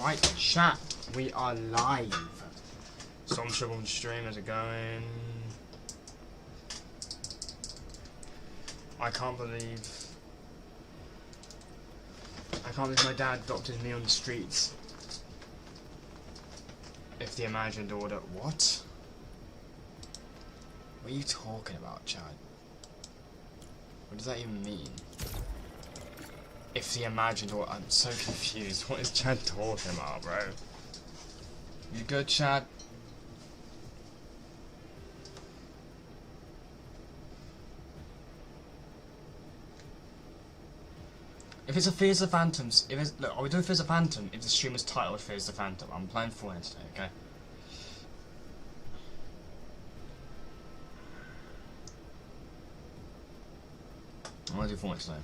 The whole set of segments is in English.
Right, chat, we are live. Storm Trouble stream, how's it going? I can't believe my dad adopted me on the streets. If the imagined order... What? What are you talking about, Chad? What does that even mean? If the imagined order... I'm so confused. What is Chad talking about, bro? You good, Chad? If it's a Fears the Phantoms, if it's... Look, are we doing Fears the Phantom if the streamer's title is Fears the Phantom? I'm playing Fortnite today, okay? I'm gonna do Fortnite today.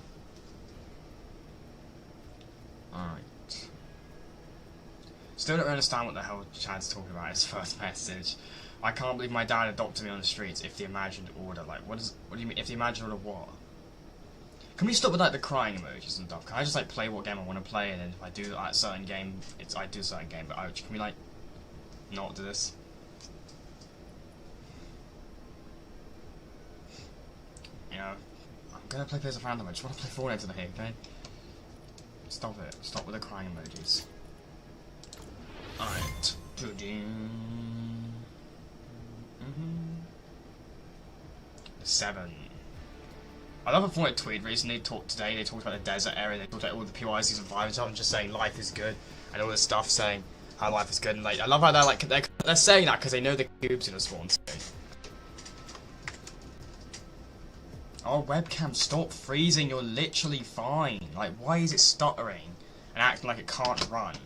Alright. Still don't understand what the hell Chad's talking about in his first message. I can't believe my dad adopted me on the streets if the imagined order, like, what do you mean, if the imagined order what? Can we stop with, like, the crying emojis and stuff? Can I just, like, play what game I want to play, and then if I do, like, a certain game, I do a certain game, but can we, like, not do this? You know, I'm gonna play Fears of Phantom, I just want to play Fortnite today, okay? Stop it. Stop with the crying emojis. Alright. 7. I love a Fortnite tweet recently, they talked about the desert area, they talked about all the PYC survivors, and just saying life is good, and all this stuff saying how life is good, and like, I love how they're like, they're saying that because they know the cube's gonna spawn soon. Oh, webcam, stop freezing, you're literally fine. Like, why is it stuttering and acting like it can't run?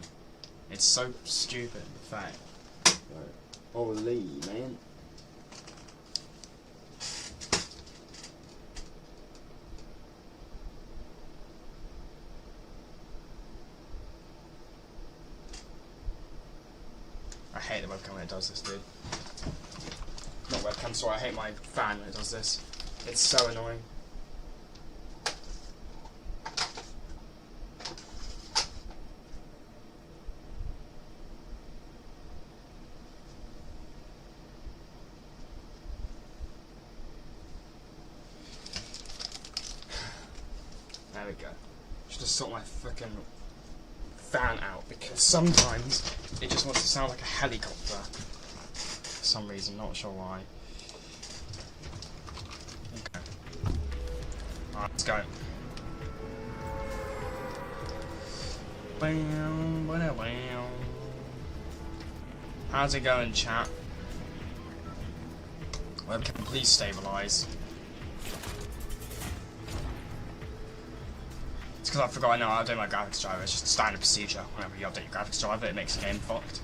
It's so stupid, in fact. Holy, man. I hate the webcam when it does this, dude. Not webcam, sorry, I hate my fan when it does this. It's so annoying. There we go. Should have sort my frickin' fan out because sometimes it just wants to sound like a helicopter. For some reason, not sure why. Okay. Alright, let's go. How's it going, chat? Webcam, please stabilize. It's because I forgot I know how to do my graphics driver. It's just a standard procedure. Whenever you update your graphics driver, it makes the game fucked.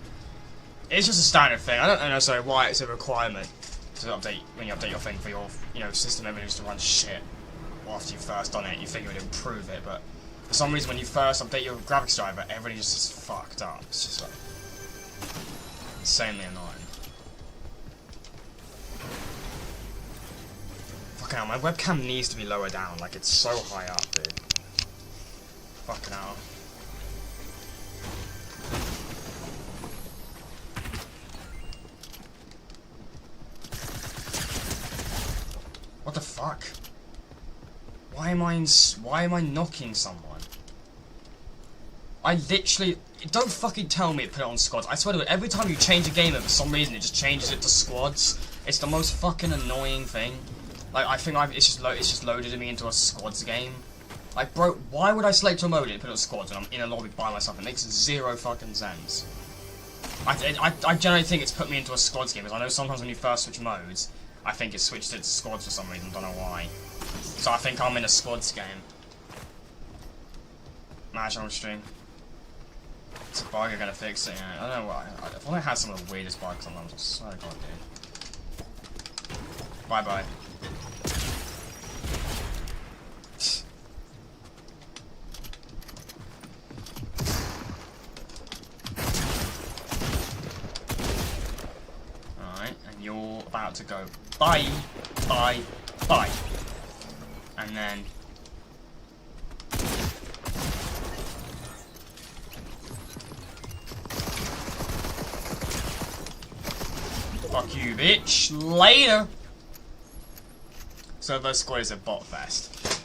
It's just a standard thing. I don't know necessarily why it's a requirement to update when you update your thing for your, system. Everything used to run shit after you first done it. You think it would improve it, but for some reason when you first update your graphics driver, everything just is fucked up. It's just like insanely annoying. Fucking hell, my webcam needs to be lower down. Like, it's so high up, dude. Fucking hell. What the fuck? Why am I knocking someone? I literally... Don't fucking tell me to put it on squads. I swear to God, every time you change a game for some reason it just changes it to squads. It's the most fucking annoying thing. Like, I think it's just loaded me into a squads game. Like, bro, why would I select a mode and put it on squads when I'm in a lobby by myself? It makes zero fucking sense. I generally think it's put me into a squads game, because I know sometimes when you first switch modes, I think it switched it to squads for some reason, don't know why. So I think I'm in a squads game. Imagine on stream. It's a bug, you're gonna fix it, yeah. I don't know why. I thought I had some of the weirdest bugs sometimes, I swear to God, dude. Bye bye. You're about to go bye, bye, bye. And then Fuck you, bitch. Later. So the squad is a bot fest.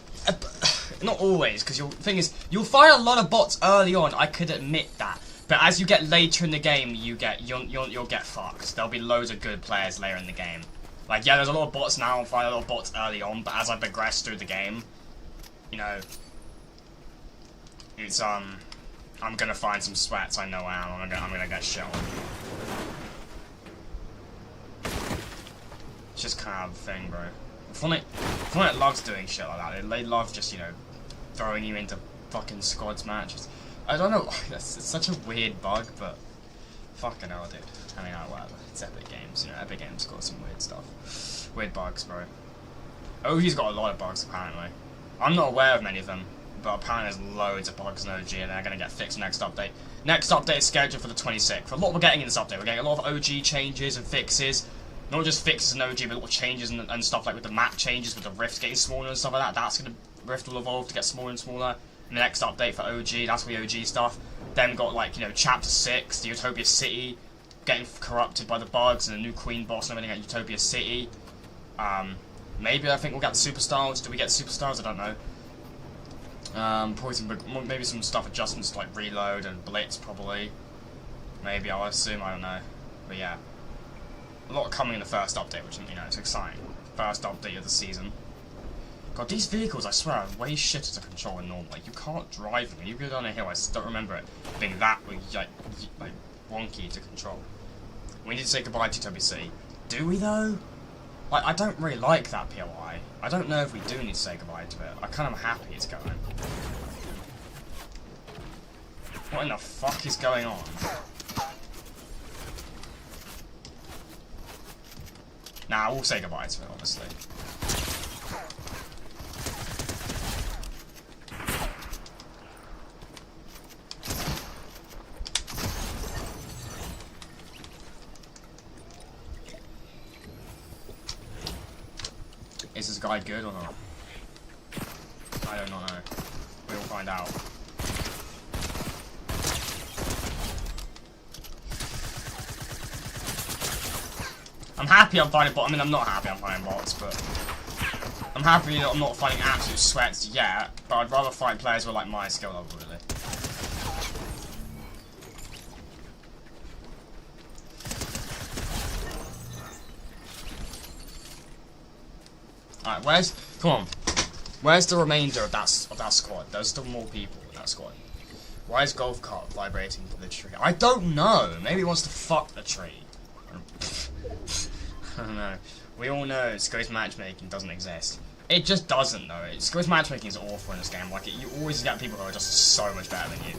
Not always, because the thing is, you'll find a lot of bots early on. I could admit that, but as you get later in the game, you'll get fucked. There'll be loads of good players later in the game. Like, yeah, there's a lot of bots now. I find a lot of bots early on, but as I progress through the game, you know, it's I'm gonna find some sweats. I know I am. I'm gonna get shit on. It's just kind of a thing, bro. Fortnite loves doing shit like that. They love just, you know, throwing you into fucking squads matches. I don't know. It's such a weird bug, but fucking hell, dude. I mean, whatever. It's Epic Games. You know, Epic Games got some weird stuff. Weird bugs, bro. OG's got a lot of bugs, apparently. I'm not aware of many of them, but apparently there's loads of bugs in OG, and they're gonna get fixed next update. Next update is scheduled for the 26th. A lot we're getting in this update. We're getting a lot of OG changes and fixes. Not just fixes in OG, but little changes and stuff like with the map changes, with the rifts getting smaller and stuff like that. That's gonna rift will evolve to get smaller and smaller. And the next update for OG, that's the OG stuff. Then we got, like, you know, Chapter 6, the Utopia City, getting corrupted by the bugs, and a new Queen boss and everything at Utopia City. Maybe I think we'll get the Superstars. Do we get Superstars? I don't know. Probably maybe some stuff adjustments like Reload and Blitz, probably. Maybe, I'll assume, I don't know. But yeah. A lot coming in the first update, which, you know, it's exciting. First update of the season. God, these vehicles, I swear, are way shitter to control than normal. Like, you can't drive them. You go down a hill, I just don't remember it being that, like wonky to control. We need to say goodbye to Utopia City. Do we, though? Like, I don't really like that POI. I don't know if we do need to say goodbye to it. I kind of am happy it's going. What in the fuck is going on? Nah, we'll say goodbye to it, obviously. Is this guy good or not? I do not know. We'll find out. I'm happy I'm finding bots. I mean, I'm not happy I'm finding bots, but I'm happy that I'm not finding absolute sweats yet. But I'd rather find players with like my skill level, really. Alright, come on. Where's the remainder of that squad? There's still more people in that squad. Why is golf cart vibrating to the tree? I don't know. Maybe it wants to fuck the tree. I don't know. We all know Sco's matchmaking doesn't exist. It just doesn't, though. Sco's matchmaking is awful in this game. Like, you always get people who are just so much better than you.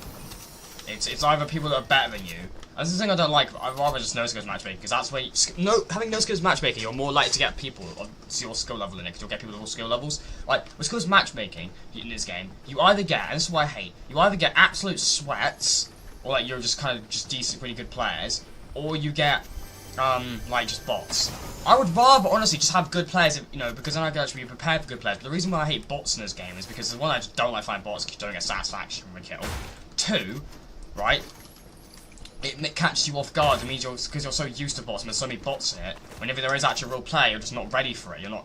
It's either people that are better than you. That's the thing I don't like. I'd rather just no skills matchmaking, because that's where having no skills matchmaking, you're more likely to get people of your skill level in it, because you'll get people of all skill levels. Like with skills matchmaking in this game, you either get, and this is what I hate, you either get absolute sweats, or like you're just kind of just decent, really good players, or you get like just bots. I would rather honestly just have good players, you know, because then I can actually be prepared for good players. But the reason why I hate bots in this game is because one, I just don't like finding bots because you don't get satisfaction from a kill. Two, right? It catches you off guard. It means because you're so used to bots and there's so many bots in it. Whenever there is actually a real player, you're just not ready for it. You're not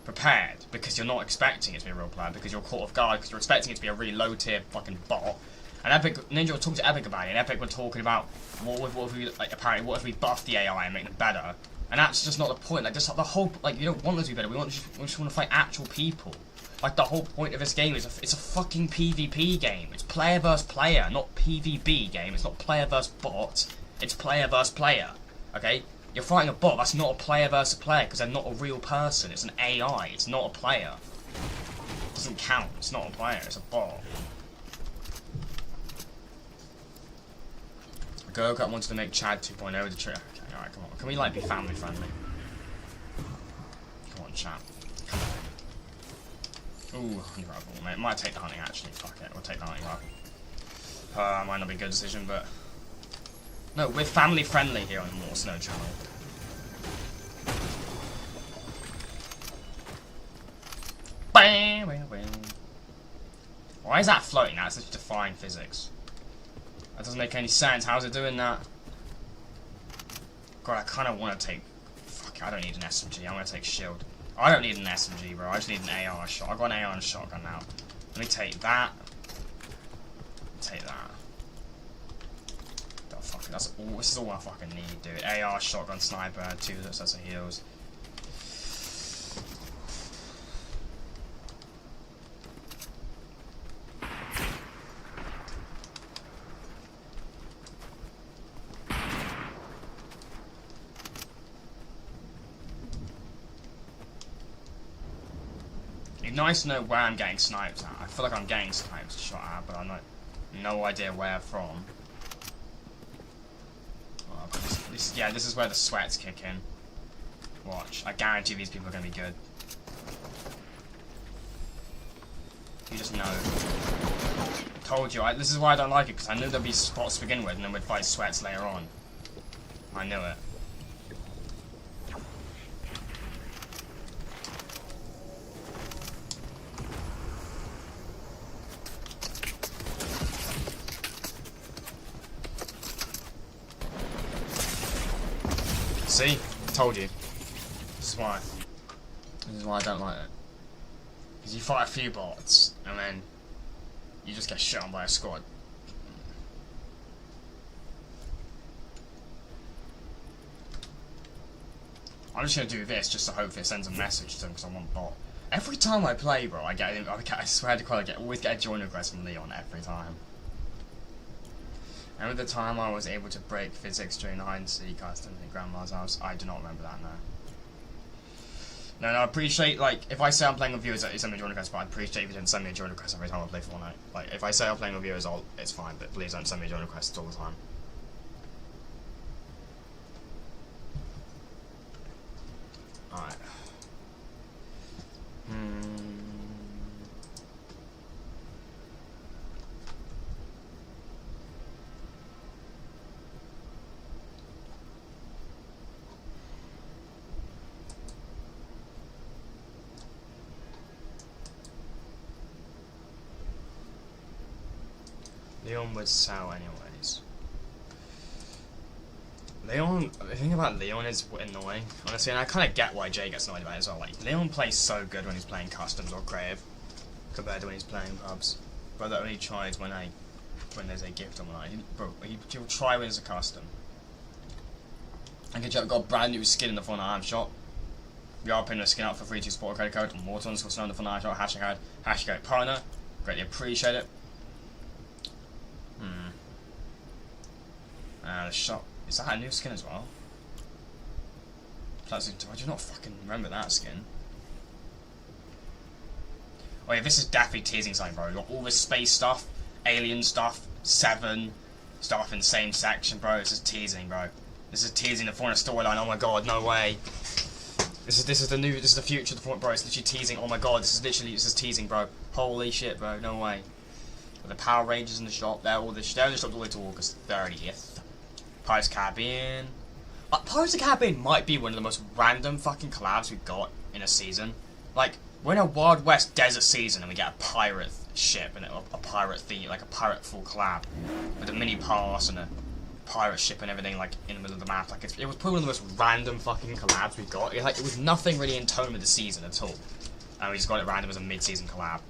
prepared because you're not expecting it to be a real player because you're caught off guard because you're expecting it to be a really low tier fucking bot. And Epic Ninja were talking to Epic about it. And Epic were talking about what if we like apparently what if we buff the AI and make them better. And that's just not the point. Like just the whole like you don't want them to be better. We just want to fight actual people. Like the whole point of this game is it's a fucking PvP game. It's player versus player, not PvP game. It's not player versus bot. It's player versus player. Okay? You're fighting a bot. That's not a player versus player because they're not a real person. It's an AI. It's not a player. It doesn't count. It's not a player. It's a bot. Go-Kart wanted to make Chad 2.0 the tree. Okay, alright, come on. Can we like be family friendly? Come on, chat. Come on. Ooh, hunting rifle, mate. Might take the hunting actually. Fuck it, we'll take the hunting rifle. Might not be a good decision, but no, we're family friendly here on the More Snow channel. Why is that floating? That's such defying physics. That doesn't make any sense. How's it doing that? God, I kind of want to take... Fuck, I don't need an SMG. I'm going to take shield. I don't need an SMG, bro. I just need an AR shot. I've got an AR and shotgun now. Let me take that. Take that. Oh, fuck, that's all. This is all I fucking need, dude. AR, shotgun, sniper, 2 sets of heals. It's nice to know where I'm getting sniped at. I feel like I'm getting sniped shot at, but I'm like, no idea where from. Oh, yeah, this is where the sweats kick in. Watch, I guarantee these people are gonna be good. You just know. Told you, this is why I don't like it, because I knew there'd be spots to begin with, and then we'd fight sweats later on. I knew it. See? Told you. This is why. This is why I don't like it. Because you fight a few bots, and then you just get shot on by a squad. I'm just gonna do this just to hope it sends a message to them because I want bot. Every time I play, bro, I swear to God, I always get a join request from Leon every time. Remember the time I was able to break physics during the hide and seek custom in Grandma's house? I do not remember that, no. No, I appreciate, like, if I say I'm playing with viewers, you send me a join request, but I'd appreciate if you didn't send me a join request every time I play Fortnite. Like, if I say I'm playing with viewers, it's fine, but please don't send me a join request all the time. Alright. Leon would sell anyways. Leon, the thing about Leon is annoying, honestly, and I kind of get why Jay gets annoyed about it as well. Like, Leon plays so good when he's playing customs or creative, compared to when he's playing pubs. But that only tries when there's a gift on the line. He'll try when it's a custom. And I've got a brand new skin in the Fortnite item shop. We are putting a skin up for free to support a credit code on Mortons, what's known in the Fortnite shop, hashtag partner. Greatly appreciate it. The shop. Is that a new skin as well? I do not fucking remember that skin. Oh yeah, this is definitely teasing something, bro. You got all this space stuff, alien stuff, 7 stuff in the same section, bro. This is teasing, bro. This is teasing the Fortnite storyline. Oh my god, no way. This is the future of the Fortnite, bro. It's literally teasing. Oh my god, this is teasing, bro. Holy shit, bro. No way. The Power Rangers in the shop. They're in the shop all the way to August 30th. Pirates of the Caribbean. Pirates of the Caribbean might be one of the most random fucking collabs we've got in a season. Like, we're in a Wild West desert season and we get a pirate ship and a pirate theme, like a pirate full collab with a mini pass and a pirate ship and everything, like in the middle of the map. Like, it was probably one of the most random fucking collabs we got. It was nothing really in tone with the season at all, and we just got it random as a mid-season collab.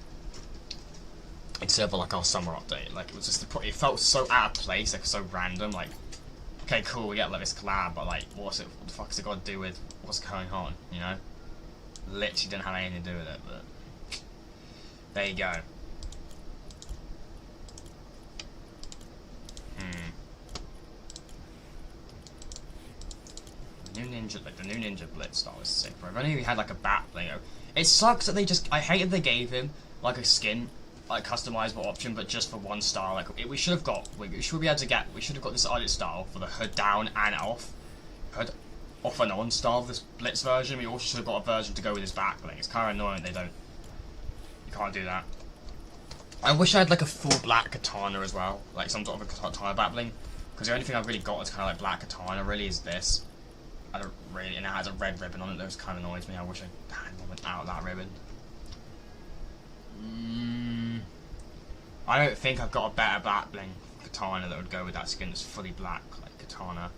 Instead of like our summer update, like it felt so out of place, like so random. Like, okay, cool, we get like this collab, but like, what the fuck has it got to do with what's going on? You know, literally didn't have anything to do with it. But there you go. The new Ninja Blitz style was sick, bro. If only we had like a bat blingo. It sucks that I hated they gave him like a skin, like customizable option, but just for one style. Like we should have got this edit style for the hood down and off, hood off and on style of this Blitz version. We also should have got a version to go with his back bling. It's kind of annoying they don't. You can't do that. I wish I had like a full black katana as well, like some sort of a katana back bling, because the only thing I've really got is kind of like black katana. Really, is this. I don't really, and it has a red ribbon on it. That kind of annoys me. I wish I had one without that ribbon. I don't think I've got a better back bling katana that would go with that skin that's fully black, like katana.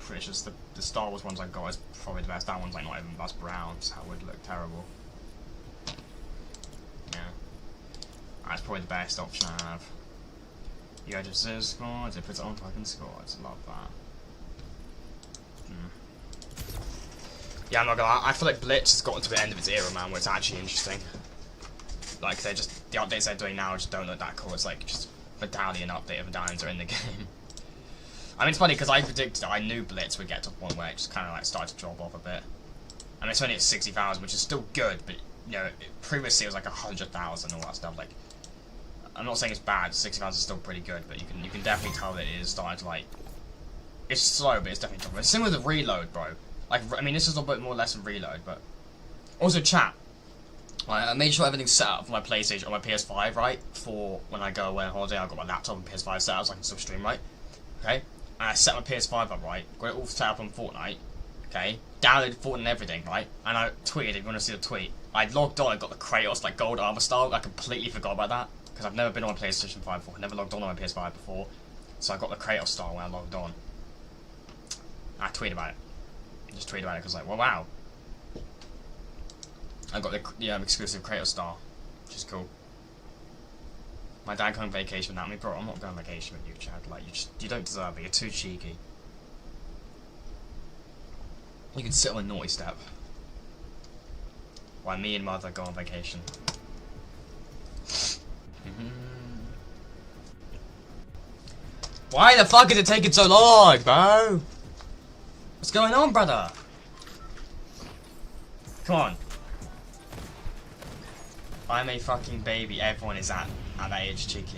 pretty sure the Star Wars ones I got is probably the best. That one's like not even, that's brown, so that would look terrible. Yeah. That's probably the best option I have. You go to squads, it puts it on fucking squads. Love that. Yeah, I'm not gonna lie, I feel like Blitz has gotten to the end of its era, man, where it's actually interesting. Like, the updates they're doing now just don't look that cool. It's like just medallion update of medallions are in the game. I mean, it's funny because I knew Blitz would get to a point where it just kind of like started to drop off a bit. I mean, it's only at 60,000, which is still good, but you know, previously it was like 100,000 and all that stuff. Like, I'm not saying it's bad. 60,000 is still pretty good, but you can definitely tell that it is starting to like. It's slow, but it's definitely dropping. It's similar with the reload, bro. Like, I mean, this is a bit more or less than reload, but also chat. I made sure everything's set up for my PlayStation or my PS5, right? For when I go away on holiday, I've got my laptop and PS5 set up so I can still stream, right? Okay? And I set my PS5 up, right? Got it all set up on Fortnite. Okay? Downloaded Fortnite and everything, right? And I tweeted, if you want to see the tweet, I logged on, I got the Kratos, like, gold armor style. I completely forgot about that. Because I've never been on PlayStation 5 before. I've never logged on my PS5 before. So I got the Kratos style when I logged on. I tweeted about it. I just tweeted about it because, like, well, wow. I got the exclusive Kratos star, which is cool. My dad going on vacation without me, bro. I'm not going on vacation with you, Chad. Like, you don't deserve it. You're too cheeky. You can sit on a naughty step while me and mother go on vacation. Why the fuck is it taking so long, bro? What's going on, brother? Come on. I'm a fucking baby. Everyone is at that age, cheeky.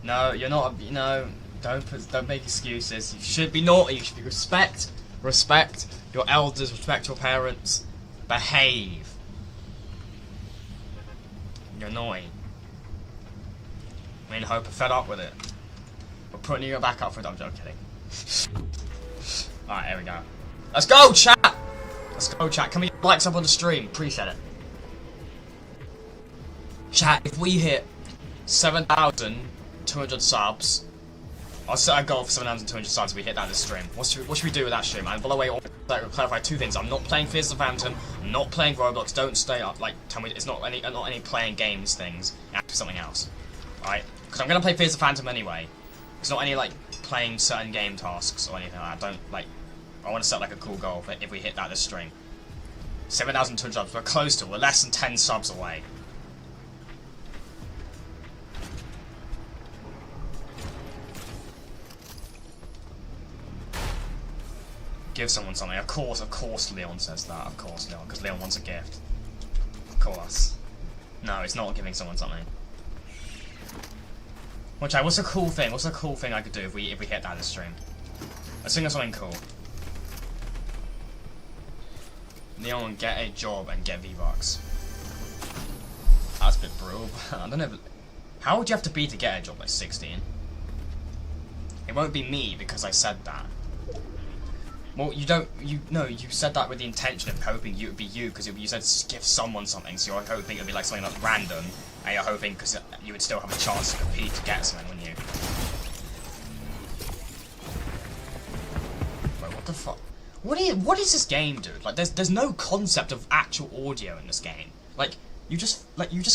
No, you're not. You know, don't make excuses. You should be naughty. You should be respect your elders, respect your parents, behave. You're annoying. Me and Hope are fed up with it. We're putting you back up for it. I'm joking. Alright, here we go. Let's go, chat! Let's go, chat. Can we get likes up on the stream? Appreciate it. Chat, if we hit 7,200 subs, I'll set a goal for 7,200 subs if we hit that this stream. What should we do with that stream? And by the way, I want to clarify two things. I'm not playing Fears of the Phantom, I'm not playing Roblox, don't stay up, like, tell me, it's not any playing games things, it's actually something else. Alright? Because I'm going to play Fears of the Phantom anyway. It's not any, like, playing certain game tasks or anything like that. I want to set, like, a cool goal if we hit that this stream. 7,200 subs, we're close to, we're less than 10 subs away. Give someone something. Of course Leon says that. Of course, Leon, because Leon wants a gift. Of course. No, it's not giving someone something. What's a cool thing? What's a cool thing I could do if we hit that this stream? Let's think of something cool. Leon, get a job and get V-Bucks. That's a bit brutal. I don't know. How would you have to be to get a job? Like 16? It won't be me because I said that. Well, you said that with the intention of hoping it would be you, because you said give someone something, so you're hoping it would be like something that's random, and you're hoping because you would still have a chance to compete to get something, wouldn't you? Wait, what the fuck? What is this game, dude? Like, there's no concept of actual audio in this game. Like, you just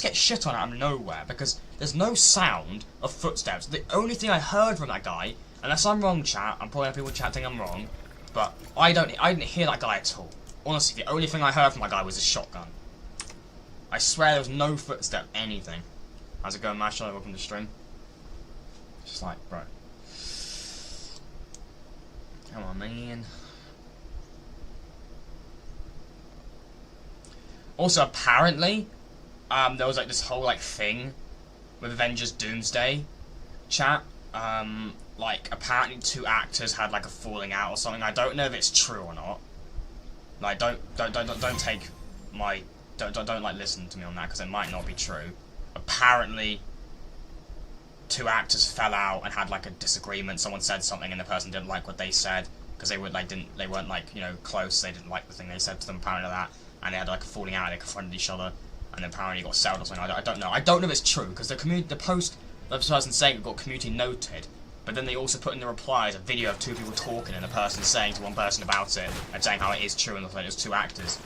get shit on out of nowhere, because there's no sound of footsteps. The only thing I heard from that guy, unless I'm wrong, chat, I'm probably people chatting I'm wrong, but I didn't hear that guy at all. Honestly, the only thing I heard from that guy was a shotgun. I swear there was no footstep, anything. How's it going, Mash? Welcome to the stream. Just like, bro. Come on, man. Also, apparently, there was like this whole like thing with Avengers Doomsday chat. Like, apparently two actors had like a falling out or something. I don't know if it's true or not. Like, don't take my don't like listen to me on that, because it might not be true. Apparently, two actors fell out and had like a disagreement. Someone said something and the person didn't like what they said because they weren't like, you know, close. They didn't like the thing they said to them. Apparently that, and they had like a falling out. They confronted each other, and then apparently got settled or something. I don't know. I don't know if it's true, because the person saying it got community noted. but then they also put in the replies a video of 2 people talking and a person saying to one person about it and saying how it is true and that it's 2 actors.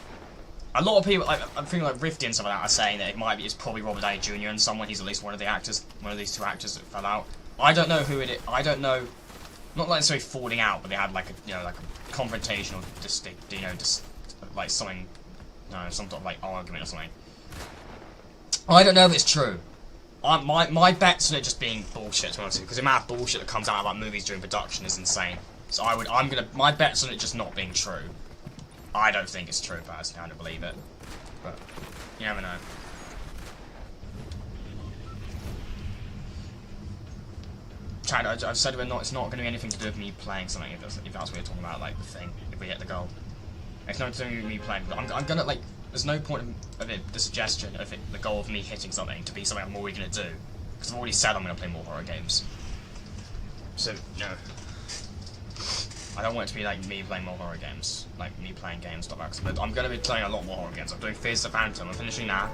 A lot of people, like, I'm thinking like Rifty and stuff like that, are saying that it's probably Robert Downey Jr. and someone. He's at least one of the actors, one of these 2 actors that fell out. I don't know who it is. I don't know. Not necessarily falling out, but they had like a like a confrontation or just like something, some sort of like argument or something. I don't know if it's true. My bet's on it just being bullshit, to be honest, because the amount of bullshit that comes out about movies during production is insane. So my bet's on it just not being true. I don't think it's true, personally. I don't believe it, but you never know. Chad, I've said it's not going to be anything to do with me playing something. If that's what you're talking about, like the thing. If we hit the goal, it's not to do with me playing. But I'm gonna like. There's no point of it, the suggestion of it, the goal of me hitting something to be something I'm already going to do. Because I've already said I'm going to play more horror games. So, no. I don't want it to be like me playing more horror games. Like me playing games, stuff like that. But I'm going to be playing a lot more horror games. I'm doing Fears of the Phantom, I'm finishing that.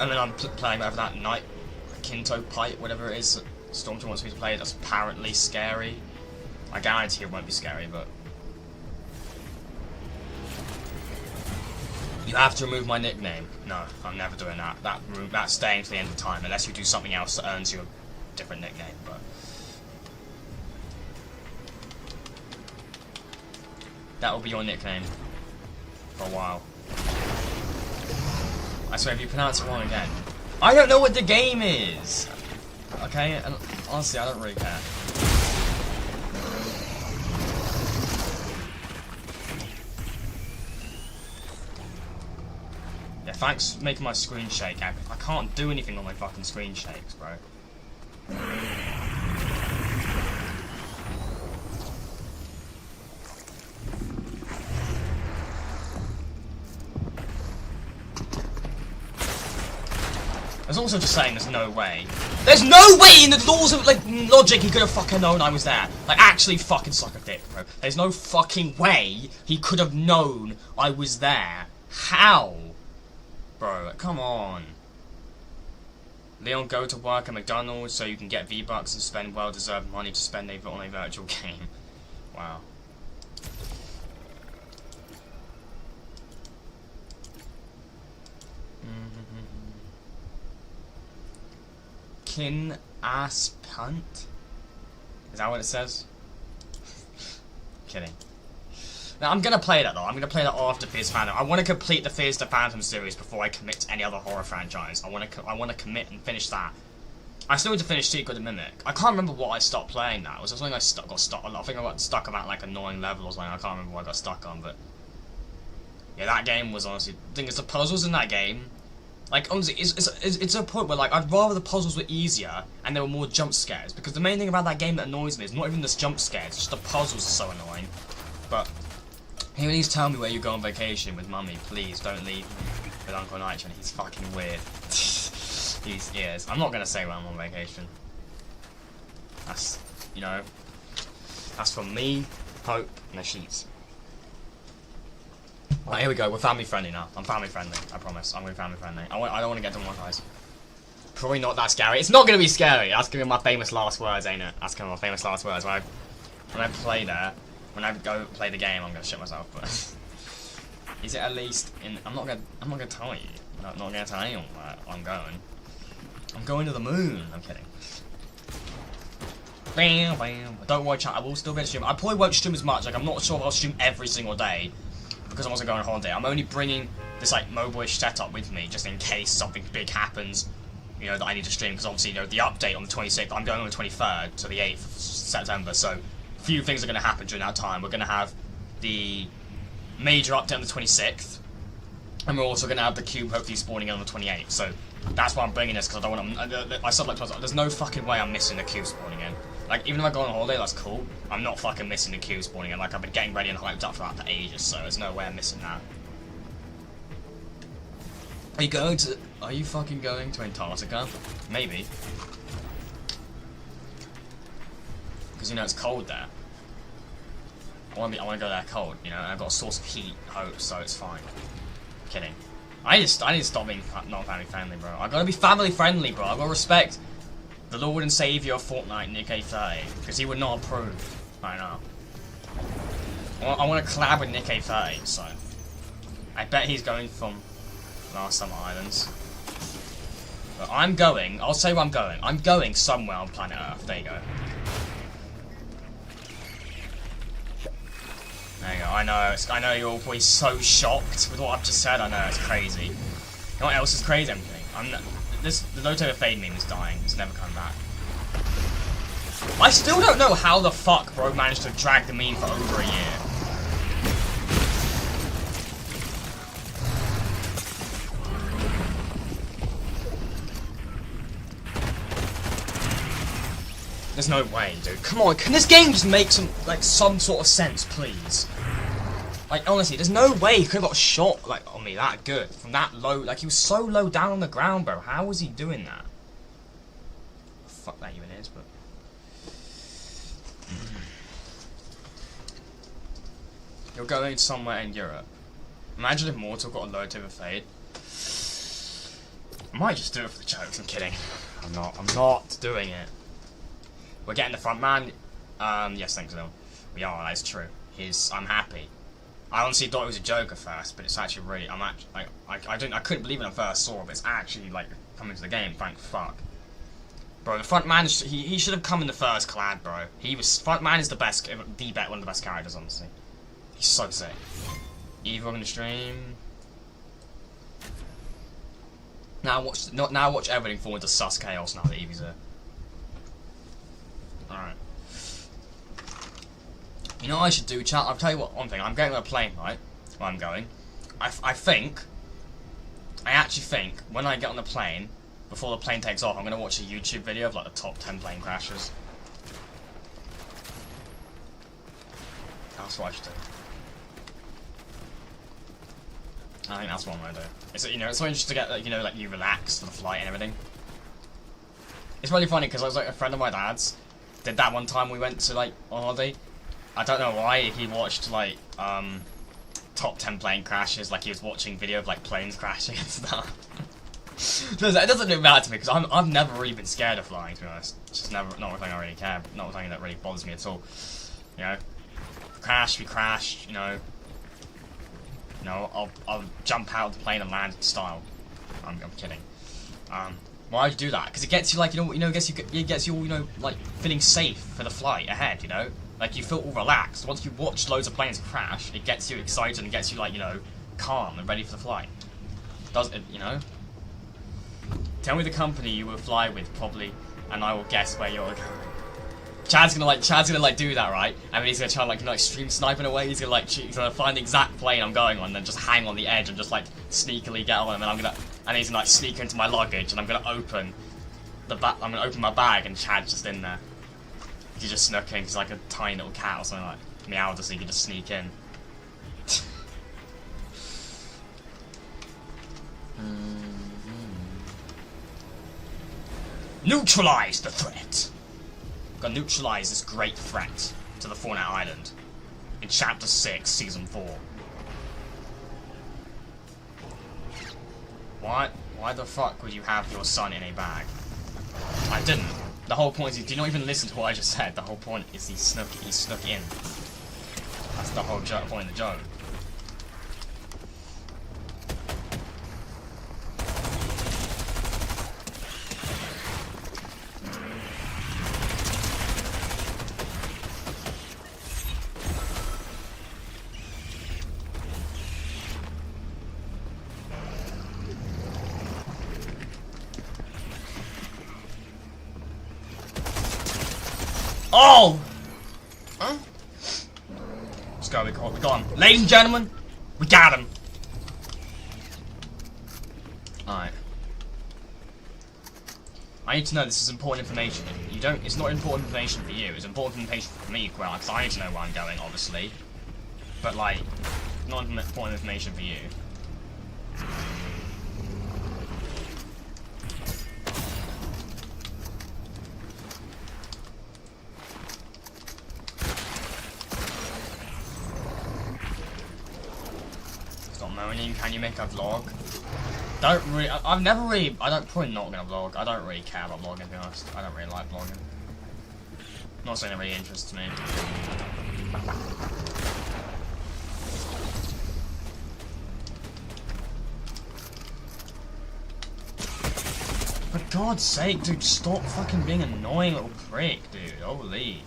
And then I'm playing over that Night Kinto Pipe, whatever it is, that Stormtrooper wants me to play. That's apparently scary. I guarantee it won't be scary, but... You have to remove my nickname. No, I'm never doing that. That's staying to the end of time, unless you do something else that earns you a different nickname, but... That will be your nickname. For a while. I swear, if you pronounce it wrong again... I don't know what the game is! Okay, and honestly, I don't really care. Yeah, thanks for making my screen shake. I can't do anything on my fucking screen shakes, bro. I was also just saying there's no way. There's no way in the laws of, like, logic he could have fucking known I was there. Like, actually fucking suck a dick, bro. There's no fucking way he could have known I was there. How? Bro, come on. Leon, go to work at McDonald's so you can get V-Bucks and spend well-deserved money to spend on a virtual game. Wow. Kin ass punt? Is that what it says? Kidding. Now, I'm gonna play that though. I'm gonna play that after Fears Phantom. I want to complete the Fears the Phantom series before I commit to any other horror franchise. I want to commit and finish that. I still need to finish Secret the Mimic. I can't remember what I stopped playing now. Was there something I got stuck on? I think I got stuck about like annoying level or something. I can't remember what I got stuck on, but yeah, that game was honestly. The thing is, the puzzles in that game, like honestly, it's a point where like I'd rather the puzzles were easier and there were more jump scares, because the main thing about that game that annoys me is not even the jump scares, it's just the puzzles are so annoying. But hey, please tell me where you go on vacation with Mummy. Please don't leave me with Uncle Nitro. He's fucking weird. He is. I'm not gonna say when I'm on vacation. That's, you know, that's from me, Hope, and the sheets. Right, here we go. We're family friendly now. I'm family friendly. I promise. I'm gonna be family friendly. I don't want to get demonetized. Probably not that scary. It's not gonna be scary. That's gonna be my famous last words, ain't it? That's gonna be my famous last words. When I play there, when I go play the game, I'm gonna shit myself. But is it at least in? I'm not gonna tell you. I'm not gonna tell anyone where I'm going. I'm going to the moon. I'm kidding. Bam, bam. Don't watch. I will still be stream. I probably won't stream as much. Like, I'm not sure if I'll stream every single day because I'm also going on holiday. I'm only bringing this like mobile-ish setup with me just in case something big happens. You know, that I need to stream, because obviously, you know, the update on the 26th. I'm going on the 23rd to the 8th of September. So a few things are going to happen during that time. We're going to have the major update on the 26th, and we're also going to have the cube hopefully spawning in on the 28th. So that's why I'm bringing this, because I don't want to. I said like twice, there's no fucking way I'm missing the cube spawning in. Like, even if I go on holiday, that's cool. I'm not fucking missing the cube spawning in. Like, I've been getting ready and hyped up for that for ages, so there's no way I'm missing that. Are you fucking going to Antarctica? Maybe. Because, you know, it's cold there. I want to go there cold, you know, and I've got a source of heat, hope, so it's fine. Kidding. I need to stop being not family friendly, bro. I gotta be family friendly, bro. I gotta respect The Lord and Savior of Fortnite, Nick A30, because he would not approve. I know. I want to collab with Nick A30, so I bet he's going from Last Summer Islands. But I'm going. I'll say where I'm going. I'm going somewhere on planet Earth. There you go. There you go. I know. I know you're all probably so shocked with what I've just said. I know it's crazy. You know what else is crazy? The Loto Fade meme is dying. It's never come back. I still don't know how the fuck bro managed to drag the meme for over a year. There's no way, dude. Come on, can this game just make some sort of sense, please? Like, honestly, there's no way he could have got a shot, like, on me that good. From that low, like, he was so low down on the ground, bro. How was he doing that? Fuck that even is, but... You're going somewhere in Europe. Imagine if Mortal got a low to a fade. I might just do it for the jokes, I'm kidding. I'm not doing it. We're getting the front man. Yes, thanks, Will. We are. That's true. I'm happy. I honestly thought it was a joke at first, but it's actually really. I couldn't believe it when I first saw it, but it's actually like coming to the game. Thank fuck, bro. The front man. He should have come in the first collab, bro. Front man is the best, one of the best characters, honestly. He's so sick. Evil in the stream. Now watch everything fall into sus chaos now that Evie's here. Alright. You know what I should do, chat? I'll tell you what, one thing. I'm going on a plane, right? Where I'm going. I actually think, when I get on the plane, before the plane takes off, I'm going to watch a YouTube video of, like, the top 10 plane crashes. That's what I should do. I think that's what I'm going to do. It's, you know, it's something just to get, like, you know, like, you relax for the flight and everything. It's really funny, because I was, like, a friend of my dad's did that one time we went to, like, on holiday. I don't know why he watched, like, top 10 plane crashes, like he was watching video of, like, planes crashing and stuff. It doesn't really matter to me, because I've never really been scared of flying, to be honest. It's just not a thing I really care, not a thing that really bothers me at all. You know, we crashed, you know, I'll jump out of the plane and land in style. I'm kidding. Why do you do that? Because it gets you, like, it gets you all, you know, like, feeling safe for the flight ahead, you know? Like, you feel all relaxed. Once you watch loads of planes crash, it gets you excited and gets you, like, you know, calm and ready for the flight. Does it, you know? Tell me the company you will fly with, probably, and I will guess where you're going. Chad's gonna do that, right? And then he's gonna try and, like stream snipe in a way. He's gonna find the exact plane I'm going on, and then just hang on the edge and just, like, sneakily get on, and he's gonna, like, sneak into my luggage, and I'm gonna open my bag, and Chad's just in there. He's just snooking, he's like a tiny little cat or something, like meow, so he can just sneak in. Neutralize the threat! Gotta neutralize this great threat to the Fortnite Island in Chapter 6, Season 4. Why the fuck would you have your son in a bag? I didn't. The whole point is, do you not even listen to what I just said? The whole point is he snuck in. That's the whole point of the joke. Oh! Huh? Let's go, we got him. Ladies and gentlemen, we got him. Alright. I need to know this is important information. It's not important information for you, it's important information for me, well, because I need to know where I'm going, obviously. But, like, not important information for you. Stop moaning, can you make a vlog? I've never really, probably not gonna vlog. I don't really care about vlogging, to be honest. I don't really like vlogging. Not something that really interests me. For God's sake, dude, stop fucking being an annoying little prick, dude. Holy.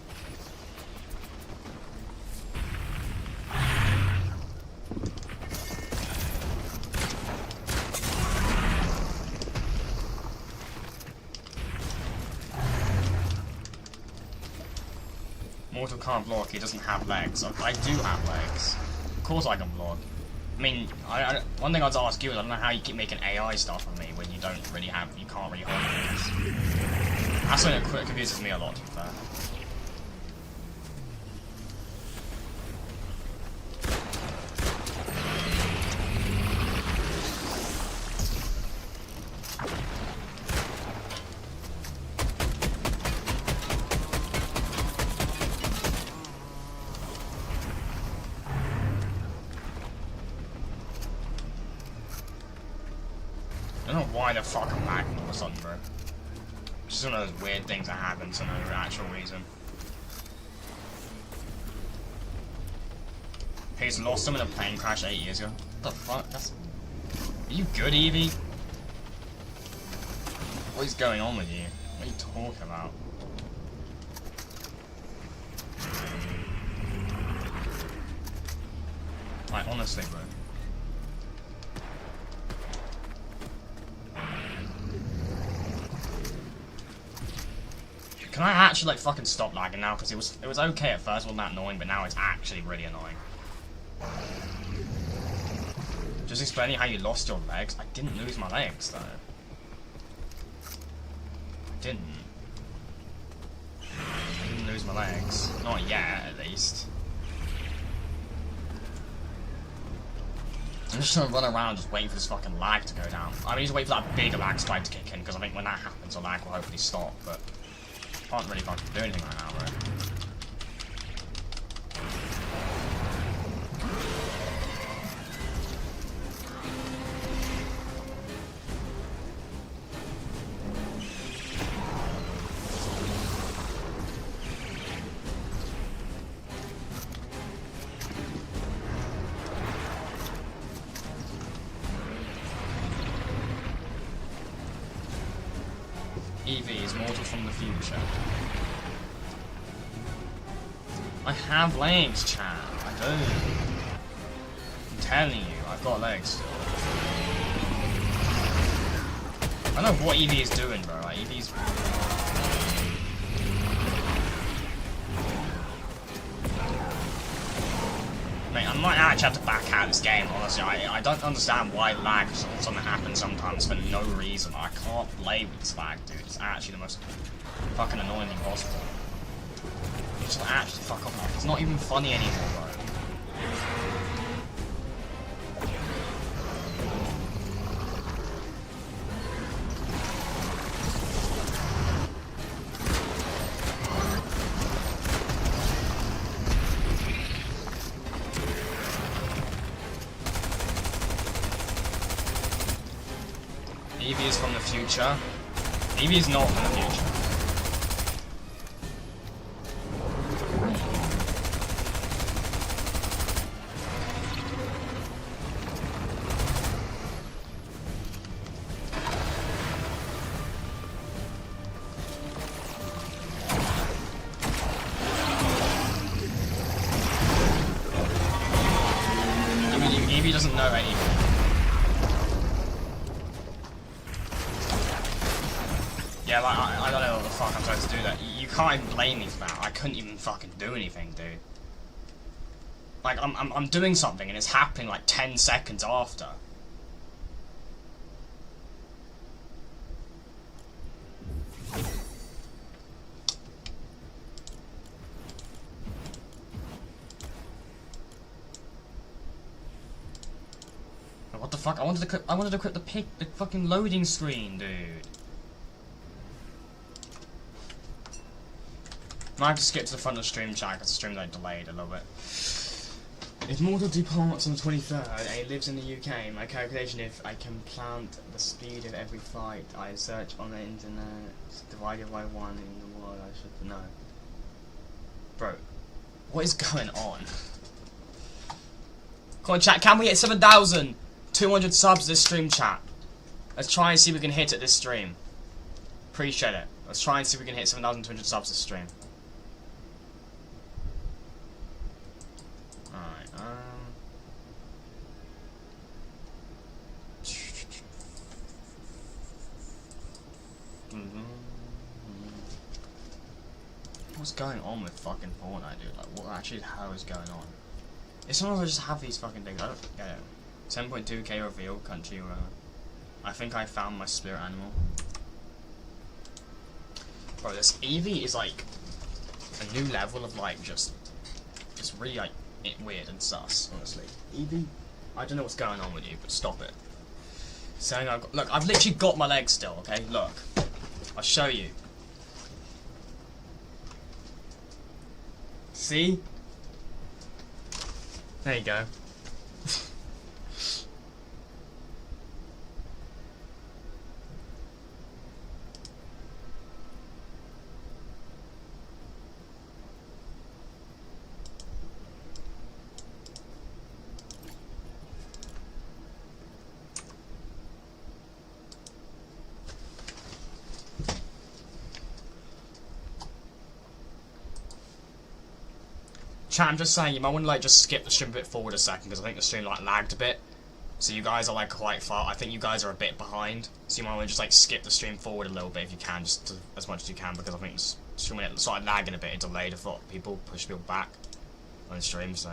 Mortal can't block, he doesn't have legs. I do have legs. Of course I can block. I mean, one thing I'd ask you is, I don't know how you keep making AI stuff on me when you don't really have, you can't really hold legs. That's something that confuses me a lot, to be fair. I don't know why the fuck I'm lagging all of a sudden, bro. It's just one of those weird things that happen for no actual reason. He's lost him in a plane crash 8 years ago. What the fuck? That's... Are you good, Evie? What is going on with you? What are you talking about? Like, honestly, bro. Can I actually like fucking stop lagging now? Because it was okay at first, wasn't that annoying, but now it's actually really annoying. Just explaining how you lost your legs. I didn't lose my legs though. I didn't lose my legs. Not yet, at least. I'm just gonna run around just waiting for this fucking lag to go down. I need to wait for that big lag spike to kick in, because I think when that happens, the lag will hopefully stop, but can't really fucking do anything right now, bro. Evie is mortal from the future. I have legs, Chan. I do. I'm telling you, I've got legs still. I don't know what Evie is doing, bro. Like, Evie's... Mate, I might actually have to back out of this game, honestly. I don't understand why lag something happens sometimes for no reason. I can't play with this lag, dude. It's actually the most fucking annoying thing possible. Just actually fuck off. It's not even funny anymore, bro. Evie is from the future. Evie is not from the future. Evie doesn't know anything. Yeah, like, I don't know what the fuck I'm supposed to do that. You can't even blame me for that. I couldn't even fucking do anything, dude. Like, I'm doing something and it's happening like 10 seconds after. What the fuck? I wanted to quit the fucking loading screen, dude. I have to skip to the front of the stream chat because the stream's like delayed a little bit. If Mortal departs on the 23rd and he lives in the UK, my calculation if I can plant the speed of every flight I search on the internet divided by 1 in the world, I should know. Bro, what is going on? Come on chat, can we hit 7,200 subs this stream, chat? Let's try and see if we can hit it this stream. Appreciate it. Let's try and see if we can hit 7,200 subs this stream. What's going on with fucking Fortnite, dude? Like, what actually the hell is going on? It's not I just have these fucking things. I don't get it. 10.2k reveal, country, I think I found my spirit animal. Bro, this Eevee is like a new level of like just really like weird and sus, honestly. Eevee, I don't know what's going on with you, but stop it. Saying look, I've literally got my legs still, okay? Look. I'll show you. See? There you go. Chat, I'm just saying, you might want to like just skip the stream a bit forward a second because I think the stream like lagged a bit. So you guys are like quite far. I think you guys are a bit behind. So you might want to just like skip the stream forward a little bit if you can, just to, as much as you can, because I think the stream started lagging a bit. It delayed. I thought people push people back on the stream. So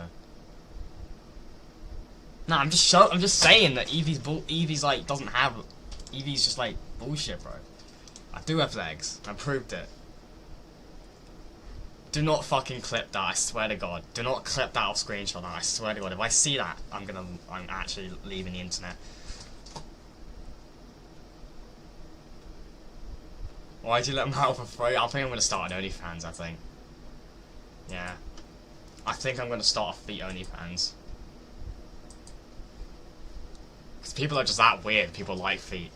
no, I'm just saying that Eevee's like doesn't have. Eevee's just like bullshit, bro. I do have legs. I proved it. Do not fucking clip that, I swear to God. Do not clip that off screenshot, I swear to God. If I see that, I'm actually leaving the internet. Why'd you let them out for free? I think I'm gonna start an OnlyFans, I think. Yeah. I think I'm gonna start a feet OnlyFans. Because people are just that weird, people like feet.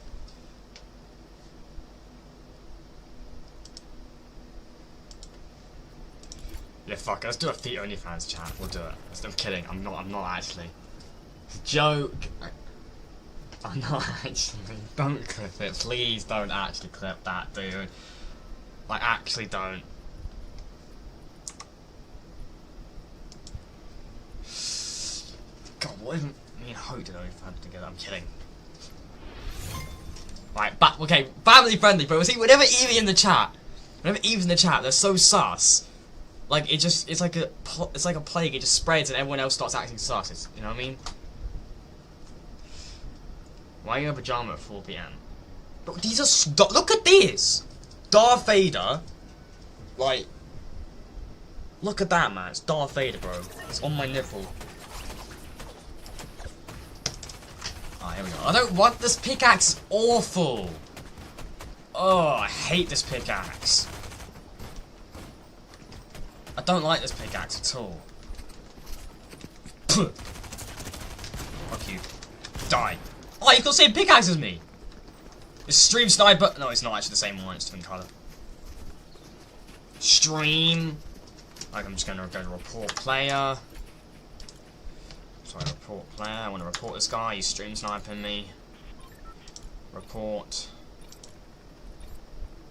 Yeah, fuck it, let's do a feet OnlyFans chat, we'll do it. I'm kidding, I'm not actually. It's a joke. I'm not actually. Don't clip it, please don't actually clip that, dude. Like, actually don't. God, what isn't me and Hope did OnlyFans together? I'm kidding. Right, okay, family friendly, bro. See, whenever Eevee in the chat, they're so sus. Like it's like a plague. It just spreads and everyone else starts acting sus. You know what I mean? Why are you in a pajama at 4 PM? Look, these are look at this, Darth Vader. Like, look at that, man. It's Darth Vader, bro. It's on my nipple. Ah, here we go. I don't want this pickaxe. Is awful. Oh, I hate this pickaxe. I don't like this pickaxe at all. Fuck you. Die. Oh, you've got the same pickaxe as me! It's Stream Sniper. No, it's not actually the same one, it's twin colour. Stream. Like, I'm just gonna go to report player. Sorry, report player. I want to report this guy. He's stream sniping me. Report.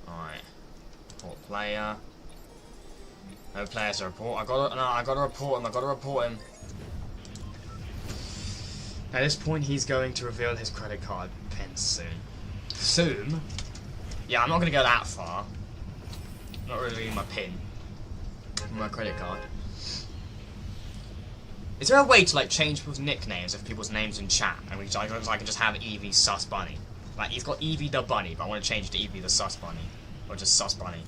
Alright. Report player. No players to report. I gotta report him. At this point, he's going to reveal his credit card pin soon. Soon? Yeah, I'm not gonna go that far. I'm not revealing my pin. My credit card. Is there a way to like change people's nicknames of people's names in chat? And I can just have Eevee Sus Bunny. Like, he's got Eevee the Bunny, but I want to change it to Eevee the Sus Bunny. Or just Sus Bunny.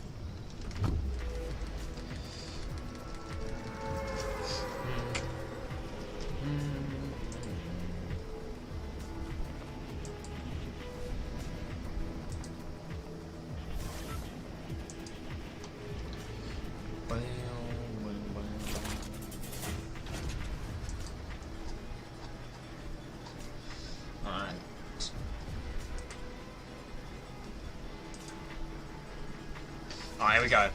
Alright, here we go.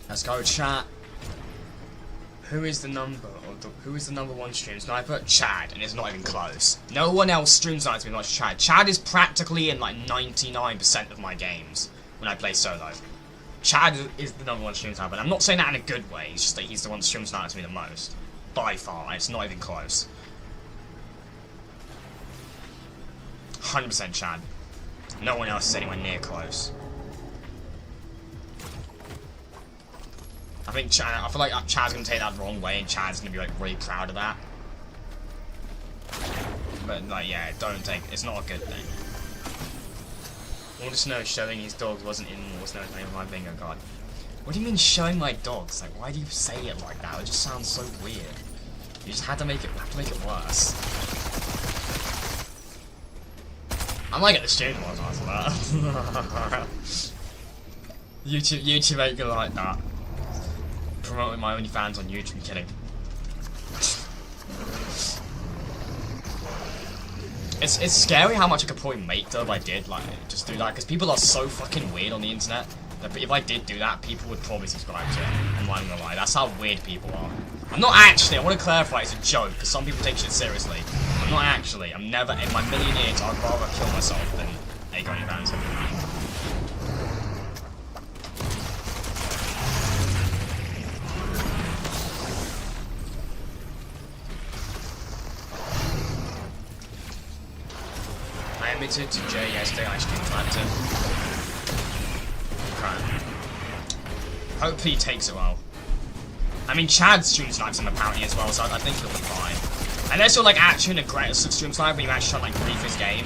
Let's go, chat. Who is the number one stream sniper? Chad, and it's not even close. No one else stream snipes me much as Chad. Chad is practically in like 99% of my games when I play solo. Chad is the number one stream sniper, and I'm not saying that in a good way, it's just that he's the one that stream snipes me the most. By far, it's not even close. 100% Chad. No one else is anywhere near close. I feel like Chad's gonna take that the wrong way, and Chad's gonna be like really proud of that. But like, yeah, it's not a good thing. All the snow showing his dogs wasn't in more snow than my bingo card. What do you mean showing my dogs? Like, why do you say it like that? It just sounds so weird. You just have to make it worse. I might get the stream one after that. YouTube ain't gonna like that. Promoting my OnlyFans on YouTube, I'm kidding. It's scary how much I could probably make though if I did like just do that, because people are so fucking weird on the internet that if I did do that, people would probably subscribe to it. I'm not gonna lie, that's how weird people are. I'm not actually, I want to clarify, it's a joke, because some people take shit seriously. I'm not actually, I'm never, in my million years, I'd rather kill myself than make OnlyFans. I admitted to Jay yesterday I stream sniped him. Okay. Hopefully he takes it well. I mean, Chad stream snipes him apparently as well, so I think he'll be fine. Unless you're like actually an aggressive stream sniper and you actually try to like brief his game,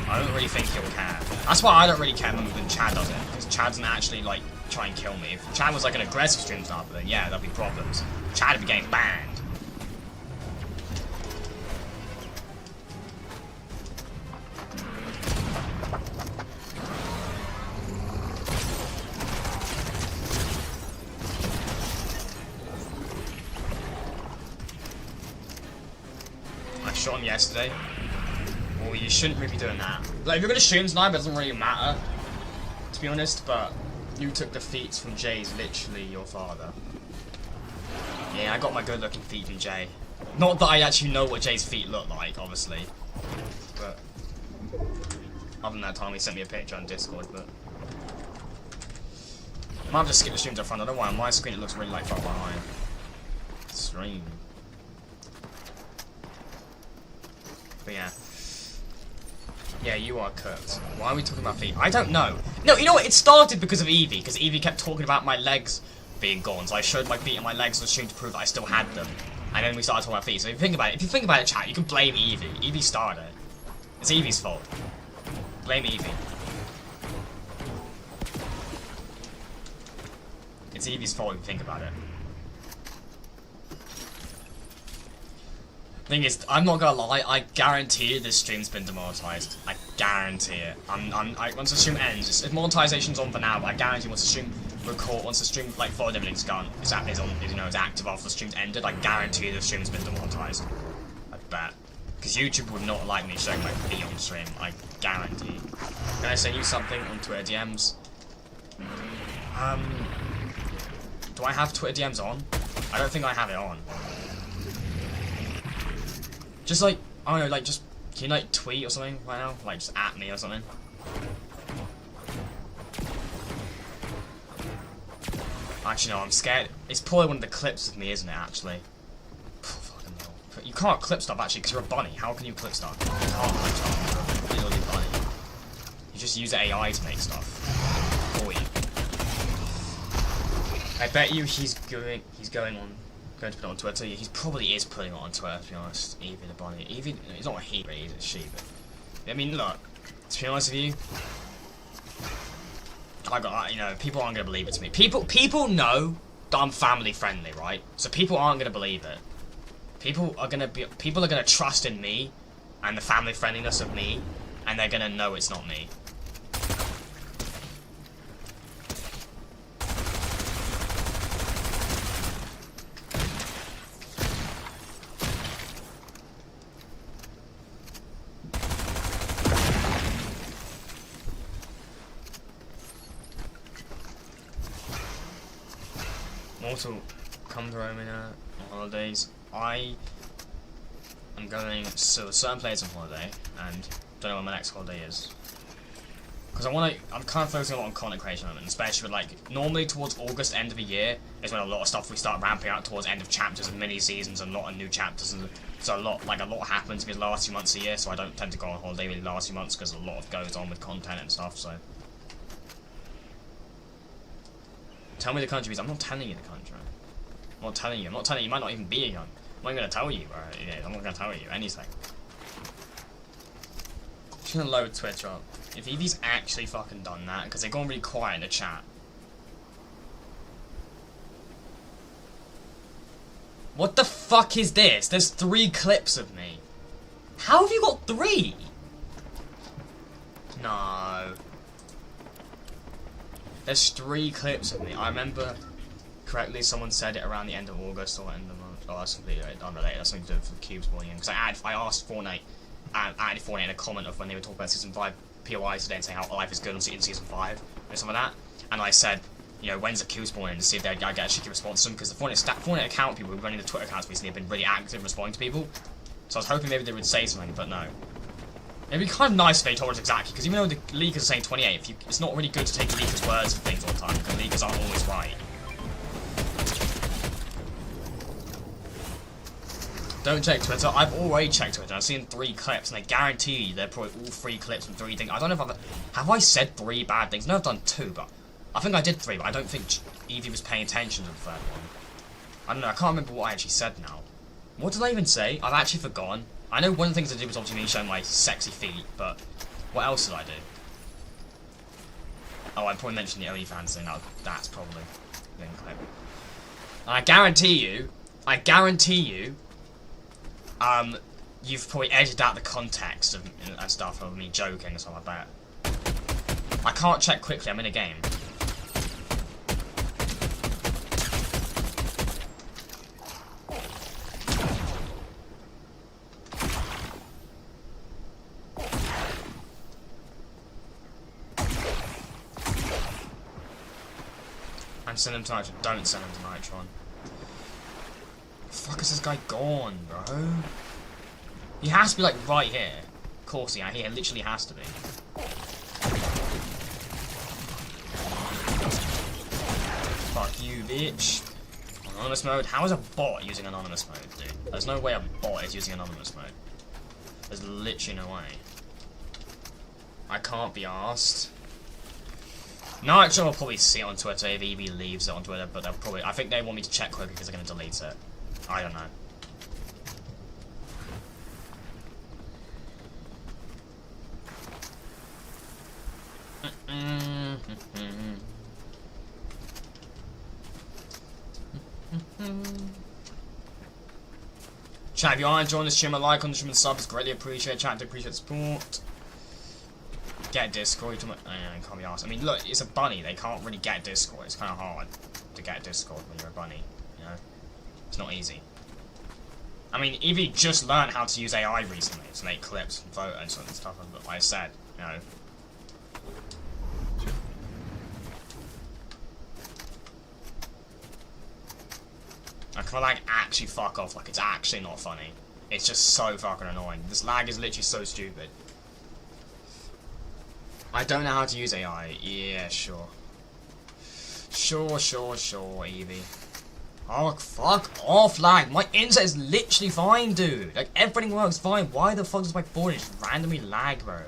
I don't really think he'll care. That's why I don't really care when Chad does it, because Chad doesn't actually like try and kill me. If Chad was like an aggressive stream sniper, then yeah, there'd be problems. Chad would be getting banned. Shot him yesterday. Well, you shouldn't really be doing that. Like, if you're gonna stream snipe, it doesn't really matter, to be honest, but you took the feats from Jay's literally your father. Yeah, I got my good looking feet from Jay. Not that I actually know what Jay's feet look like, obviously. But other than that time he sent me a picture on Discord, but I might have to skip the stream to the front. I don't know why on my screen it looks really like far behind. Stream. But yeah. Yeah, you are cooked. Why are we talking about feet? I don't know. No, you know what? It started because of Evie, because Evie kept talking about my legs being gone, so I showed my feet and my legs on the stream to prove that I still had them. And then we started talking about feet. So if you think about it, chat, you can blame Evie. Evie started it. It's Evie's fault. Blame Evie. It's Evie's fault if you think about it. Thing is, I'm not gonna lie, I guarantee you this stream's been demonetized. I guarantee it. Once the stream ends, if monetization's on for now, but I guarantee once the stream once the stream, like, follow everything's gone, is active after the stream's ended, I guarantee the stream's been demonetized. I bet. Because YouTube would not like me showing my feet on stream, I guarantee. Can I send you something on Twitter DMs? Do I have Twitter DMs on? I don't think I have it on. Just like, I don't know, like, just, can you like tweet or something right now? Like, just at me or something? Actually, no, I'm scared. It's probably one of the clips of me, isn't it, actually? Fucking hell. But you can't clip stuff, actually, because you're a bunny. How can you clip stuff? You can't clip stuff. You're literally a bunny. You just use AI to make stuff. For you. I bet you he's going to put it on Twitter. He probably is putting it on Twitter, to be honest. Evie the bunny. Evie, it's not a he, really, it's a she. But I mean, look, to be honest with you, people aren't gonna believe it to me. People know that I'm family friendly, right? So people aren't gonna believe it. People are gonna trust in me and the family friendliness of me, and they're gonna know it's not me. Also, come to Romania on holidays. I am going to a certain place on holiday, and don't know when my next holiday is. Because I'm kind of focusing a lot on content creation at the moment, especially with, like, normally towards August, end of the year, is when a lot of stuff we start ramping up towards end of chapters and mini seasons and a lot of new chapters, and so a lot happens in the last few months of the year, so I don't tend to go on holiday really the last few months because a lot goes on with content and stuff, so. Tell me the countries. I'm not telling you the country. I'm not telling you. You might not even be a gun. I'm not even going to tell you, bro. Yeah, I'm not going to tell you anything. I'm just going to load Twitter up. If Evie's actually fucking done that, because they've gone really quiet in the chat. What the fuck is this? There's 3 clips of me. How have you got 3? No. There's 3 clips of me. I remember correctly someone said it around the end of August or end of the month. Oh, that's completely unrelated. That's something to do with cubes spawning in. Because I asked Fortnite, I added Fortnite in a comment of when they were talking about Season 5 POI today and saying how life is good in Season 5 and something like that. And I said, you know, when's the cube spawning to see if I get a shitty response to them. Because the Fortnite account people who were running the Twitter accounts recently have been really active responding to people. So I was hoping maybe they would say something, but no. It'd be kind of nice if they told us exactly, because even though the leakers are saying 28, it's not really good to take leakers' words for things all the time, because leakers aren't always right. Don't check Twitter. I've already checked Twitter. I've seen 3 clips, and I guarantee you they're probably all 3 clips from 3 things. I don't know if have I said 3 bad things? No, I've done 2, but I think I did 3, but I don't think Evie was paying attention to the 3rd one. I don't know. I can't remember what I actually said now. What did I even say? I've actually forgotten. I know one of the things I did was obviously me showing my sexy feet, but what else did I do? Oh, I probably mentioned the OnlyFans thing. That's probably the clip. And I guarantee you, you've probably edited out the context of and stuff of me joking and stuff like that. I can't check quickly. I'm in a game. Send him to Nitron. Don't send him to Nitron. The fuck is this guy gone, bro? He has to be like right here. Of course, yeah, he literally has to be. Fuck you, bitch. Anonymous mode. How is a bot using anonymous mode, dude? There's no way a bot is using anonymous mode. There's literally no way. I can't be arsed. Nitro will probably see it on Twitter if EB leaves it on Twitter, but they'll probably. I think they want me to check quickly because they're going to delete it. I don't know. Chat, if you are enjoying the stream, a like on the stream and sub is greatly appreciated. Chat, to appreciate the support. Get Discord, can't be asked. I mean, look, it's a bunny. They can't really get Discord. It's kind of hard to get Discord when you're a bunny. You know, it's not easy. I mean, Evie just learned how to use AI recently to make clips and photos and stuff. But like I said, you know. I can like actually fuck off. Like it's actually not funny. It's just so fucking annoying. This lag is literally so stupid. I don't know how to use AI. Yeah, sure. Sure, Evie. Oh, fuck off, lag. My internet is literally fine, dude. Like, everything works fine. Why the fuck does my Fortnite just randomly lag, bro?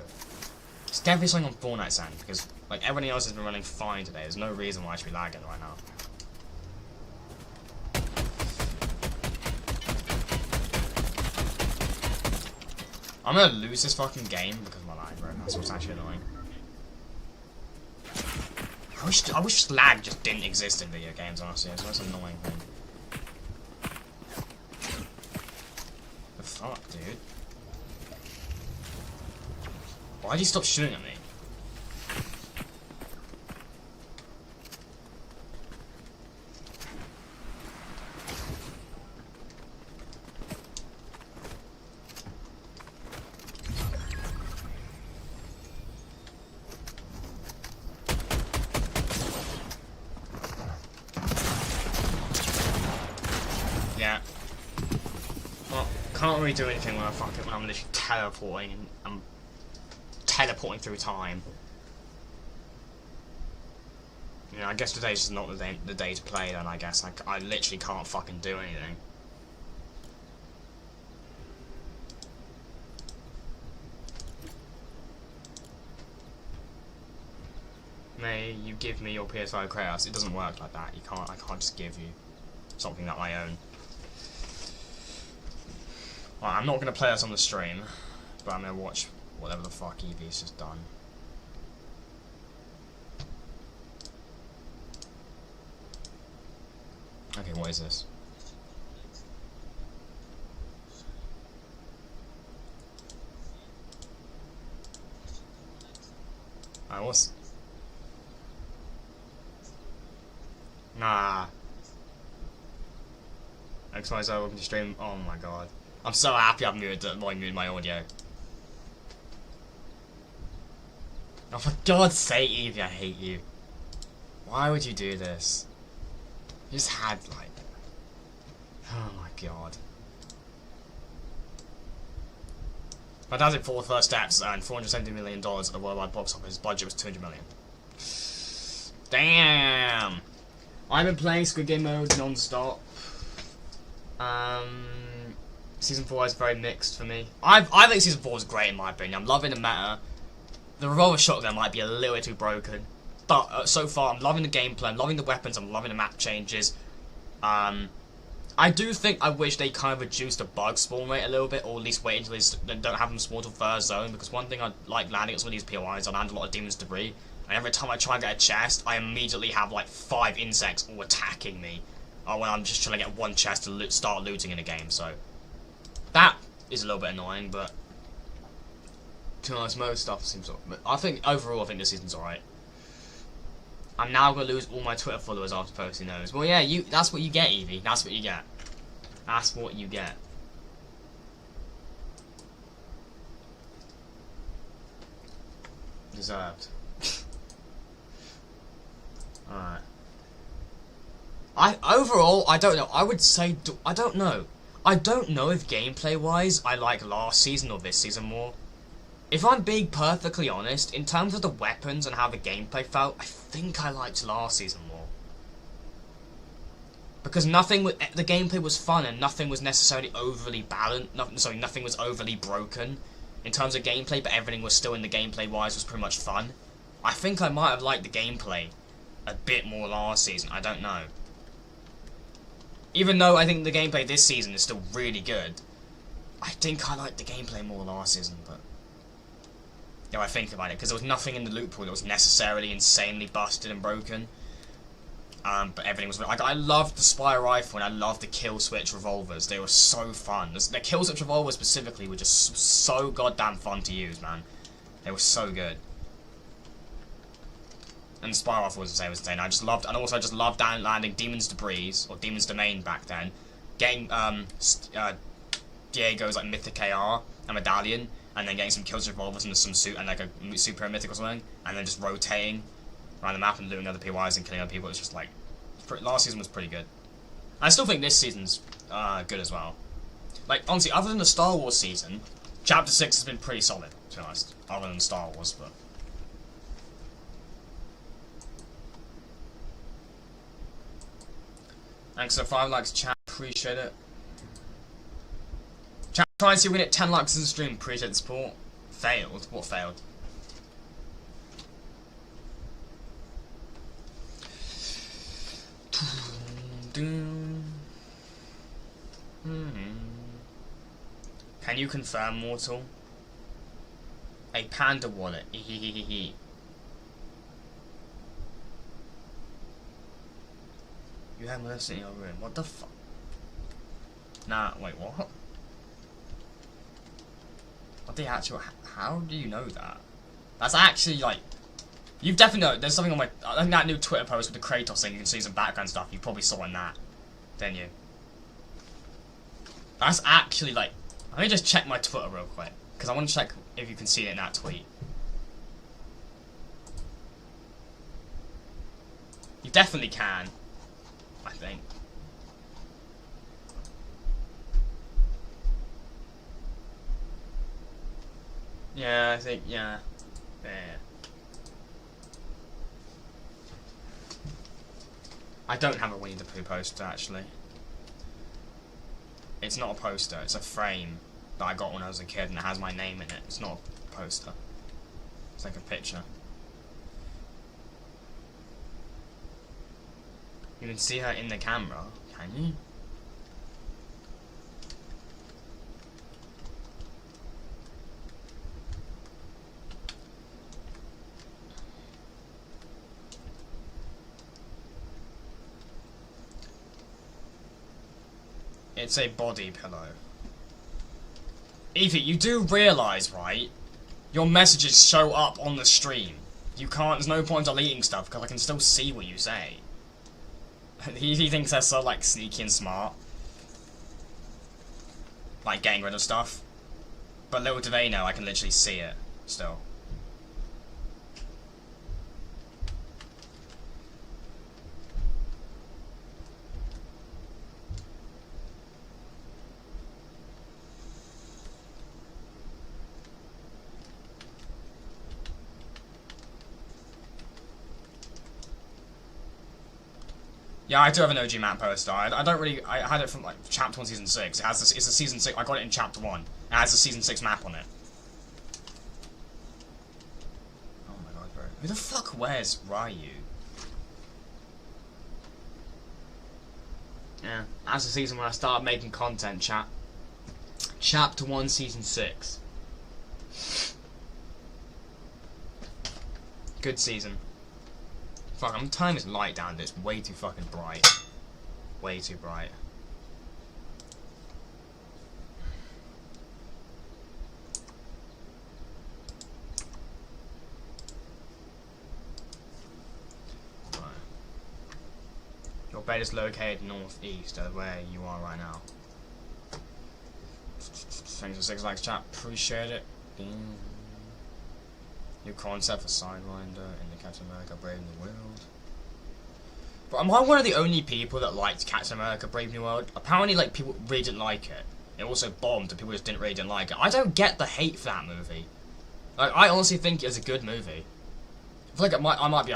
It's definitely something on Fortnite, Sand, because, like, everything else has been running fine today. There's no reason why I should be lagging right now. I'm gonna lose this fucking game because of my lag, bro. That's what's actually annoying. I wish lag just didn't exist in video games, honestly. It's the most annoying thing. The fuck, dude? Why'd you stop shooting at me? Can't really do anything when I'm literally teleporting and I'm teleporting through time. You know, I guess today's just not the day to play then, I guess. I literally can't fucking do anything. May you give me your PS5 credits? It doesn't work like that. I can't just give you something that I own. Right, I'm not gonna play this on the stream, but I'm gonna watch whatever the fuck Evie's just done. Okay, what is this? What's... Nah. XYZ, welcome to stream. Oh my god. I'm so happy I've muted my audio. Oh, for God's sake, Evie, I hate you. Why would you do this? You just had, like... Oh my god. Fantastic Four First Steps earned $470 million at the worldwide box office. Budget was $200 million. Damn! I've been playing Squid Game mode non-stop. Season 4 is very mixed for me. I think Season 4 is great in my opinion. I'm loving the meta. The revolver shotgun might be a little bit too broken. But so far, I'm loving the gameplay, I'm loving the weapons, I'm loving the map changes. I do think I wish they kind of reduced the bug spawn rate a little bit, or at least wait until they don't have them spawn till first zone, because one thing I like landing at some of these POIs, I land a lot of demons debris, and every time I try and get a chest, I immediately have like 5 insects all attacking me, when I'm just trying to get one chest to start looting in a game, so that is a little bit annoying, but to be honest, most stuff seems alright. But I think overall, I think this season's alright. I'm now gonna lose all my Twitter followers after posting those. Well, yeah, that's what you get, Evie. That's what you get. That's what you get. Deserved. Alright. Overall, I don't know. I would say, I don't know. I don't know if gameplay-wise, I like last season or this season more. If I'm being perfectly honest, in terms of the weapons and how the gameplay felt, I think I liked last season more. Because the gameplay was fun and nothing was necessarily overly balanced, nothing was overly broken in terms of gameplay, but everything was still in the gameplay-wise was pretty much fun. I think I might have liked the gameplay a bit more last season, I don't know. Even though I think the gameplay this season is still really good, I think I liked the gameplay more last season, but... Yeah, I think about it, because there was nothing in the loot pool that was necessarily insanely busted and broken. But everything was... I loved the Spire Rifle, and I loved the Kill Switch Revolvers. They were so fun. The Kill Switch Revolvers specifically were just so goddamn fun to use, man. They were so good. And the Spire Rifle was insane. I just loved... And also I just loved landing Demon's Debris, or Demon's Domain back then. Getting Diego's like Mythic AR, a medallion, and then getting some Kill Switch Revolvers and some suit and like a super mythic or something, and then just rotating around the map and looting other PYs and killing other people. It's just like... Last season was pretty good. I still think this season's good as well. Like, honestly, other than the Star Wars season, Chapter 6 has been pretty solid, to be honest. Other than Star Wars, but... Thanks for 5 likes, chat. Appreciate it. Chat, try and see if we get 10 likes in the stream. Appreciate the support. Failed? What failed? Can you confirm, Mortal? A panda wallet. You have Melissa in your room. What the fuck? Nah, wait, what? What the actual... How do you know that? That's actually, like... You've definitely know. There's something on my... I think that new Twitter post with the Kratos thing, you can see some background stuff. You probably saw in that. Didn't you? That's actually, like... Let me just check my Twitter real quick. Because I want to check if you can see it in that tweet. You definitely can. I think. Yeah, I think, yeah. Yeah. I don't have a Winnie the Pooh poster, actually. It's not a poster, it's a frame that I got when I was a kid and it has my name in it. It's not a poster. It's like a picture. You can see her in the camera, can you? It's a body pillow. Evie, you do realise, right? Your messages show up on the stream. You can't, there's no point deleting stuff because I can still see what you say. Evie thinks they're so, like, sneaky and smart. Like, getting rid of stuff. But little do they know, I can literally see it, still. Yeah, I do have an OG map poster. I don't really. I had it from like chapter 1, season 6. It has this. It's a season 6. I got it in chapter 1. It has a season 6 map on it. Oh my god, bro! Who the fuck wears Ryu? Yeah, that's the season when I started making content. Chat. Chapter 1, season 6. Good season. Fuck, I'm turning this light down, it's way too fucking bright. Way too bright. Right. Your bed is located northeast of where you are right now. Thanks for 6 likes, chat. Appreciate it. New concept for Sidewinder in the Captain America Brave New World. But am I one of the only people that liked Captain America Brave New World? Apparently, like, people really didn't like it. It also bombed and people just didn't really like it. I don't get the hate for that movie. Like, I honestly think it's a good movie. I feel like it might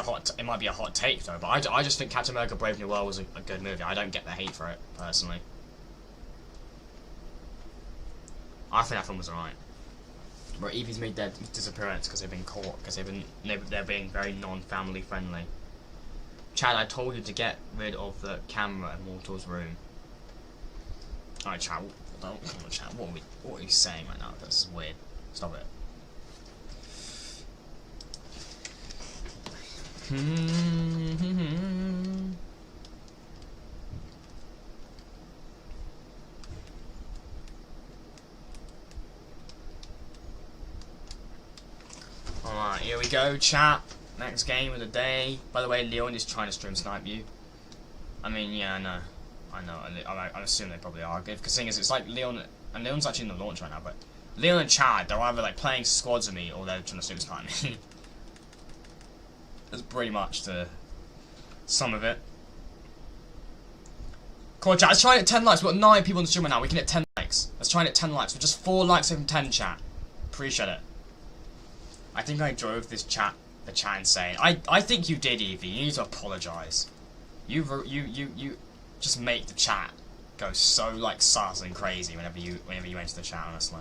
be a hot take though, but I just think Captain America Brave New World was a good movie. I don't get the hate for it, personally. I think that film was alright. But Evie's made their disappearance because they've been caught, because they're being very non-family friendly. Chad, I told you to get rid of the camera in Mortal's room. Alright, Chad, come on, Chad, what are you saying right now? This is weird. Stop it. Alright, here we go, chat. Next game of the day. By the way, Leon is trying to stream snipe you. I mean, yeah, I know. I assume they probably are. Because seeing as it's like Leon, and Leon's actually in the launch right now, but Leon and Chad, they're either like playing squads with me or they're trying to stream snipe me. That's pretty much the sum of it. Come on, chat. Let's try and hit 10 likes. We've got 9 people on the stream right now. We can hit 10 likes. Let's try and hit 10 likes. We're just 4 likes from 10, chat. Appreciate it. I think I drove the chat insane. I think you did, Evie. You need to apologise. You just make the chat go so like sus and crazy whenever you enter the chat, honestly.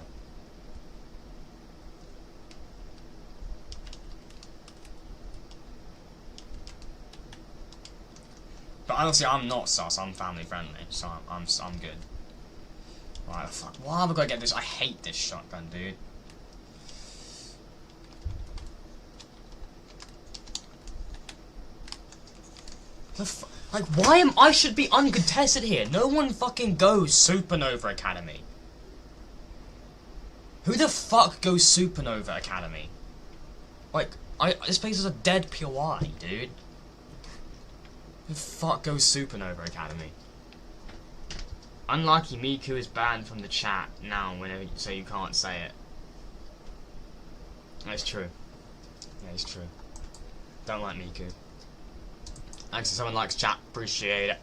But honestly, I'm not sus. I'm family friendly, so I'm good. Right, fuck. Why have I got to get this? I hate this shotgun, dude. Like, I should be uncontested here. No one fucking goes Supernova Academy. Who the fuck goes Supernova Academy? Like, this place is a dead POI, dude. Who the fuck goes Supernova Academy? Unlucky Miku is banned from the chat now so you can't say it. That's true. Yeah, it's true. Don't like Miku. Thanks to someone likes chat, appreciate it.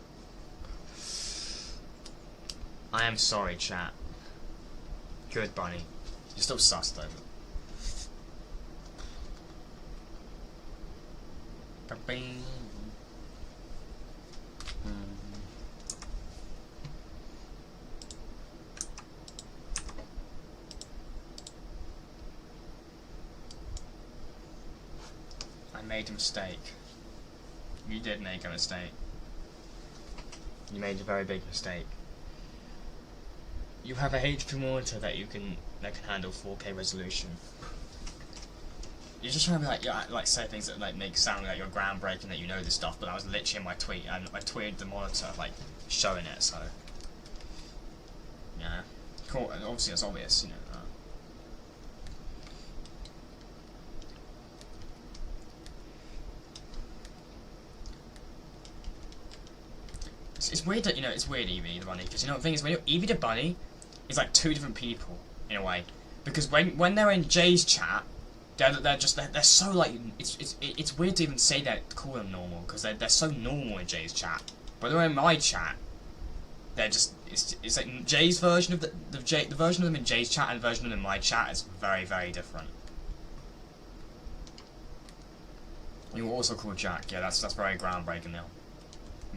I am sorry, chat. Good bunny. You're still sus though. Ba-bing. I made a mistake. You did make a mistake. You made a very big mistake. You have a HP monitor that can handle 4K resolution. You're just trying to be like say things that like make sound like you're groundbreaking, that you know this stuff, but that was literally in my tweet, and I tweeted the monitor like showing it, so yeah. Cool. And obviously it's obvious, you know. It's weird that, you know, it's weird, Evie the Bunny, because, you know, the thing is, when Evie the Bunny is like two different people, in a way. Because when they're in Jay's chat, they're so, like, it's weird to even say that, call them normal, because they're so normal in Jay's chat. But they're in my chat, they're just, it's like, Jay's version of the version of them in Jay's chat and the version of them in my chat is very, very different. You were also called Jack, yeah, that's very groundbreaking now.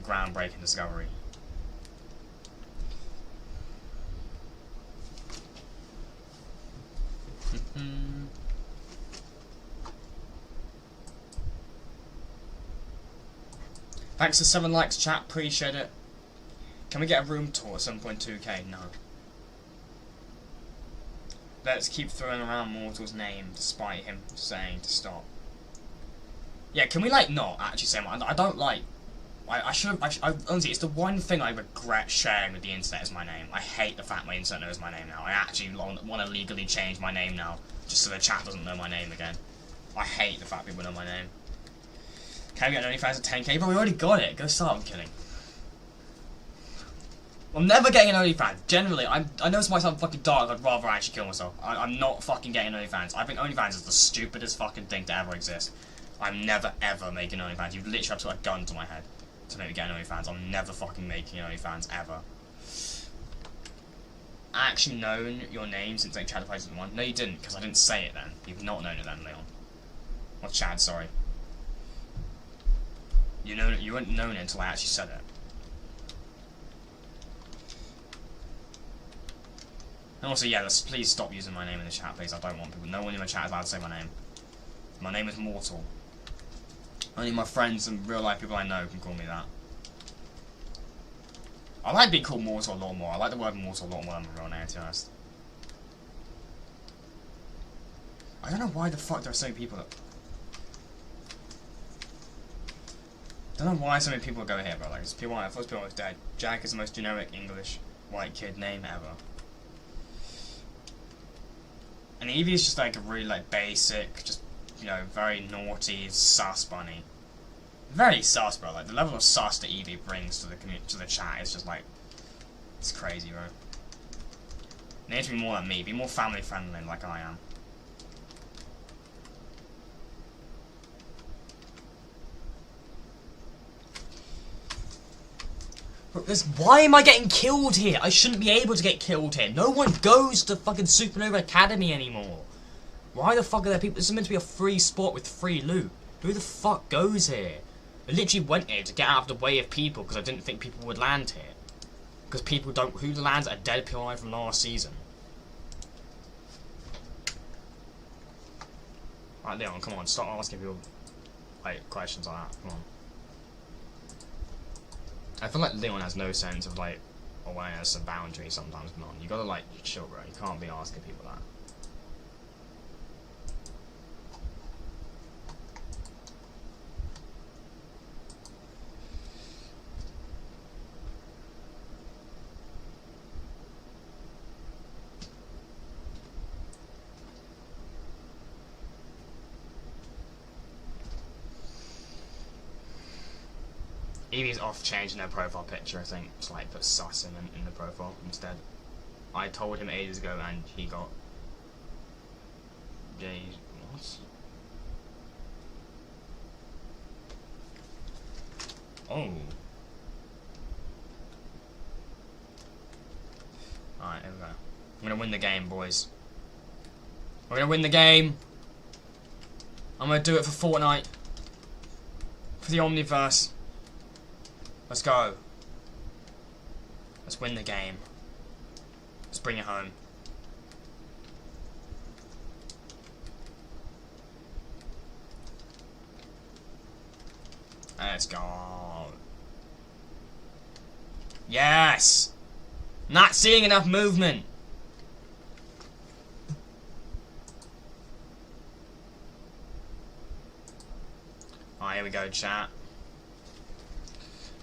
Groundbreaking discovery. Thanks for 7 likes, chat. Appreciate it. Can we get a room tour at 7.2k? No. Let's keep throwing around Mortal's name despite him saying to stop. Yeah, can we like not actually say my? I don't like. I honestly, it's the one thing I regret sharing with the internet is my name. I hate the fact my internet knows my name now. I actually want to legally change my name now, just so the chat doesn't know my name again. I hate the fact people know my name. Can we get an OnlyFans at 10k? But we already got it. Go start. I'm kidding. I'm never getting an OnlyFans. Generally, I know this might sound fucking dark. I'd rather actually kill myself. I'm not fucking getting OnlyFans. I think OnlyFans is the stupidest fucking thing to ever exist. I'm never ever making OnlyFans. You literally have to put a gun to my head to make me get an OnlyFans. I'm never fucking making an OnlyFans ever. I actually known your name since like Chad Plays one. No, you didn't, because I didn't say it then. You've not known it then, Leon. Or Chad, sorry. You weren't known it until I actually said it. And also, yeah, please stop using my name in the chat, please. I don't want people. No one in my chat is allowed to say my name. My name is Mortal. Only my friends and real life people I know can call me that. I like being called Mortal a lot more. I like the word Mortal a lot more than my real name, to be honest. I don't know why the fuck there are so many people that... I don't know why so many people go here, bro. Like, it's people, I thought people was dead. Jack is the most generic English white kid name ever. And Evie is just like a really like basic, just, you know, very naughty, sus bunny. Very sus, bro. Like the level of sus that Evie brings to the chat is just like, it's crazy, bro. You need to be more like me. Be more family friendly, like I am. Why am I getting killed here? I shouldn't be able to get killed here. No one goes to fucking Supernova Academy anymore. Why the fuck are there people? This is meant to be a free spot with free loot. Who the fuck goes here? I literally went here to get out of the way of people because I didn't think people would land here. Because people don't. Who lands at a dead PI from last season? Right, Leon, come on, stop asking people like questions like that. Come on. I feel like Leon has no sense of like awareness and boundaries sometimes, man. You gotta like chill, bro. You can't be asking people that. Evie's off changing their profile picture, I think, to like put sus in the profile instead. I told him ages ago and he got... Jay... what? Oh. Alright, here we go. I'm gonna win the game, boys. We're gonna win the game! I'm gonna do it for Fortnite. For the Omniverse. Let's go. Let's win the game. Let's bring it home. Let's go. Yes! Not seeing enough movement. Alright, here we go, chat.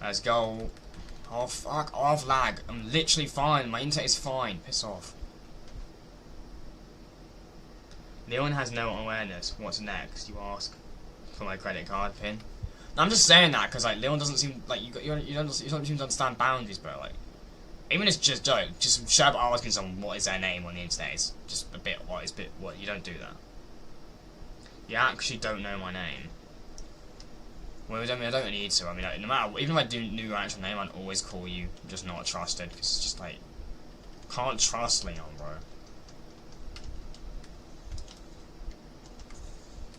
Let's go. Oh, fuck off, lag. I'm literally fine. My internet is fine. Piss off. Leon has no awareness. What's next? You ask for my credit card pin. No, I'm just saying that because like Leon doesn't seem like you don't seem to understand boundaries, bro. Like even if it's just joke, just shut up asking someone what is their name on the internet is just a bit what you don't do that. You actually don't know my name. Well, I don't need to. I mean, like, no matter, even if I knew your actual name, I'd always call you just not trusted, because it's just like, can't trust Leon, bro.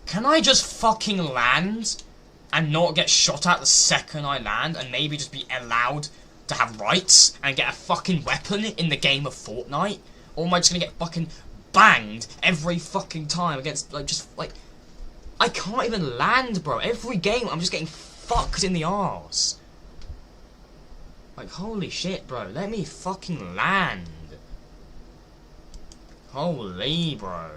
Can I just fucking land and not get shot at the second I land, and maybe just be allowed to have rights and get a fucking weapon in the game of Fortnite? Or am I just gonna get fucking banged every fucking time against, like, just, like... I can't even land, bro. Every game, I'm just getting fucked in the arse. Like, holy shit, bro. Let me fucking land. Holy, bro.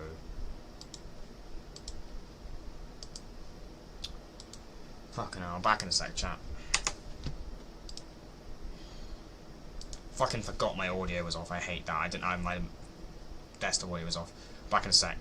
Fucking hell. I'm back in a sec, chat. Fucking forgot my audio was off. I hate that. I didn't know my desktop audio was off. Back in a sec.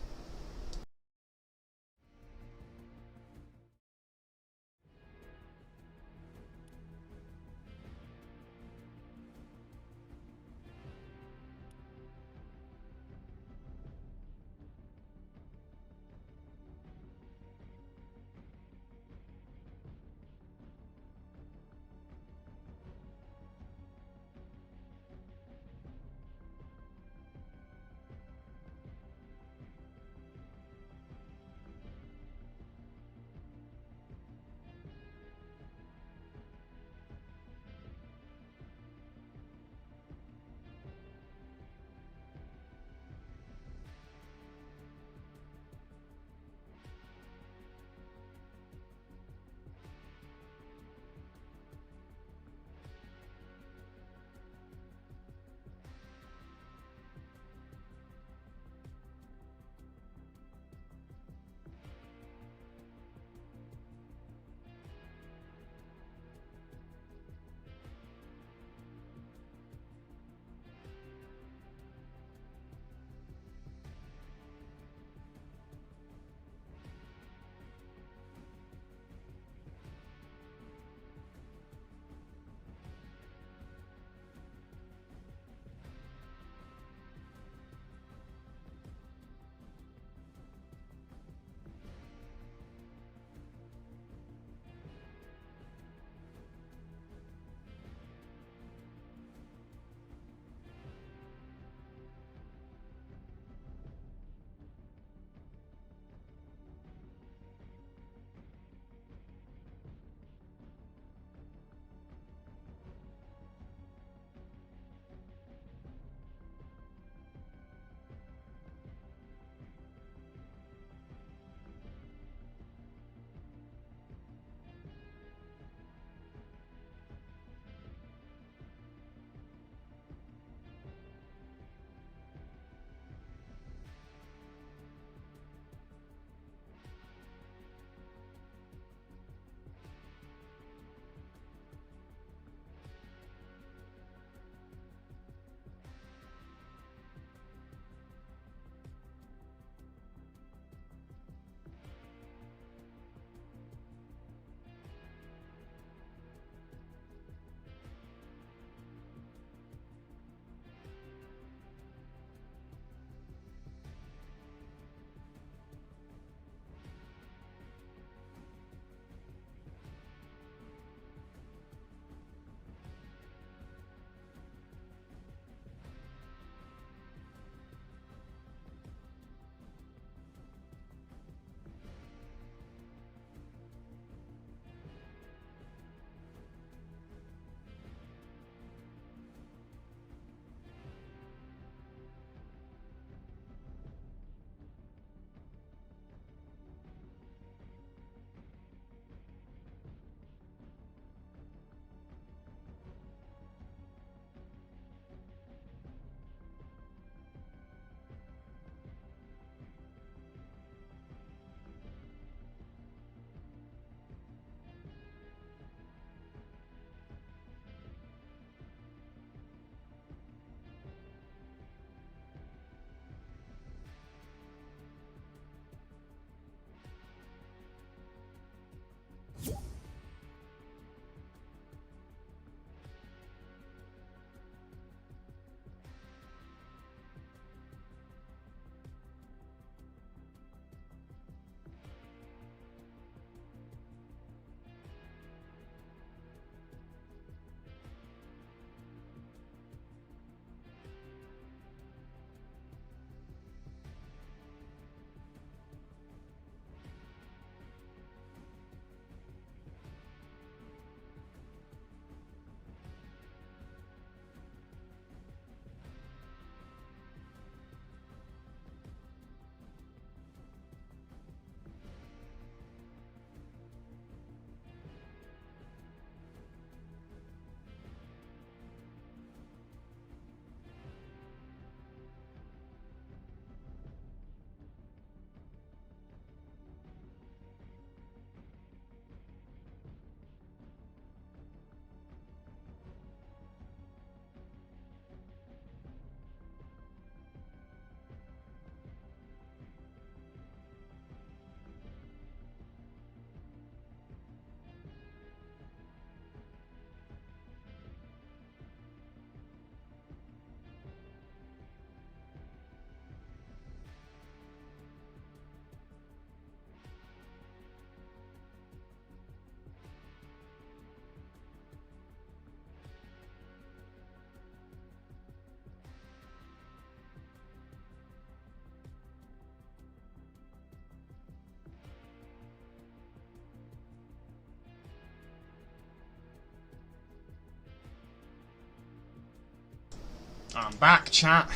I'm back, chat.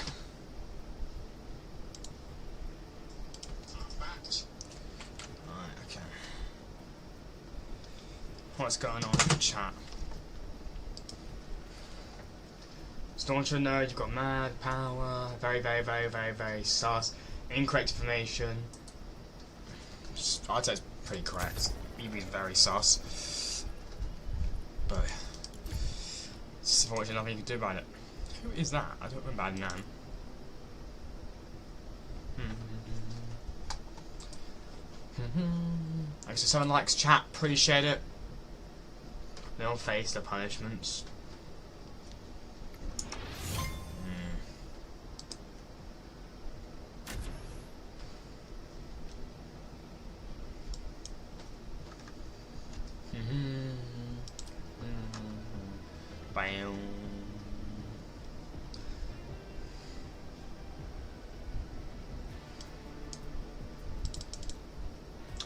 Right, okay. What's going on in the chat? Stauncher nerd, you've got mad, power, very sus, incorrect information. I'd say it's pretty correct. Evie's very sus. But it's unfortunately nothing you can do about it. Who is that? I don't remember that name. Okay, so 7 likes, chat, appreciate it. They'll face the punishments. Bam.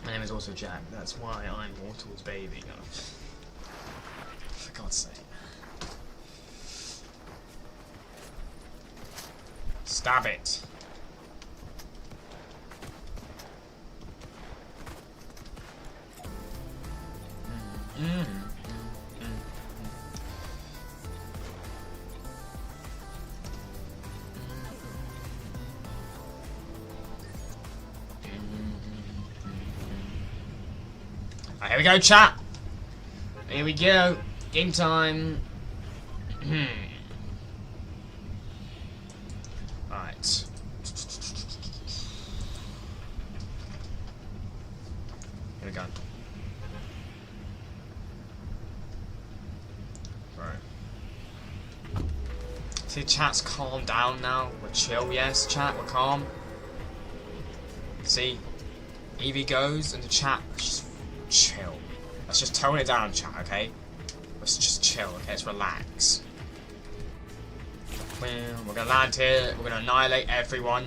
My name is also Jack, that's why I'm Mortal's baby. Oh. For God's sake. Stab it. Here we go, chat. Here we go. Game time. Right. Here we go. Right. See, chat's calm down now. We're chill, yes, chat. We're calm. See, Evie goes and the chat just chill. Let's just tone it down, chat, okay? Let's just chill, okay? Let's relax. We're gonna land here. We're gonna annihilate everyone.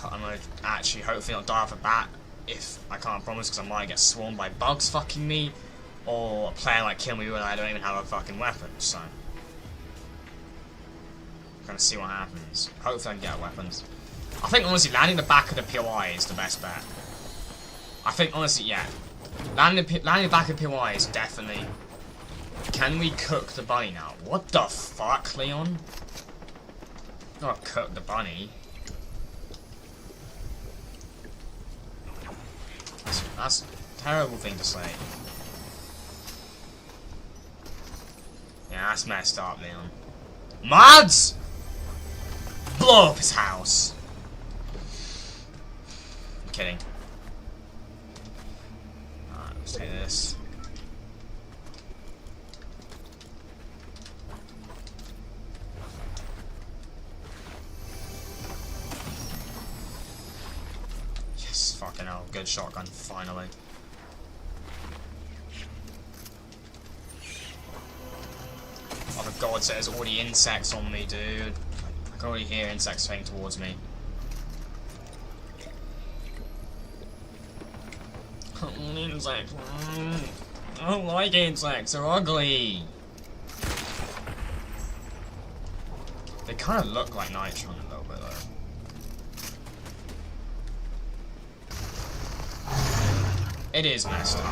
I'm gonna actually hopefully not die off a bat. If I can't promise, because I might get swarmed by bugs fucking me, or a player might kill me when I don't even have a fucking weapon. So we're gonna see what happens. Hopefully I can get weapons. I think honestly landing the back of the POI is the best bet. I think honestly, yeah. Landing the back of POI is definitely... Can we cook the bunny now? What the fuck, Leon? Not cook the bunny. That's a terrible thing to say. Yeah, that's messed up, Leon. Mods! Blow up his house. I'm kidding. Let's take this. Yes, fucking hell. Good shotgun, finally. Oh, for God's sake, there's already insects on me, dude. I can already hear insects swaying towards me. Insects. I don't like insects, they're ugly. They kind of look like Nitron a little bit though. It is messed up.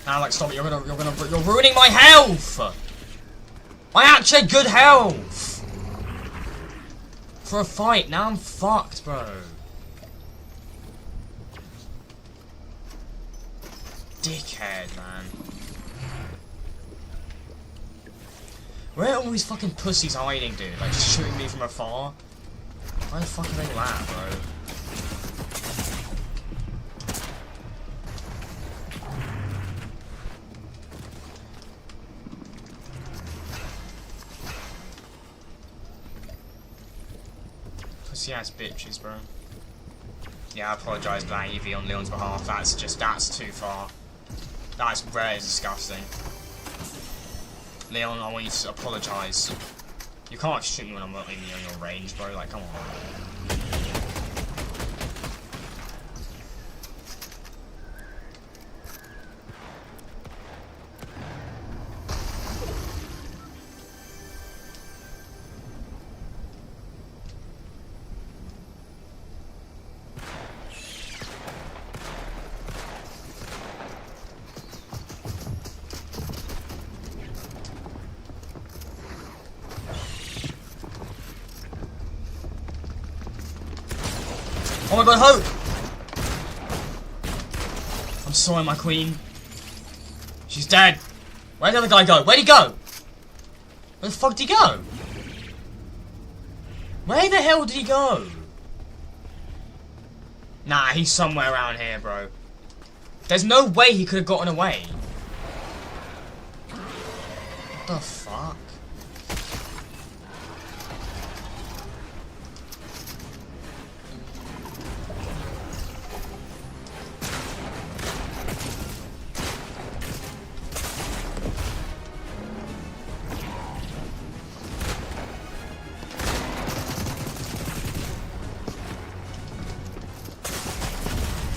Alex, stop it! You're ruining my health. I actually had good health for a fight. Now I'm fucked, bro. Dickhead, man. Where are all these fucking pussies hiding, dude? Like just shooting me from afar. Why the fuck are they that, bro? Pussy ass bitches, bro. Yeah, I apologise for that, Evie, on Leon's behalf. That's too far. That's very disgusting. Leon, I want you to apologise. You can't shoot me when I'm not in your range, bro. Like, come on. Oh my god, Hope! I'm sorry, my queen. She's dead. Where'd the other guy go? Where'd he go? Where the fuck did he go? Where the hell did he go? Nah, he's somewhere around here, bro. There's no way he could have gotten away. What the fuck?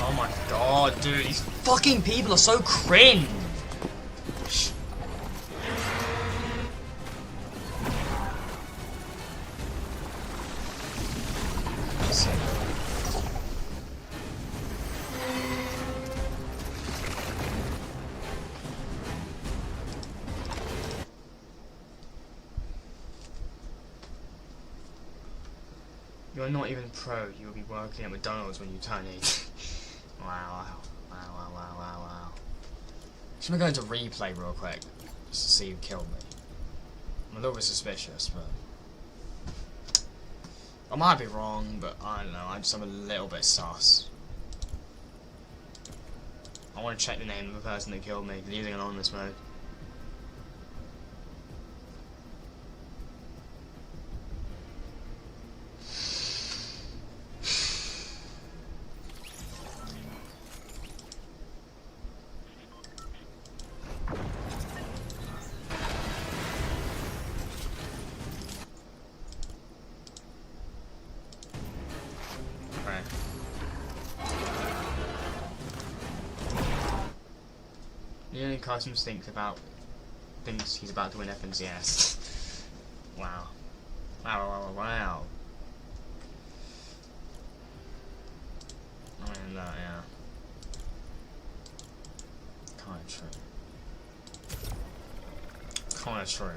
Oh my god, dude, these fucking people are so cringe. You're not even pro, you'll be working at McDonald's when you turn 8. Wow. Just gonna go into replay real quick, just to see who killed me. I'm a little bit suspicious, but I might be wrong, but I don't know, I'm a little bit sus. I want to check the name of the person that killed me, using anonymous mode. The only Cousins thinks he's about to win FNCS. Wow. Wow. I mean, yeah. Kinda true.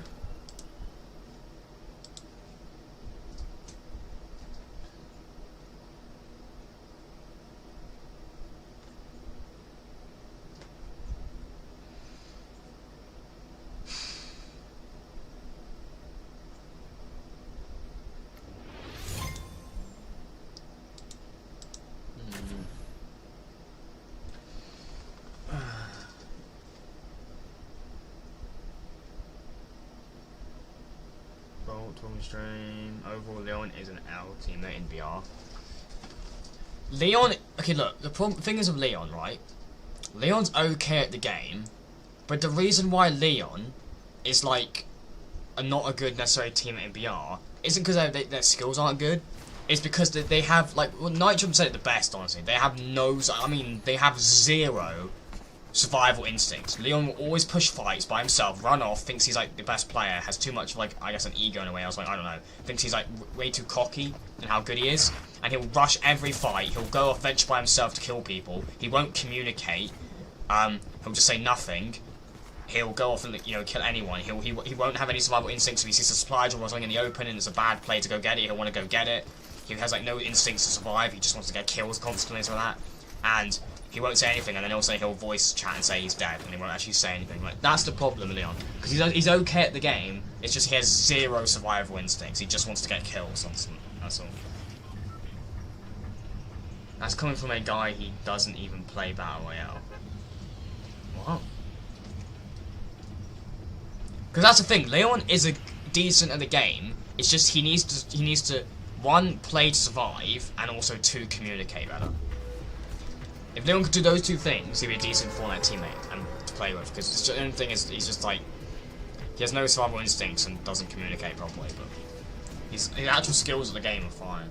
Stream. Overall, Leon is an L teammate in BR. Leon, okay, look, the thing is with Leon, right? Leon's okay at the game, but the reason why Leon is like not a good necessary teammate in BR isn't because their skills aren't good. It's because they have, like, well, Nitrum said it the best, honestly. They have they have zero survival instincts. Leon will always push fights by himself, run off, thinks he's like the best player, has too much, like, I guess an ego in a way. I was like, I don't know, thinks he's like way too cocky and how good he is, and he'll rush every fight. He'll go off venture by himself to kill people. He won't communicate. He'll just say nothing. He'll go off and, you know, kill anyone. He won't have any survival instincts. If he sees a supply drop or something in the open and it's a bad play to go get it, he'll want to go get it. He has like no instincts to survive. He just wants to get kills constantly and that. And he won't say anything, and then also he'll voice chat and say he's dead, and he won't actually say anything. Like, that's the problem, Leon. Because he's okay at the game, it's just he has zero survival instincts. He just wants to get kills, that's all. That's coming from a guy who doesn't even play Battle Royale. What? Because that's the thing, Leon is decent at the game, it's just he needs to, 1, play to survive, and also 2, communicate better. If Leon could do those 2 things, he'd be a decent Fortnite teammate and to play with. Because the only thing is, he's just like, he has no survival instincts and doesn't communicate properly. But his actual skills at the game are fine.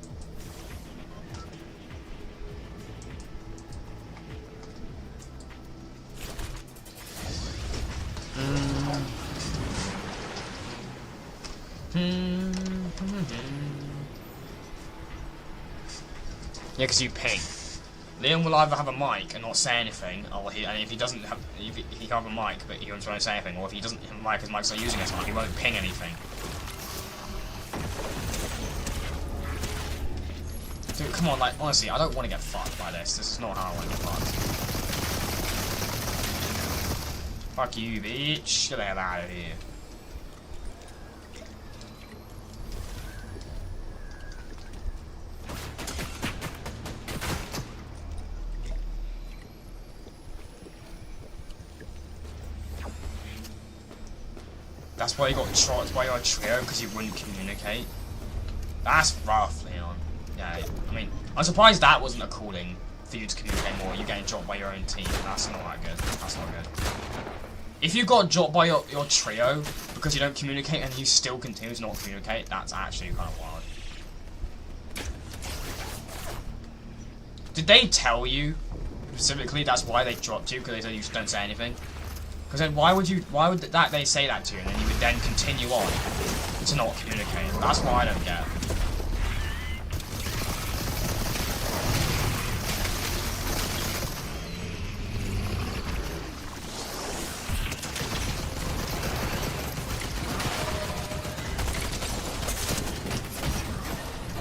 Yeah, because you ping. Leon will either have a mic and not say anything, or and if he doesn't have, he can have a mic but he won't try to say anything, or if he doesn't have a mic, his mic's not using it, he won't ping anything. Dude, come on, like, honestly, I don't want to get fucked by this. This is not how I want to get fucked. Fuck you, bitch. Get the hell out of here. That's why you got shot by your trio, because you wouldn't communicate. That's rough, Leon. Yeah, I mean, I'm surprised that wasn't a calling for you to communicate more. You getting dropped by your own team. That's not that good. That's not good. If you got dropped by your trio because you don't communicate and you still continue to not communicate, that's actually kind of wild. Did they tell you specifically that's why they dropped you, because they said you just don't say anything? Because then why would they say that to you and then you would then continue on to not communicate? That's what I don't get.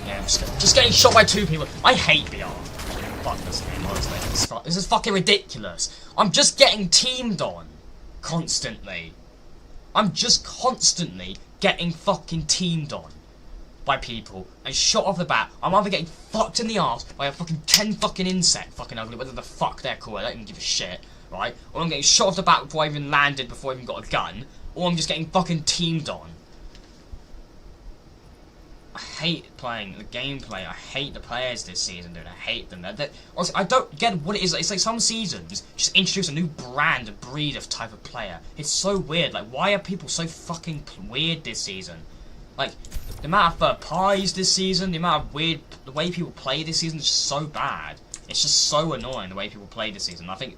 Yeah, just getting shot by 2 people. I hate VR. Fuck this game, honestly. This is fucking ridiculous. I'm just getting teamed on. Constantly. I'm just constantly getting fucking teamed on by people and shot off the bat. I'm either getting fucked in the arse by a fucking 10 fucking insect, fucking ugly, whatever the fuck they're called, I don't even give a shit, right? Or I'm getting shot off the bat before I even landed, before I even got a gun, or I'm just getting fucking teamed on. I hate playing the gameplay. I hate the players this season, dude. I hate them. Honestly, I don't get what it is. It's like some seasons just introduce a new brand, a breed of type of player. It's so weird. Like, why are people so fucking weird this season? Like, the amount of pies this season, the way people play this season is just so bad. It's just so annoying the way people play this season. I don't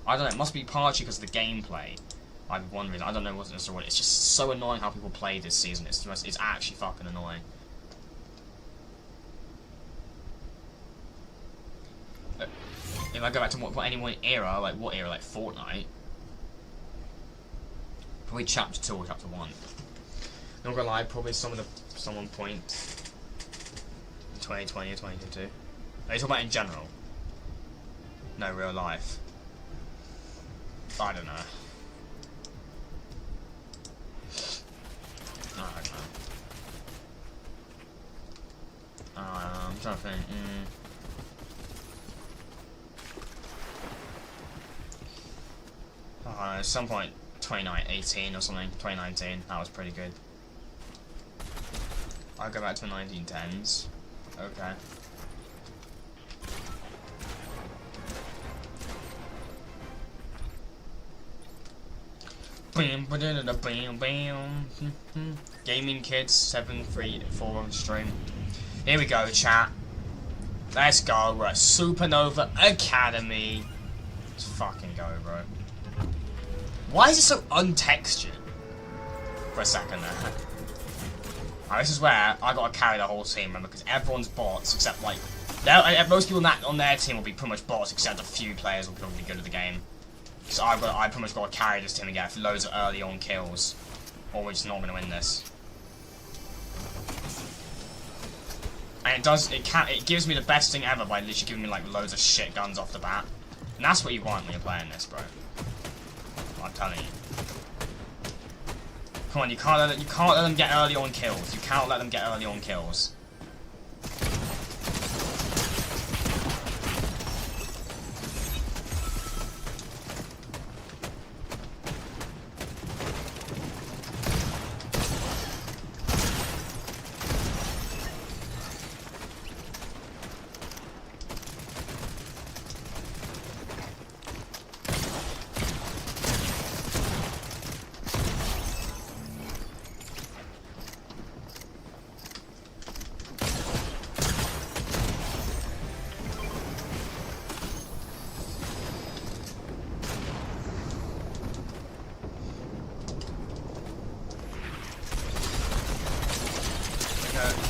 know. It must be partially because of the gameplay. I'm wondering. I don't know what's necessarily. It's just so annoying how people play this season. It's actually fucking annoying. If I go back to any one era, like what era, like Fortnite, probably chapter 2 or chapter 1. Not gonna lie, probably some point in 2020 or 2022. Are you talking about in general? No, real life. I don't know. I don't know. I'm trying to think. At some point, 2018 or something, 2019, that was pretty good. I'll go back to the 1910s. Okay. Gaming Kids 734 on stream. Here we go, chat. Let's go. We're at Supernova Academy. Let's fucking go, bro. Why is it so untextured? For a second there. This is where I gotta carry the whole team, remember, because everyone's bots except like most people on their team will be pretty much bots, except a few players will probably be good at the game. So I pretty much gotta carry this team and get loads of early on kills, or we're just not gonna win this. And it gives me the best thing ever by literally giving me like loads of shit guns off the bat, and that's what you want when you're playing this, bro. I'm telling you. Come on, you can't let them get early on kills. You cannot let them get early on kills.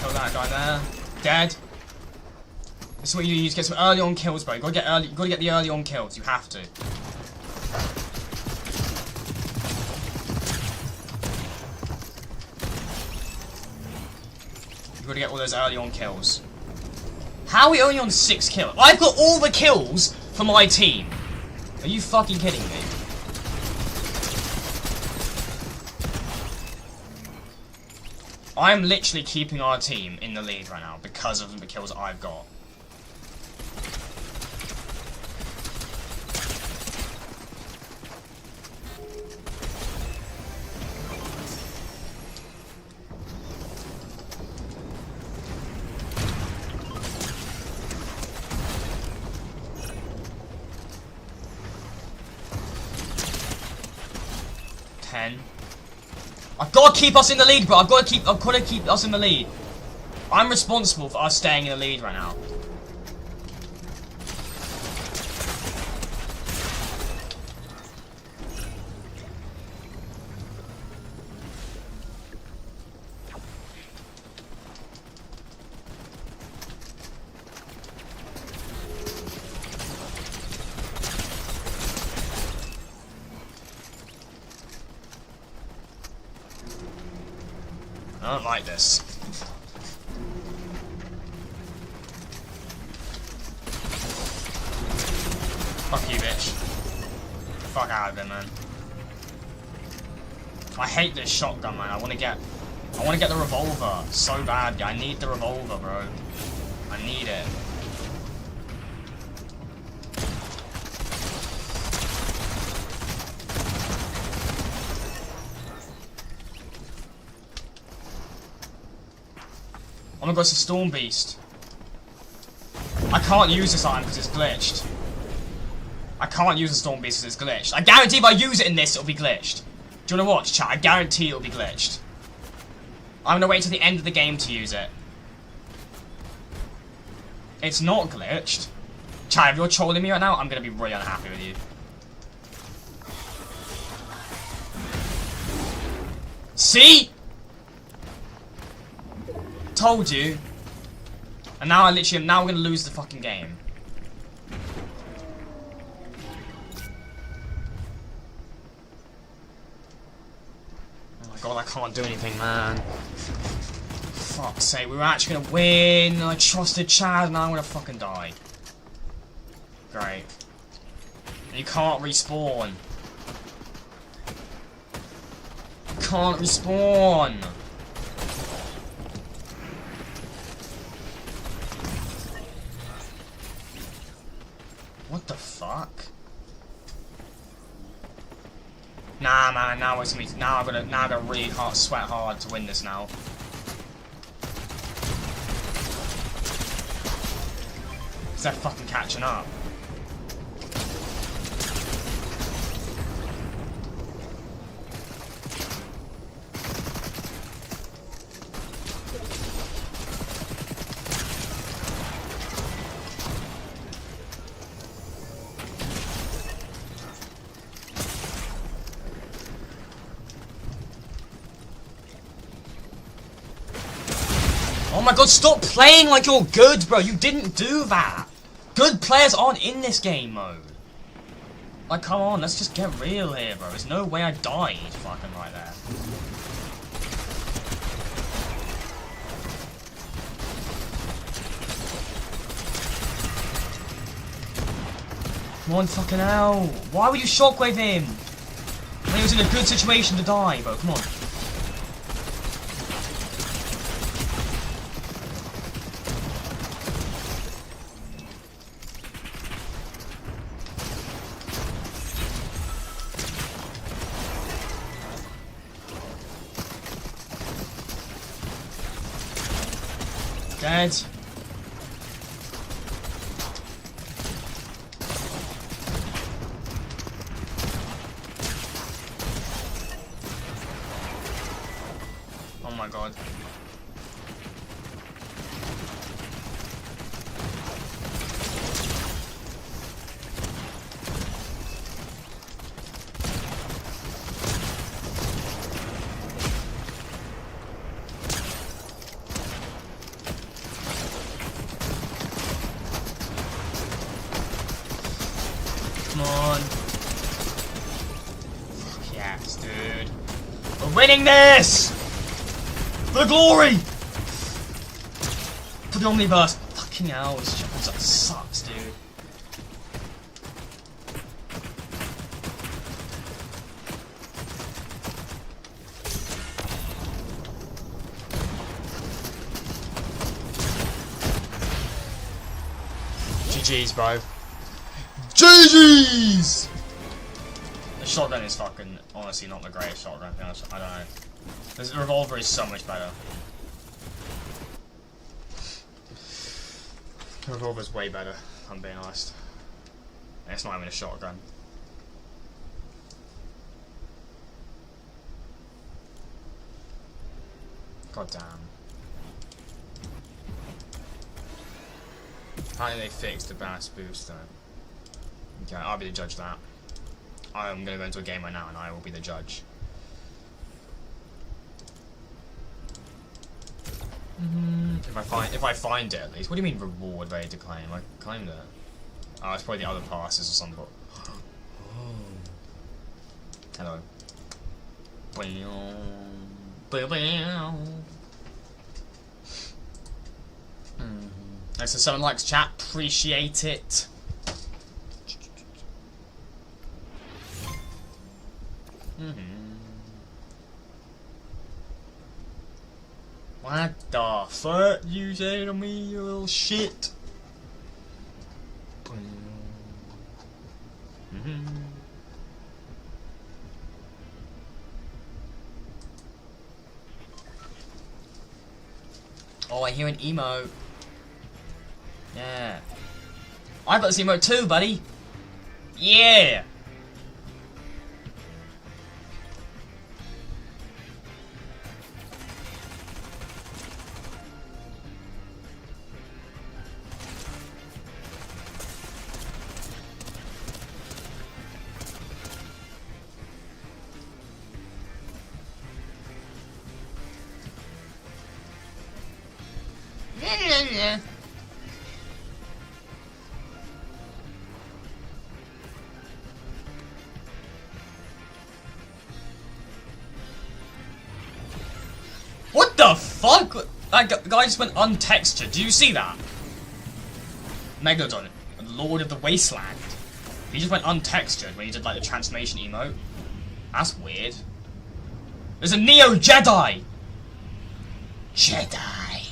Kill that guy there. Dead. This is what you use to get some early on kills, bro. You gotta get the early on kills. You have to. You gotta get all those early on kills. How are we only on 6 kills? I've got all the kills for my team. Are you fucking kidding me? I'm literally keeping our team in the lead right now because of the kills I've got. I've got to keep us in the lead, bro. I've got to keep us in the lead. I'm responsible for us staying in the lead right now. I don't like this. Fuck you, bitch. Fuck out of it, man. I hate this shotgun, man. I wanna get the revolver so bad. I need the revolver, bro. I need it. Oh my god, it's a Storm Beast. I can't use this item because it's glitched. I can't use the Storm Beast because it's glitched. I guarantee if I use it in this, it'll be glitched. Do you want to watch, chat? I guarantee it'll be glitched. I'm gonna wait till the end of the game to use it. It's not glitched. Chat, if you're trolling me right now, I'm gonna be really unhappy with you. See? Told you. And now now we're gonna lose the fucking game. Oh my god, I can't do anything, man. Fuck's sake, we were actually gonna win. I trusted Chad, and now I'm gonna fucking die. Great. You can't respawn. You can't respawn. What the fuck? Nah, man. Now it's me. Now I'm gonna really sweat hard to win this now. Cause they're fucking catching up. Oh my god, stop playing like you're good, bro. You didn't do that. Good players aren't in this game mode. Like, come on, let's just get real here, bro. There's no way I died fucking right there. Come on, fucking hell. Why would you shockwave him? When he was in a good situation to die, bro. Come on. Dead. Oh my god. Come on. Fuck yes, dude. We're winning this! For the glory! For the Omniverse. Fuck Fucking hell, this shotgun sucks, dude. GG's, bro. GG's! The shotgun is fucking, honestly, not the greatest shotgun thing. I don't know. The revolver is so much better. The revolver's way better, if I'm being honest. And it's not even a shotgun. God damn. Apparently they fixed the balance boost though. Okay, I'll be the judge of that. I'm gonna go into a game right now and I will be the judge. If I find it at least. What do you mean reward ready to claim? I claimed it. Oh, it's probably the other passes or something. Hello. Thanks for 7 likes, chat. Appreciate it. What the fuck you say to me, you little shit? Oh, I hear an emote. Yeah. I got this emote too, buddy. Yeah. What the fuck? That guy just went untextured. Do you see that? Megalodon, Lord of the Wasteland. He just went untextured when he did like the transformation emote. That's weird. There's a Neo Jedi! Jedi.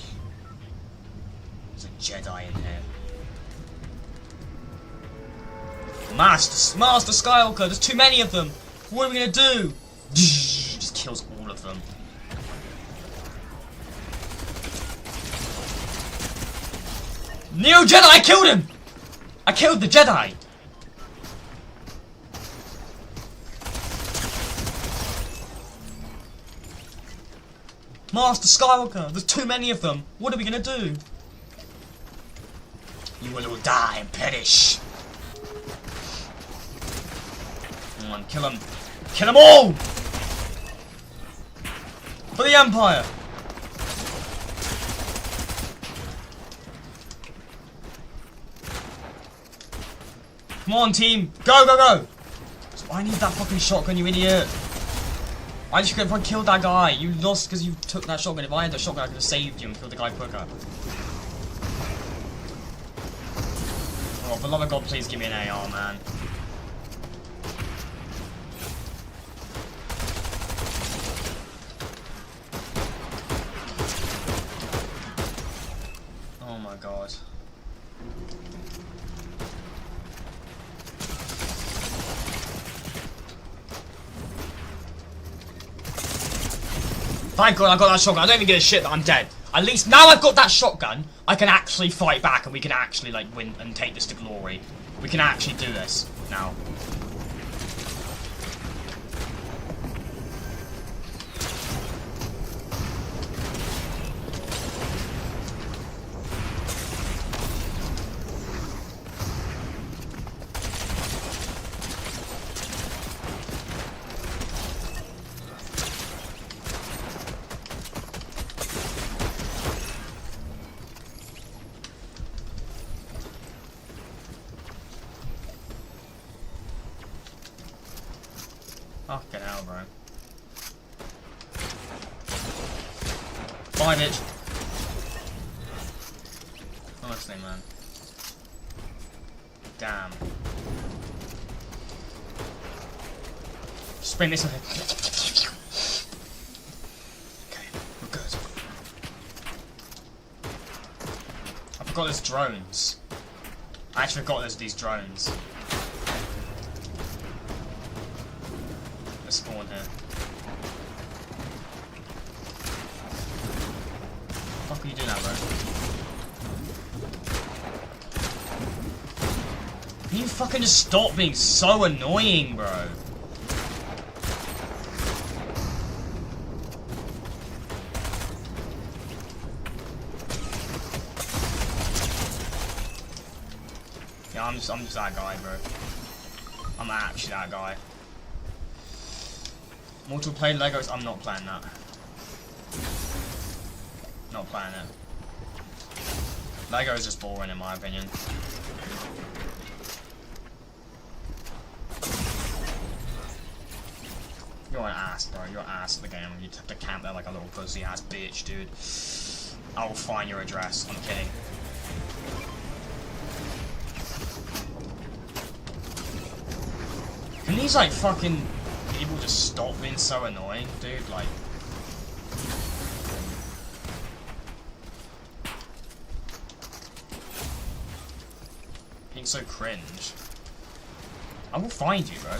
There's a Jedi in here. Master Skywalker, there's too many of them. What are we gonna do? Just kills all of them. Neo Jedi, I killed him! I killed the Jedi! Master Skywalker, there's too many of them. What are we gonna do? You will all die and perish. Come on, kill them. Kill them all! For the Empire! Come on, team! Go, go, go! So I need that fucking shotgun, you idiot! I just couldn't kill that guy. You lost because you took that shotgun. If I had that shotgun, I could have saved you and killed the guy quicker. Oh, for the love of God, please give me an AR, man. Oh my God. Thank God I got that shotgun. I don't even give a shit that I'm dead. At least now I've got that shotgun, I can actually fight back and we can actually like win and take this to glory. We can actually do this now. Fucking hell, bro. Bye, bitch. Honestly, man. Damn. Spin this way. Okay, we're good. I forgot there's drones. I actually forgot there's these drones. Let's spawn here. What the fuck are you doing now, bro? Can you fucking just stop being so annoying, bro? Yeah, I'm just that guy, bro. I'm actually that guy. Multiplayer Legos, I'm not playing that. Not playing it. Lego is just boring in my opinion. You're an ass, bro. You're an ass at the game. You have to camp there like a little pussy ass bitch, dude. I will find your address. I'm kidding. Can these like fucking people just stop being so annoying, dude? Like. Being so cringe. I will find you, bro.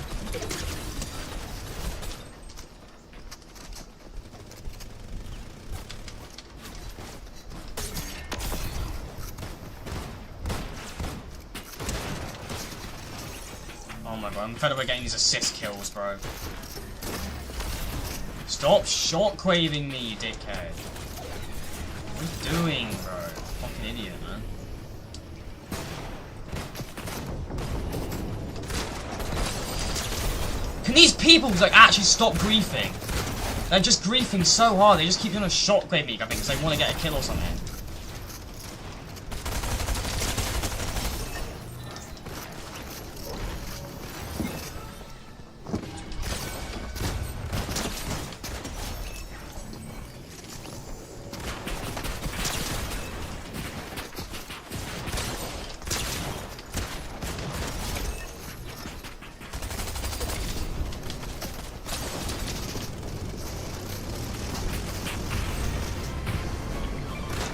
Oh my god, I'm fed up with getting these assist kills, bro. Stop shockwaving me, you dickhead. What are you doing, bro? Fucking idiot, man. Can these people like actually stop griefing? They're just griefing so hard, they just keep doing a shockwave me, I think, because they want to get a kill or something.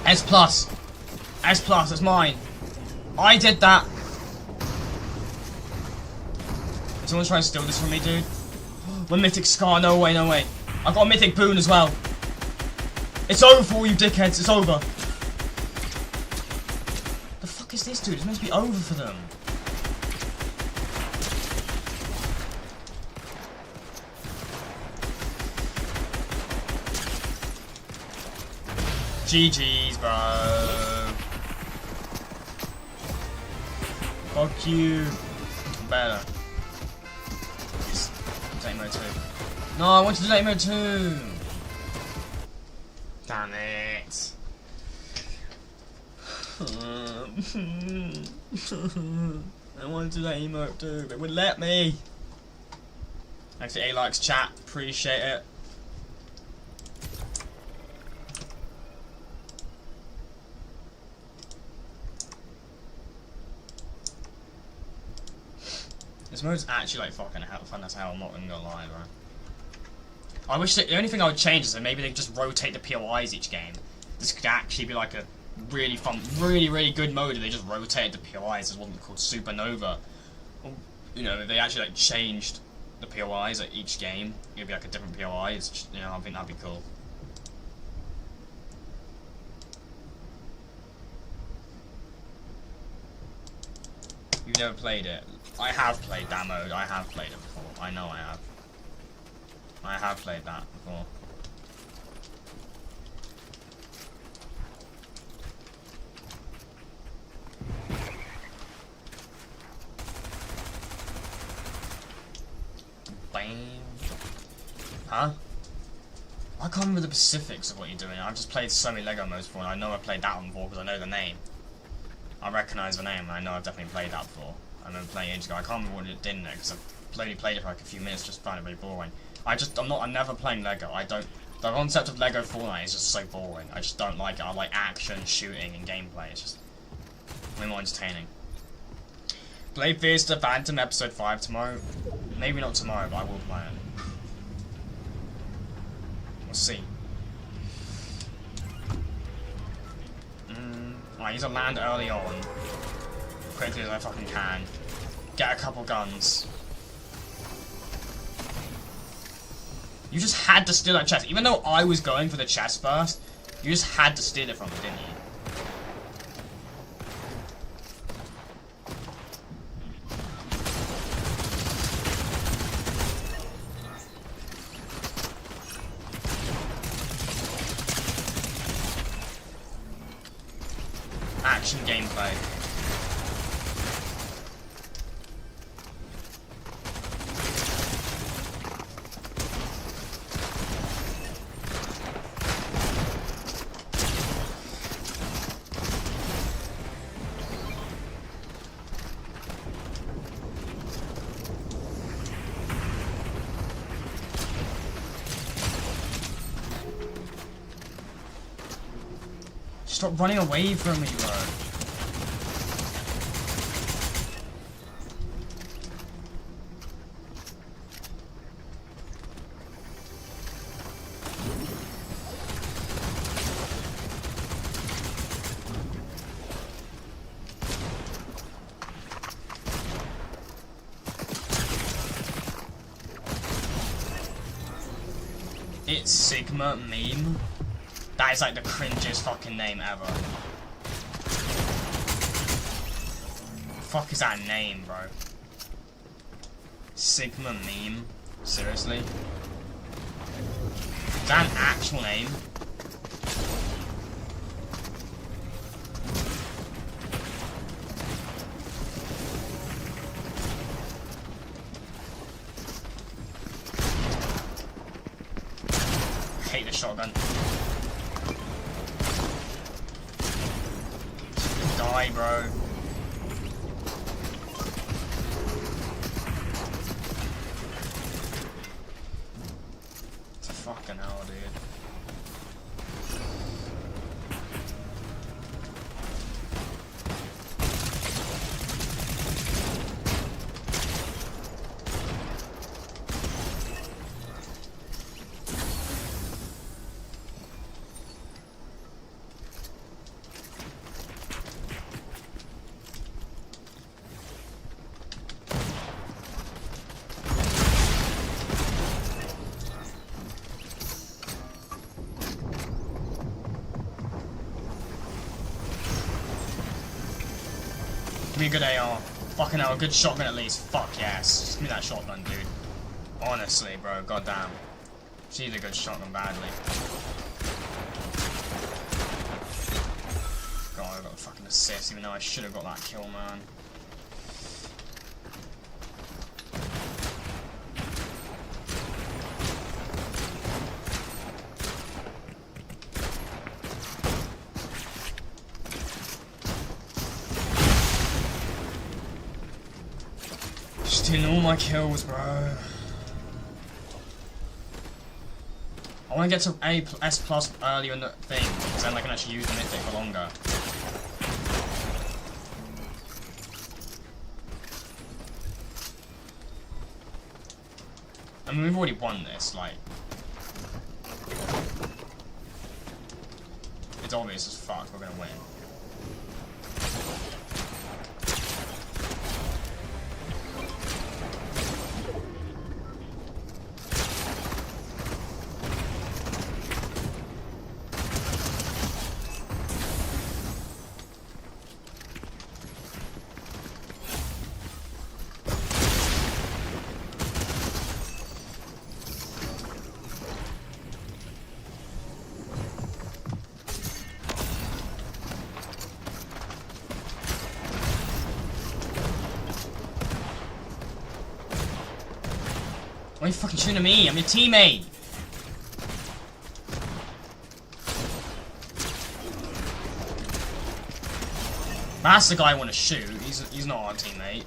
S plus. S plus, that's mine. I did that. Someone's trying to steal this from me, dude. One mythic scar, no way, no way. I got a mythic boon as well. It's over for all you dickheads, it's over. The fuck is this, dude? It's meant to be over for them. GG's, bro. Fuck you. Better. Delay mode 2. No, I want to delay mode 2. Damn it. I want to delay mode 2. They would let me. Thanks for 8 likes, chat. Appreciate it. This mode's actually like fucking fun as hell, I'm not even gonna lie, bro. I wish that the only thing I would change is that maybe they just rotate the POIs each game. This could actually be like a really fun, really good mode if they just rotated the POIs. This wasn't called Supernova. Or, you know, if they actually like changed the POIs at each game, it'd be like a different POI. It's just, you know, I think that'd be cool. You've never played it. I have played that mode. I have played it before. I know I have. I have played that before. Bang. Huh? I can't remember the specifics of what you're doing. I've just played so many Lego modes before, and I know I played that one before because I know the name. I recognise the name, and I know I've definitely played that before. I remember playing ages ago. I can't remember what it did in there because I've only played it for like a few minutes. Just found it very boring. I'm never playing Lego. The concept of Lego Fortnite is just so boring. I just don't like it. I like action, shooting, and gameplay. It's just Way more entertaining. Play Fears the Phantom episode 5 tomorrow. Maybe not tomorrow, but I will play it. We'll see. I need to land early on. Quickly as I fucking can. Get a couple guns. You just had to steal that chest. Even though I was going for the chest first, you just had to steal it from me, didn't you? Action gameplay. Stop running away from me, bro. It's Sigma Meme. That is like the cringiest fucking name ever. Fuck is that name, bro? Sigma Meme? Seriously? Is that an actual name? I hate the shotgun. Die, bro. Fucking hell, dude. Give me a good AR. Fucking hell, a good shotgun at least. Fuck yes. Just give me that shotgun, dude. Honestly, bro. Goddamn. She needs a good shotgun badly. God, I got a fucking assist, even though I should have got that kill, man. Stealing all my kills, bro. I want to get to S plus earlier in the thing, because then I can actually use the mythic for longer. I mean, we've already won this, like. It's obvious as fuck we're gonna win. Why are you fucking shooting at me? I'm your teammate! That's the guy I want to shoot. He's not our teammate.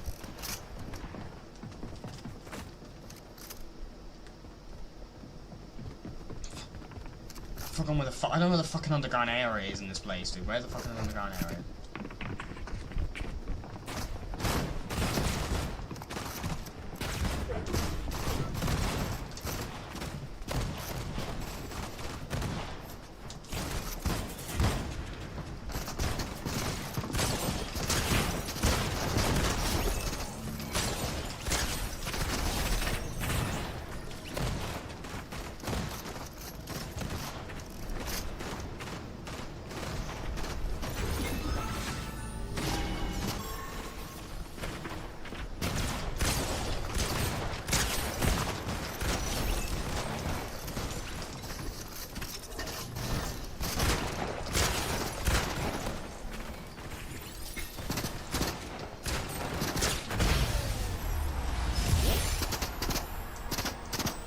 Fuck on with the I don't know where the fucking underground area is in this place, dude. Where's the fucking underground area?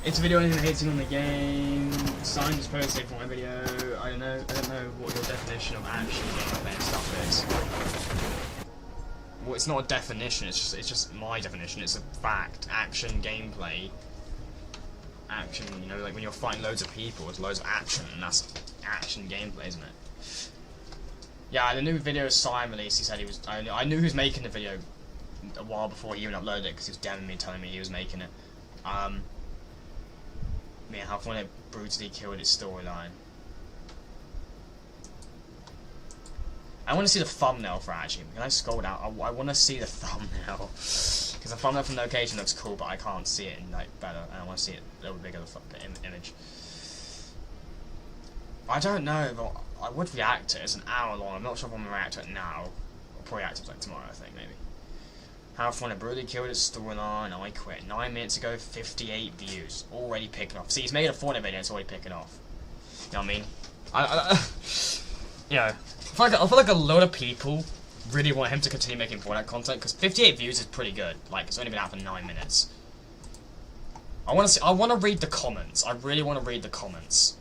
It's a video on hating on the game. Sign just posted for my video. I don't know what your definition of action gameplay and stuff is. Well, it's not a definition. It's just my definition. It's a fact. Action gameplay. Action. You know, like when you're fighting loads of people, there's loads of action, and that's action gameplay, isn't it? Yeah, the new video Sign released. He said he was. I knew he was making the video a while before he even uploaded it because he was DMing me telling me he was making it. Yeah, how Fortnite brutally killed its storyline. I want to see the thumbnail for actually. Can I scroll down? I want to see the thumbnail because the thumbnail from the location looks cool, but I can't see it in like better, and I want to see it a little bigger the image. I don't know, but I would react to it. It's an hour long. I'm not sure if I'm gonna react to it now. I'll probably react to it like tomorrow, I think maybe. How Fortnite brutally killed its storyline. I quit. 9 minutes ago, 58 views. Already picking off. See, he's made a Fortnite video, it's already picking off. You know what I mean? You know, I feel like a lot of people really want him to continue making Fortnite content, because 58 views is pretty good. Like, it's only been out for 9 minutes. I want to read the comments. I really want to read the comments.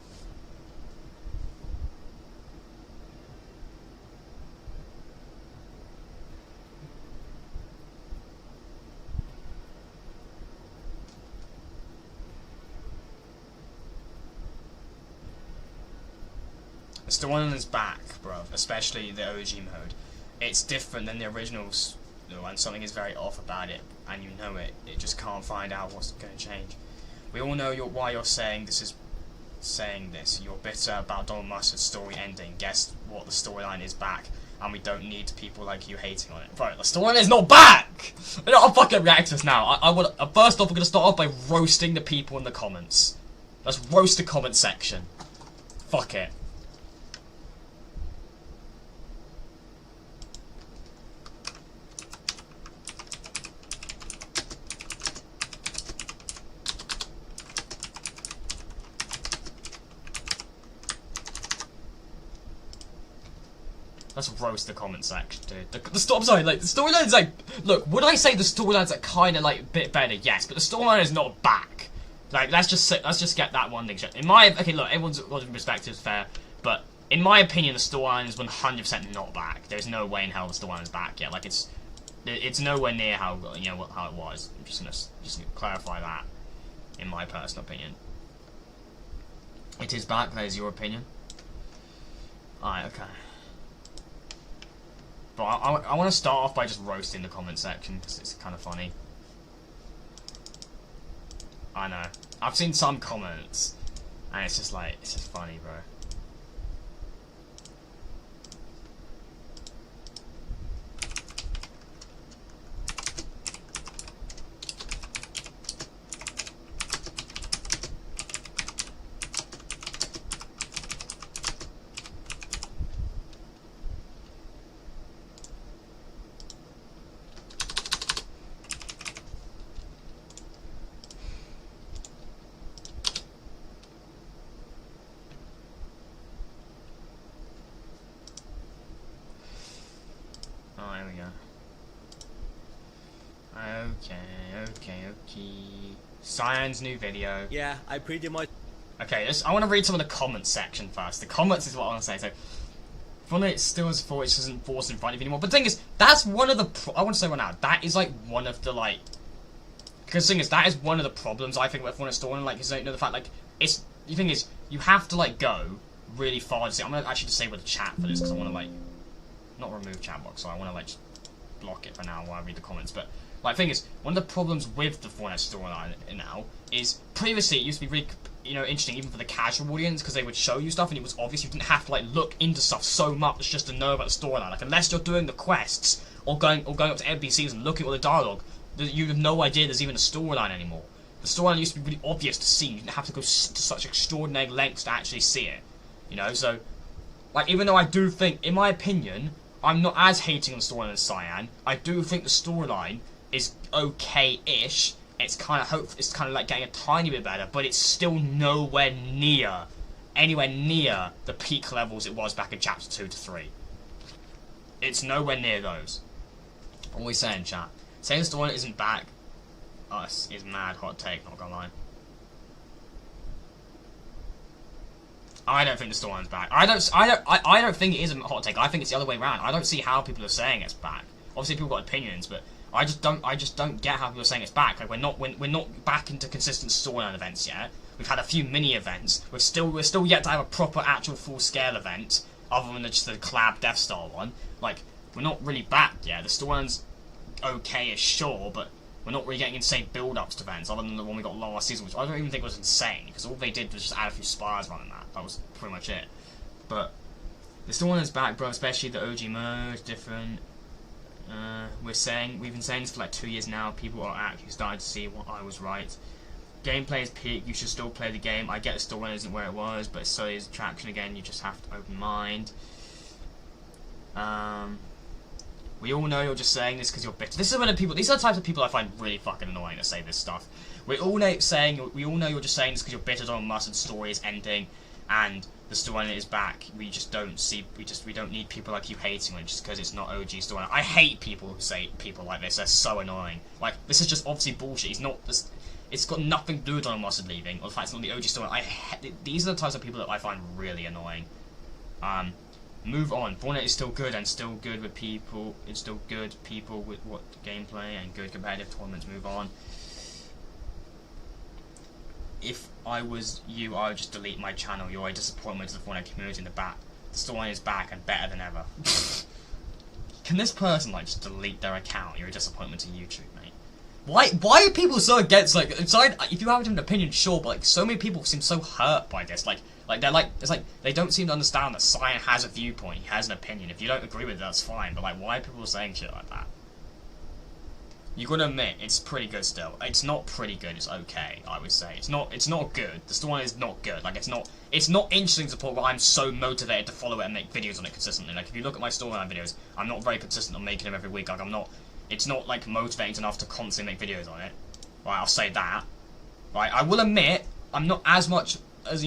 The one is back, bro. Especially the OG mode. It's different than the originals, and something is very off about it, and you know it. It just can't find out what's going to change. We all know why you're saying this. You're bitter about Donald Mustard's story ending. Guess what? The storyline is back, and we don't need people like you hating on it. Bro, the storyline is not back. I'll fucking react to this now. First off, we're gonna start off by roasting the people in the comments. Let's roast the comment section. Fuck it. Let's roast the comment section, dude. I'm sorry, like, the storyline's like... Look, would I say the storyline's like kind of like a bit better? Yes, but the storyline is not back. Like, let's just get that one thing straight. Okay, look, everyone's perspective is fair, but in my opinion, the storyline is 100% not back. There's no way in hell the storyline is back yet. Like, it's nowhere near how how it was. I'm just gonna clarify that, in my personal opinion. It is back. That is your opinion. Alright, okay. But I want to start off by just roasting the comment section, because it's kind of funny. I know. I've seen some comments, and it's just funny, bro. There we go. Okay. Cyan's new video. Yeah, I pretty much... Okay, I want to read some of the comments section first. The comments is what I want to say. So, Fortnite still has thought it isn't forced in front of you anymore. But the thing is, that's one of the... I want to say right now, that is like one of the like... Because the thing is, that is one of the problems I think with Fortnite storyline. Like, is you know, the fact like it's... The thing is, you have to like go really far to see. I'm going to actually disable the chat for this because I want to like... Not remove chat box, so I want to like just block it for now while I read the comments. But like, the thing is, one of the problems with the Fortnite storyline now is previously it used to be really, you know, interesting even for the casual audience because they would show you stuff and it was obvious. You didn't have to like look into stuff so much just to know about the storyline. Like, unless you're doing the quests or going up to NPCs and looking at all the dialogue, you have no idea there's even a storyline anymore. The storyline used to be really obvious to see. You didn't have to go to such extraordinary lengths to actually see it. You know, so like, even though I do think, in my opinion, I'm not as hating on the storyline as Cyan. I do think the storyline is okay-ish. It's kind of like getting a tiny bit better, but it's still anywhere near the peak levels it was back in chapter 2 to 3. It's nowhere near those. What are we saying, chat? Saying the storyline isn't back, us is mad hot take. Not gonna lie. I don't think the storyline's back. I don't think it is a hot take. I think it's the other way around. I don't see how people are saying it's back. Obviously, people got opinions, but I just don't get how people are saying it's back. Like we're not back into consistent storyline events yet. We've had a few mini events. We're still yet to have a proper actual full scale event, other than just the collab Death Star one. Like we're not really back yet. The storyline's okay-ish, sure, but we're not really getting insane build-ups to events, other than the one we got last season, which I don't even think was insane, because all they did was just add a few spires running that. That was pretty much it. But the storyline's back, bro, especially the OG mode, different. We've been saying this for like 2 years now. People are actually starting to see what I was right. Gameplay is peak. You should still play the game. I get the storyline isn't where it was, but so is traction again. You just have to open mind. We all know you're just saying this because you're bitter. This is when people. These are the types of people I find really fucking annoying that say this stuff. We all know you're just saying this because you're bitter on Mustard's story is ending, and the storyline is back. We don't need people like you hating it just because it's not OG storyline. I hate people who say people like this. They're so annoying. Like this is just obviously bullshit. It's got nothing to do with Donald Mustard leaving, or the fact it's not the OG storyline. These are the types of people that I find really annoying. Move on. Fortnite is still good and still good with people. It's still good people with what gameplay and good competitive tournaments. Move on. If I was you, I would just delete my channel. You're a disappointment to the Fortnite community in the back. The storyline is back and better than ever. Can this person like just delete their account? You're a disappointment to YouTube, mate. Why are people so against like inside? If you have an opinion, sure, but like so many people seem so hurt by this. They don't seem to understand that Cyan has a viewpoint. He has an opinion. If you don't agree with it, that's fine. But like, why are people saying shit like that? You gotta admit, it's pretty good still. It's not pretty good. It's okay. I would say it's not good. The story is not good. Like it's not interesting to the point where I'm so motivated to follow it and make videos on it consistently. Like if you look at my storyline videos, I'm not very consistent on making them every week. Like it's not like motivating enough to constantly make videos on it. Right, I'll say that. Right, I will admit I'm not as much as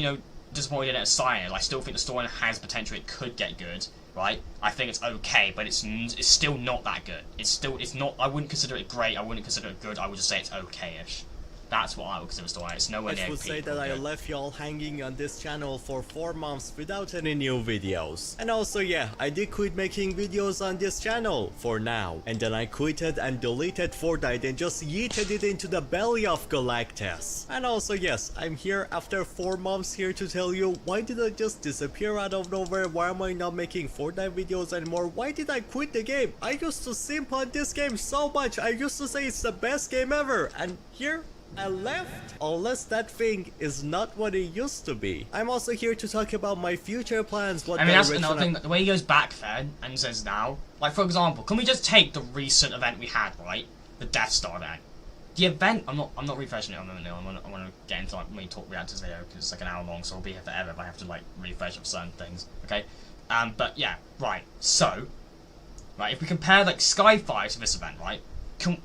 disappointed in it as Cyan. I still think the storyline has potential. It could get good. Right, I think it's okay, but it's still not that good. It's not. I wouldn't consider it great. I wouldn't consider it good. I would just say it's okay-ish. That's what I would consider storyline. It's nowhere near I would say that I left y'all hanging on this channel for 4 months without any new videos. And also yeah, I did quit making videos on this channel for now. And then I quitted and deleted Fortnite and just yeeted it into the belly of Galactus. And also yes, I'm here after 4 months here to tell you why did I just disappear out of nowhere? Why am I not making Fortnite videos anymore? Why did I quit the game? I used to simp on this game so much. I used to say it's the best game ever. And here I left, unless that thing is not what it used to be. I'm also here to talk about my future plans. That's another thing, the way he goes back then and says now, like for example, can we just take the recent event we had, right? The Death Star event. The event, I'm not refreshing it. I'm gonna get into like me talk reactors video because it's like an hour long, so I'll be here forever if I have to like refresh up certain things. Okay, but yeah, right. So, right, if we compare like Skyfire to this event, right? Can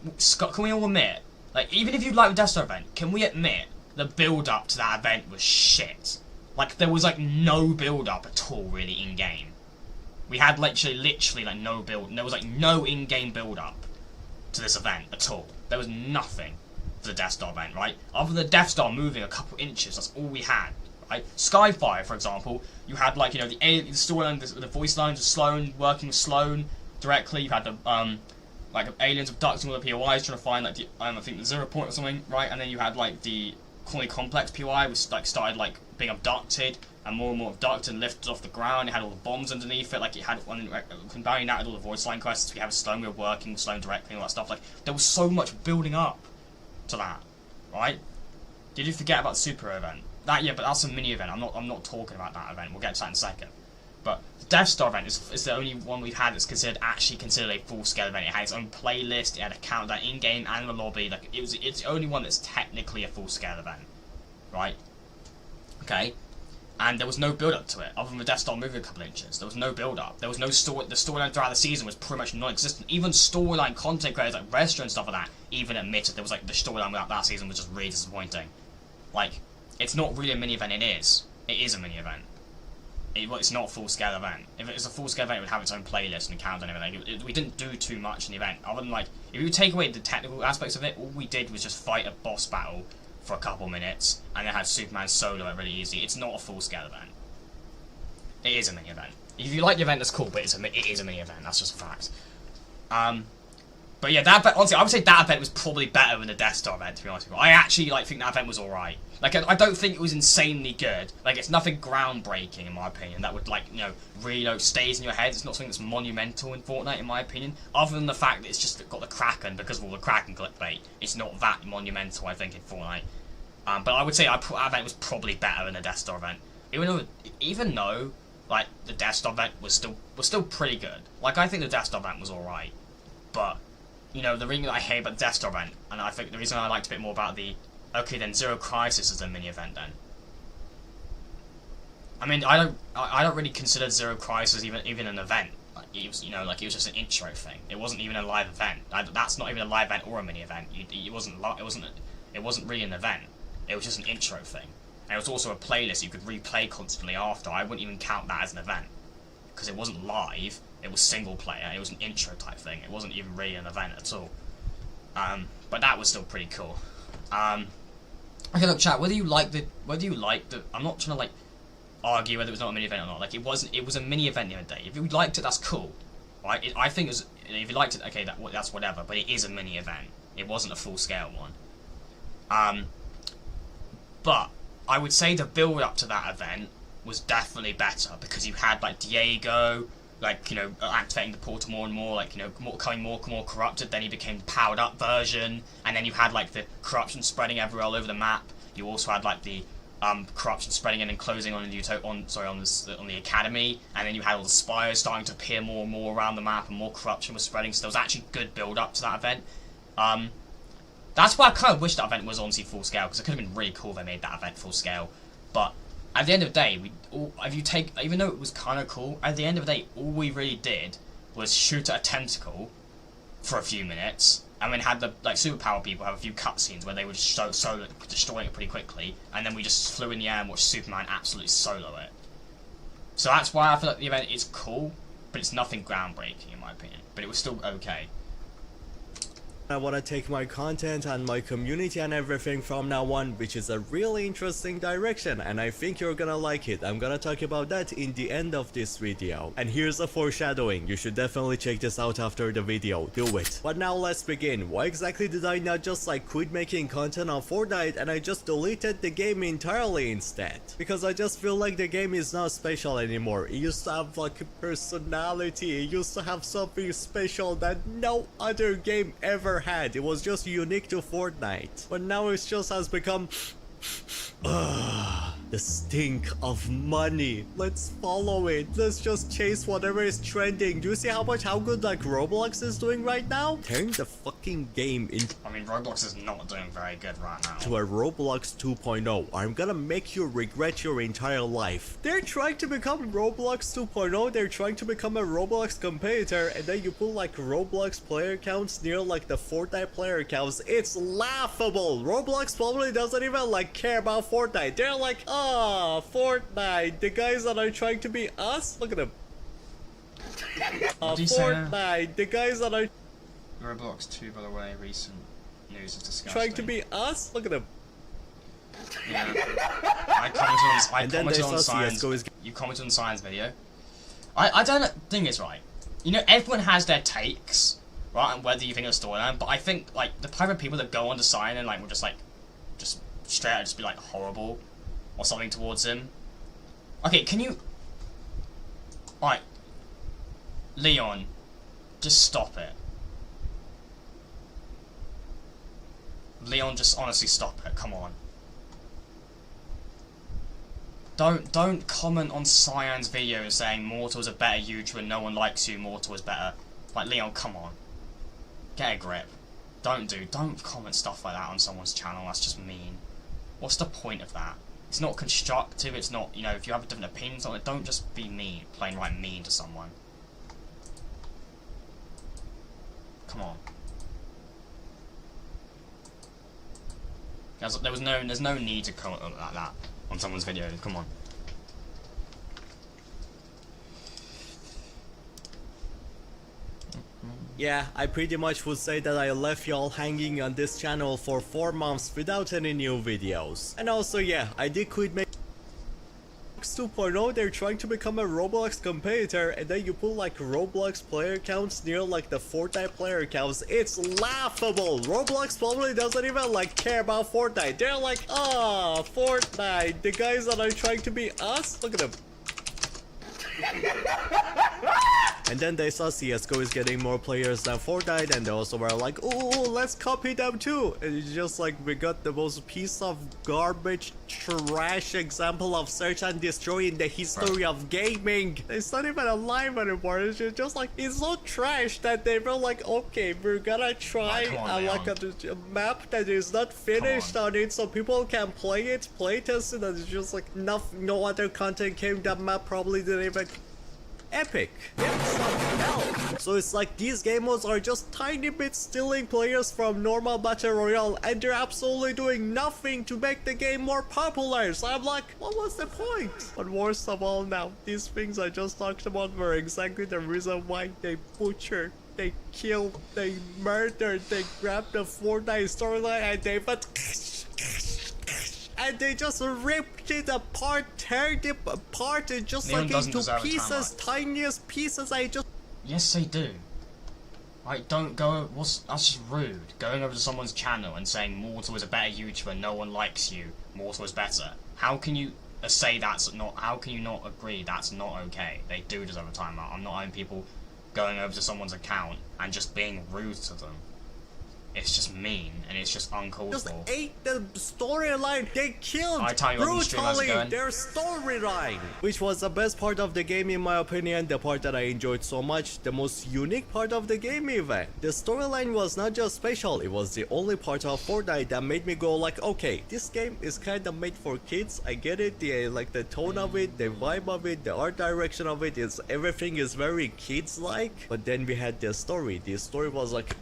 we all admit? Like, even if you like the Death Star event, can we admit the build-up to that event was shit? Like, there was, like, no build-up at all, really, in-game. We had, literally, like, no build. There was, like, no in-game build-up to this event at all. There was nothing for the Death Star event, right? Other than the Death Star moving a couple inches, that's all we had, right? Skyfire, for example, you had, like, the storyline, the voice lines of Sloan, working with Sloan directly. You had the, like aliens abducting all the POIs, trying to find like the I think the 0 point or something, right? And then you had like the Colony Complex POI, which like started like being abducted and more abducted and lifted off the ground. It had all the bombs underneath it, like it had combining that with all the voice line quests. We have Sloan, we were working with Sloan directly and all that stuff. Like there was so much building up to that, right? Did you forget about the Super event? That yeah, but that's a mini event. I'm not talking about that event. We'll get to that in a second. But the Death Star event is the only one we've had that's actually considered a full-scale event. It had its own playlist, it had a countdown in-game and the lobby. Like it's the only one that's technically a full-scale event, right? Okay, and there was no build-up to it other than the Death Star moving a couple inches. There was no build-up. There was no story. The storyline throughout the season was pretty much non-existent. Even storyline content creators like Restra and stuff like that even admitted there was like the storyline without that season was just really disappointing. Like it's not really a mini event. It is a mini event. It's not a full-scale event. If it was a full-scale event, it would have its own playlist and countdown and everything. We didn't do too much in the event, other than like, if you take away the technical aspects of it, all we did was just fight a boss battle for a couple minutes, and then had Superman solo it really easy. It's not a full-scale event. It is a mini event. If you like the event, that's cool, but it is a mini event. That's just a fact. But yeah, that event, honestly, I would say that event was probably better than the Death Star event, to be honest with you. I actually think that event was alright. Like, I don't think it was insanely good. Like, it's nothing groundbreaking, in my opinion, that would, like, really, stays in your head. It's not something that's monumental in Fortnite, in my opinion. Other than the fact that it's just got the Kraken, because of all the Kraken clickbait. It's not that monumental, I think, in Fortnite. But I would say that event was probably better than the Death Star event. Even though, like, the Death Star event was still pretty good. Like, I think the Death Star event was alright. But, the reason that I hate about the Death Star event, and I think the reason I liked a bit more about the... Okay, then Zero Crisis is a mini event then. I mean, I don't really consider Zero Crisis even an event. Like, it was, it was just an intro thing. It wasn't even a live event. That's not even a live event or a mini event. It wasn't really an event. It was just an intro thing. And it was also a playlist you could replay constantly after. I wouldn't even count that as an event because it wasn't live. It was single player. It was an intro type thing. It wasn't even really an event at all. But that was still pretty cool. Okay, look, chat. Whether you like the, I'm not trying to argue whether it was not a mini event or not. Like, it was a mini event the other day. If you liked it, that's cool, right? I think if you liked it, okay, that's whatever. But it is a mini event. It wasn't a full scale one. But I would say the build up to that event was definitely better because you had Diego, activating the portal more and more, becoming more corrupted. Then he became the powered up version, and then you had the corruption spreading everywhere all over the map. You also had the corruption spreading and then closing on the academy, and then you had all the spires starting to appear more and more around the map, and more corruption was spreading. So there was actually good build up to that event. That's why I kind of wish that event was honestly full scale, because it could have been really cool if they made that event full scale. But at the end of the day, even though it was kind of cool, at the end of the day, all we really did was shoot at a tentacle for a few minutes, and then had the superpower people have a few cutscenes where they were just destroying it pretty quickly, and then we just flew in the air and watched Superman absolutely solo it. So that's why I feel like the event is cool, but it's nothing groundbreaking in my opinion. But it was still okay. I want to take my content and my community and everything from now on, which is a really interesting direction, and I think you're gonna like it. I'm gonna talk about that in the end of this video. And here's a foreshadowing, you should definitely check this out after the video, do it. But now let's begin. Why exactly did I not just quit making content on Fortnite and I just deleted the game entirely instead? Because I just feel like the game is not special anymore. It used to have a personality, it used to have something special that no other game ever had. It was just unique to Fortnite. But now it just has become the stink of money. Let's follow it. Let's just chase whatever is trending. Do you see how good Roblox is doing right now? Turn the fucking game into... I mean, Roblox is not doing very good right now. ...to a Roblox 2.0. I'm gonna make you regret your entire life. They're trying to become Roblox 2.0. They're trying to become a Roblox competitor, and then you put Roblox player counts near the Fortnite player counts. It's laughable. Roblox probably doesn't even care about Fortnite. They're Fortnite, the guys that are trying to be us. Look at them. Fortnite, the guys that are Roblox 2, by the way, recent news is disgusting. Trying to be us. Look at them. Yeah, I commented on Science. You commented on Science video. I don't know. Thing is, right? Everyone has their takes, right? And whether you think it's storyline, but I think the private people that go on to Sign and will just straight out just be horrible or something towards him. Okay, can you... Alright. Leon, just stop it. Leon, just honestly stop it, come on. Don't comment on Cyan's video saying Mortal's a better YouTuber and no one likes you, Mortal is better. Leon, come on. Get a grip. Don't comment stuff like that on someone's channel, that's just mean. What's the point of that? It's not constructive, it's not, if you have different opinions on it, don't just be mean, plain mean to someone. Come on. There's no need to comment like that on someone's video, come on. Yeah, I pretty much would say that I left y'all hanging on this channel for 4 months without any new videos. And also, yeah, I did quit making 2.0, they're trying to become a Roblox competitor, and then you put like Roblox player counts near like the Fortnite player counts. It's laughable. Roblox probably doesn't even like care about Fortnite. They're like, ah, Fortnite, the guys that are trying to be us, look at them. And then they saw CSGO is getting more players than Fortnite, and they also were like, oh, let's copy them too. And it's just like, we got the most piece of garbage, trash example of search and destroy in the history of gaming. It's not even alive anymore. It's just like, it's so trash that they were like, okay, we're gonna try like a map that is not finished on it so people can play it, play test it, and it's just like, no other content came. That map probably didn't even epic. Get some help. So it's like these game modes are just tiny bit stealing players from normal battle royale, and they're absolutely doing nothing to make the game more popular. So I'm like, what was the point? But worst of all now, these things I just talked about were exactly the reason why they butchered, they killed, they murdered, they grabbed the Fortnite storyline and they and they just ripped it apart, teared it apart, and just like into pieces, tiniest pieces. Yes, they do. Like, don't go. That's just rude. Going over to someone's channel and saying Mortal is a better YouTuber, no one likes you, Mortal is better. How can you say that's not? How can you not agree that's not okay? They do deserve a timeout. I'm not having people going over to someone's account and just being rude to them. It's just mean, and it's just uncalled just for. Ate the storyline. They killed brutally their storyline, which was the best part of the game in my opinion, the part that I enjoyed so much, the most unique part of the game even. The storyline was not just special, it was the only part of Fortnite that made me go like, okay, this game is kind of made for kids. I get it, like the tone of it, the vibe of it, the art direction of it, is everything is very kids-like. But then we had the story. The story was like,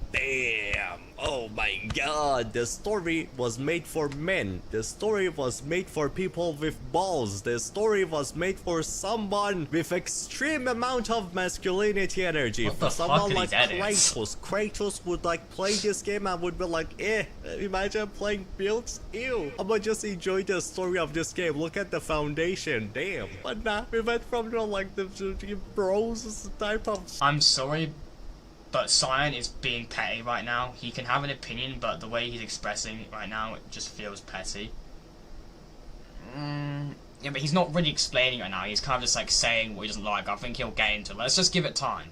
damn, oh my god, the story was made for men. The story was made for people with balls. The story was made for someone with extreme amount of masculinity energy. For someone like Kratos. Kratos would like play this game and would be like, imagine playing builds? Ew. I'ma just enjoy the story of this game. Look at the foundation, damn. But nah, we went from like the bros type of... I'm sorry, but Cyan is being petty right now. He can have an opinion, but the way he's expressing it right now, it just feels petty. Yeah, but he's not really explaining right now. He's kind of just like saying what he doesn't like. I think he'll get into it. Let's just give it time.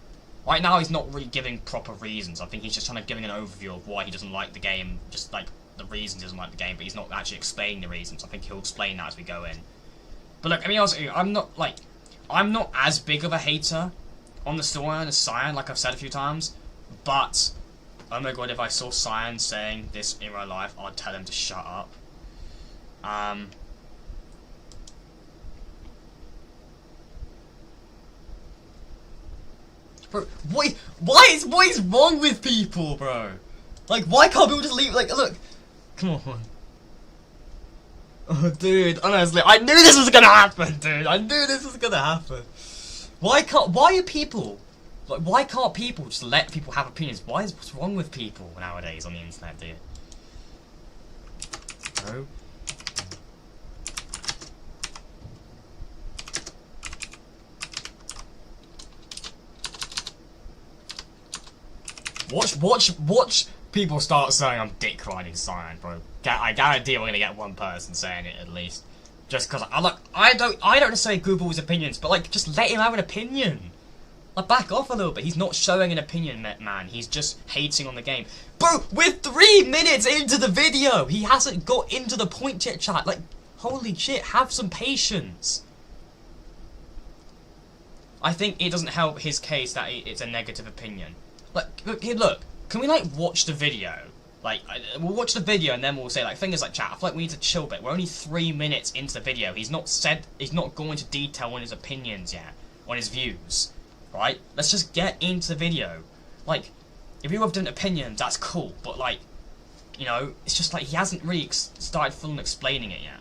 Right now, he's not really giving proper reasons. I think he's just trying to giving an overview of why he doesn't like the game. Just like the reasons he doesn't like the game, but he's not actually explaining the reasons. I think he'll explain that as we go in. But look, I mean, honestly, I'm not as big of a hater on the storyline as Cyan, like I've said a few times, but oh my god, if I saw Cyan saying this in real life, I'd tell him to shut up. Bro, what is wrong with people, bro? Like, why can't people just leave? Like, look, come on. Oh, dude, honestly, I knew this was gonna happen, dude. I knew this was gonna happen. Why can't people just let people have opinions? What's wrong with people nowadays on the internet, dude? Bro. Watch people start saying I'm dick riding Cyan, bro. I guarantee we're gonna get one person saying it at least. Just because I don't necessarily agree with all his opinions, but like, just let him have an opinion. Like, back off a little bit. He's not showing an opinion, man. He's just hating on the game. Bro, we're 3 minutes into the video. He hasn't got into the point yet, chat. Like, holy shit, have some patience. I think it doesn't help his case that it's a negative opinion. Like, look, can we like watch the video? Like, we'll watch the video and then we'll say, like, things like, chat, I feel like we need to chill a bit. We're only 3 minutes into the video. He's not going into detail on his opinions yet, on his views, right? Let's just get into the video. Like, if you have different opinions, that's cool, but like, you know, it's just like he hasn't really started full explaining it yet.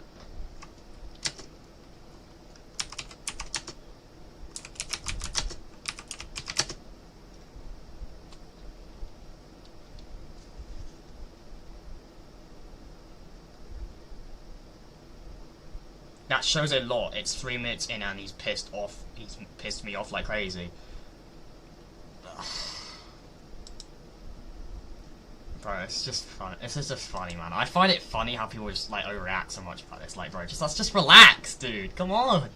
That shows a lot. It's 3 minutes in and he's pissed off. He's pissed me off like crazy. Bro, it's just fun. It's just funny, man. I find it funny how people just like overreact so much about this. Like, bro, let's just relax, dude. Come on.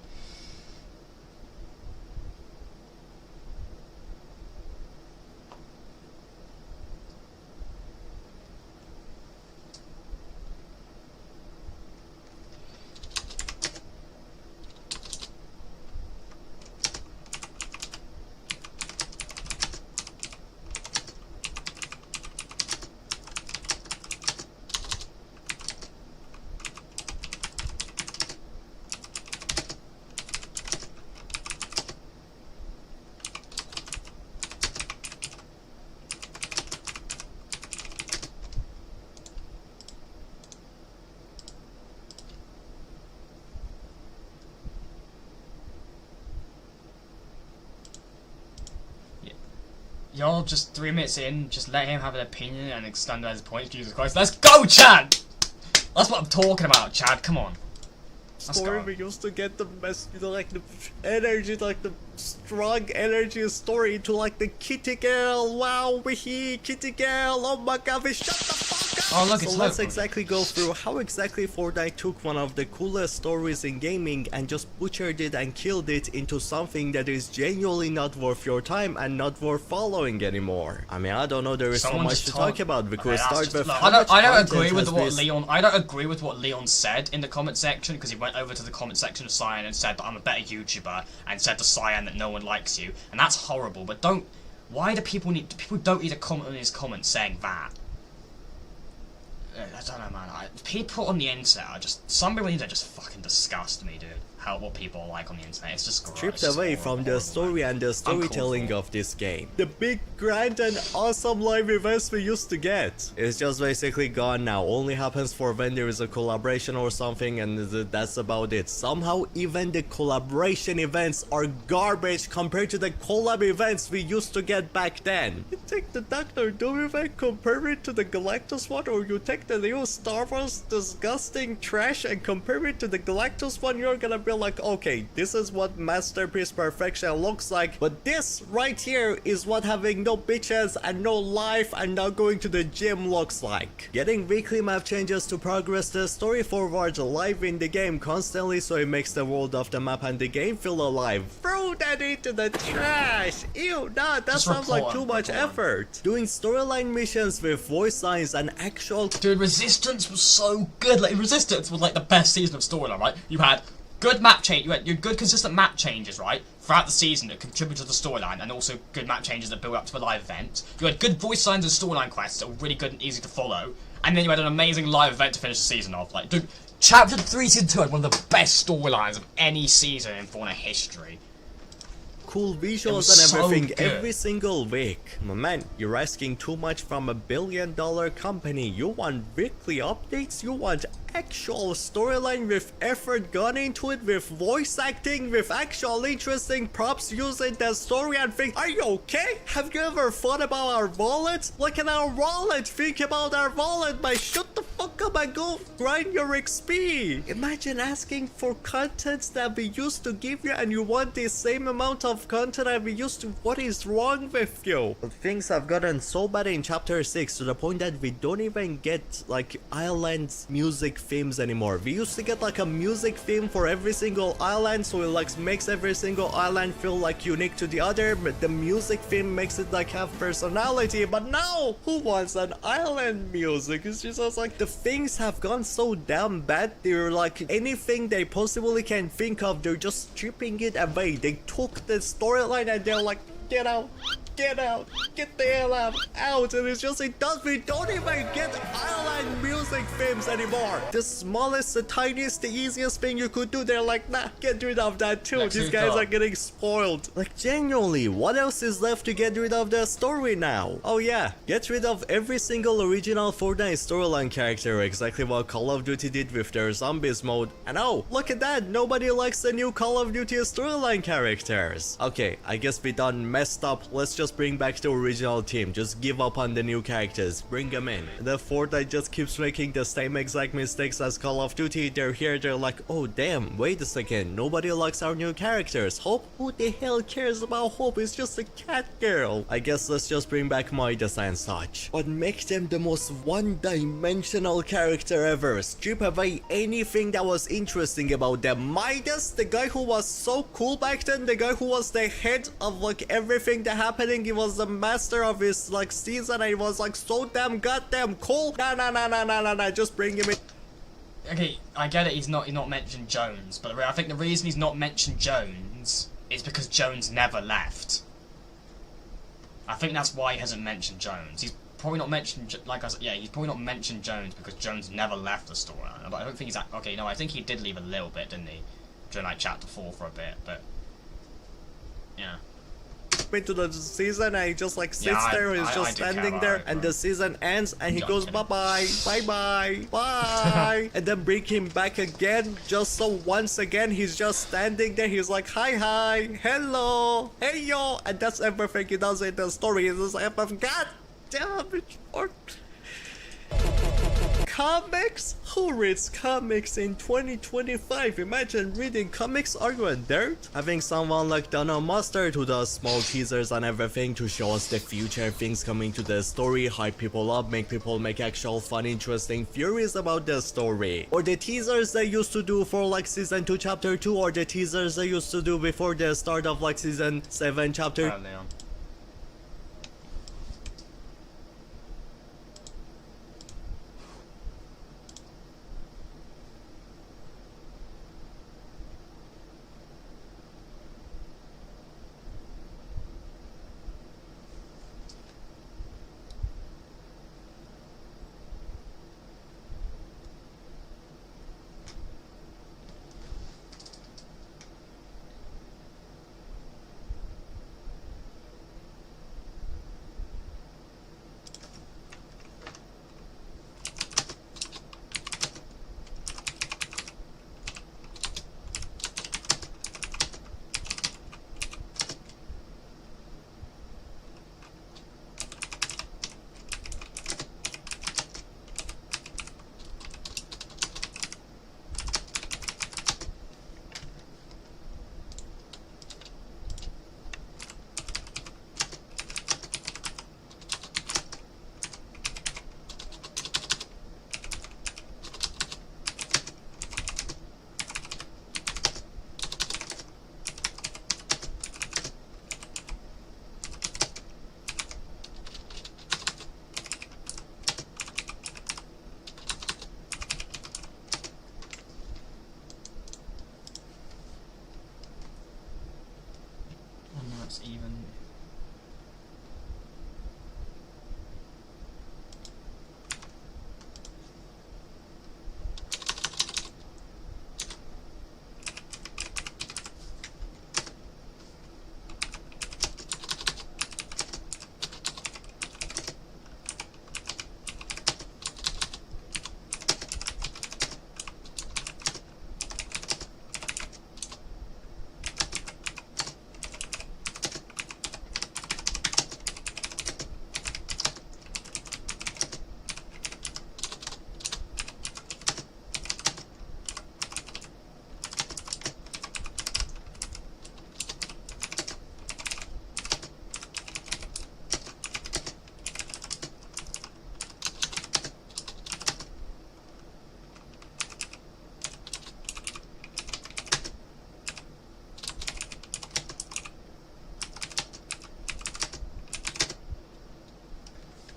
Y'all just 3 minutes in, just let him have an opinion and extend his points. Jesus Christ, let's go, Chad! That's what I'm talking about, Chad. Come on. Story we used to get the best, you know, like the energy, like the strong energy story into like the kitty girl. Wow, we kitty girl. Oh my god, we shut the fuck up. Oh look, it's so let's exactly go through how exactly Fortnite took one of the coolest stories in gaming and just butchered it and killed it into something that is genuinely not worth your time and not worth following anymore. I mean, I don't know, there is so much to talk about because start with I don't agree with what Leon. I don't agree with what Leon said in the comment section because he went over to the comment section of Cyan and said that I'm a better YouTuber and said to Cyan that no one likes you, and that's horrible. But don't. Why do people need? People don't need to comment on his comments saying that. I don't know, man. People on the internet are just. Some people on the internet just fucking disgust me, dude. What people are like on the internet. It's just gross. Stripped away from the story and the storytelling of this game. The big, grand and awesome live events we used to get. It's just basically gone now. Only happens for when there is a collaboration or something, and that's about it. Somehow even the collaboration events are garbage compared to the collab events we used to get back then. You take the Dr. Doom event, compare it to the Galactus one, or you take the new Star Wars disgusting trash and compare it to the Galactus one, you're gonna be like, okay, this is what masterpiece perfection looks like, but this right here is what having no bitches and no life and not going to the gym looks like. Getting weekly map changes to progress the story forward live in the game constantly so it makes the world of the map and the game feel alive. Throw that into the trash! Ew, nah, that sounds like too much effort. Doing storyline missions with voice lines and actual— Dude, Resistance was so good. Like, Resistance was like the best season of storyline, right? You had good map change. You had your good consistent map changes, right, throughout the season that contribute to the storyline, and also good map changes that build up to the live event. You had good voice lines and storyline quests that were really good and easy to follow, and then you had an amazing live event to finish the season off. Like, dude, Chapter 3 Season 2 had one of the best storylines of any season in Fortnite history. Cool visuals and everything every single week. My man, you're asking too much from $1 billion company. You want weekly updates? You want actual storyline with effort gone into it, with voice acting, with actual interesting props using the story and think, are you okay? Have you ever thought about our wallet? Look at our wallet, think about our wallet, but shut the fuck up and go grind your XP. Imagine asking for content that we used to give you and you want the same amount of content that we used to. What is wrong with you? Things have gotten so bad in chapter 6 to the point that we don't even get like island music themes anymore. We used to get like a music theme for every single island, so it like makes every single island feel like unique to the other, but the music theme makes it like have personality. But now, who wants an island music? It's just like the things have gone so damn bad. They're like anything they possibly can think of, they're just stripping it away. They took the storyline and they're like, get out, get out, get the hell out, and it's just, we don't even get island music themes anymore. The smallest, the tiniest, the easiest thing you could do, they're like, nah, get rid of that too. These guys are getting spoiled. Like, genuinely, what else is left to get rid of the story now? Oh yeah, get rid of every single original Fortnite storyline character, exactly what Call of Duty did with their zombies mode. And oh, look at that, nobody likes the new Call of Duty storyline characters. Okay, I guess we done messed up. Let's just just bring back the original team. Just give up on the new characters. Bring them in. The Fortnite just keeps making the same exact mistakes as Call of Duty. They're here, they're like, oh damn, wait a second, nobody likes our new characters. Hope? Who the hell cares about Hope? It's just a cat girl. I guess let's just bring back Midas and such. But make them the most one-dimensional character ever. Strip away anything that was interesting about them. Midas, the guy who was so cool back then, the guy who was the head of like everything that happening, he was the master of his like season, and he was like so damn goddamn cool. Nah, just bring him in. Okay, I get it, he's not mentioned Jones, but I think the reason he's not mentioned Jones is because Jones never left. I think that's why he hasn't mentioned Jones. He's probably not mentioned, like I said, yeah, he's probably not mentioned Jones because Jones never left the storyline. But I don't think he's, okay, no, I think he did leave a little bit, didn't he? During like chapter 4 for a bit, but yeah. Into the season, and he just like sits there and he's just standing there, and the season ends and he goes bye bye and then bring him back again just so once again he's just standing there, he's like hi hello hey yo, and that's everything he does in the story. It's just god damn it. Or comics? Who reads comics in 2025? Imagine reading comics. Are you a nerd? Having someone like Donna Mustard who does small teasers and everything to show us the future things coming to the story, hype people up, make people make actual fun, interesting theories about the story. Or the teasers they used to do for like season 2 chapter 2, or the teasers they used to do before the start of like season 7 chapter. Even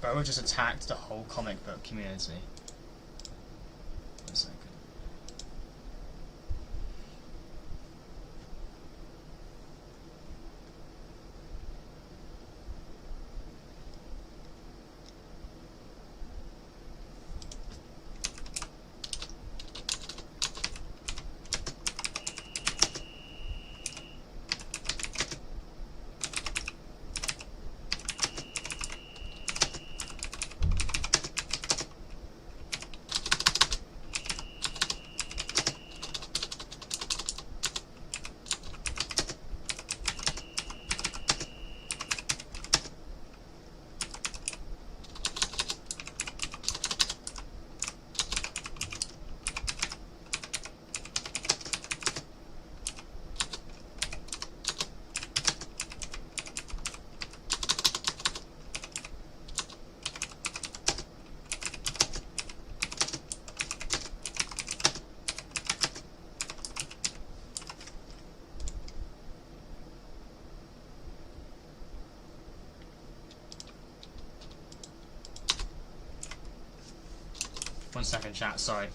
Bro just attacked the whole comic book community. One second. second, chat. Sorry.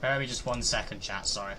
Bear me just 1 second, chat, sorry.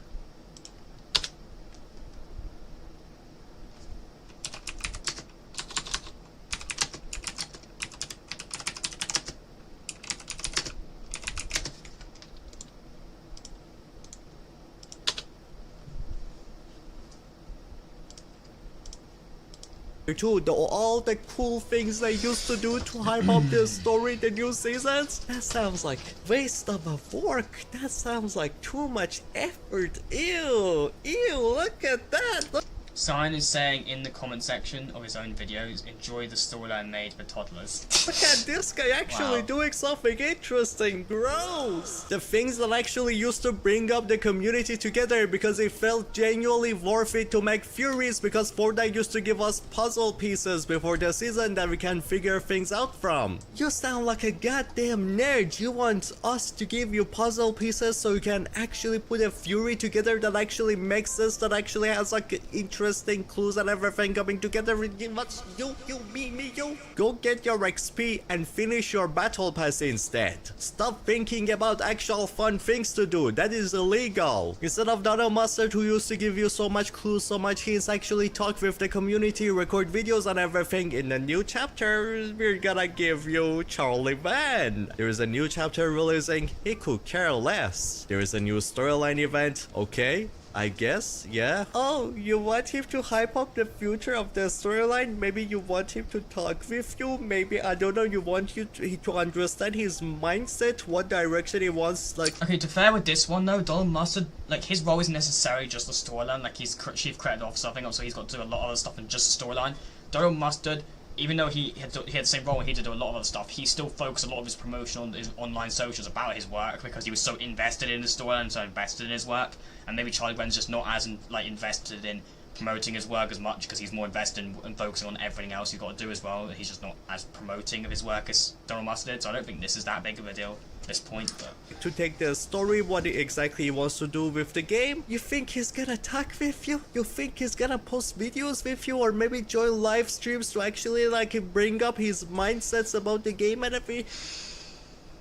Too, all the cool things they used to do to hype up the story, the new seasons, that sounds like waste of a work. That sounds like too much effort. Ew, look at that. Look. Sign is saying in the comment section of his own videos, enjoy the storyline made for toddlers. Look at this guy actually doing something interesting. Gross. The things that actually used to bring up the community together because it felt genuinely worth it to make Furies, because Fortnite used to give us puzzle pieces before the season that we can figure things out from. You sound like a goddamn nerd. You want us to give you puzzle pieces so you can actually put a Fury together that actually makes sense, that actually has like interesting clues and everything coming together. What's you, me, you? Go get your XP and finish your battle pass instead. Stop thinking about actual fun things to do. That is illegal. Instead of Dono Mustard, who used to give you so much clues, so much hints, actually talk with the community, record videos and everything, in the new chapter, we're gonna give you Charlie Van. There is a new chapter releasing. He could care less. There is a new storyline event. Okay, I guess, yeah. Oh, you want him to hype up the future of the storyline? Maybe you want him to talk with you? Maybe, I don't know, you want you to understand his mindset, what direction he wants, like... Okay, to fair with this one though, Donald Mustard, like, his role isn't necessarily just the storyline, like, he's chief creative officer, I think, so he's got to do a lot of other stuff than just the storyline. Donald Mustard, even though he had the same role and he had to do a lot of other stuff, he still focused a lot of his promotion on his online socials about his work because he was so invested in the story and so invested in his work. And maybe Charlie Ben's just not as invested in promoting his work as much because he's more invested in focusing on everything else he's got to do as well. He's just not as promoting of his work as Donald Mustard did, so I don't think this is that big of a deal at this point. But to take the story, what exactly he wants to do with the game, you think he's gonna talk with you? You think he's gonna post videos with you, or maybe join live streams to actually like bring up his mindsets about the game and everything?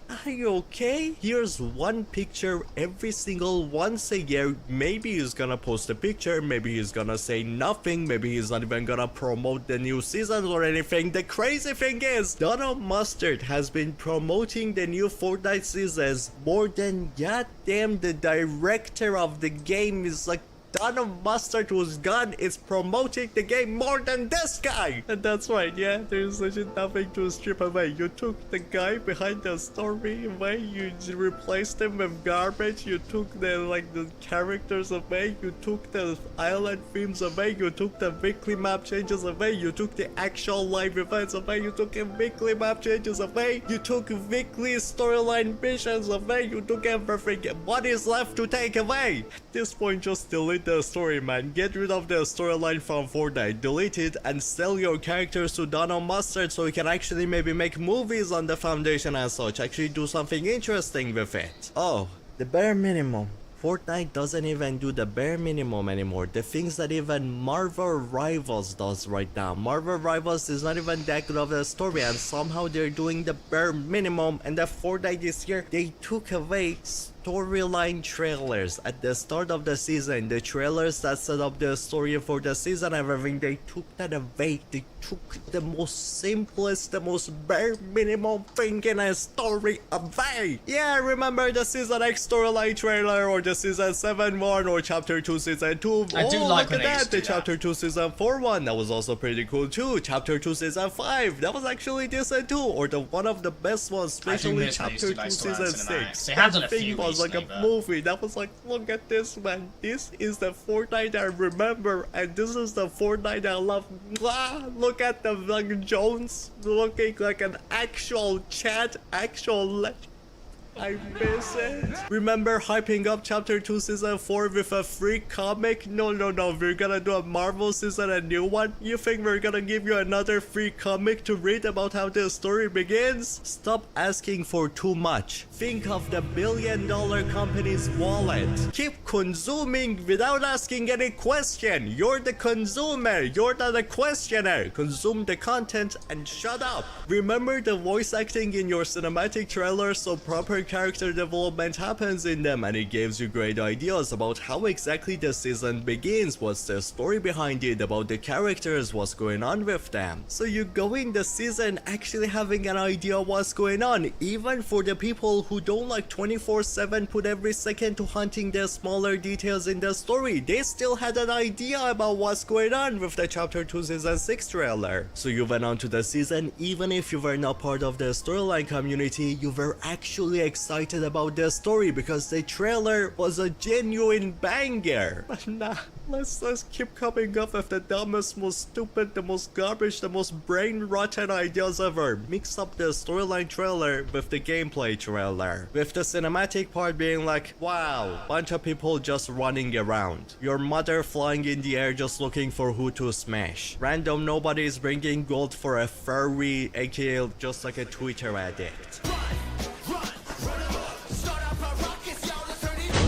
Are you okay? Here's one picture every single once a year. Maybe he's gonna post a picture, maybe he's gonna say nothing, maybe he's not even gonna promote the new seasons or anything. The crazy thing is, Donald Mustard has been promoting the new Fortnite seasons more than goddamn the director of the game. Is like, Donald Mustard, who's gone, is promoting the game more than this guy. And that's right, yeah, there's legit nothing to strip away. You took the guy behind the story away, you replaced him with garbage, you took the characters away, you took the island themes away, you took the weekly map changes away, you took the actual live events away, you took the weekly map changes away, you took weekly storyline missions away, you took everything. What is left to take away? At this point, just delete with the story, man. Get rid of the storyline from Fortnite, delete it, and sell your characters to Dano Mustard so you can actually maybe make movies on the Foundation and such. Actually do something interesting with it. Oh, the bare minimum. Fortnite doesn't even do the bare minimum anymore. The things that even Marvel Rivals does right now. Marvel Rivals is not even that good of a story, and somehow they're doing the bare minimum. And the Fortnite this year, they took away storyline trailers at the start of the season. The trailers that set up the story for the season and everything, they took that away. They took the most simplest, the most bare minimum thing in a story away. Yeah, remember the Season X storyline trailer, or the Season 7 one, or Chapter 2 Season 2? I do like look when at they that. The do that. Chapter 2 Season 4 one, that was also pretty cool too. Chapter 2 Season 5, that was actually decent too. Or the one of the best ones, especially miss when they used Chapter to 2 do Season storyline 6. cinematics. They have done That a thing few was like a recently, but- movie. That was like, look at this, man. This is the Fortnite I remember, and this is the Fortnite I love. Mwah! Look at the like Jones looking like an actual chat, actual I miss it. Remember hyping up Chapter 2 Season 4 with a free comic? No, we're gonna do a Marvel season, a new one? You think we're gonna give you another free comic to read about how the story begins? Stop asking for too much. Think of the billion-dollar company's wallet. Keep consuming without asking any question. You're the consumer, you're not the questioner. Consume the content and shut up. Remember the voice acting in your cinematic trailers, so proper character development happens in them, and it gives you great ideas about how exactly the season begins, what's the story behind it, about the characters, what's going on with them. So you go in the season actually having an idea what's going on, even for the people who don't like 24/7 put every second to hunting the smaller details in the story. They still had an idea about what's going on with the Chapter 2 Season 6 trailer. So you went on to the season, even if you were not part of the storyline community, you were actually excited about the story because the trailer was a genuine banger. But nah, let's keep coming up with the dumbest, most stupid, the most garbage, the most brain rotten ideas ever. Mix up the storyline trailer with the gameplay trailer, with the cinematic part being like, wow, bunch of people just running around, your mother flying in the air just looking for who to smash, random nobodies bringing gold for a furry, aka just like a Twitter addict.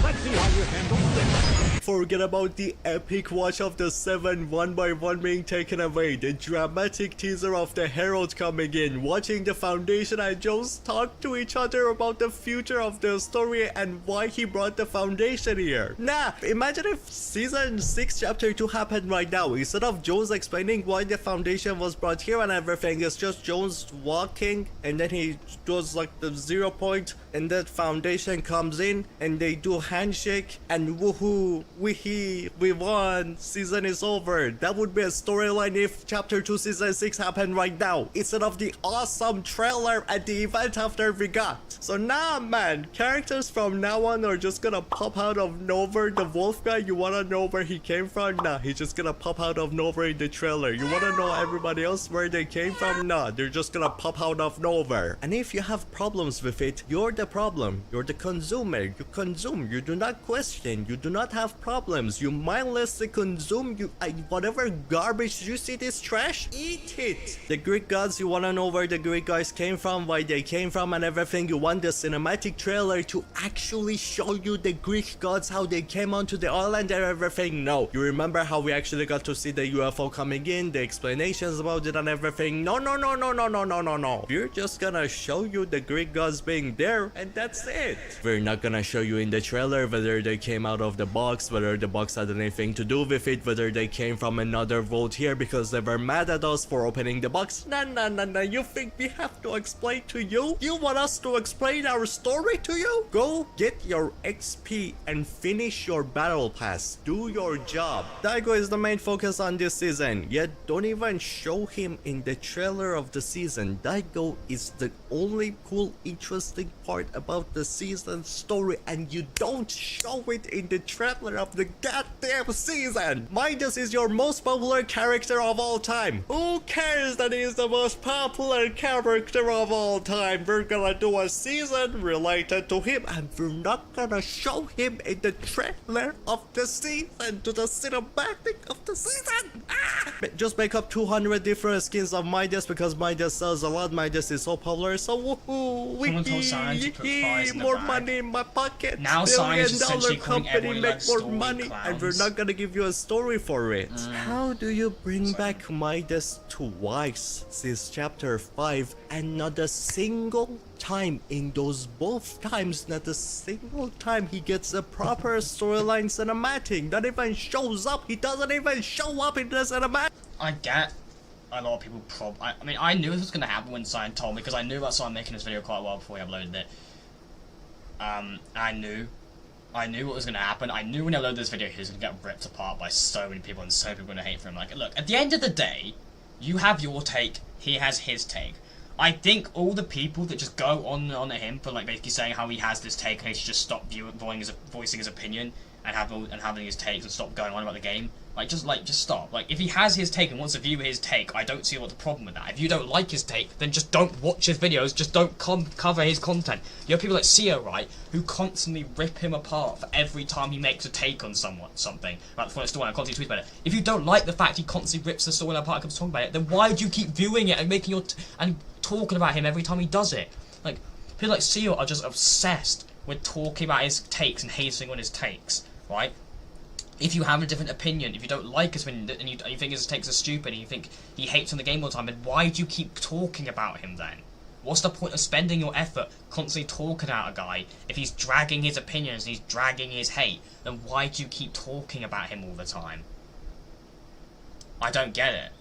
Let's see how you handle this. Forget about the epic watch of the 7 one by one being taken away, the dramatic teaser of the Herald coming in, watching the Foundation and Jones talk to each other about the future of the story and why he brought the Foundation here. Nah, imagine if Season 6 Chapter 2 happened right now. Instead of Jones explaining why the Foundation was brought here and everything, it's just Jones walking and then he does like the 0 point and that Foundation comes in and they do handshake and woohoo, we won, season is over. That would be a storyline if Chapter 2 Season 6 happened right now, instead of the awesome trailer at the event after we got. So nah, man, characters from now on are just gonna pop out of nowhere. The wolf guy, you wanna know where he came from? Nah, he's just gonna pop out of nowhere in the trailer. You wanna know everybody else where they came from? Nah, they're just gonna pop out of nowhere. And if you have problems with it, you're the problem. You're the consumer. You consume, you do not question, you do not have problems, you mindlessly consume, whatever garbage you see this trash, eat it. The Greek gods, you wanna know where the Greek guys came from, why they came from and everything. You want the cinematic trailer to actually show you the Greek gods, how they came onto the island and everything. No, you remember how we actually got to see the UFO coming in, the explanations about it and everything. No. We're just gonna show you the Greek gods being there and that's it. We're not gonna show you in the trailer whether they came out of the box, whether the box had anything to do with it, whether they came from another world here because they were mad at us for opening the box. Nah, you think we have to explain to you? You want us to explain our story to you? Go get your XP and finish your battle pass. Do your job. Daigo is the main focus on this season, yet don't even show him in the trailer of the season. Daigo is the only cool, interesting part about the season story and you don't show it in the trailer of the goddamn season. Midas is your most popular character of all time. Who cares that he is the most popular character of all time? We're gonna do a season related to him, and we're not gonna show him in the trailer of the season to the cinematic of the season. Just make up 200 different skins of Midas because Midas sells a lot. Midas is so popular, so woohoo! Someone told Science to put fries in the More bag. money in my pocket. Now Science is essentially calling company everybody make like more story money, and we're clowns. not gonna give you a story for it. How do you bring back Midas twice since chapter 5 and not a single time in those both times, not a single time he gets a proper storyline cinematic? Not even shows up. He doesn't even show up in the cinematic. I get a lot of people I mean, I knew this was gonna happen when Cyan told me, because I knew about Cyan making this video quite a while before he uploaded it. I knew what was gonna happen. I knew when he uploaded this video he was gonna get ripped apart by so many people, and so many people are gonna hate for him. Like, look, at the end of the day, you have your take, he has his take. I think all the people that just go on and on at him for like basically saying how he has this take and he should just stop voicing his opinion and having his takes and stop going on about the game. Just stop. Like, if he has his take and wants to view his take, I don't see what the problem with that. If you don't like his take, then just don't watch his videos, just don't cover his content. You have people like CEO, right, who constantly rip him apart for every time he makes a take on something. Like the Fortnite story, and constantly tweets about it. If you don't like the fact he constantly rips the story apart and comes talking about it, then why do you keep viewing it and making and talking about him every time he does it? Like, people like CEO are just obsessed with talking about his takes and hating on his takes, right? If you have a different opinion, if you don't like his opinion, and you think his takes are stupid, and you think he hates on the game all the time, then why do you keep talking about him then? What's the point of spending your effort constantly talking about a guy if he's dragging his opinions and he's dragging his hate? Then why do you keep talking about him all the time? I don't get it.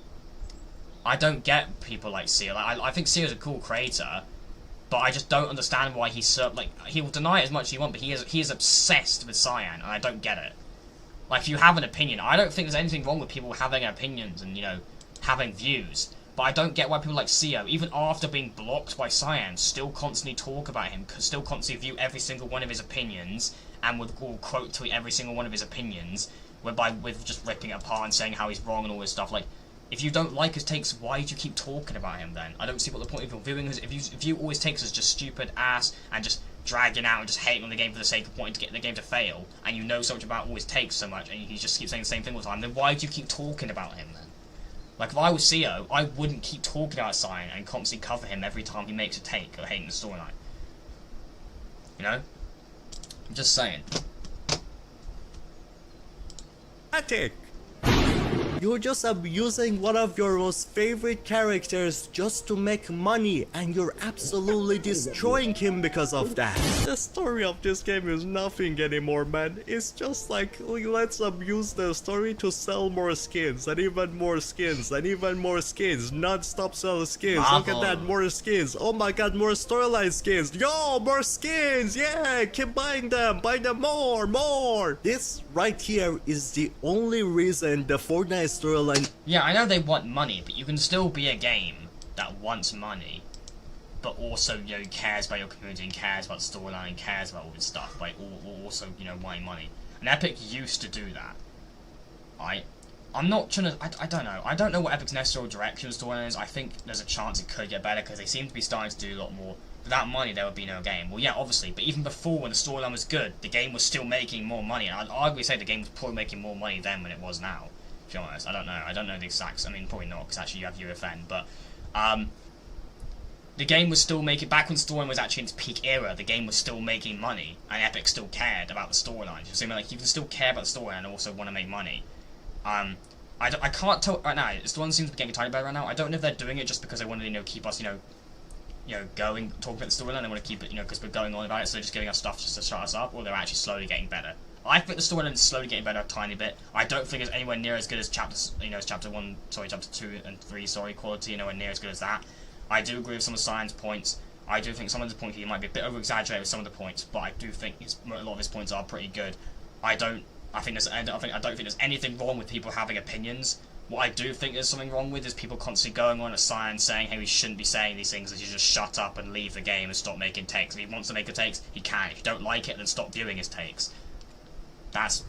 I don't get people like Seal. I think Seal's a cool creator, but I just don't understand why he's so, like, he'll deny it as much as he wants, but he is obsessed with Cyan, and I don't get it. Like, if you have an opinion, I don't think there's anything wrong with people having opinions and, you know, having views. But I don't get why people like CEO, even after being blocked by Cyan, still constantly talk about him, still constantly view every single one of his opinions, and would quote tweet every single one of his opinions, with just ripping it apart and saying how he's wrong and all this stuff. Like, if you don't like his takes, why do you keep talking about him then? I don't see what the point of viewing is. If you view all his takes as just stupid ass and just dragging out and just hating on the game for the sake of wanting to get the game to fail, and you know so much about all his takes so much, and he just keeps saying the same thing all the time, then why do you keep talking about him then? Like, if I was CEO, I wouldn't keep talking about Cyan and constantly cover him every time he makes a take or hating the storyline. You know? I'm just saying. You're just abusing one of your most favorite characters just to make money, and you're absolutely destroying him because of that. The story of this game is nothing anymore, man. It's just like, let's abuse the story to sell more skins, and even more skins, and even more skins. Non-stop sell skins. Look at that, more skins. Oh my god, more storyline skins. Yo, more skins. Yeah, keep buying them. Buy them more. This right here is the only reason the Fortnite storyline. Yeah, I know they want money, but you can still be a game that wants money, but also, you know, cares about your community and cares about the storyline and cares about all this stuff, but also, you know, wanting money. And Epic used to do that. I'm not trying to. I don't know. I don't know what Epic's necessary direction storyline is. I think there's a chance it could get better because they seem to be starting to do a lot more. Without money, there would be no game. Well, yeah, obviously, but even before, when the storyline was good, the game was still making more money, and I'd arguably say the game was probably making more money then than it was now. To be honest, I don't know. I don't know the exact. I mean, probably not, because actually you have UFN, but the game was still making. Back when storyline was actually in its peak era, the game was still making money, and Epic still cared about the storyline. So, like, you can still care about the storyline and also want to make money. I can't tell right now. The storyline seems to be getting tiny better right now. I don't know if they're doing it just because they want to, you know, keep us, going, talking about the storyline. They want to keep it, because we're going on about it, so they're just giving us stuff just to shut us up, or they're actually slowly getting better. I think the storyline is slowly getting better a tiny bit. I don't think it's anywhere near as good as chapter 2 and 3, quality, nowhere near as good as that. I do agree with some of Cyan's points. I do think some of the points he might be a bit over exaggerated with some of the points, but I do think a lot of his points are pretty good. I don't think there's anything wrong with people having opinions. What I do think there's something wrong with is people constantly going on at Cyan saying, hey, we shouldn't be saying these things, and you just shut up and leave the game and stop making takes. If he wants to make a takes, he can. If you don't like it, then stop viewing his takes. That's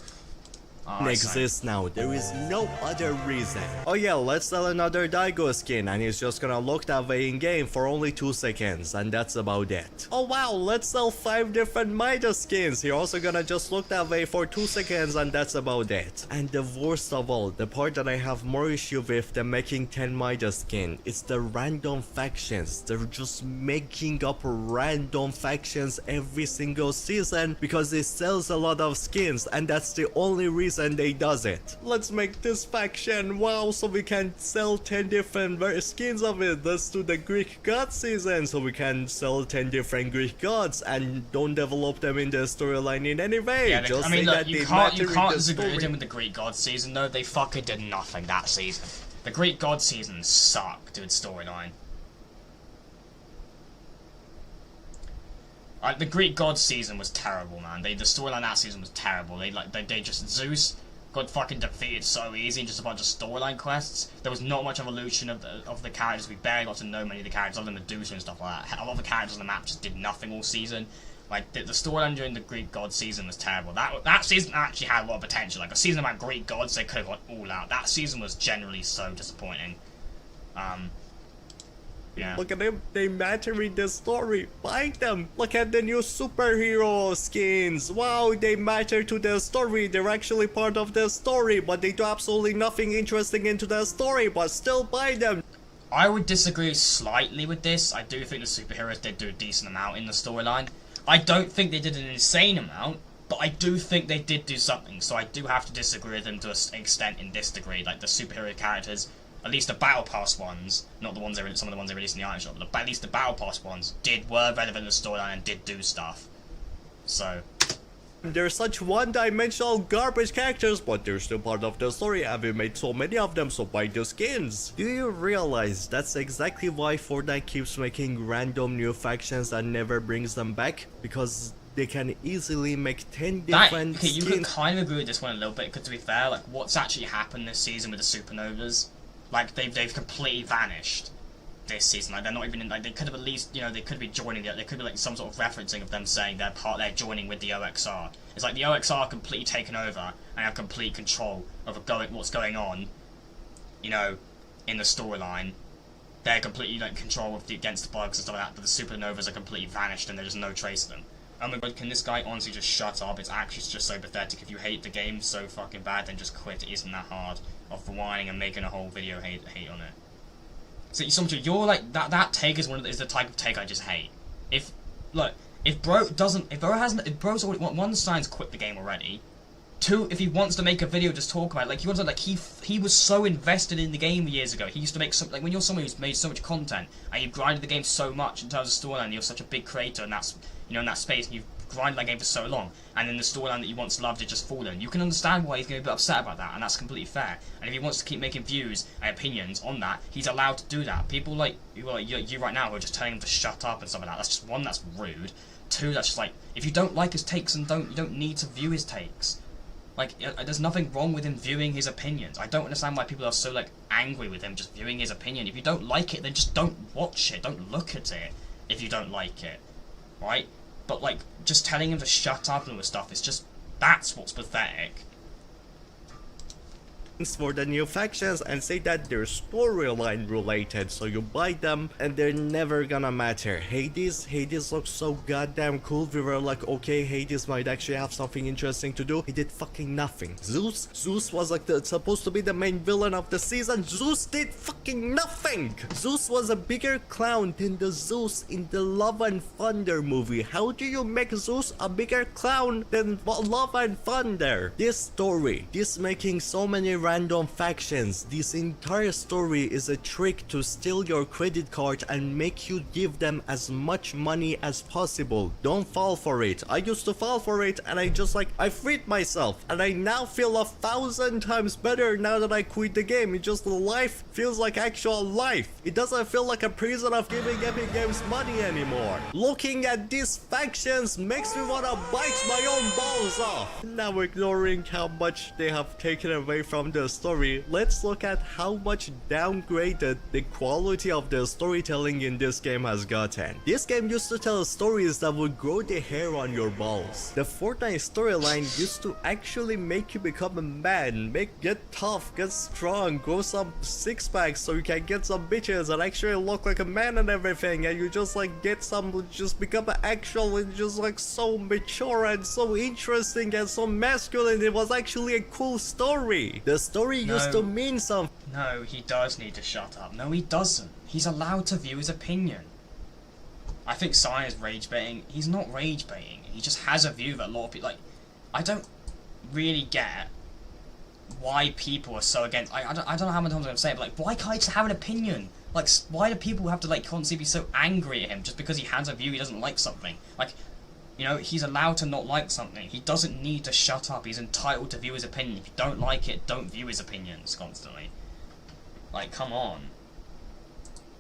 exists now. There is no other reason. Oh yeah, let's sell another Daigo skin and it's just gonna look that way in game for only 2 seconds and that's about it. Oh wow, let's sell 5 different Midas skins. You're also gonna just look that way for 2 seconds and that's about it. And the worst of all, the part that I have more issue with than making 10 Midas skin, it's the random factions. They're just making up random factions every single season because it sells a lot of skins and that's the only reason they does it. Let's make this faction, wow, so we can sell 10 different skins of it. Let's do the Greek god season so we can sell 10 different Greek gods and don't develop them in the storyline in any way. Yeah, just I mean, say look, that you they can't matter disagree with them with the Greek god season though. They fucking did nothing that season. The Greek god season sucked, dude, storyline. The Greek god season was terrible, man. The storyline that season was terrible. They just Zeus got fucking defeated so easy in just a bunch of storyline quests. There was not much evolution of the characters. We barely got to know many of the characters other than Medusa and stuff like that. A lot of the characters on the map just did nothing all season. Like the storyline during the Greek god season was terrible. That season actually had a lot of potential. Like a season about Greek gods, they could have gone all out. That season was generally so disappointing. Yeah. Look at them, they matter in the story. Buy them. Look at the new superhero skins. Wow, they matter to the story. They're actually part of the story, but they do absolutely nothing interesting into the story, but still buy them. I would disagree slightly with this. I do think the superheroes did do a decent amount in the storyline. I don't think they did an insane amount, but I do think they did do something, so I do have to disagree with them to an extent in this degree. Like the superhero characters, at least the Battle Pass ones, not the ones some of the ones they released in the item shop, but at least the Battle Pass ones were relevant in the storyline and did do stuff. So they're such one-dimensional garbage characters, but they're still part of the story and we made so many of them, so buy the skins. Do you realize that's exactly why Fortnite keeps making random new factions and never brings them back? Because they can easily make 10 different okay, you skins. can kind of agree with this one a little bit, because to be fair, like what's actually happened this season with the supernovas, like they've completely vanished this season. Like they're not even in, like they could have at least, you know, they could be joining the, they could be like some sort of referencing of them saying they're joining with the OXR. It's like the OXR are completely taken over and have complete control of what's going on, you know, in the storyline. They're completely like control of against the bugs and stuff like that, but the supernovas are completely vanished and there's no trace of them. Oh my god, can this guy honestly just shut up? It's actually just so pathetic. If you hate the game so fucking bad, then just quit. It isn't that hard. Of whining and making a whole video hate on it. So you're like that take is the type of take I just hate. If bro's already one sign's quit the game already. Two, if he wants to make a video, just talk about it. Like he wants to, like he was so invested in the game years ago. He used to make some, like when you're someone who's made so much content and you've grinded the game so much in terms of storyline, you're such a big creator and that's, you know, in that space, and you've grinded that game for so long, and then the storyline that you once loved it just fallen. You can understand why he's going to be upset about that, and that's completely fair. And if he wants to keep making views and opinions on that, he's allowed to do that. People like you right now who are just telling him to shut up and stuff like that. That's just one, that's rude. Two, that's just like, if you don't like his takes, and you don't need to view his takes. Like, there's nothing wrong with him viewing his opinions. I don't understand why people are so, like, angry with him just viewing his opinion. If you don't like it, then just don't watch it. Don't look at it if you don't like it. Right? But, like, just telling him to shut up and all this stuff is just... That's what's pathetic. For the new factions and say that they're storyline related, so you buy them and they're never gonna matter. Hades looks so goddamn cool. We were like, okay, Hades might actually have something interesting to do. He did fucking nothing. Zeus was like supposed to be the main villain of the season. Zeus did fucking nothing. Zeus was a bigger clown than the Zeus in the Love and Thunder movie. How do you make Zeus a bigger clown than Love and Thunder? This story, this making so many random factions, this entire story is a trick to steal your credit card and make you give them as much money as possible. Don't fall for it. I used to fall for it and I freed myself and I now feel 1,000 times better now that I quit the game. It just, life feels like actual life. It doesn't feel like a prison of giving Epic Games money anymore. Looking at these factions makes me wanna bite my own balls off. Now ignoring how much they have taken away from the story, let's look at how much downgraded the quality of the storytelling in this game has gotten. This game used to tell stories that would grow the hair on your balls. The Fortnite storyline used to actually make you become a man, get tough, get strong, grow some six packs so you can get some bitches and actually look like a man and everything, and you just like get some, just become an actual and just like so mature and so interesting and so masculine. It was actually a cool story. The story used to mean something. No, he does need to shut up. No, he doesn't. He's allowed to view his opinion. I think Sai is rage baiting. He's not rage baiting. He just has a view that a lot of people, like, I don't really get why people are so against. I don't know how many times I'm gonna say it, but like, why can't he just have an opinion? Like, why do people have to like constantly be so angry at him just because he has a view he doesn't like something? Like, you know, he's allowed to not like something. He doesn't need to shut up. He's entitled to view his opinion. If you don't like it, don't view his opinions constantly. Like, come on.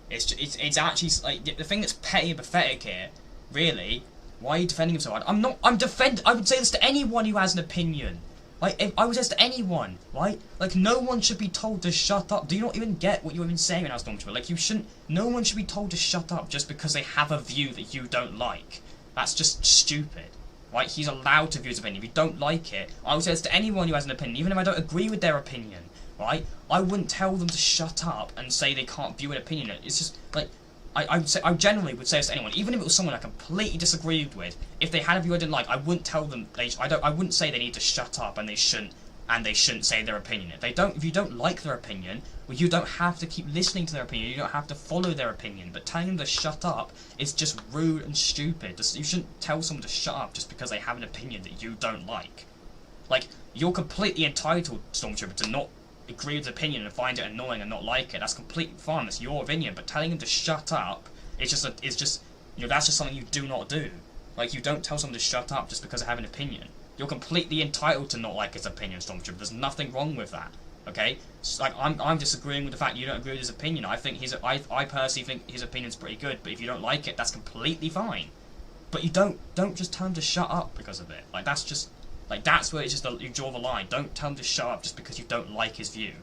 It's actually like the thing that's petty and pathetic here. Really, why are you defending him so hard? I would say this to anyone who has an opinion. Like, if I would say this to anyone, right? Like, no one should be told to shut up. Do you not even get what you're even saying when I was talking to her? Like, you shouldn't. No one should be told to shut up just because they have a view that you don't like. That's just stupid. Right? He's allowed to view his opinion. If you don't like it, I would say this to anyone who has an opinion, even if I don't agree with their opinion. Right? I wouldn't tell them to shut up and say they can't view an opinion. It's just like I generally would say this to anyone, even if it was someone I completely disagreed with. If they had a view I didn't like, I wouldn't tell them I wouldn't say they need to shut up and they shouldn't say their opinion. If you don't like their opinion, well, you don't have to keep listening to their opinion. You don't have to follow their opinion. But telling them to shut up is just rude and stupid. You shouldn't tell someone to shut up just because they have an opinion that you don't like. Like, you're completely entitled, Stormtrooper, to not agree with the opinion and find it annoying and not like it. That's completely fine. That's your opinion. But telling him to shut up, it's just you know, that's just something you do not do. Like, you don't tell someone to shut up just because they have an opinion. You're completely entitled to not like his opinion, Stormtrooper. There's nothing wrong with that. Okay? So, like, I'm disagreeing with the fact you don't agree with his opinion. I think I personally think his opinion's pretty good. But if you don't like it, that's completely fine. But you don't just tell him to shut up because of it. Like, that's just. Like, that's where it's just you draw the line. Don't tell him to shut up just because you don't like his view.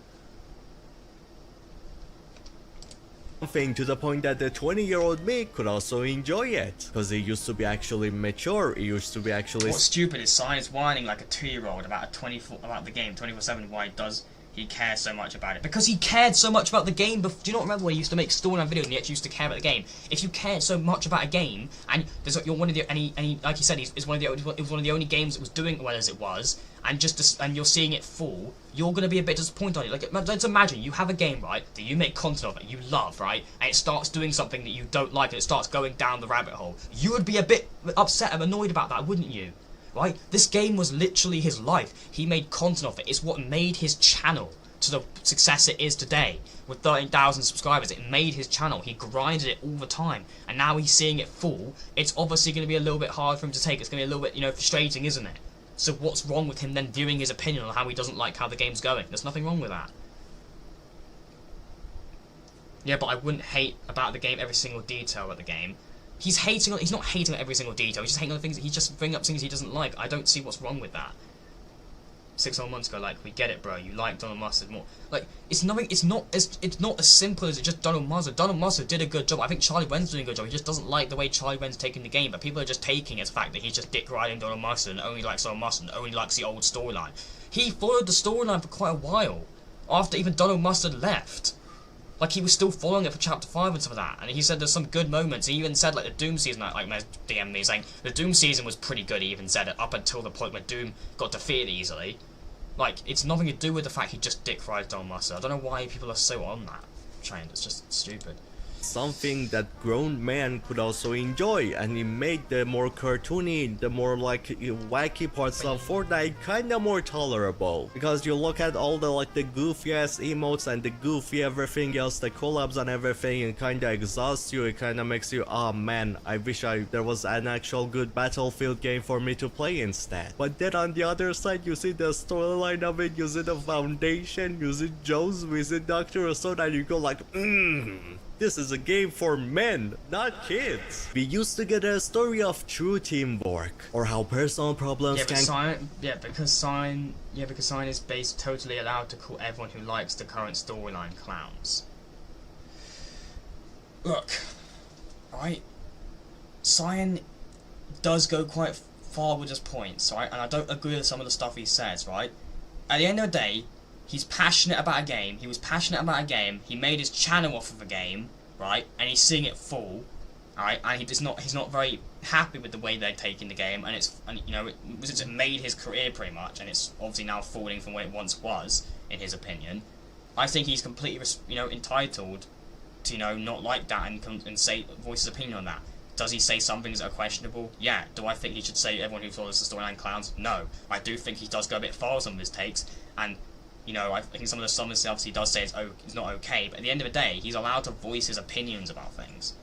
Thing to the point that the 20-year-old me could also enjoy it, because he used to be actually mature. He used to be actually. What's stupid is Science whining like a 2-year-old about the game 24/7. Why does he care so much about it? Because he cared so much about the game. Do you not remember when he used to make storyline videos and he actually used to care about the game? If you cared so much about a game and you're one of the like he said, it was one of the only games that was doing well as it was, and you're seeing it fall, you're gonna be a bit disappointed on it. Like, let's imagine you have a game, right, that you make content of it, you love, right, and it starts doing something that you don't like and it starts going down the rabbit hole. You would be a bit upset and annoyed about that, wouldn't you? Right? This game was literally his life. He made content of it. It's what made his channel to the success it is today. With 13,000 subscribers, it made his channel. He grinded it all the time, and now he's seeing it fall. It's obviously going to be a little bit hard for him to take. It's going to be a little bit, you know, frustrating, isn't it? So what's wrong with him then viewing his opinion on how he doesn't like how the game's going? There's nothing wrong with that. Yeah, but I wouldn't hate about the game every single detail of the game. He's not hating on every single detail. He's just hating on the things that he just bring up things he doesn't like. I don't see what's wrong with that. 6 whole months ago, like, we get it, bro. You like Donald Mustard more. Like, it's not as simple as just Donald Mustard. Donald Mustard did a good job. I think Charlie Wen's doing a good job. He just doesn't like the way Charlie Wen's taking the game, but people are just taking it as the fact that he's just dick riding Donald Mustard and only likes Donald Mustard and only likes the old storyline. He followed the storyline for quite a while after even Donald Mustard left. Like, he was still following it for Chapter 5 and stuff like that. And he said there's some good moments. He even said, like, the Doom season, like, DM me saying, the Doom season was pretty good, he even said it, up until the point where Doom got defeated easily. Like, it's nothing to do with the fact he just dick rides Donald Mustard. I don't know why people are so on that train. It's just stupid. Something that grown men could also enjoy, and he made the more cartoony, the more like wacky parts of Fortnite kinda more tolerable, because you look at all the like the goofy ass emotes and the goofy everything else, the collabs and everything, and kinda exhausts you. It kinda makes you, oh man, I wish there was an actual good Battlefield game for me to play instead. But then on the other side, you see the storyline of it, you see the foundation, you see Joe's, you see Dr. Assault, and you go like, This is a game for men, not kids. We used to get a story of true teamwork, or how personal problems Yeah, but can... because Sign is based totally allowed to call everyone who likes the current storyline clowns. Look, right? Sign does go quite far with his points, right? And I don't agree with some of the stuff he says, right? At the end of the day, he's passionate about a game. He was passionate about a game. He made his channel off of a game, right? And he's seeing it full, right? And he's not very happy with the way they're taking the game. And it made his career pretty much, and it's obviously now falling from what it once was, in his opinion. I think he's completely, entitled to not like that and voice his opinion on that. Does he say some things that are questionable? Yeah. Do I think he should say everyone who follows the storyline clowns? No. I do think he does go a bit far with some of his takes, and I think some of the stuff he does say is not okay. But at the end of the day, he's allowed to voice his opinions about things.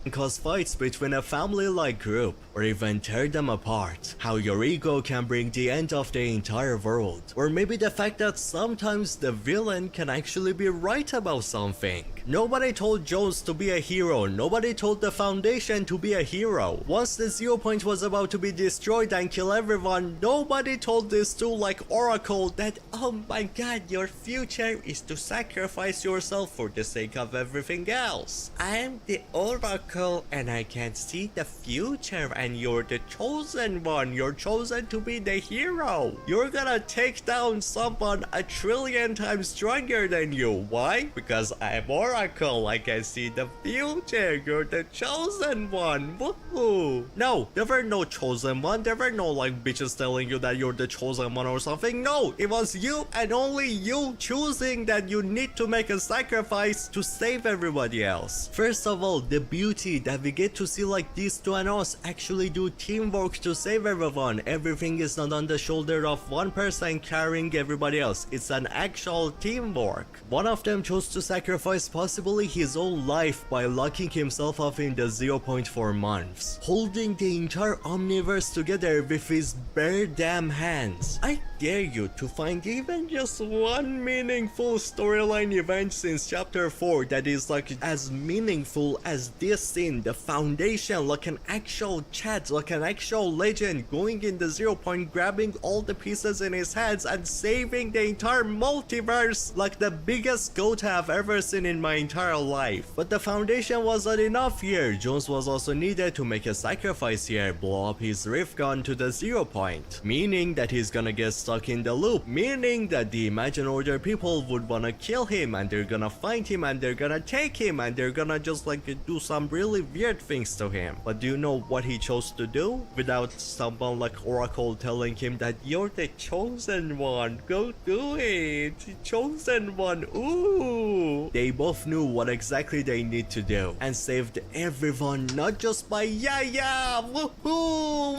Cause fights between a family-like group, or even tear them apart. How your ego can bring the end of the entire world. Or maybe the fact that sometimes the villain can actually be right about something. Nobody told Jones to be a hero, nobody told the Foundation to be a hero. Once the 0 point was about to be destroyed and kill everyone, nobody told this two like Oracle that, oh my god, your future is to sacrifice yourself for the sake of everything else. I'm the Oracle and I can see the future, and you're the chosen one. You're chosen to be the hero. You're gonna take down someone 1,000,000,000 times stronger than you. Why? Because I'm Oracle. I can see the future. You're the chosen one. Woohoo! No, there were no chosen one. There were no like bitches telling you that you're the chosen one or something. No, it was you and only you choosing that you need to make a sacrifice to save everybody else. First of all, the beauty that we get to see like these two and us actually do teamwork to save everyone. Everything is not on the shoulder of one person carrying everybody else. It's an actual teamwork. One of them chose to sacrifice possibly his own life by locking himself up in the 0 point for months, holding the entire omniverse together with his bare damn hands. I dare you to find even just one meaningful storyline event since chapter 4 that is like as meaningful as this scene. The Foundation, like an actual chat, like an actual legend, going in the 0 point, grabbing all the pieces in his hands and saving the entire multiverse, like the biggest goat I've ever seen in my entire life. But the Foundation wasn't enough here. Jones was also needed to make a sacrifice here, blow up his rift gun to the 0 point, meaning that he's gonna get stuck in the loop, meaning that the Imagine Order people would wanna kill him, and they're gonna find him, and they're gonna take him, and they're gonna just like do some really weird things to him. But do you know what he chose to do? Without someone like Oracle telling him that you're the chosen one, go do it, chosen one, ooh. They both knew what exactly they need to do and saved everyone, not just by woohoo,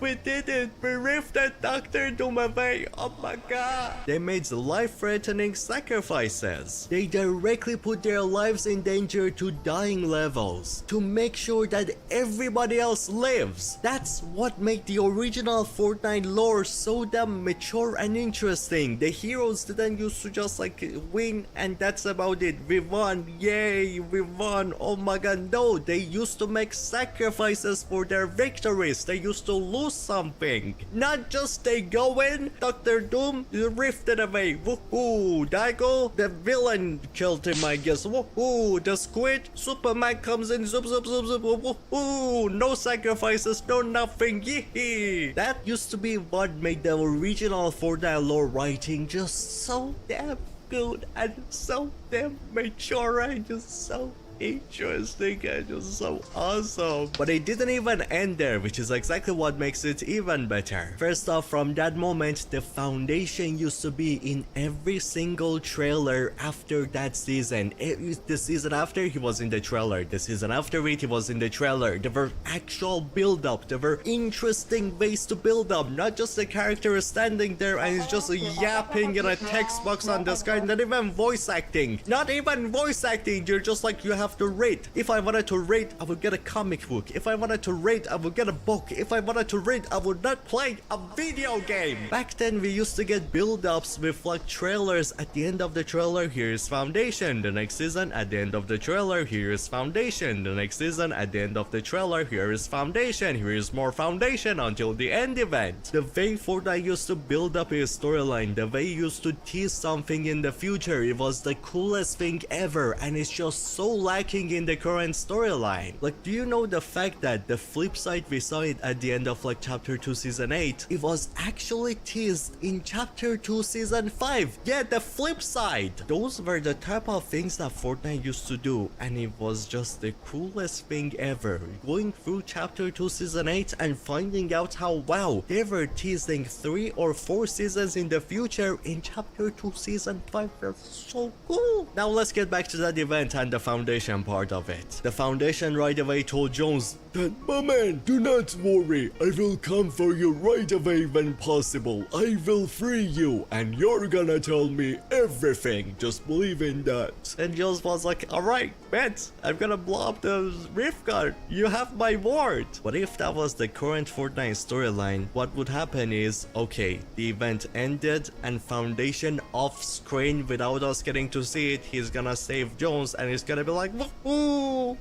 we did it, we rifted Dr. Doom away, oh my god. They made life-threatening sacrifices. They directly put their lives in danger to dying levels to make sure that everybody else lives. That's what made the original Fortnite lore so damn mature and interesting. The heroes didn't used to just like win and that's about it. We won, yay, we won, oh my god. No, they used to make sacrifices for their victories. They used to lose something. Not just they go in, Dr. Doom rifted away, woohoo. Daigo, the villain, killed him, I guess, woohoo. The Squid, Superman comes in, zoop zoop zoop zoop, woohoo. No sacrifices, no nothing, yee. That used to be what made the original Fortnite lore writing just so damn good and so damn mature and just so interesting and just so awesome. But it didn't even end there, which is exactly what makes it even better. First off, from that moment, the Foundation used to be in every single trailer after that season. The season after, he was in the trailer. The season after it, he was in the trailer. There were actual build-up. There were interesting ways to build up. Not just the character standing there and he's just yapping in a text box on the sky. Not even voice acting. Not even voice acting. You're just like, you have have to read. If I wanted to read, I would get a comic book. If I wanted to read, I would get a book. If I wanted to read, I would not play a video game. Back then, we used to get build-ups with like trailers. At the end of the trailer, here's Foundation. The next season, at the end of the trailer, here is Foundation. The next season, at the end of the trailer, here is Foundation. Here is more Foundation until the end event. The way Fortnite used to build up his storyline, the way he used to tease something in the future, it was the coolest thing ever, and it's just so lacking in the current storyline. Like, do you know the fact that the flip side we saw it at the end of like chapter 2 season 8, it was actually teased in chapter 2 season 5. Yeah, the flip side. Those were the type of things that Fortnite used to do, and it was just the coolest thing ever. Going through chapter 2 season 8 and finding out how, wow, they were teasing 3 or 4 seasons in the future in chapter 2 season 5. That's so cool. Now let's get back to that event and the Foundation part of it. The Foundation right away told Jones that, my man, do not worry, I will come for you right away when possible. I will free you and you're gonna tell me everything. Just believe in that. And Jones was like, alright, bet, I'm gonna blow up the rift guard. You have my word. But if that was the current Fortnite storyline, what would happen is, okay, the event ended and Foundation off screen without us getting to see it, he's gonna save Jones and he's gonna be like, ooh,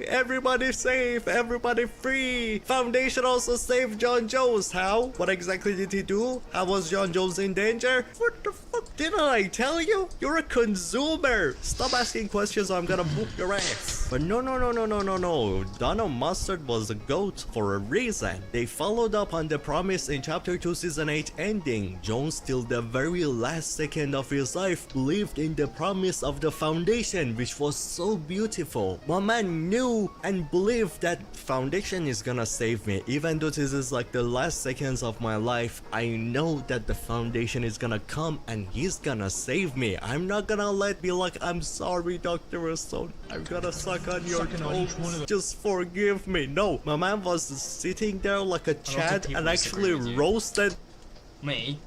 everybody safe, everybody free. Foundation also saved John Jones. How? What exactly did he do? How was John Jones in danger? What the fuck? Didn't I tell you? You're a consumer. Stop asking questions or I'm gonna book your ass. But no. Donald Mustard was a GOAT for a reason. They followed up on the promise in chapter 2 season 8 ending. Jones till the very last second of his life believed in the promise of the Foundation, which was so beautiful. My man knew and believed that Foundation is gonna save me. Even though this is like the last seconds of my life, I know that the Foundation is gonna come and he's gonna save me. I'm not gonna be like, I'm sorry, Dr. Stone, I'm gonna suck on your toes, just forgive me. No, my man was sitting there like a Chad and actually roasted me.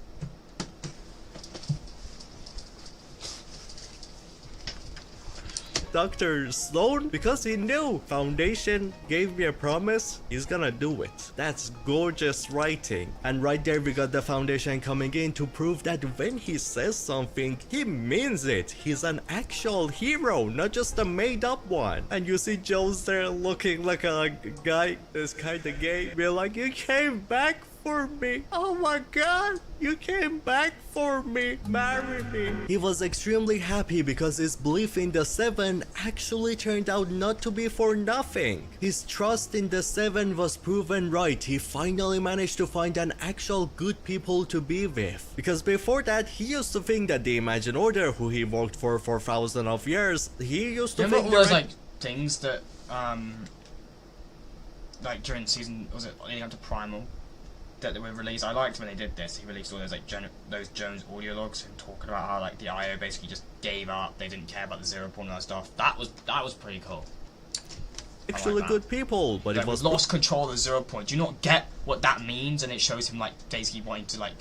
Dr. Sloan because he knew Foundation gave me a promise, he's gonna do it. That's gorgeous writing. And right there we got the Foundation coming in to prove that when he says something, he means it. He's an actual hero, not just a made up one. And you see Jones there looking like a guy that's kinda gay, be like, you came back for me. Oh my god, you came back for me. Marry me. He was extremely happy because his belief in the Seven actually turned out not to be for nothing. His trust in the Seven was proven right. He finally managed to find an actual good people to be with. Because before that, he used to think that the Imagine Order, who he worked for thousands of years, he used to think all those like things that like during season, was it leading up to Primal, that they were released. I liked when they did this. He released all those like those Jones audio logs talking about how like the IO basically just gave up. They didn't care about the 0 point and that stuff. That was pretty cool. Actually like good people, but like, it was lost control of the 0 point. Do you not get what that means? And it shows him like basically wanting to like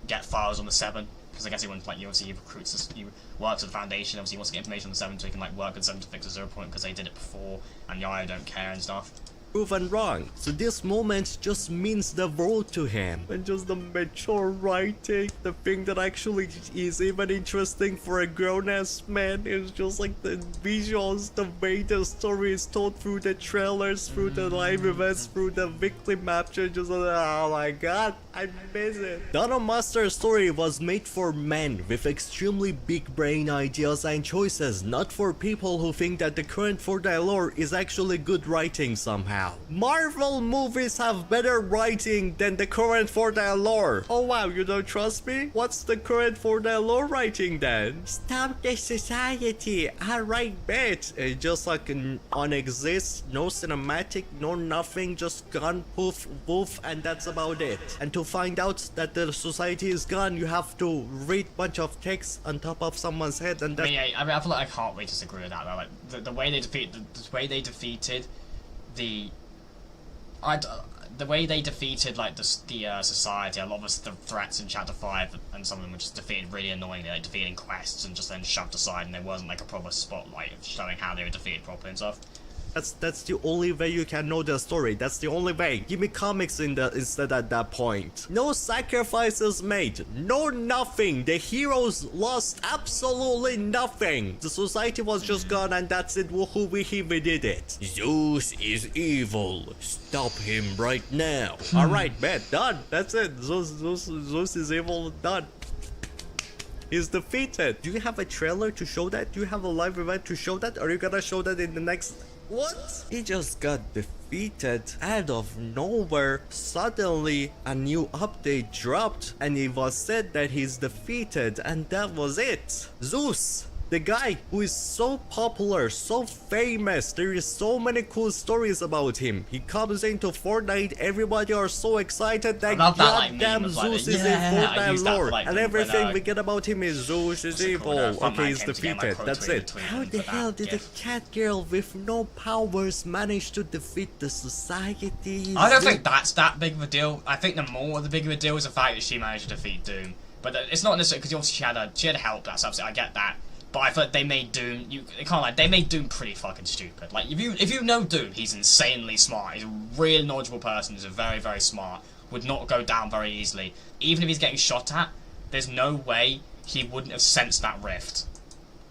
get files on the 7, because I guess he wants like, you obviously he recruits, he works at the Foundation. Obviously he wants to get information on the 7 so he can like work with the 7 to fix the 0 point because they did it before and the IO don't care and stuff. Proven wrong. So this moment just means the world to him. And just the mature writing, the thing that actually is even interesting for a grown-ass man is just like the visuals, the way the story is told through the trailers, through the live events, through the weekly map changes. Oh my god, I miss it. Donald Master's story was made for men with extremely big brain ideas and choices, not for people who think that the current Fortnite lore is actually good writing somehow. Marvel movies have better writing than the current Fortnite lore. Oh wow, you don't trust me? What's the current Fortnite lore writing then? Stop the society. Alright, bet. It just like non-exist, no cinematic, no nothing, just gone, poof, woof, and that's about it. And to find out that the society is gone, you have to read a bunch of text on top of someone's head, and that. I feel like I can't really disagree with that though. Like the way they defeated the the way they defeated like the society, a lot of the threats in Chapter 5 and some of them were just defeated really annoyingly, like defeating quests and just then shoved aside, and there wasn't like a proper spotlight of showing how they were defeated properly and stuff. That's the only way you can know the story. That's the only way. Give me comics instead at that point. No sacrifices made. No nothing. The heroes lost absolutely nothing. The society was just gone and that's it. Woohoo, we did it. Zeus is evil. Stop him right now. Alright, man. Done. That's it. Zeus is evil. Done. He's defeated. Do you have a trailer to show that? Do you have a live event to show that? Are you gonna show that in the next... What? He just got defeated out of nowhere. Suddenly a new update dropped and it was said that he's defeated and that was it. Zeus, the guy who is so popular, so famous, there is so many cool stories about him. He comes into Fortnite, everybody are so excited that goddamn Zeus is a Fortnite lord. And everything we get about him is Zeus is evil. Okay, he's defeated. That's it. How the hell did a cat girl with no powers manage to defeat the society? I don't think that's that big of a deal. I think the bigger of a deal is the fact that she managed to defeat Doom. But it's not necessarily because obviously she had help. That's absolutely, I get that. But I feel like they made Doom. They made Doom pretty fucking stupid. Like if you know Doom, he's insanely smart. He's a really knowledgeable person. He's a very, very smart. Would not go down very easily. Even if he's getting shot at, there's no way he wouldn't have sensed that rift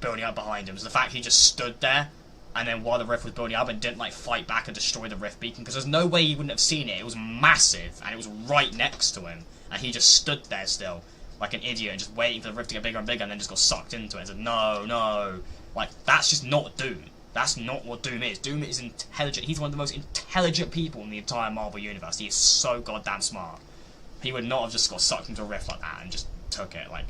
building up behind him. So the fact he just stood there, and then while the rift was building up and didn't like fight back and destroy the rift beacon, because there's no way he wouldn't have seen it. It was massive and it was right next to him, and he just stood there still. Like an idiot and just waiting for the rift to get bigger and bigger and then just got sucked into it and said, no. Like, that's just not Doom. That's not what Doom is. Doom is intelligent. He's one of the most intelligent people in the entire Marvel Universe. He is so goddamn smart. He would not have just got sucked into a rift like that and just took it, like...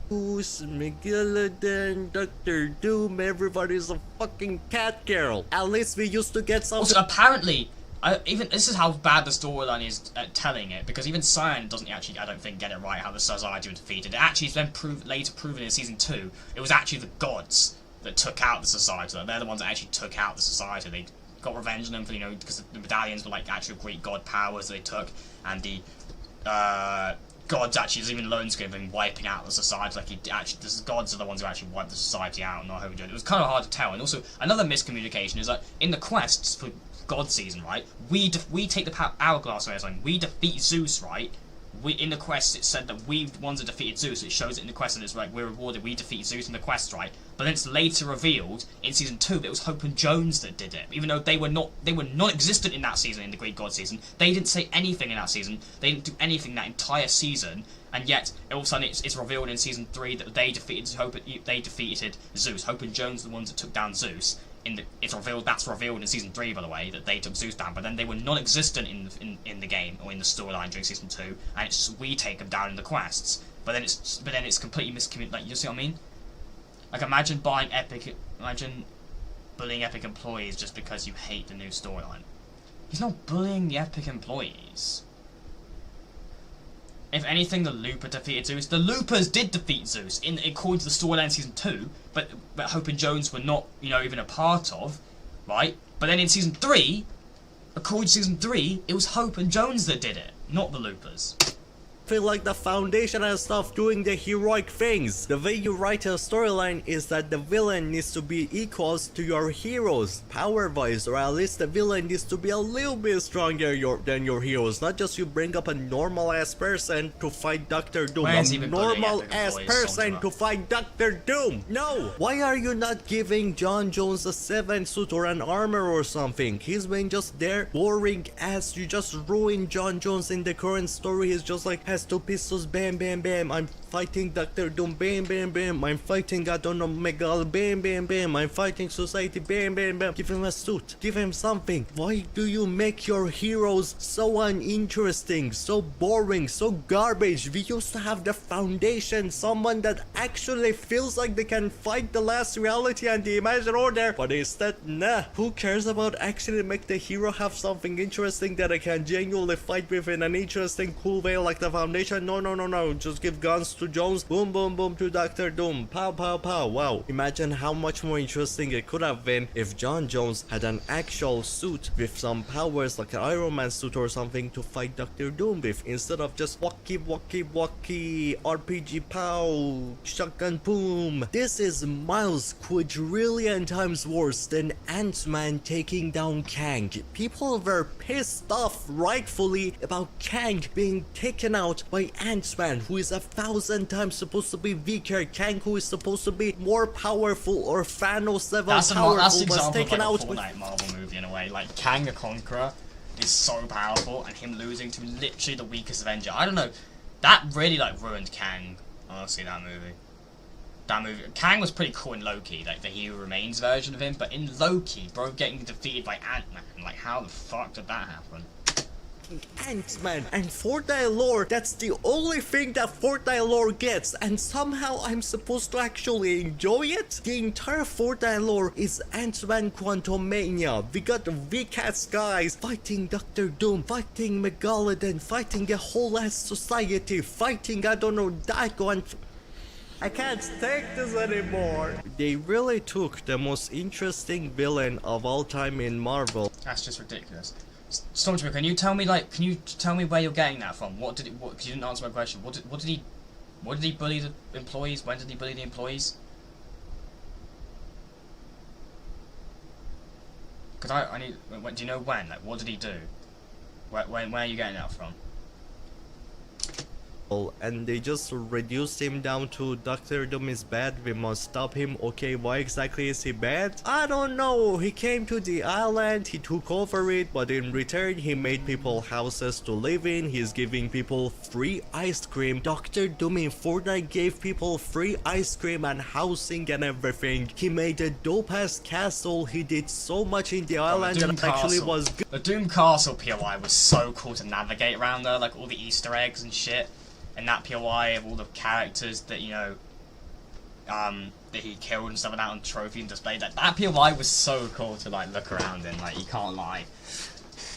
Who's Megalodon, Dr. Doom, everybody's a fucking cat girl. At least we used to get some... Also, apparently... even this is how bad the storyline is at telling it, because even Cyan doesn't actually, I don't think, get it right how the society was defeated. It actually has been later proven in season 2. It was actually the gods that took out the society. They're the ones that actually took out the society. They got revenge on them for, because the medallions were like actual Greek god powers they took, and the gods actually, there's even loans given wiping out the society. Like the gods are the ones who actually wiped the society out, not who did. It was kind of hard to tell. And also another miscommunication is that in the quests for God season, right? We take the hourglass away. We defeat Zeus, right? In the quest it said that we the ones that defeated Zeus. It shows it in the quest and it's like we're rewarded. We defeat Zeus in the quest, right? But then it's later revealed in season 2 that it was Hope and Jones that did it. Even though they were non-existent in that season, in the Greek God season. They didn't say anything in that season. They didn't do anything that entire season. And yet, all of a sudden, it's revealed in season 3 that they defeated Zeus. Hope and Jones are the ones that took down Zeus. That's revealed in season 3, by the way, that they took Zeus down, but then they were non-existent in the game or in the storyline during season 2, and we take them down in the quests. But then it's completely miscommunicated. Like, you see what I mean? Like, imagine bullying Epic employees just because you hate the new storyline. He's not bullying the Epic employees. If anything, the Looper defeated Zeus. The Loopers did defeat Zeus according to the storyline in season 2, but Hope and Jones were not, even a part of, right? But then in season 3, according to season 3, it was Hope and Jones that did it, not the Loopers. Feel like the Foundation and stuff doing the heroic things. The way you write a storyline is that the villain needs to be equals to your heroes, power-wise, or at least the villain needs to be a little bit stronger than your heroes. Not just you bring up a normal-ass person to fight Dr. Doom. A normal-ass person to fight Dr. Doom. No! Why are you not giving John Jones a 7 suit or an armor or something? He's been just there boring as you just ruined John Jones in the current story. He's just like, has 2 pistols, bam, bam, bam. I'm fighting Dr. Doom, bam, bam, bam. I'm fighting, I don't know, Megal, bam, bam, bam. I'm fighting society, bam, bam, bam. Give him a suit, give him something. Why do you make your heroes so uninteresting, so boring, so garbage? We used to have the Foundation, someone that actually feels like they can fight the last reality and the imagined order. But instead, nah. Who cares about actually make the hero have something interesting that I can genuinely fight with in an interesting, cool way like the foundation. No. Just give guns to Jones. Boom, boom, boom to Dr. Doom. Pow, pow, pow. Wow. Imagine how much more interesting it could have been if John Jones had an actual suit with some powers like an Iron Man suit or something to fight Dr. Doom with, instead of just walkie, RPG pow, shotgun boom. This is miles quadrillion times worse than Ant-Man taking down Kang. People were pissed off rightfully about Kang being taken out by Ant-Man, who is 1,000 times supposed to be weaker. Kang, who is supposed to be more powerful, or Thanos level powerful, that's was example taken of out like a Fortnite Marvel movie in a way. Like Kang the Conqueror is so powerful, and him losing to literally the weakest Avenger. I don't know. That really like ruined Kang. Honestly, that movie. Kang was pretty cool in Loki, like the He Who Remains version of him. But in Loki, bro, getting defeated by Ant-Man, like how the fuck did that happen? Ant-Man and Fortnite lore, that's the only thing that Fortnite lore gets, and somehow I'm supposed to actually enjoy it? The entire Fortnite lore is Ant-Man Quantumania. We got the weak-ass guys fighting Dr. Doom, fighting Megalodon, fighting a whole ass society, fighting, I don't know, Dagon. I can't take this anymore. They really took the most interesting villain of all time in Marvel. That's just ridiculous. Stormtrooper, can you tell me where you're getting that from? What you didn't answer my question. What did he bully the employees? When did he bully the employees? Cause I need. Do you know when? Like, what did he do? Where are you getting that from? And they just reduced him down to Dr. Doom is bad, we must stop him. Okay, why exactly is he bad? I don't know. He came to the island, he took over it, but in return he made people houses to live in. He's giving people free ice cream. Dr. Doom in Fortnite gave people free ice cream and housing and everything. He made a dope ass castle. He did so much in the island that actually was good. The Doom Castle POI was so cool to navigate around there, like all the Easter eggs and shit. And that POI of all the characters that, you know, that he killed and stuff like that on trophy and displayed. Like, that POI was so cool to, like, look around in. Like, you can't lie.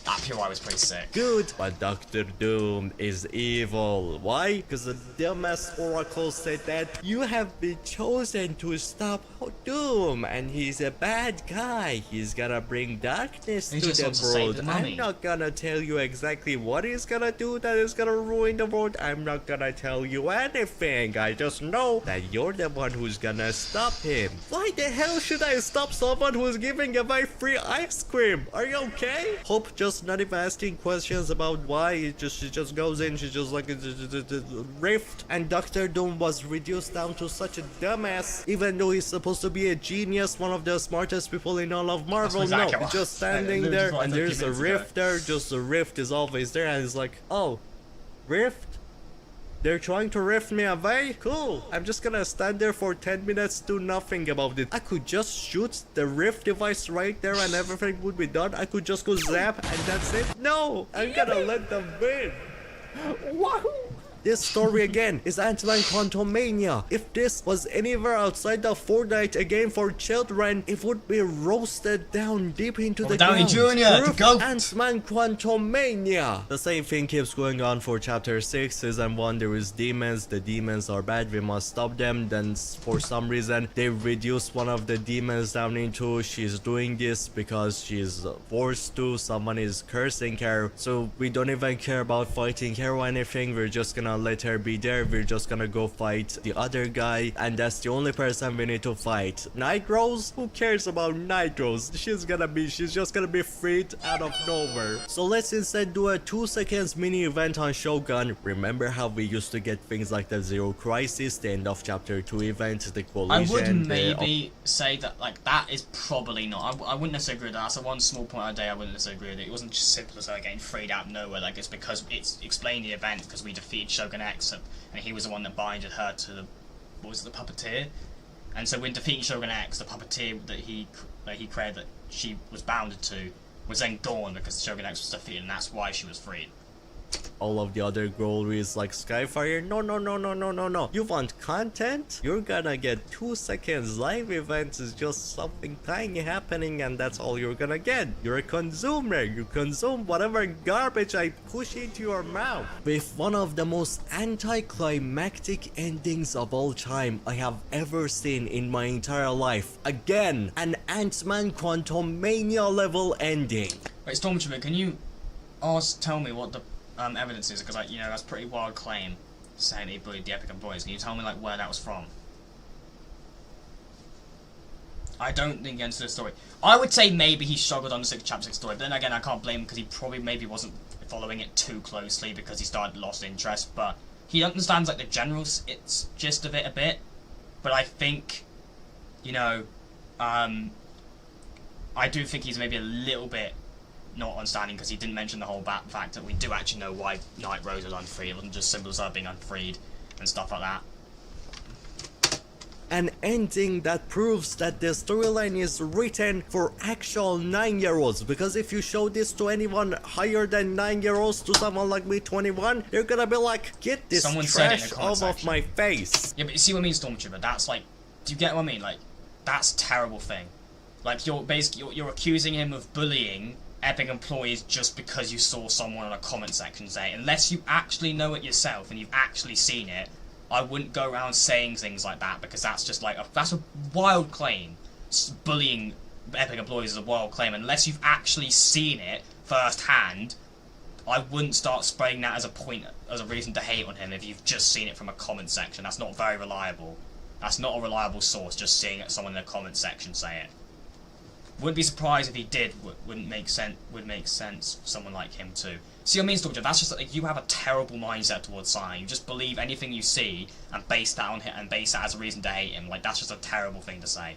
That POI was pretty sick. Good, but Dr. Doom is evil. Why? Because the dumbass Oracle said that you have been chosen to stop Doom, and he's a bad guy. He's gonna bring darkness to the world. I'm not gonna tell you exactly what he's gonna do that is gonna ruin the world. I'm not gonna tell you anything. I just know that you're the one who's gonna stop him. Why the hell should I stop someone who's giving away free ice cream? Are you okay? Hope just not even asking questions about why. She just goes in, she's just like a rift, and Dr. Doom was reduced down to such a dumbass, even though he's supposed to be a genius, one of the smartest people in all of Marvel. Exactly. No, he's just standing there and there's a rift there, just the rift is always there, and it's like, oh, rift? They're trying to rift me away? Cool. I'm just gonna stand there for 10 minutes, do nothing about it. I could just shoot the rift device right there and everything would be done. I could just go zap and that's it. No, I'm gonna let them win. Wahoo! This story again is Ant-Man Quantumania. If this was anywhere outside of Fortnite, a game for children, it would be roasted down deep into the ground. Jr. Go. Ant-Man Quantumania. The same thing keeps going on for Chapter 6. Season 1, there is demons. The demons are bad. We must stop them. Then for some reason, they reduced one of the demons down into she's doing this because she's forced to. Someone is cursing her. So we don't even care about fighting her or anything. We're just gonna let her be there. We're just gonna go fight the other guy, and that's the only person we need to fight. Night Rose? Who cares about Night Rose? She's just gonna be freed out of nowhere. So let's instead do a 2 seconds mini event on Shogun. Remember how we used to get things like the Zero Crisis, the end of Chapter 2 event, the collision? I would maybe say that, like, that is probably not. I wouldn't necessarily agree with that. That's the one small point of the day I wouldn't necessarily agree with it. It wasn't just simple as her getting freed out of nowhere. Like, it's because it's explained the event because we defeated Shogun X, and he was the one that binded her to the, what was it, the puppeteer. And so when defeating Shogun X, the puppeteer that he created that she was bounded to was then gone because Shogun X was defeated, and that's why she was freed. all of the other glories like Skyfire. No, no, no, no, no, no, no. You want content? You're gonna get 2 seconds. Live events is just something tiny happening and that's all you're gonna get. You're a consumer. You consume whatever garbage I push into your mouth. With one of the most anticlimactic endings of all time I have ever seen in my entire life. Again, an Ant-Man Quantumania level ending. Wait, Stormtrooper, can you tell me what the evidence is? Because, like, you know, that's a pretty wild claim, saying he bullied the Epic employees. Can you tell me, like, where that was from? I don't think he answered the story. I would say maybe he struggled on the chapter 6 story, but then again, I can't blame him because he probably maybe wasn't following it too closely because he started lost interest, but he understands, like, the general gist of it a bit, but I think, you know, I do think he's maybe a little bit not understanding because he didn't mention the whole fact that we do actually know why Night Rose was unfreed. It wasn't just simple as her being unfreed and stuff like that. An ending that proves that the storyline is written for actual 9-year-olds, because if you show this to anyone higher than 9-year-olds, to someone like me 21, they're gonna be like, get this trash off of my face. Yeah, but you see what I mean, Stormtrooper? That's like, do you get what I mean? Like, that's a terrible thing. Like, you're basically you're accusing him of bullying Epic employees just because you saw someone in a comment section say it. Unless you actually know it yourself and you've actually seen it, I wouldn't go around saying things like that, because that's just like that's a wild claim. Bullying Epic employees is a wild claim. Unless you've actually seen it firsthand, I wouldn't start spraying that as a reason to hate on him if you've just seen it from a comment section. That's not very reliable. That's not a reliable source, just seeing someone in a comment section say it. Wouldn't be surprised if he did. Would make sense for someone like him too. See what I mean, Stormtrooper? That's just like, you have a terrible mindset towards Sai. You just believe anything you see and base that on him and base that as a reason to hate him. Like, that's just a terrible thing to say.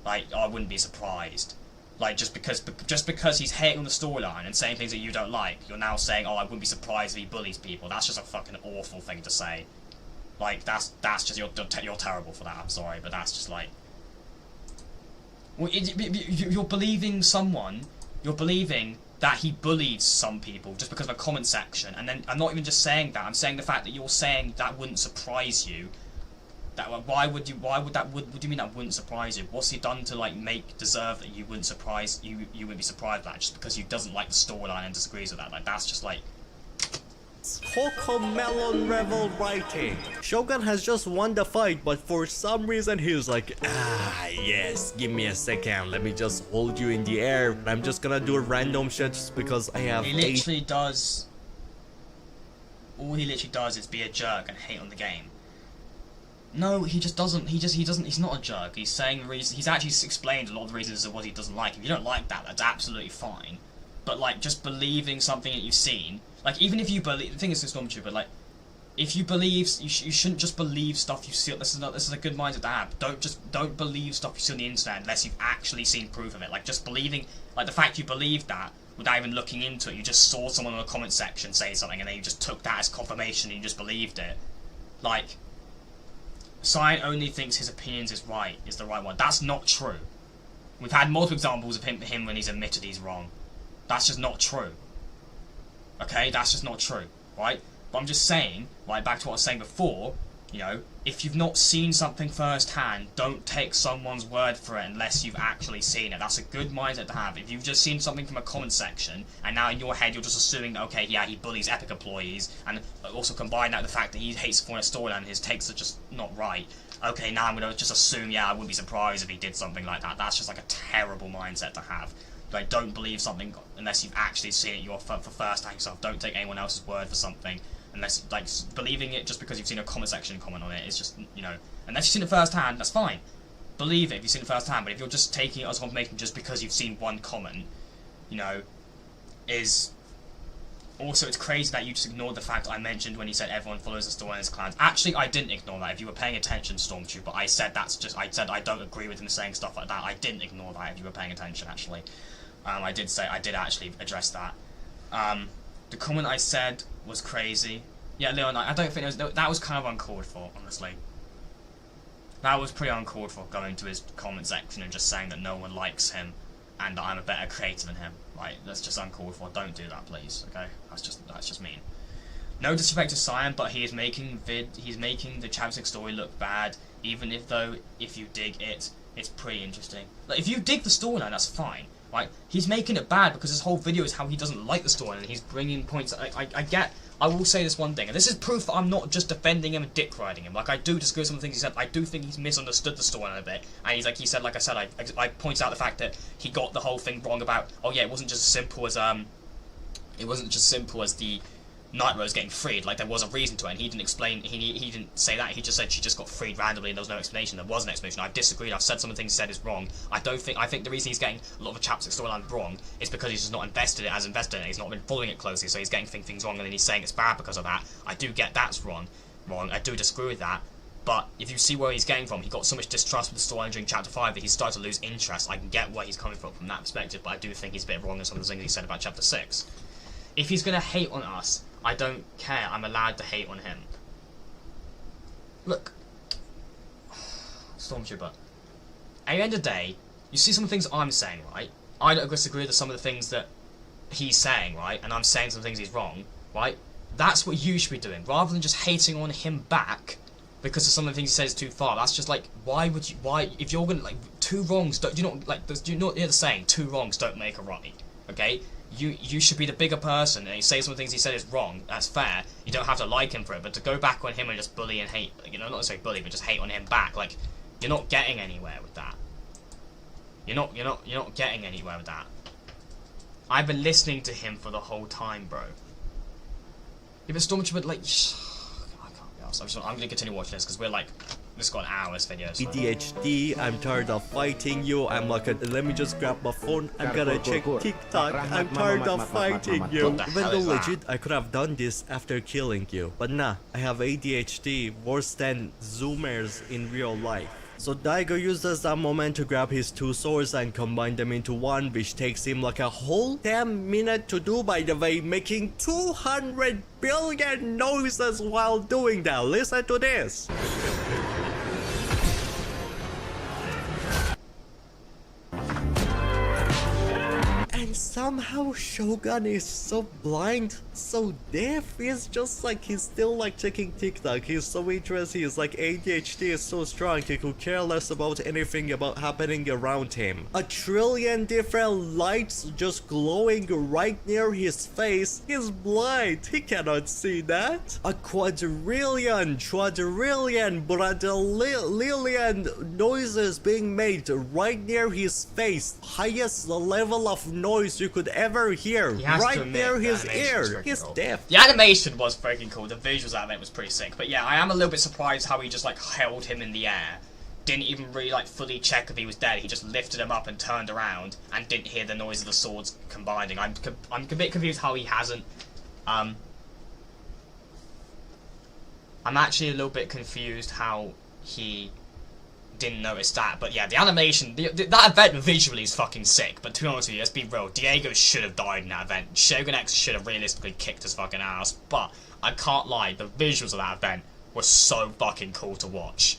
Like, I wouldn't be surprised. Like, just because he's hating on the storyline and saying things that you don't like, you're now saying, oh, I wouldn't be surprised if he bullies people. That's just a fucking awful thing to say. Like, that's just you're terrible for that. I'm sorry, but that's just like. Well, you're believing someone. You're believing that he bullied some people just because of a comment section, and then I'm not even just saying that. I'm saying the fact that you're saying that wouldn't surprise you. That why would you mean that wouldn't surprise you? What's he done to like deserve that you wouldn't be surprised by that just because he doesn't like the storyline and disagrees with that? Like, that's just like. Cocomelon level writing. Shogun has just won the fight, but for some reason he was like, yes, give me a second, let me just hold you in the air. I'm just gonna do random shit just because I have. He literally does. All he literally does is be a jerk and hate on the game. No, he just doesn't. He doesn't. He's not a jerk. He's saying the reason. He's actually explained a lot of the reasons of what he doesn't like. If you don't like that, that's absolutely fine. But like, just believing something that you've seen. Like, even if you believe, the thing is, Stormtrooper, like, if you believe, you shouldn't just believe stuff you see. This is a good mindset to have. Don't believe stuff you see on the internet unless you've actually seen proof of it. Like, just believing, like the fact you believed that without even looking into it, you just saw someone in the comment section say something and then you just took that as confirmation and you just believed it. Like, Cyan only thinks his opinions is the right one. That's not true. We've had multiple examples of him when he's admitted he's wrong. That's just not true. Okay, that's just not true, right? But I'm just saying, like, back to what I was saying before, you know, if you've not seen something firsthand, don't take someone's word for it unless you've actually seen it. That's a good mindset to have. If you've just seen something from a comment section, and now in your head you're just assuming that, okay, yeah, he bullies Epic employees, and also combine that with the fact that he hates Fortnite storyline and his takes are just not right, okay, now I'm going to just assume, yeah, I wouldn't be surprised if he did something like that. That's just like a terrible mindset to have. Like, don't believe something unless you've actually seen it for first hand yourself. Don't take anyone else's word for something unless, like, believing it just because you've seen a comment section comment on it is just, you know, unless you've seen it first hand, that's fine. Believe it if you've seen it first hand, but if you're just taking it as confirmation just because you've seen one comment, you know, is. Also, it's crazy that you just ignored the fact I mentioned when he said everyone follows the story in his clans. Actually, I didn't ignore that. If you were paying attention, Stormtrooper, I said I don't agree with him saying stuff like that. I didn't ignore that if you were paying attention, actually. I did actually address that. The comment I said was crazy. Yeah, Leon, I don't think that was kind of uncalled for, honestly. That was pretty uncalled for, going to his comment section and just saying that no one likes him and that I'm a better creator than him. Right, that's just uncalled for. Don't do that, please. Okay, that's just mean. No disrespect to Cyan, but he's making the chapstick story look bad. Even if you dig it, it's pretty interesting. Like, if you dig the storyline, that's fine. Right? He's making it bad because his whole video is how he doesn't like the storyline, and he's bringing points. I will say this one thing, and this is proof that I'm not just defending him and dick riding him. Like, I do disagree with some of the things he said. I do think he's misunderstood the storyline a bit. And like I said, I pointed out the fact that he got the whole thing wrong about, oh yeah, it wasn't just simple as the Night Rose getting freed. Like, there was a reason to it, and he didn't explain. He didn't say that. He just said she just got freed randomly, and there was no explanation. There was an explanation. I've disagreed. I've said some of the things he said is wrong. I think the reason he's getting a lot of the chapstick storyline wrong is because he's just not invested in it. He's not been following it closely, so he's getting things wrong, and then he's saying it's bad because of that. I do get that's wrong. I do disagree with that. But if you see where he's getting from, he got so much distrust with the storyline during Chapter 5 that he started to lose interest. I can get where he's coming from that perspective, but I do think he's a bit wrong in some of the things he said about Chapter 6. If he's going to hate on us, I don't care. I'm allowed to hate on him. Look. Stormtrooper. At the end of the day, you see some of the things I'm saying, right? I don't disagree with some of the things that he's saying, right? And I'm saying some things he's wrong, right? That's what you should be doing. Rather than just hating on him back because of some of the things he says too far. That's just like, if you're going to, like, two wrongs, do you not hear the saying, two wrongs don't make a right, okay? You should be the bigger person, and you say some of the things he said is wrong. That's fair. You don't have to like him for it, but to go back on him and just bully and hate, not necessarily bully, but just hate on him back, like, you're not getting anywhere with that. You're not getting anywhere with that. I've been listening to him for the whole time, bro. Yeah, but Stormtrooper, like, I can't be arsed. I'm gonna continue watching this because we're like. This got an hour's video. So. ADHD, I'm tired of fighting you. I'm like, let me just grab my phone. I'm gonna check TikTok. I'm tired of fighting you. Even though legit, I could have done this after killing you. But nah, I have ADHD worse than Zoomers in real life. So Daigo uses that moment to grab his two swords and combine them into one, which takes him like a whole damn minute to do, by the way, making 200 billion noises while doing that. Listen to this. And somehow Shogun is so blind, so deaf. He's just like, he's still like checking TikTok. He's so interested. He's like, ADHD is so strong. He could care less about anything about happening around him. A trillion different lights just glowing right near his face. He's blind. He cannot see that. A quadrillion noises being made right near his face. Highest level of noise you could ever hear. Right near his ear. He's deaf. The animation was freaking cool. The visuals out of it was pretty sick. But yeah, I am a little bit surprised how he just like held him in the air. Didn't even really like fully check if he was dead. He just lifted him up and turned around and didn't hear the noise of the swords combining. I'm a bit confused how he hasn't. I'm actually a little bit confused how he didn't notice that, but yeah, the animation, that event visually is fucking sick, but to be honest with you, let's be real, Diego should have died in that event. Shogun X should have realistically kicked his fucking ass, but I can't lie, the visuals of that event were so fucking cool to watch.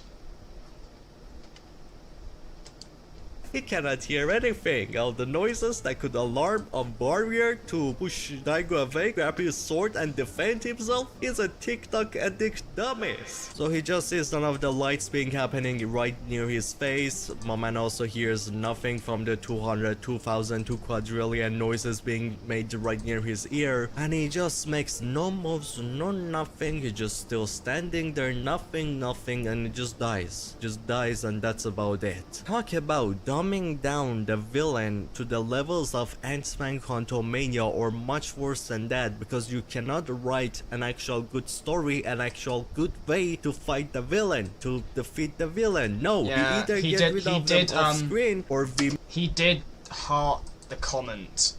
He cannot hear anything. All the noises that could alarm a warrior to push Daigo away, grab his sword and defend himself is a TikTok addict dumbass. So he just sees none of the lights being happening right near his face. My man also hears nothing from the 202,002 quadrillion noises being made right near his ear. And he just makes no moves, no nothing. He's just still standing there, nothing, and he just dies. Just dies, and that's about it. Talk about dumbing down the villain to the levels of Ant-Man Quantumania, or much worse than that, because you cannot write an actual good story, an actual good way to fight the villain, to defeat the villain. No, yeah, we either get rid of them off screen, or we... He did heart the comment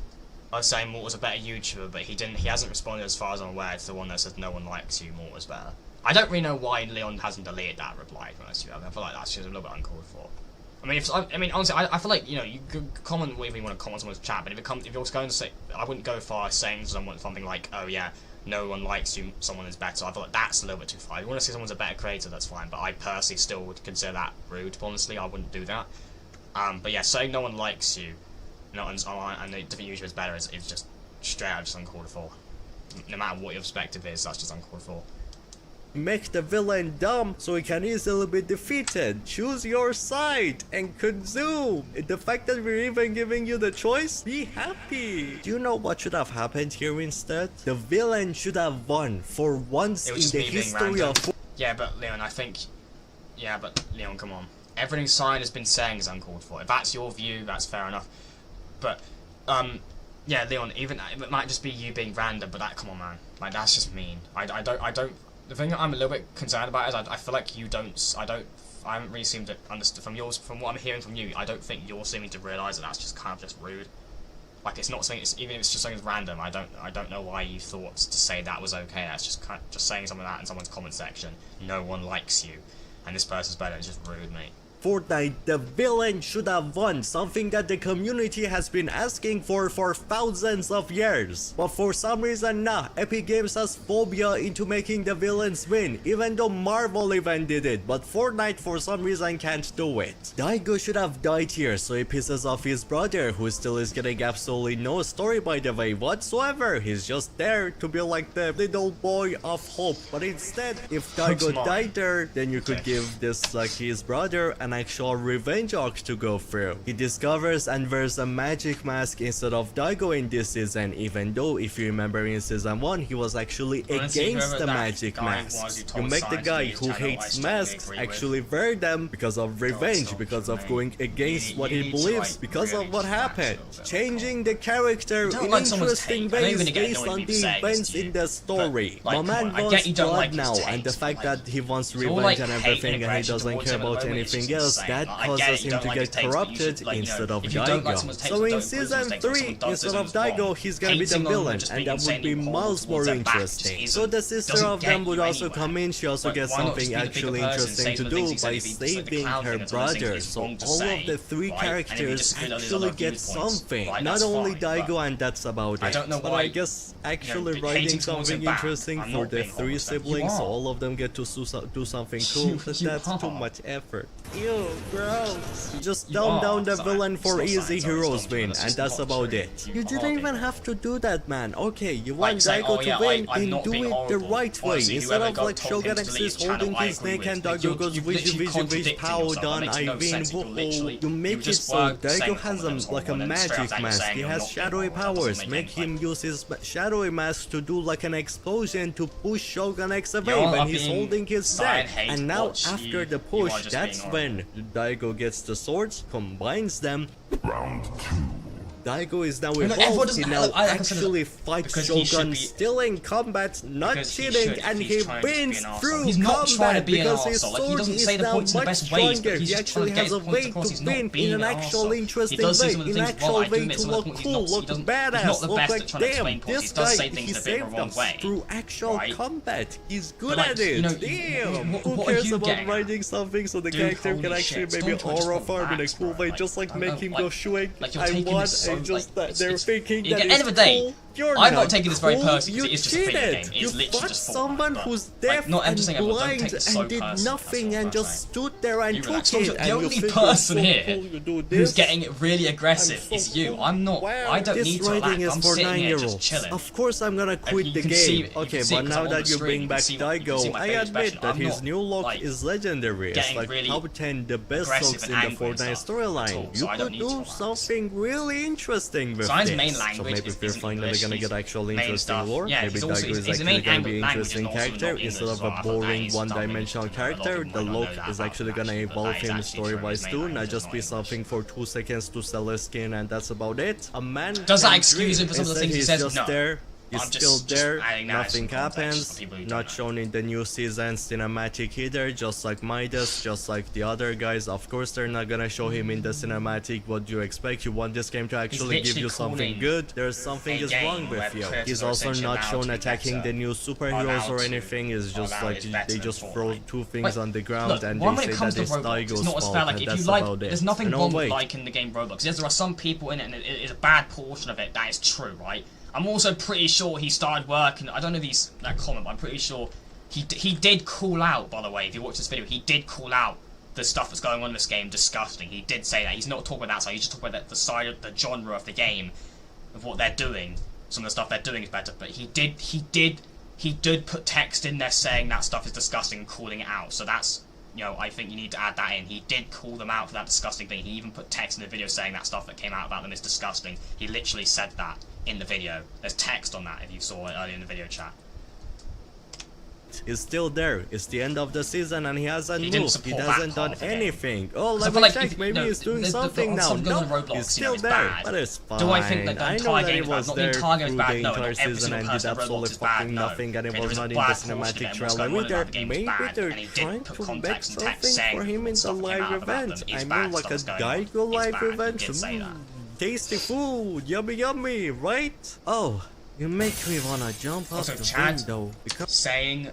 of saying Mortal's a better YouTuber, but he hasn't responded, as far as I'm aware, to the one that says no one likes you, Mortal's better. I don't really know why Leon hasn't deleted that reply, to be honest with you. I feel like that's just a little bit uncalled for. I mean, honestly, I feel like, you could comment whatever you want to comment on someone's chat, but if you're going to say, I wouldn't go far saying to someone something like, oh yeah, no one likes you, someone is better. I feel like that's a little bit too far. If you want to say someone's a better creator, that's fine, but I personally still would consider that rude. Honestly, I wouldn't do that. But yeah, saying no one likes you, and the different YouTubers better is just straight out just uncalled for. No matter what your perspective is, that's just uncalled for. Make the villain dumb so he can easily be defeated. Choose your side and consume. The fact that we're even giving you the choice, be happy. Do you know what should have happened here instead? The villain should have won for once in the history of... Yeah, but Leon, come on. Everything Sign has been saying is uncalled for. If that's your view, that's fair enough. But, yeah, Leon, even it might just be you being random, but come on, man. Like, that's just mean. I don't. The thing that I'm a little bit concerned about is I feel like you don't. I haven't really seemed to understand from what I'm hearing from you. I don't think you're seeming to realise that that's just kind of just rude. Like, it's not something. Even if it's just something random, I don't know why you thought to say that was okay. That's just saying something like that in someone's comment section. No one likes you, and this person's better. It's just rude, mate. Fortnite, the villain should have won, something that the community has been asking for thousands of years. But for some reason, nah, Epic Games has phobia into making the villains win, even though Marvel even did it, but Fortnite for some reason can't do it. Daigo should have died here, so he pisses off his brother, who still is getting absolutely no story by the way whatsoever. He's just there to be like the little boy of hope. But instead, if Daigo died there, then you could give this like his brother an actual revenge arc to go through. He discovers and wears a magic mask instead of Daigo in this season, even though if you remember in season 1 he was actually against the magic masks. You make the guy who hates masks actually wear them because of revenge, because of going against what he believes, because of what happened. Changing the character in interesting ways based on the events in the story. My man wants blood now, and the fact that he wants revenge and everything and he doesn't care about anything else, that causes him to get corrupted instead of Daigo. So in season 3, instead of Daigo, he's gonna be the villain, and that would be miles more interesting. So the sister of them would also come in, she also gets something actually interesting to do by saving her brother. So all of the 3 characters actually get something. Not only Daigo, and that's about it. But I guess actually writing something interesting for the 3 siblings, so all of them get to do something cool, that's too much effort. Ew, gross. Just dumb down the villain for easy heroes win, and that's about it. You didn't even have to do that, man. Okay, you want Daigo to win, then do it the right way. Instead of like Shogun X is holding his neck and Daigo goes Vision pow done, I win, woohoo. You make it so Daigo has like a magic mask. He has shadowy powers. Make him use his shadowy mask to do like an explosion to push Shogun X away when he's holding his neck. And now after the push, that's when Daigo gets the swords, combines them. Round 2. Daigo is now evolved, he now actually fights Shogun still in combat, not cheating, and he wins through combat because his sword is now much stronger. He actually has a way to win in an actual interesting way, in an actual way to look cool, look badass, look like damn, this guy, he saved us through actual combat. He's good at it, damn! Who cares about writing something so the character can actually maybe aura farm in a cool way, just like make him go shooing, I want, and just that they're thinking that at the end of the day, I'm not taking this very personally because it is just a video game. You fought someone who's deaf and blind and did nothing and just stood there and took it. The only person here who's getting really aggressive is you. I'm not. I don't need to act. I'm sitting here just chilling. Of course I'm gonna quit the game. Okay, but now that you bring back Daigo, I admit that his new look is legendary. It's like top 10 the best looks in the Fortnite storyline. You could do something really interesting with this. So maybe if you're finally gonna get actually interesting lore, maybe Daigo is actually gonna be an interesting character instead of a boring one-dimensional character. The look is actually gonna evolve him story-wise too, not just be something for 2 seconds to sell a skin and that's about it. A man does that excuse him for some of the things he says? No. There. He's still there, nothing happens, not shown in the new season cinematic either, just like Midas, just like the other guys. Of course they're not gonna show him in the cinematic. What do you expect? You want this game to actually give you something good? There's something is wrong with you. He's also not shown attacking the new superheroes or anything. It's just like they just throw 2 things on the ground and they say that it's Daigo's fault, and that's about it. There's nothing wrong with liking the game Roblox. Yes, there are some people in it and it is a bad portion of it, that is true, right? I'm also pretty sure he started working. I don't know that comment, but I'm pretty sure he did call out. By the way, if you watch this video, he did call out the stuff that's going on in this game disgusting. He did say that. He's not talking about that side. He's just talking about the side of the genre of the game, of what they're doing. Some of the stuff they're doing is better, but he did put text in there saying that stuff is disgusting and calling it out. So that's, you know, I think you need to add that in. He did call them out for that disgusting thing. He even put text in the video saying that stuff that came out about them is disgusting. He literally said that in the video. There's text on that if you saw it earlier in the video chat. Is still there. It's the end of the season and he hasn't moved. He hasn't done anything. Oh, let me check. Maybe he's doing something now. No, he's still there. But it's fine. Do I think that the entire game is bad? Not the entire game is bad. No, not not every season single and did person that absolutely Roblox is bad. fucking No. nothing and it There was is a not in the bad portion of cinematic it, and what's trailer. going on in Maybe that game is bad, they're and he did trying put to make context and text something saying for him in the stuff that came live out about event. them is I bad, mean, like stuff a that's going on. Daigo It's live bad. He event. did say that. Tasty food, yummy yummy, right? Oh, you make me wanna jump off Also, the Chad, window because saying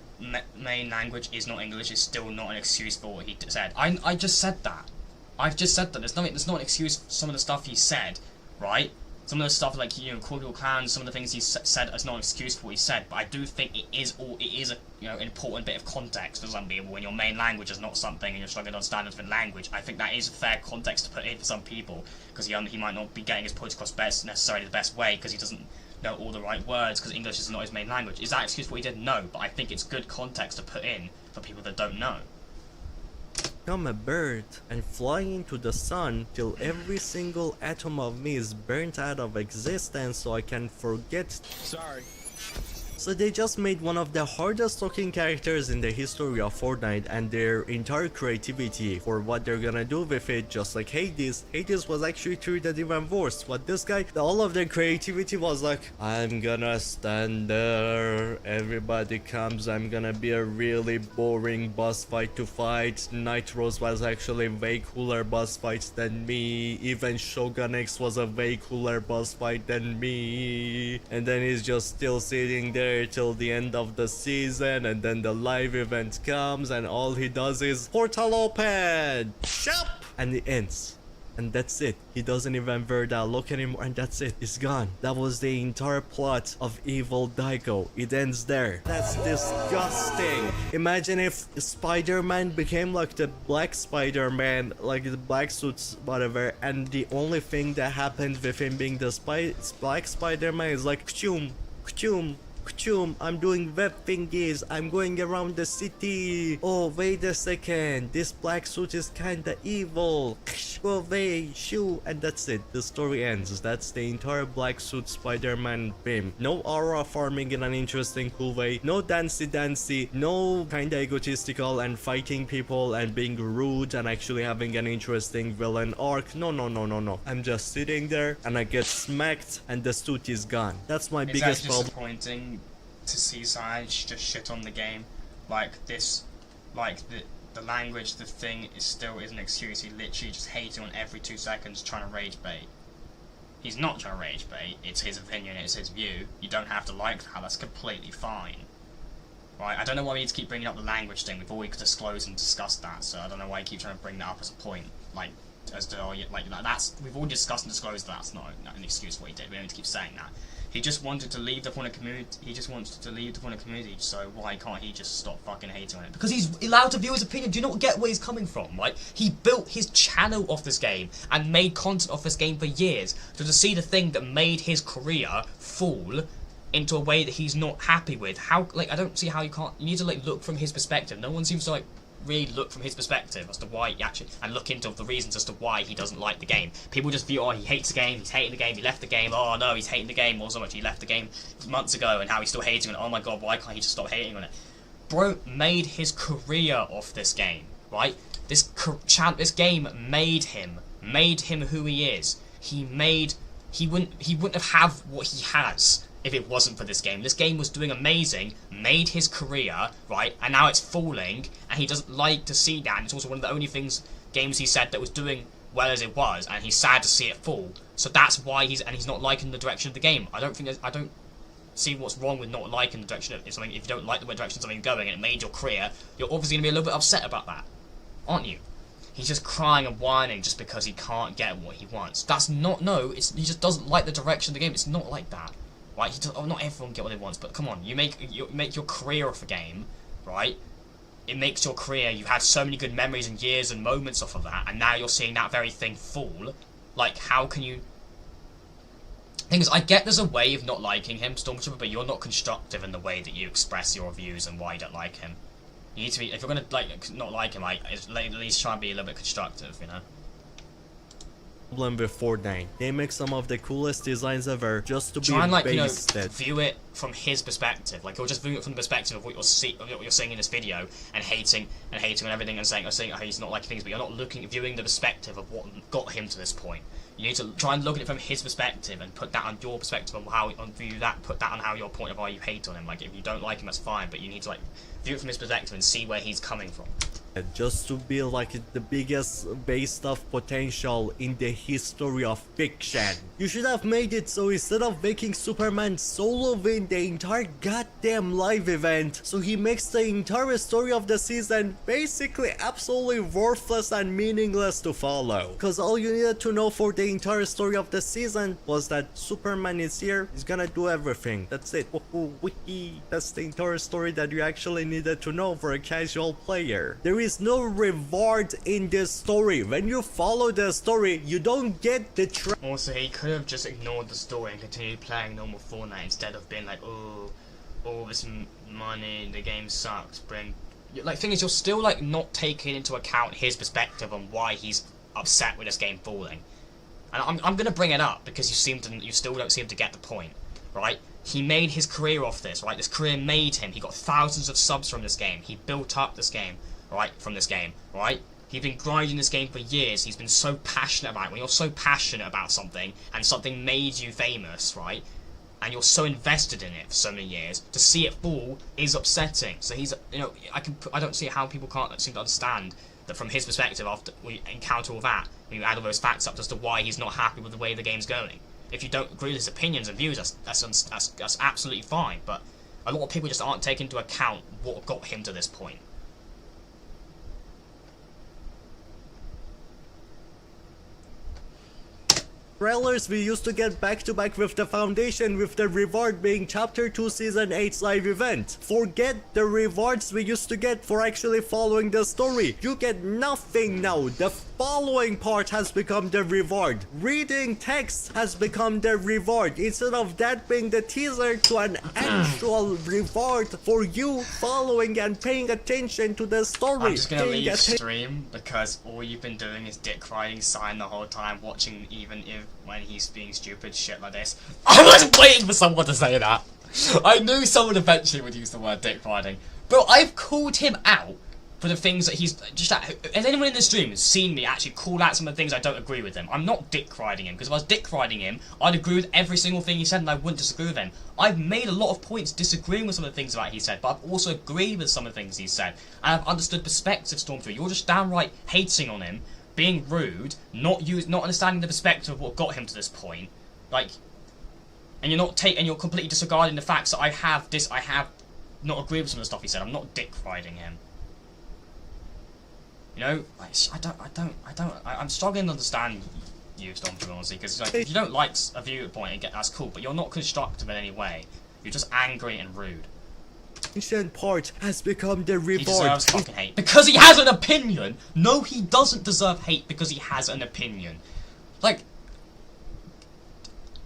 main language is not English is still not an excuse for what he said. I just said that. I've just said that. There's not an excuse for some of the stuff he said, right? Some of the stuff like, you know, cordial clowns, some of the things he said is not an excuse for what he said. But I do think it is a, you know, important bit of context for some people when your main language is not something and you're struggling to understand a different language. I think that is fair context to put in for some people because he might not be getting his point across necessarily the best way because he doesn't know all the right words because English is not his main language. Is that an excuse for what he did? No, but I think it's good context to put in for people that don't know. become a bird and fly into the sun till every single atom of me is burnt out of existence so I can forget. Sorry. So they just made one of the hardest talking characters in the history of Fortnite and their entire creativity for what they're gonna do with it, just like Hades. Hades was actually treated even worse, but this guy, all of their creativity was like, I'm gonna stand there, everybody comes, I'm gonna be a really boring boss fight to fight. Nitro's was actually way cooler boss fight than me, even Shogun X was a way cooler boss fight than me, and then he's just still sitting there till the end of the season, and then the live event comes and all he does is portal open, shop, and it ends. And that's it. He doesn't even wear that look anymore, and that's it. It's gone. That was the entire plot of Evil Daigo. It ends there. That's disgusting. Imagine if Spider-Man became like the Black Spider-Man, like the black suits, whatever, and the only thing that happened with him being the Black Spider-Man is like, kchum, kchum, I'm doing web thingies, I'm going around the city. Oh, wait a second, this black suit is kinda evil. Go away, shoo, and that's it. The story ends. That's the entire black suit Spider-Man film. No aura farming in an interesting, cool way. No dancy, no kinda egotistical and fighting people and being rude and actually having an interesting villain arc. No. I'm just sitting there and I get smacked and the suit is gone. That's my biggest problem. Disappointing to see Sage just shit on the game like this, like the language, the thing is still is an excuse. He literally just hating on every 2 seconds trying to rage bait. He's not trying to rage bait, it's his opinion, it's his view. You don't have to like that, that's completely fine. Right, I don't know why we need to keep bringing up the language thing. We've already disclosed and discussed that, so I don't know why you keep trying to bring that up as a point. Like, as to, that's, we've already discussed and disclosed that. That's not an excuse for what he did. We don't need to keep saying that. He just wanted to leave the point of community. He just wants to leave the point of community. So why can't he just stop fucking hating on it? Because he's allowed to view his opinion. Do you not get where he's coming from? Right? He built his channel off this game and made content off this game for years. So to see the thing that made his career fall into a way that he's not happy with, how, like, I don't see how you can't. You need to like look from his perspective. No one seems to like really look from his perspective as to why he actually, and look into the reasons as to why he doesn't like the game. People just view, oh, he hates the game, he's hating the game, he left the game, oh no, he's hating the game, or so much he left the game months ago and how he's still hating on it, oh my god, why can't he just stop hating on it? Bro made his career off this game, right? This game made him who he is. He wouldn't have what he has if it wasn't for this game. This game was doing amazing, made his career, right, and now it's falling, and he doesn't like to see that, and it's also one of the only games he said that was doing well as it was, and he's sad to see it fall. So that's why he's not liking the direction of the game. I don't see what's wrong with not liking the direction of something. If you don't like the direction something's going and it made your career, you're obviously going to be a little bit upset about that, aren't you? He's just crying and whining just because he can't get what he wants. That's not, no, he just doesn't like the direction of the game. It's not like that. Right, not everyone get what they want, but come on, you make your career off a game, right? it makes your career, you had so many good memories and years and moments off of that, and now you're seeing that very thing fall. Like, how can you... Thing is, I get there's a way of not liking him, Stormtrooper, but you're not constructive in the way that you express your views and why you don't like him. You need to be, if you're gonna like not like him, like at least try and be a little bit constructive, you know. Problem with Fortnite, they make some of the coolest designs ever just to try and, like, based view it from his perspective. Like, you're just viewing it from the perspective of what you're seeing in this video and hating on everything and saying oh, he's not liking things, but you're not viewing the perspective of what got him to this point. You need to try and look at it from his perspective and put that on your perspective on put that on how your point of why you hate on him. Like, if you don't like him, that's fine, but you need to like view it from his perspective and see where he's coming from. Just to be like the biggest waste of potential in the history of fiction. You should have made it so instead of making Superman solo win the entire goddamn live event, so he makes the entire story of the season basically absolutely worthless and meaningless to follow. Cause all you needed to know for the entire story of the season was that Superman is here, he's gonna do everything. That's it. That's the entire story that you actually needed to know for a casual player. There is no reward in this story. When you follow the story, you don't get the Also, he could have just ignored the story and continued playing normal Fortnite instead of being like, oh, all this money, the game sucks, like, thing is, you're still like not taking into account his perspective on why he's upset with this game falling. And I'm gonna bring it up because you still don't seem to get the point, right? He made his career off this, right? This career made him. He got thousands of subs from this game. He built up this game, right? From this game, right? He's been grinding this game for years. He's been so passionate about it. When you're so passionate about something and something made you famous, right? And you're so invested in it for so many years, to see it fall is upsetting. So he's, you know, I don't see how people can't seem to understand that from his perspective after we encounter all that, when you add all those facts up as to why he's not happy with the way the game's going. If you don't agree with his opinions and views, that's absolutely fine. But a lot of people just aren't taking into account what got him to this point. trailers we used to get back to back with the Foundation, with the reward being Chapter 2 Season 8's live event. Forget the rewards we used to get for actually following the story. You get nothing now. The following part has become the reward. Reading text has become the reward, instead of that being the teaser to an actual reward for you following and paying attention to the story. I'm just gonna leave stream because all you've been doing is dick riding Sign the whole time, watching even if when he's being stupid shit like this. I was waiting for someone to say that. I knew someone eventually would use the word dick riding. Bro, I've called him out for the things that he's just has anyone in this stream seen me actually call out some of the things I don't agree with him? I'm not dick riding him, because if I was dick riding him, I'd agree with every single thing he said and I wouldn't disagree with him. I've made a lot of points disagreeing with some of the things that he said, but I've also agreed with some of the things he said. And I've understood perspective, Stormtrooper. You're just downright hating on him, being rude, not understanding the perspective of what got him to this point. Like, and you're completely disregarding the facts that I have not agreed with some of the stuff he said. I'm not dick riding him. You know, I'm struggling to understand you, Stormtrooper, honestly, because like, if you don't like a viewpoint, that's cool, but you're not constructive in any way. You're just angry and rude. Part has become the reward. He deserves fucking hate because he has an opinion. No, he doesn't deserve hate because he has an opinion. Like,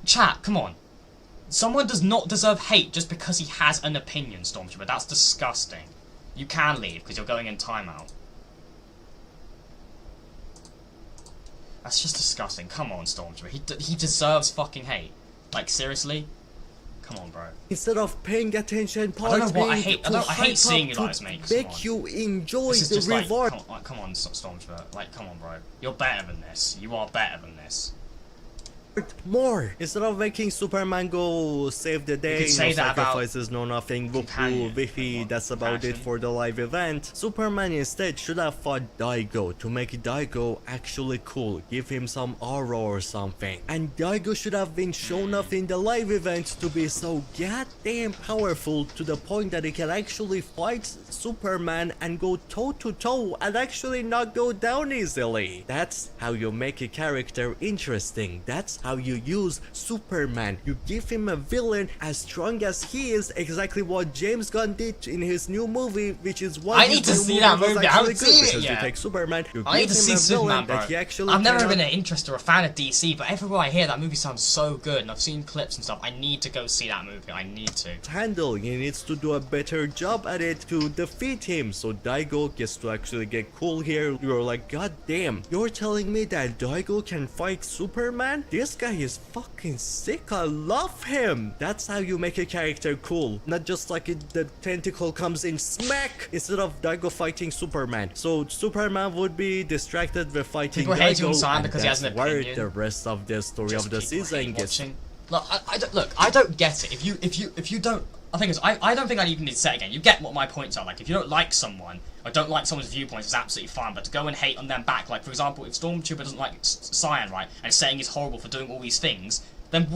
chat, come on. Someone does not deserve hate just because he has an opinion, Stormtrooper. That's disgusting. You can leave because you're going in timeout. That's just disgusting. Come on, Stormtrooper. He deserves fucking hate. Like, seriously? Come on, bro. Instead of paying attention, I don't know what I hate. I hate seeing you guys, mate. Make you enjoy the reward. Like, come on, Stormtrooper. Like, come on, bro. You're better than this. You are better than this. More instead of making Superman go save the day, no sacrifices, no nothing, whoopoo, Viffy, that's about it for the live event. Superman instead should have fought Daigo to make Daigo actually cool, give him some aura or something. And Daigo should have been shown off in the live event to be so goddamn powerful to the point that he can actually fight Superman and go toe to toe and actually not go down easily. That's how you make a character interesting. That's how you use Superman. You give him a villain as strong as he is, exactly what James Gunn did in his new movie, which is why I need to see that movie. I haven't seen it yet. You take Superman, you I need give to him see a villain Superman, bro. that he actually I've never cannot been an interest or a fan of DC, but everywhere I hear that movie sounds so good, and I've seen clips and stuff. I need to go see that movie. I need to. handle. He needs to do a better job at it to defeat him. So Daigo gets to actually get cool here. You're like, god damn, you're telling me that Daigo can fight Superman? This guy is fucking sick. I love him. That's how you make a character cool. Not just like the tentacle comes in smack instead of Daigo fighting Superman. So Superman would be distracted with fighting People hate Daigo, Superman and because he has that's an where opinion. the rest of the story Just of the people season hate gets. watching. Look, I don't get it. If you don't, I think it's, I don't think I even need to say it again. You get what my points are. Like, if you don't like someone or don't like someone's viewpoints, it's absolutely fine. But to go and hate on them back, like for example, if Stormtrooper doesn't like Cyan, right, and saying he's horrible for doing all these things, then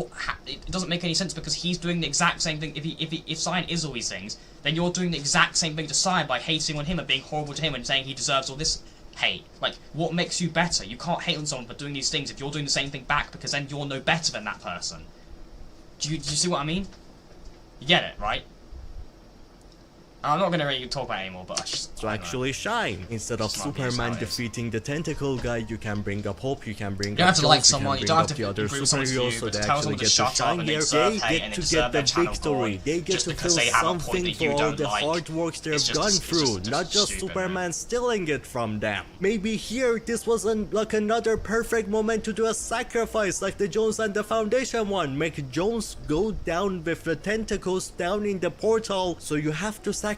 it doesn't make any sense because he's doing the exact same thing. If Cyan is all these things, then you're doing the exact same thing to Cyan by hating on him and being horrible to him and saying he deserves all this hate. Like, what makes you better? You can't hate on someone for doing these things if you're doing the same thing back, because then you're no better than that person. Do you see what I mean? You get it, right? I'm not gonna really talk about it anymore, but I just... To actually shine. Instead of Just not being Superman how it is. defeating the tentacle guy, you can bring up Hope, you can bring You don't up have to like Jones, someone, you you don't can have bring to up the agree other with someone's superheroes view, so but they to tell actually someone to get to shut up shine and they here. deserve They hate get and to they deserve get the their channel victory. gone They get just to because feel they have a point something that for you all don't the like. hard works they've It's just- gone it's through, just not just stupid, Superman man. stealing it from them. Maybe here this wasn't like another perfect moment to do a sacrifice like the Jones and the Foundation one. Make Jones go down with the tentacles down in the portal, so you have to sacrifice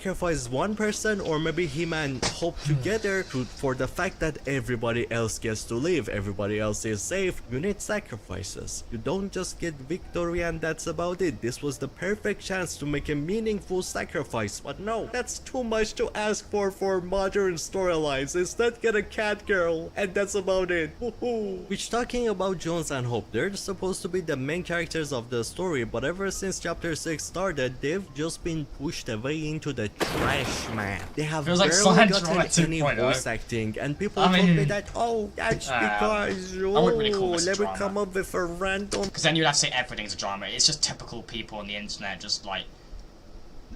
one person, or maybe him and Hope together for the fact that everybody else gets to live, everybody else is safe. You need sacrifices. You don't just get victory and that's about it. This was the perfect chance to make a meaningful sacrifice, but no, that's too much to ask for modern storylines. Instead, get a cat girl and that's about it. Woohoo! Which, talking about Jones and Hope, they're supposed to be the main characters of the story, but ever since chapter 6 started, they've just been pushed away into the trash, man. They have Feels like barely Science gotten Right any 2.0. voice acting, and people I told me mean, that, oh, that's because, I wouldn't really call this let me drama. come up with a random. Because then you'd have to say everything's a drama. It's just typical people on the internet, just like...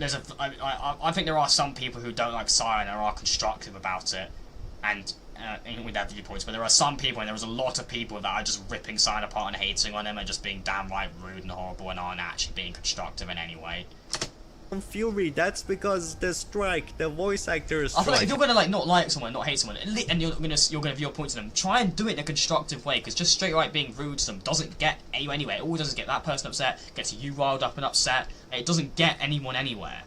I think there are some people who don't like Cyan and are constructive about it, and with their viewpoints, but there are some people, and there was a lot of people that are just ripping Cyan apart and hating on him and just being downright rude and horrible and aren't actually being constructive in any way. Fury, that's because the strike, the voice actors I feel like strike. if you're gonna like not like someone, not hate someone, and you're gonna view your point to them, try and do it in a constructive way, because just straight right being rude to them doesn't get you anywhere. It all does is get that person upset, gets you riled up and upset, and it doesn't get anyone anywhere.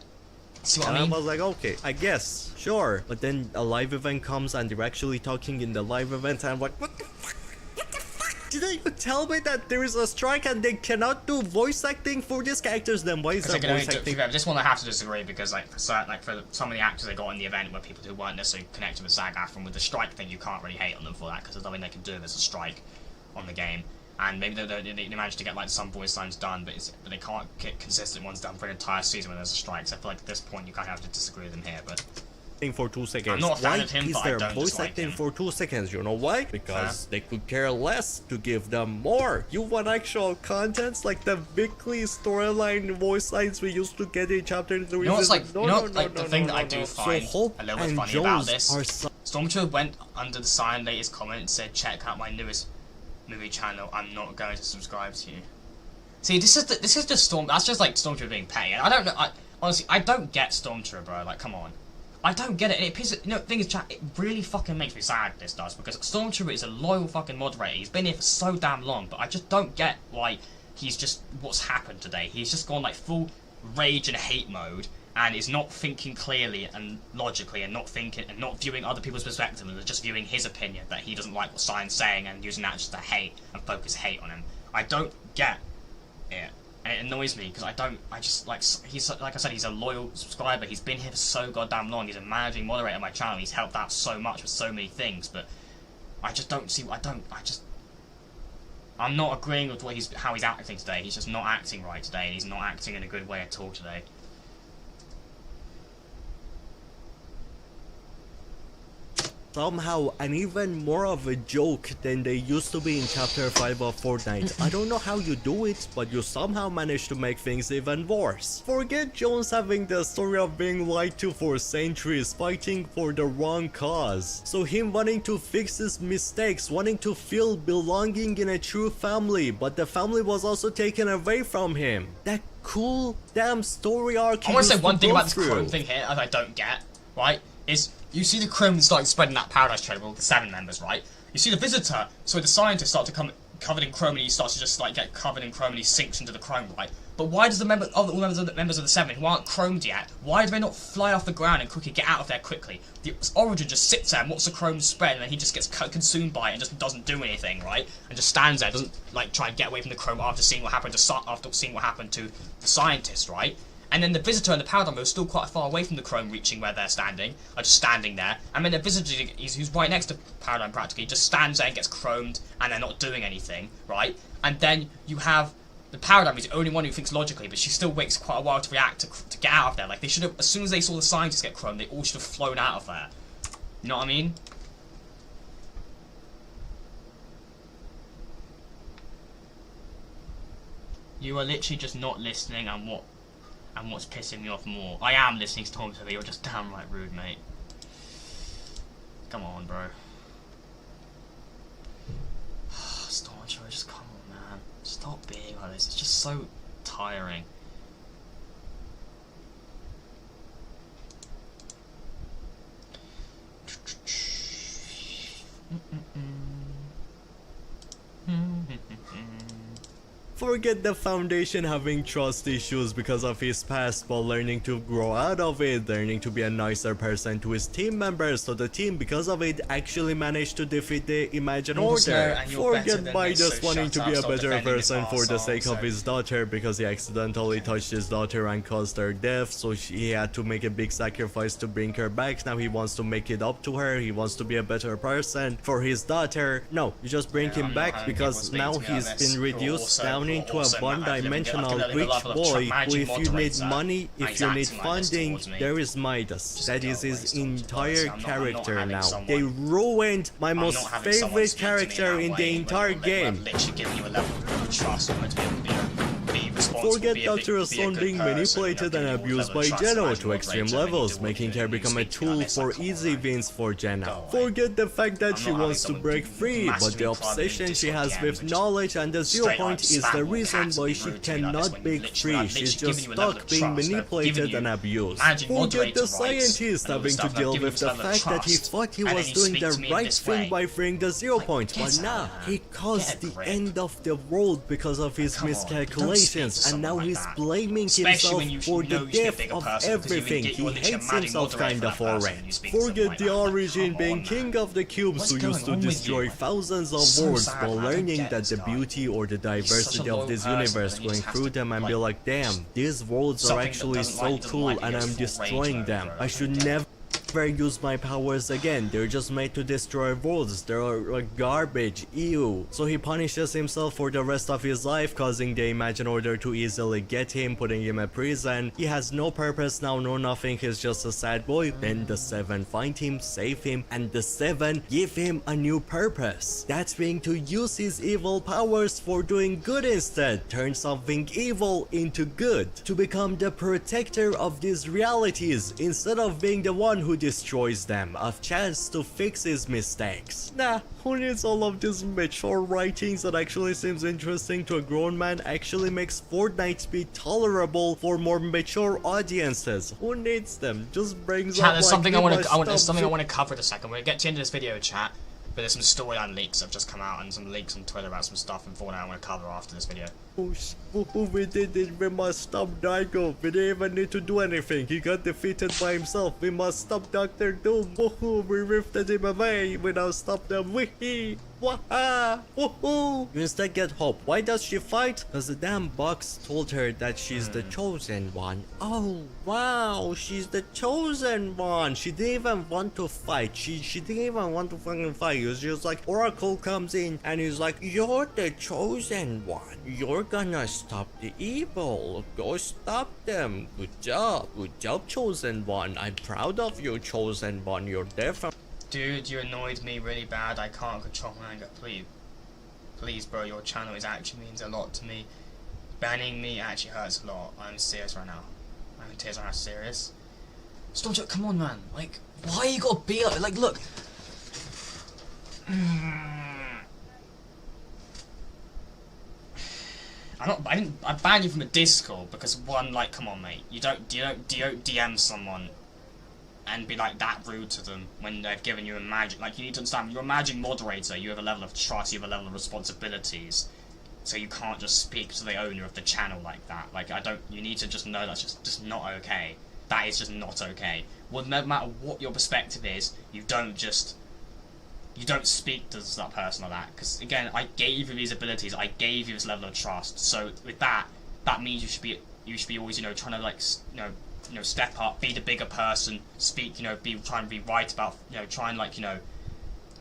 See what And I mean? I was like, okay, I guess, sure. But then a live event comes and they're actually talking in the live event, and I'm like, what the fuck? What the fuck? Didn't you tell me that there is a strike and they cannot do voice acting for these characters? Then why is that voice acting? This one I have to disagree, because like for certain, like for some of the actors they got in the event were people who weren't necessarily connected with SAG-AFTRA, and with the strike thing you can't really hate on them for that, because there's nothing they can do if there's a strike on the game. And maybe they managed to get like some voice lines done, but they can't get consistent ones done for an entire season when there's a strike. So I feel like at this point you kind of have to disagree with them here. But For 2 seconds. I'm not a fan why of him, is but I there don't voice dislike acting him. for 2 seconds? You know why? Because they could care less to give them more. You want actual contents like the weekly storyline voice lines we used to get in chapter 3. you know what's like, the thing that I do find So Hope a little bit and funny Jones about this. are Stormtrooper went under the Cyan latest comment and said, "Check out my newest movie channel. I'm not going to subscribe to you." See, this is just Storm. That's just like Stormtrooper being petty. I don't know. Honestly, I don't get Stormtrooper, bro. Like, come on. I don't get it. And it pisses. You know, the thing is, chat. It really fucking makes me sad. This does, because Stormtrooper is a loyal fucking moderator. He's been here for so damn long, but I just don't get why he's just what's happened today. He's just gone like full rage and hate mode, and is not thinking clearly and logically, and not thinking and not viewing other people's perspective, and just viewing his opinion that he doesn't like what Cyan's saying, and using that just to hate and focus hate on him. I don't get it. And it annoys me because I just like, he's like I said, he's a loyal subscriber. He's been here for so goddamn long. He's a managing moderator on my channel. He's helped out so much with so many things, but I just don't see. I'm not agreeing with how he's acting today. He's just not acting right today, and he's not acting in a good way at all today. somehow an even more of a joke than they used to be in chapter 5 of Fortnite. I don't know how you do it, but you somehow manage to make things even worse. Forget Jones having the story of being lied to for centuries, fighting for the wrong cause. So him wanting to fix his mistakes, wanting to feel belonging in a true family, but the family was also taken away from him. That cool damn story arc. I want to say one thing about this Chrome thing here that I don't get, right, is you see the Chrome starting spreading that Paradise Trader with all the 7 members, right? You see the Visitor, so the Scientist start to come covered in Chrome and he starts to just like get covered in Chrome and he sinks into the Chrome, right? But why does the members of the 7 who aren't chromed yet, why do they not fly off the ground and quickly get out of there quickly? The Origin just sits there and watches the Chrome spread and then he just gets consumed by it and just doesn't do anything, right? And just stands there, doesn't like try and get away from the Chrome after seeing what happened to the Scientist, right? And then the Visitor and the Paradigm are still quite far away from the Chrome reaching where they're standing, are just standing there. And then the Visitor, who's right next to Paradigm practically, just stands there and gets chromed and they're not doing anything, right? And then you have the Paradigm is the only one who thinks logically, but she still waits quite a while to react to get out of there. Like, they should have, as soon as they saw the Scientists get chromed, they all should have flown out of there. You know what I mean? You are literally just not listening, and what's pissing me off more. I am listening to Tom, but you're just downright rude, mate. Come on, bro. Stauncher, just come on, man. Stop being like this. It's just so tiring. Forget the Foundation having trust issues because of his past, but learning to grow out of it, learning to be a nicer person to his team members, so the team because of it actually managed to defeat the Imagine Order. Forget by just wanting to be a better person for the sake of his daughter because he accidentally touched his daughter and caused her death, so he had to make a big sacrifice to bring her back. Now he wants to make it up to her, he wants to be a better person for his daughter. No, you just bring him back because now he's been reduced down into a one-dimensional rich boy who, if you need money, if you need funding, there is Midas. That is his entire character now. They ruined my most favorite character in the entire game. Forget Dr. Son being manipulated and abused by Geno to extreme levels, making her become a tool for easy wins for Jenna. Forget the fact that she wants to break free, but the obsession she has with knowledge and the 0 point is the reason why she cannot break free. She's just stuck being manipulated and abused. Forget the Scientist having to deal with the fact that he thought he was doing the right thing by freeing the 0 point, but now he caused the end of the world because of his miscalculations, and now he's blaming himself for the death of everything. He hates himself kinda for it. Forget the Origin being king of the cubes who used to destroy thousands of worlds, while learning that the beauty or the diversity of this universe, going through them and be like, damn, these worlds are actually so cool and I'm destroying them. I should never use my powers again. They're just made to destroy worlds. They're like garbage. Ew. So he punishes himself for the rest of his life, causing the Imagine Order to easily get him, putting him in prison. He has no purpose now, no nothing. He's just a sad boy. Then the 7 find him, save him, and the 7 give him a new purpose. That's being to use his evil powers for doing good instead. Turn something evil into good. To become the protector of these realities instead of being the one who destroys them, a chance to fix his mistakes. Nah, who needs all of these mature writings that actually seems interesting to a grown man, actually makes Fortnite be tolerable for more mature audiences. Who needs them? Just brings chat, up there's like, something I want to cover in a second. We're gonna get to the end of this video, chat. But there's some storyline leaks that have just come out and some leaks on Twitter about some stuff in Fortnite I want to cover after this video. We did it. We must stop Daigo. We didn't even need to do anything. He got defeated by himself. We must stop Dr. Doom. Woohoo! We rifted him away. We now stop them. Wee! Waha! Woohoo! You instead get hope. Why does she fight? Because the damn box told her that she's the chosen one. Oh wow! She's the chosen one. She didn't even want to fight. She didn't even want to fucking fight. It was just like Oracle comes in and he's like, "You're the chosen one. You're gonna stop the evil. Go stop them. Good job. Good job, chosen one. I'm proud of you, chosen one. You're there from..." dude, you annoyed me really bad. I can't control my anger. Please, bro, your channel actually means a lot to me. Banning me actually hurts a lot. I'm serious right now. I'm in tears right now, serious. Stormjoke, come on, man. Like, why you gotta be like, look. I banned you from a Discord because one, like, come on, mate. You don't DM someone and be like that rude to them when they've given you a magic. Like, you need to understand, you're a magic moderator. You have a level of trust. You have a level of responsibilities. So you can't just speak to the owner of the channel like that. Like, you need to just know that's just not okay. That is just not okay. Well, no matter what your perspective is, you don't speak to that person like that. Because again, I gave you these abilities. I gave you this level of trust. So with that means you should be always, you know, trying to, like, you know, step up, be the bigger person, speak, you know, trying to be right about, you know, try and, like, you know,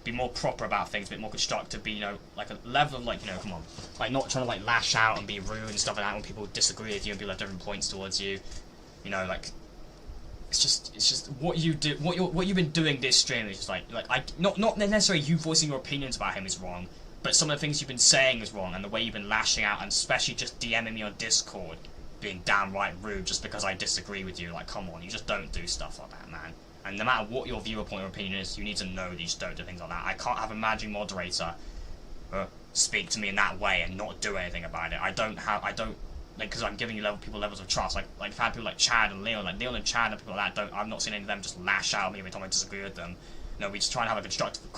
be more proper about things, a bit more constructive, be, you know, like a level of, like, you know, come on, like, not trying to, like, lash out and be rude and stuff like that when people disagree with you and people have different points towards you, you know, like, it's just what you do, what you've been doing this stream is just like not necessarily you voicing your opinions about him is wrong, but some of the things you've been saying is wrong, and the way you've been lashing out, and especially just DMing me on Discord, being downright rude just because I disagree with you. Like, come on, you just don't do stuff like that, man. And no matter what your viewpoint or opinion is, you need to know that you just don't do things like that. I can't have a magic moderator speak to me in that way and not do anything about it. I don't, like, because I'm giving you people levels of trust. Like if I had people like Chad and Leon, and Chad and people like that, I've not seen any of them just lash out at me every time I disagree with them. No, we just try and have a constructive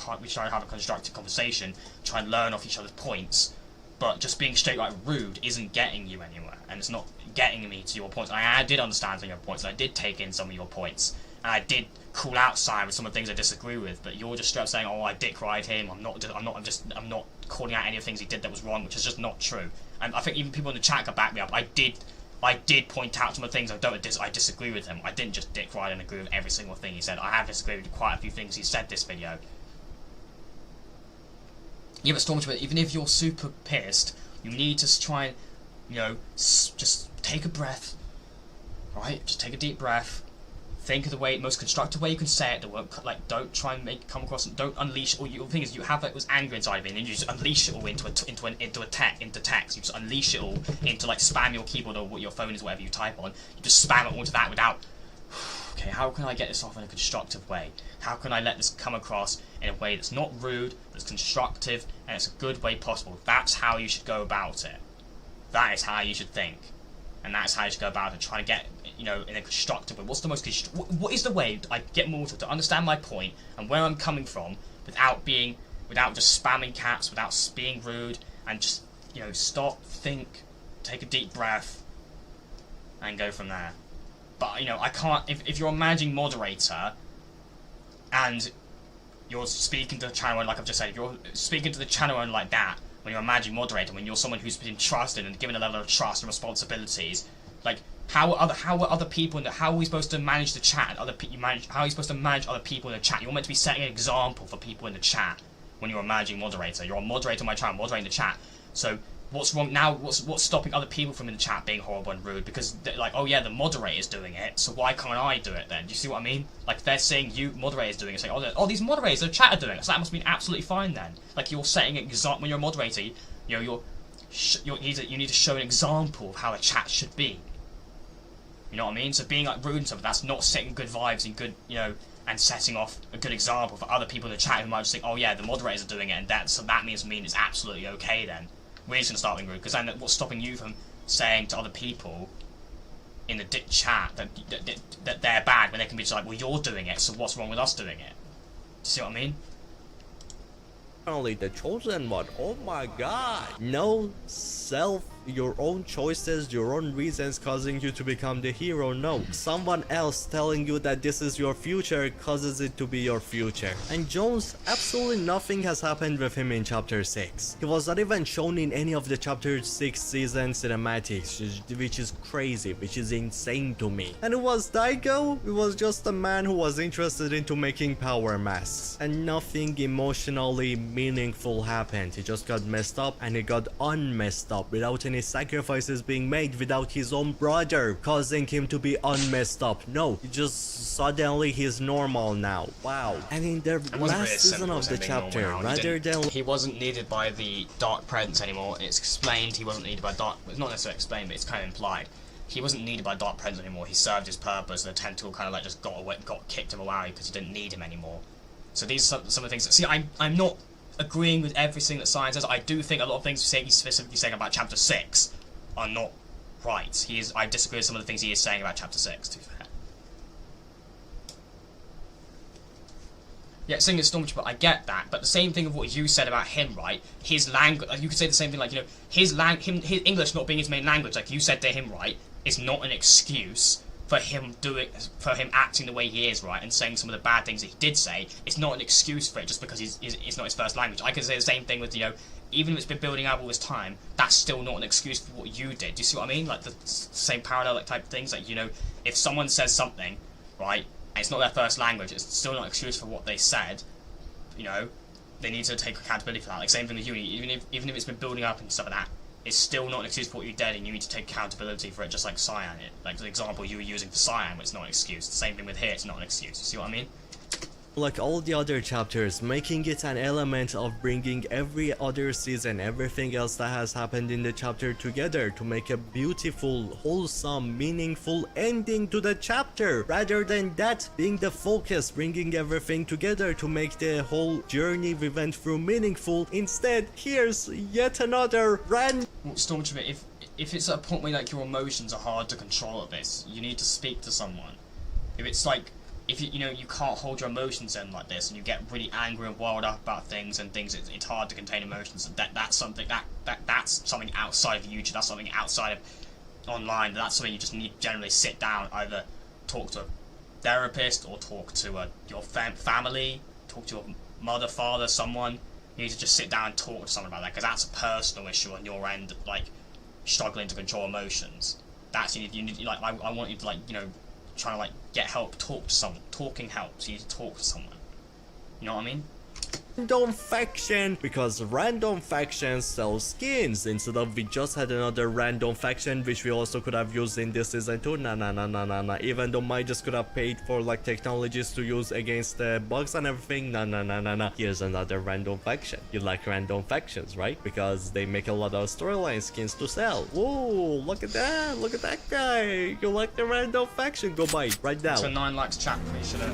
conversation, try and learn off each other's points. But just being straight like rude isn't getting you anywhere, and it's not getting me to your points. I did understand some of your points, and I did take in some of your points, and I did call out Simon with some of the things I disagree with. But you're just straight up saying, "Oh, I dick ride him." I'm not calling out any of the things he did that was wrong, which is just not true. And I think even people in the chat could back me up. I did point out some of the things I disagree with him. I didn't just dick ride and agree with every single thing he said. I have disagreed with quite a few things he said this video. Yeah, but Stormtrooper, even if you're super pissed, you need to try and, you know, just take a breath, right? Just take a deep breath. Think of the most constructive way you can say it. That won't, like, don't try and come across. Don't unleash. Or the thing is, you have that was anger inside of you, and then you just unleash it all into text. You just unleash it all into, like, spam your keyboard or what your phone is, whatever you type on. You just spam it all into that without. Okay, how can I get this off in a constructive way? How can I let this come across in a way that's not rude, that's constructive, and it's a good way possible? That's how you should go about it. That is how you should think. And that's how you should go about it, trying to get, you know, in a constructive way. What's the most what is the way I get Mortal to understand my point and where I'm coming from without just spamming caps, without being rude, and just, you know, stop, think, take a deep breath, and go from there. But, you know, I can't, if you're a managing moderator and you're speaking to the channel owner, like I've just said, if you're speaking to the channel owner like that, when you're a managing moderator, when you're someone who's been trusted and given a level of trust and responsibilities, like, how are other people how are we supposed to manage the chat and how are you supposed to manage other people in the chat? You're meant to be setting an example for people in the chat when you're a managing moderator. You're a moderator on my channel, moderating the chat. So what's wrong now? What's stopping other people from in the chat being horrible and rude? Because they're like, oh yeah, the moderator's doing it, so why can't I do it then? Do you see what I mean? Like, they're saying you moderator's doing it, saying, oh these moderators, the chat are doing it, so that must be absolutely fine then. Like, you're setting an example when you're a moderator. You know, you need to show an example of how a chat should be. You know what I mean? So being like rude and stuff, that's not setting good vibes and good, you know, and setting off a good example for other people in the chat who might just think, oh yeah, the moderators are doing it, and that means it's absolutely okay then. We're just gonna start being rude, because then what's stopping you from saying to other people in the chat that they're bad when they can be just like, well, you're doing it, so what's wrong with us doing it? Do you see what I mean? Only the chosen one. Oh my god. No self, your own choices, your own reasons causing you to become the hero. No, someone else telling you that this is your future causes it to be your future. And Jones, absolutely nothing has happened with him in chapter 6. He was not even shown in any of the chapter 6 season cinematics, which is crazy, which is insane to me. And it was Daigo. It was just a man who was interested into making power masks, and nothing emotionally meaningful happened. He just got messed up, and he got unmessed up without any any sacrifices being made without his own brother causing him to be unmessed up. No, just suddenly he's normal now. Wow. And in the last season of the chapter, rather than he wasn't needed by the Dark Presence anymore. It's explained he wasn't needed by Dark. It's not necessarily explained, but it's kind of implied. He wasn't needed by Dark Presence anymore. He served his purpose. The tentacle kind of like just got kicked him away because he didn't need him anymore. So these are some of the things. See, I'm not agreeing with everything that Science says. I do think a lot of things he's specifically saying about Chapter 6 are not right. I disagree with some of the things he is saying about Chapter 6, to be fair. Yeah, saying it's Stormtrooper, I get that, but the same thing of what you said about him, right? His language, you could say the same thing, like, you know, his English not being his main language, like you said to him, right, is not an excuse for him acting the way he is, right, and saying some of the bad things that he did say. It's not an excuse for it just because it's not his first language. I could say the same thing with, you know, even if it's been building up all this time, that's still not an excuse for what you did. Do you see what I mean? Like the same parallel type of things. Like, you know, if someone says something, right, and it's not their first language, it's still not an excuse for what they said. You know, they need to take accountability for that. Like same thing with you. Even if it's been building up and stuff like that, it's still not an excuse for what you did, and you need to take accountability for it, just like Cyan. Like the example you were using for Cyan, it's not an excuse. The same thing with here, it's not an excuse. You see what I mean? like all the other chapters, making it an element of bringing every other season, everything else that has happened in the chapter together to make a beautiful, wholesome, meaningful ending to the chapter, rather than that being the focus, bringing everything together to make the whole journey we went through meaningful. Instead, here's yet another random Stormtrooper, if it's at a point where like your emotions are hard to control at this, you need to speak to someone. If it's like, if you know you can't hold your emotions in like this, and you get really angry and wild up about things, it's hard to contain emotions. That's something that's something outside of YouTube. That's something outside of online. That's something you just need to generally sit down, either talk to a therapist or talk to your family, talk to your mother, father, someone. You need to just sit down and talk to someone about that, because that's a personal issue on your end, like struggling to control emotions. That's you need like I want you to like, you know, trying to like get help, talk to someone. Talking helps. You need to talk to someone. You know what I mean? random faction, because random factions sell skins instead of we just had another random faction which we also could have used in this season too. Nah. Even though I just could have paid for like technologies to use against bugs and everything. Nah. Here's another random faction. You like random factions, right? Because they make a lot of storyline skins to sell. Whoa, look at that. Look at that guy. You like the random faction? Go buy it right now. So 9 likes chat, please, should it?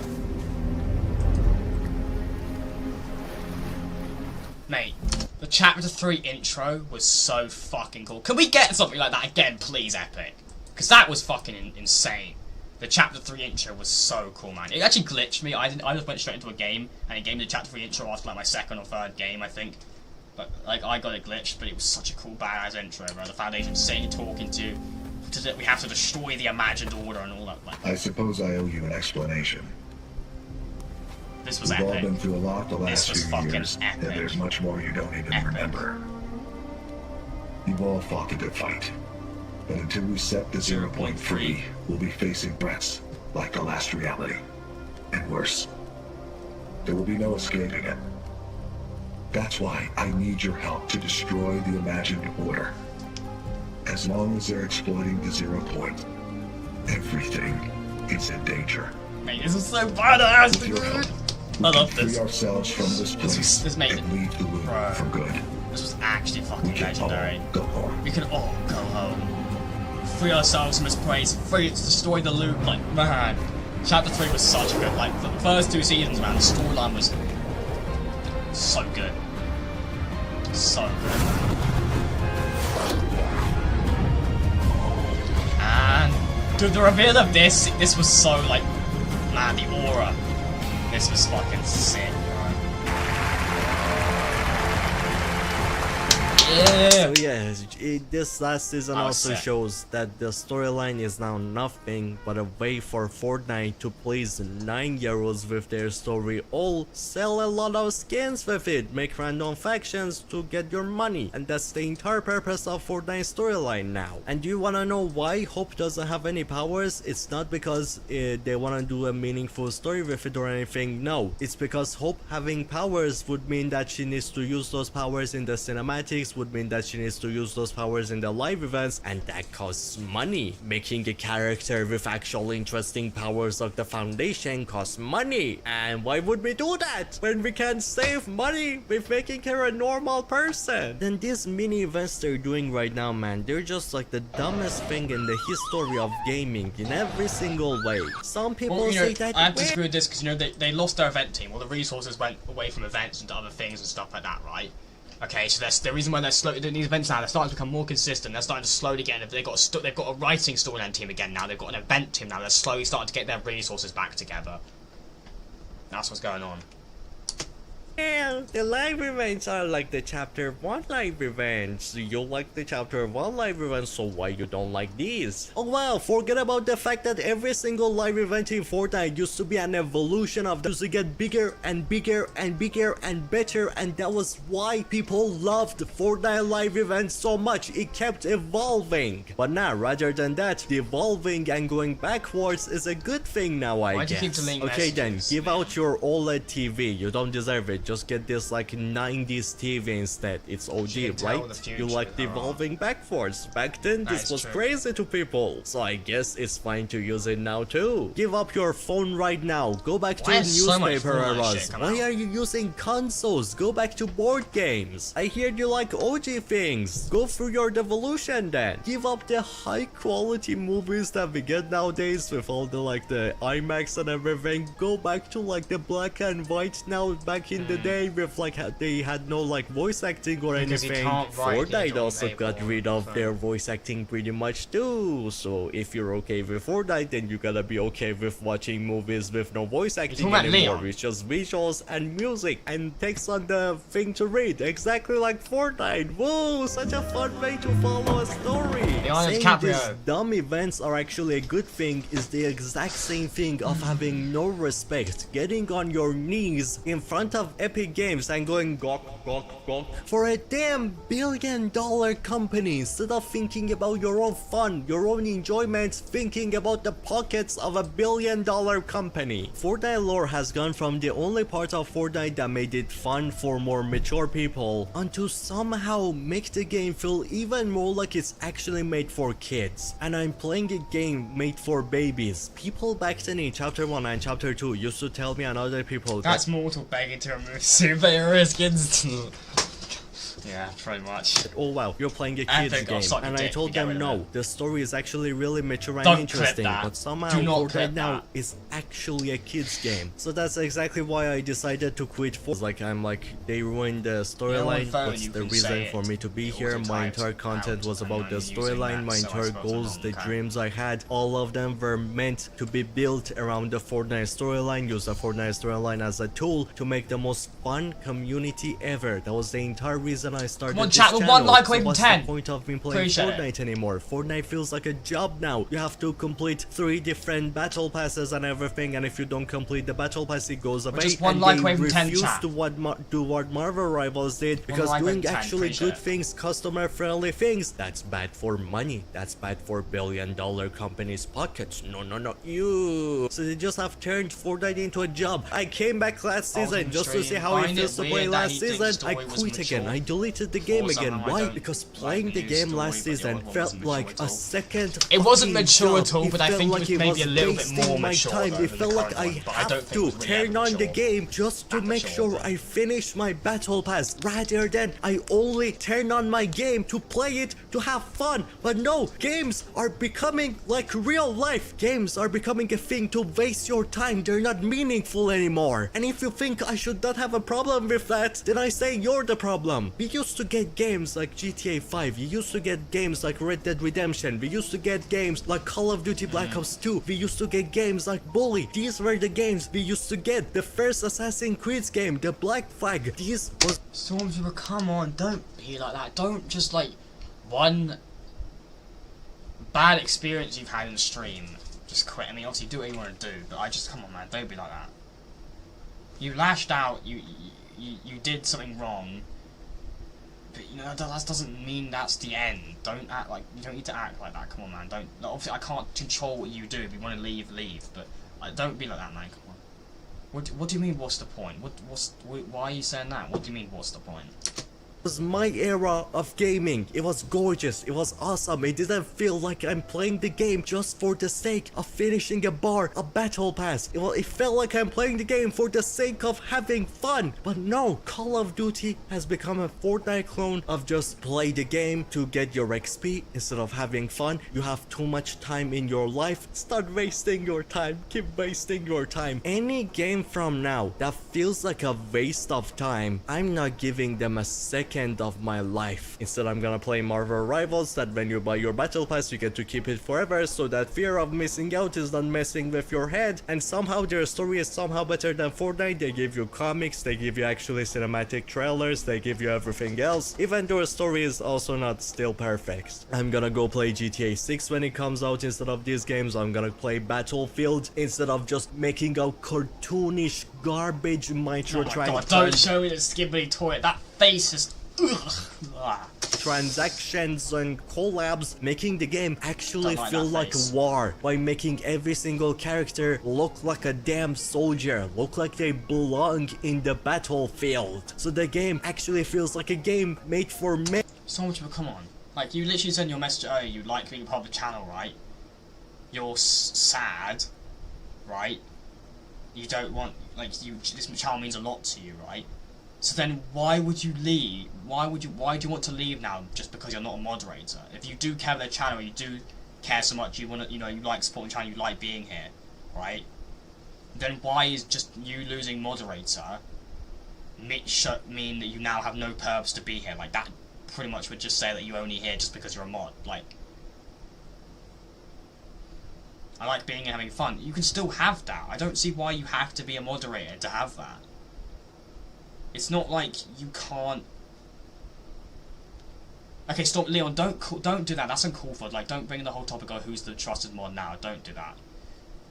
Mate, the Chapter 3 intro was so fucking cool. Can we get something like that again, please, Epic? Because that was fucking insane. The Chapter 3 intro was so cool, man. It actually glitched me. I just went straight into a game, and it gave me the Chapter 3 intro after like my second or third game, I think. But like, I got it glitched, but it was such a cool badass intro, bro. The Foundation sitting and talking to we have to destroy the imagined order and all that. Like, I suppose I owe you an explanation. this was We've all epic. been through a lot the last was few fucking years, epic. and there's much more you don't even remember. You've all fought a good fight, but until we set the 0.3, we'll be facing threats like the last reality, and worse. There will be no escaping it. That's why I need your help to destroy the imagined order. As long as they're exploiting the 0 point, everything is in danger. Mate, this is so badass, With your help, dude. we I can love this. free ourselves from this place this made it- and leave the loop Bro. for good. This was actually fucking We can legendary. all go home. We can all go home. Free ourselves from this place. Free to destroy the loop. Like, man. Chapter 3 was such a good, like, the first 2 seasons, man, the storyline was so good. So good. And, dude, the reveal of this was so, like, man, the aura. This was fucking sick, bro. Yeah. So yeah, this last season I was also sick. shows that the storyline is now nothing but a way for Fortnite to please 9-year-olds with their story. All sell a lot of skins with it, make random factions to get your money, and that's the entire purpose of Fortnite's storyline now. And do you wanna know why Hope doesn't have any powers? It's not because they wanna do a meaningful story with it or anything, no. It's because Hope having powers would mean that she needs to use those powers in the cinematics, would mean that she needs to use those powers in the live events, and that costs money. Making a character with actual interesting powers like the Foundation costs money. And why would we do that when we can save money with making her a normal person? Then these mini events they're doing right now, man, they're just like the dumbest thing in the history of gaming in every single way. Some people say that I have to disagree with this because they lost their event team. Well, the resources went away from events into other things and stuff like that, right? Okay, so that's the reason why they're slow. These events now they're starting to become more consistent. They're starting to slowly get. They've got a writing storyline team again now. They've got an event team now. They're slowly starting to get their resources back together. That's what's going on. Yeah, the live events are like the chapter 1 live events. You like the chapter 1 live events, so why you don't like these? Oh wow, forget about the fact that every single live event in Fortnite used to be an evolution of those to get bigger and bigger and bigger and better, and that was why people loved Fortnite live events so much. It kept evolving. But now, rather than that, the evolving and going backwards is a good thing now, I guess. Okay then, give out your OLED TV. You don't deserve it. Just get this like 90s TV instead. It's OG, right? You like evolving backwards. Back then, this was crazy to people. So I guess it's fine to use it now too. Give up your phone right now. Go back to newspaper eras. Why are you using consoles? Go back to board games. I hear you like OG things. Go through your devolution then. Give up the high quality movies that we get nowadays with all the like the IMAX and everything. Go back to like the black and white now back in the day with like they had no like voice acting or anything. Fortnite also got rid of their voice acting pretty much too. So if you're okay with Fortnite, then you gotta be okay with watching movies with no voice acting anymore. It's just visuals and music and text on the thing to read. Exactly like Fortnite. Whoa, such a fun way to follow a story. Saying these dumb events are actually a good thing is the exact same thing of having no respect. Getting on your knees in front of Epic Games and going gawk gawk gawk for a damn billion-dollar company instead of thinking about your own fun, your own enjoyment, thinking about the pockets of a billion-dollar company. Fortnite lore has gone from the only part of Fortnite that made it fun for more mature people onto somehow make the game feel even more like it's actually made for kids. And I'm playing a game made for babies. People back then in chapter 1 and chapter 2 used to tell me and other people that's mortal begging to remove superhero skins. Yeah, pretty much. Oh wow, you're playing a kid's game. And I told them no, the story is actually really mature and interesting, but somehow Fortnite now is actually a kid's game. So that's exactly why I decided to quit Fortnite. Like I'm like, they ruined the storyline. What's the reason for me to be here? My entire content was about the storyline, my entire goals, the dreams I had. All of them were meant to be built around the Fortnite storyline. Use the Fortnite storyline as a tool to make the most fun community ever. That was the entire reason I started this channel. One like so what's 10. the point of me playing Fortnite anymore? Fortnite feels like a job now. You have to complete 3 different battle passes and everything, and if you don't complete the battle pass, it goes away. And they refuse to do what Marvel Rivals did, because doing actually good things, customer-friendly things, that's bad for money. That's bad for billion-dollar companies' pockets. No, no, no. You. So they just have turned Fortnite into a job. I came back last season just to see how it feels to play last season. I quit again. I deleted the game again. Why? Because playing the game last season felt like a second. It wasn't mature at all, but I think it was maybe a little bit more mature. It felt like I have to turn on the game just to make sure I finish my battle pass, rather than I only turn on my game to play it to have fun. But no, games are becoming like real life. Games are becoming a thing to waste your time. They're not meaningful anymore. And if you think I should not have a problem with that, then I say you're the problem. We used to get games like GTA 5. We used to get games like Red Dead Redemption. We used to get games like Call of Duty Black Ops 2. We used to get games like Bully. These were the games we used to get. The first Assassin's Creed game, the Black Flag. These was... Stormtrooper, come on, don't be like that. Don't just like one bad experience you've had in the stream, just quit. I mean, obviously do what you want to do, but I just, come on man, don't be like that. You lashed out, you did something wrong, but you know that doesn't mean that's the end. Don't act like, you don't need to act like that. Come on man, don't. Obviously I can't control what you do. If you want to leave, but don't be like that, man. Come on. What do you mean? What's the point? Why are you saying that? What do you mean? What's the point? was my era of gaming. It was gorgeous, it was awesome. It didn't feel like I'm playing the game just for the sake of finishing a bar, a battle pass. It felt like I'm playing the game for the sake of having fun. But no, Call of Duty has become a Fortnite clone of just play the game to get your XP instead of having fun. You have too much time in your life, start wasting your time, keep wasting your time. Any game from now that feels like a waste of time, I'm not giving them a second of my life. Instead, I'm gonna play Marvel Rivals, that when you buy your battle pass you get to keep it forever, so that fear of missing out is not messing with your head. And somehow their story is somehow better than Fortnite. They give you comics, they give you actually cinematic trailers, they give you everything else, even though the story is also not still perfect. I'm gonna go play GTA 6 when it comes out instead of these games. I'm gonna play Battlefield instead of just making a cartoonish garbage microtransaction. Oh my god, don't show me the skibbly toilet. That face is... transactions and collabs, making the game actually feel like face. a war by making every single character look like a damn soldier, look like they belong in the battlefield. So the game actually feels like a game made for men. So much of a come on. Like, you literally said in your message, oh, you like being part of the channel, right? You're sad, right? You don't want, like, this channel means a lot to you, right? So then why would you leave? Why do you want to leave now just because you're not a moderator? If you do care about the channel, you do care so much, you want to, you like supporting the channel, you like being here, right? Then why is just you losing moderator mean that you now have no purpose to be here? Like, that pretty much would just say that you're only here just because you're a mod. Like, I like being and having fun. You can still have that. I don't see why you have to be a moderator to have that. It's not like you can't... Okay, stop, Leon, don't do that. That's uncalled for. Like, don't bring in the whole topic of who's the trusted mod now. Don't do that.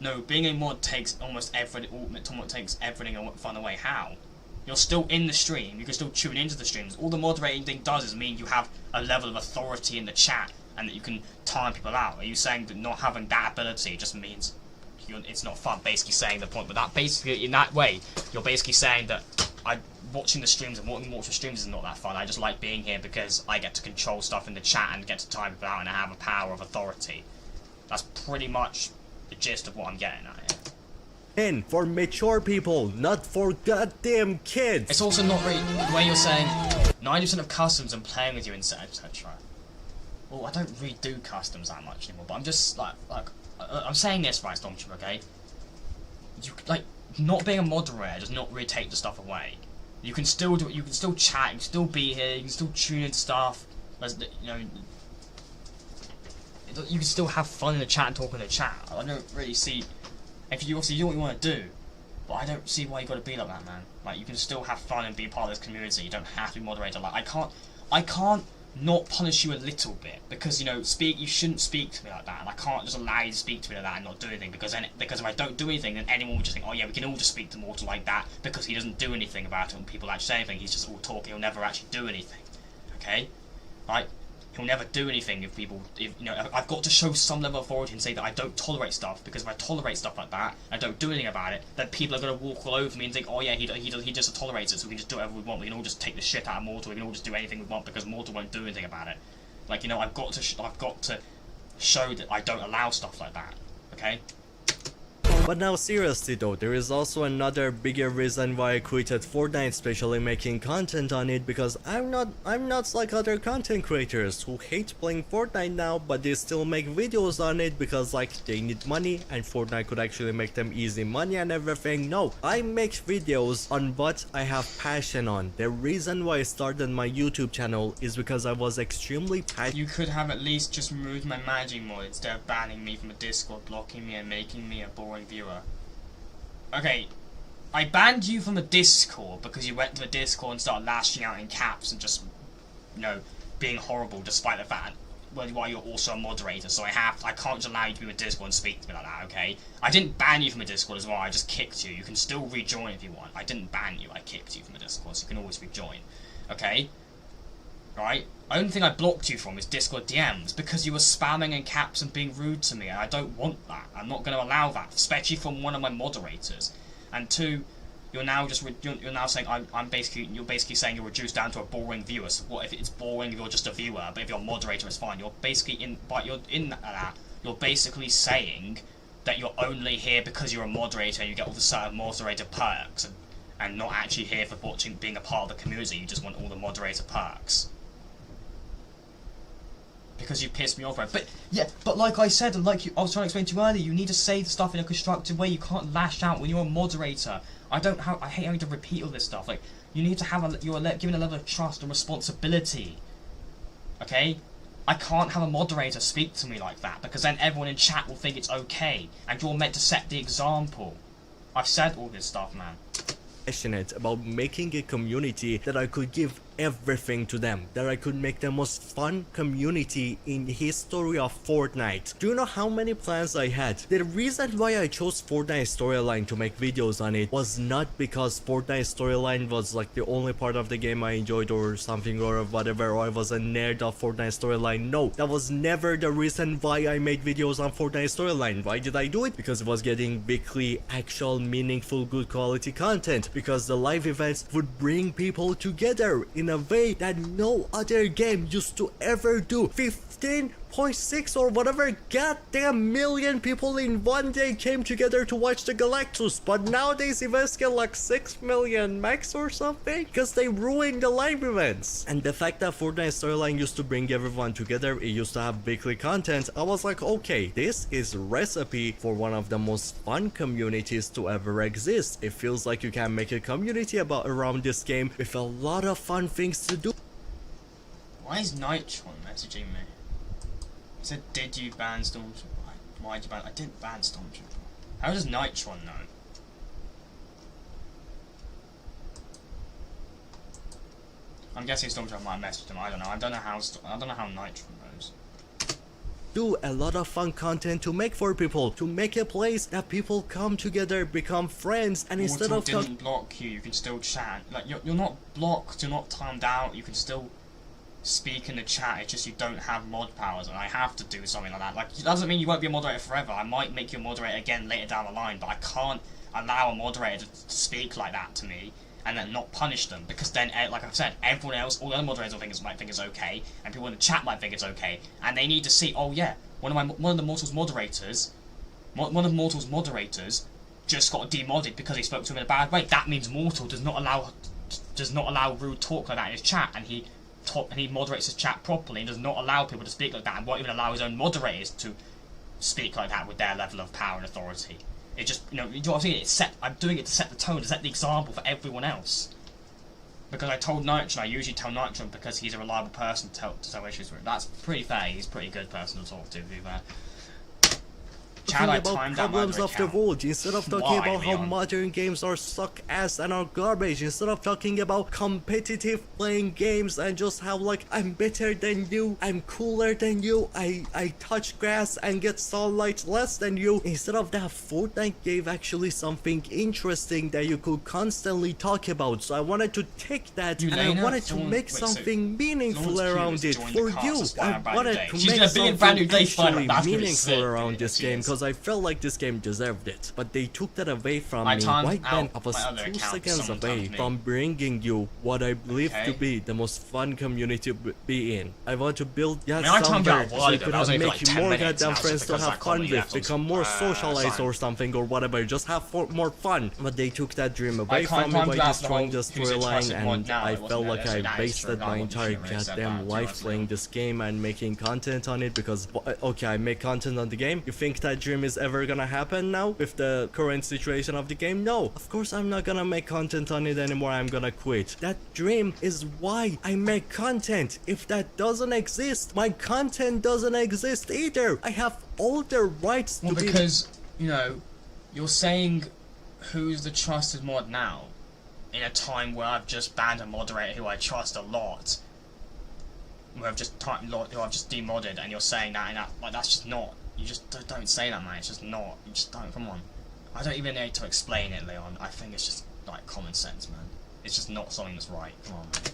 No, being a mod takes almost everything, takes everything fun away. How? You're still in the stream. You can still tune into the streams. All the moderating thing does is mean you have a level of authority in the chat and that you can time people out. Are you saying that not having that ability just means it's not fun? Basically saying the point. But that basically, in that way, you're basically saying that watching the streams and watching the streams is not that fun. I just like being here because I get to control stuff in the chat and get to time people out and I have a power of authority. That's pretty much the gist of what I'm getting at here. And for mature people, not for goddamn kids. It's also not really the way you're saying 90% of customs and playing with you, etc. Well, I don't really do customs that much anymore, but I'm just like I'm saying this right, Stormtrooper, okay? You like not being a moderator does not really take the stuff away. You can still do it. You can still chat. You can still be here. You can still tune in stuff. You know, you can still have fun in the chat and talk in the chat. I don't really see. If you obviously do what you want to do, but I don't see why you got to be like that, man. Like, you can still have fun and be part of this community. You don't have to be moderator. Like, I can't not punish you a little bit because, you know, you shouldn't speak to me like that, and I can't just allow you to speak to me like that and not do anything because if I don't do anything, then anyone will just think, oh yeah, we can all just speak to Mortal like that because he doesn't do anything about it when people actually say anything. He's just all talking. He'll never actually do anything. Okay, right? He'll never do anything if you know, I've got to show some level of authority and say that I don't tolerate stuff, because if I tolerate stuff like that, I don't do anything about it, then people are going to walk all over me and think, oh yeah, he just tolerates it, so we can just do whatever we want, we can all just take the shit out of Mortal, we can all just do anything we want because Mortal won't do anything about it. Like, you know, I've got to show that I don't allow stuff like that, okay? But now seriously though, there is also another bigger reason why I quitted Fortnite, especially making content on it, because I'm not like other content creators who hate playing Fortnite now, but they still make videos on it because like they need money and Fortnite could actually make them easy money and everything. No, I make videos on what I have passion on. The reason why I started my YouTube channel is because I was extremely passionate. You could have at least just removed my managing mod instead of banning me from a Discord, blocking me and making me a boring viewer. Okay, I banned you from a Discord because you went to a Discord and started lashing out in caps and just, you know, being horrible despite the fact why you're also a moderator, so I can't just allow you to be in a Discord and speak to me like that, okay? I didn't ban you from a Discord as well, I just kicked you. You can still rejoin if you want. I didn't ban you, I kicked you from a Discord, so you can always rejoin, okay? Right? The only thing I blocked you from is Discord DMs because you were spamming in caps and being rude to me, and I don't want that. I'm not going to allow that, especially from one of my moderators. And two, you're now just you're now saying you're basically saying you're reduced down to a boring viewer. So what if it's boring if you're just a viewer, but if you're a moderator, it's fine. You're basically you're basically saying that you're only here because you're a moderator and you get all the certain moderator perks, and not actually here for being a part of the community. You just want all the moderator perks. Because you pissed me off, right? But like I said, and like I was trying to explain to you earlier, you need to say the stuff in a constructive way. You can't lash out when you're a moderator. I hate having to repeat all this stuff. Like, you need to have you're given a level of trust and responsibility. Okay? I can't have a moderator speak to me like that, because then everyone in chat will think it's okay, and you're meant to set the example. I've said all this stuff, man. Passionate about making a community that I could give everything to them, that I could make the most fun community in the history of Fortnite. Do you know how many plans I had? The reason why I chose Fortnite storyline to make videos on it was not because Fortnite storyline was like the only part of the game I enjoyed or something or whatever, or I was a nerd of Fortnite storyline. No, that was never the reason why I made videos on Fortnite storyline. Why did I do it? Because it was getting weekly, actual, meaningful, good quality content. Because the live events would bring people together in a way that no other game used to ever do. 15.6 or whatever goddamn million people in one day came together to watch the Galactus, but nowadays events get like 6 million max or something because they ruined the live events. And the fact that Fortnite storyline used to bring everyone together, it used to have weekly content, I was like, okay, this is recipe for one of the most fun communities to ever exist. It feels like you can make a community around this game with a lot of fun things to do. Why is Nitron messaging me? He said, did you ban Stormtrooper? Why did you ban? I didn't ban Stormtrooper. How does Nitron know? I'm guessing Stormtrooper might have messaged him. I don't know. I don't know how Nitron knows. Do a lot of fun content to make for people, to make a place that people come together, become friends, and instead of didn't block you, you can still chat. Like you're not blocked, you're not timed out. You can still speak in the chat. It's just you don't have mod powers, and I have to do something like that. Like, it doesn't mean you won't be a moderator forever. I might make you a moderator again later down the line, but I can't allow a moderator to speak like that to me and then not punish them, because then, like I've said, everyone else, all the other moderators might think it's okay, and people in the chat might think it's okay, and they need to see, oh yeah, one of the Mortals moderators just got demodded because he spoke to him in a bad way. That means Mortal does not allow rude talk like that in his chat, and he moderates his chat properly and does not allow people to speak like that, and won't even allow his own moderators to speak like that with their level of power and authority. It just, you know what I'm saying? I'm doing it to set the tone, to set the example for everyone else. Because I told Nitron, I usually tell Nitron because he's a reliable person to tell issues with. That's pretty fair. He's a pretty good person to talk to be fair. Talking about problems of the world instead of talking about how modern games are suck ass and are garbage, instead of talking about competitive playing games and just how like I'm better than you, I'm cooler than you, I touch grass and get sunlight less than you. Instead of that, Fortnite gave actually something interesting that you could constantly talk about. So I wanted to take that and I wanted to make something meaningful around it for you. I wanted to make something actually meaningful around this game because I felt like this game deserved it, but they took that away from me. Right then, I was 2 seconds away from bringing you what I believe to be the most fun community to be in. I want to build somewhere so you could make more goddamn friends to have fun with, become more socialized or something or whatever, just have more fun. But they took that dream away from me by destroying the storyline, and I felt like I wasted my entire goddamn life playing this game and making content on it because, okay, I make content on the game. You think that dream is ever gonna happen now with the current situation of the game? No, of course I'm not gonna make content on it anymore. I'm gonna quit. That dream is why I make content. If that doesn't exist, my content doesn't exist either. I have all the rights to be... because, you know, you're saying who's the trusted mod now in a time where I've just banned a moderator who I trust a lot, who I've just demodded, and you're saying that, and like, that's just not... You just don't say that, man. It's just not. You just don't. Come on. I don't even need to explain it, Leon. I think it's just like common sense, man. It's just not something that's right. Come on, man.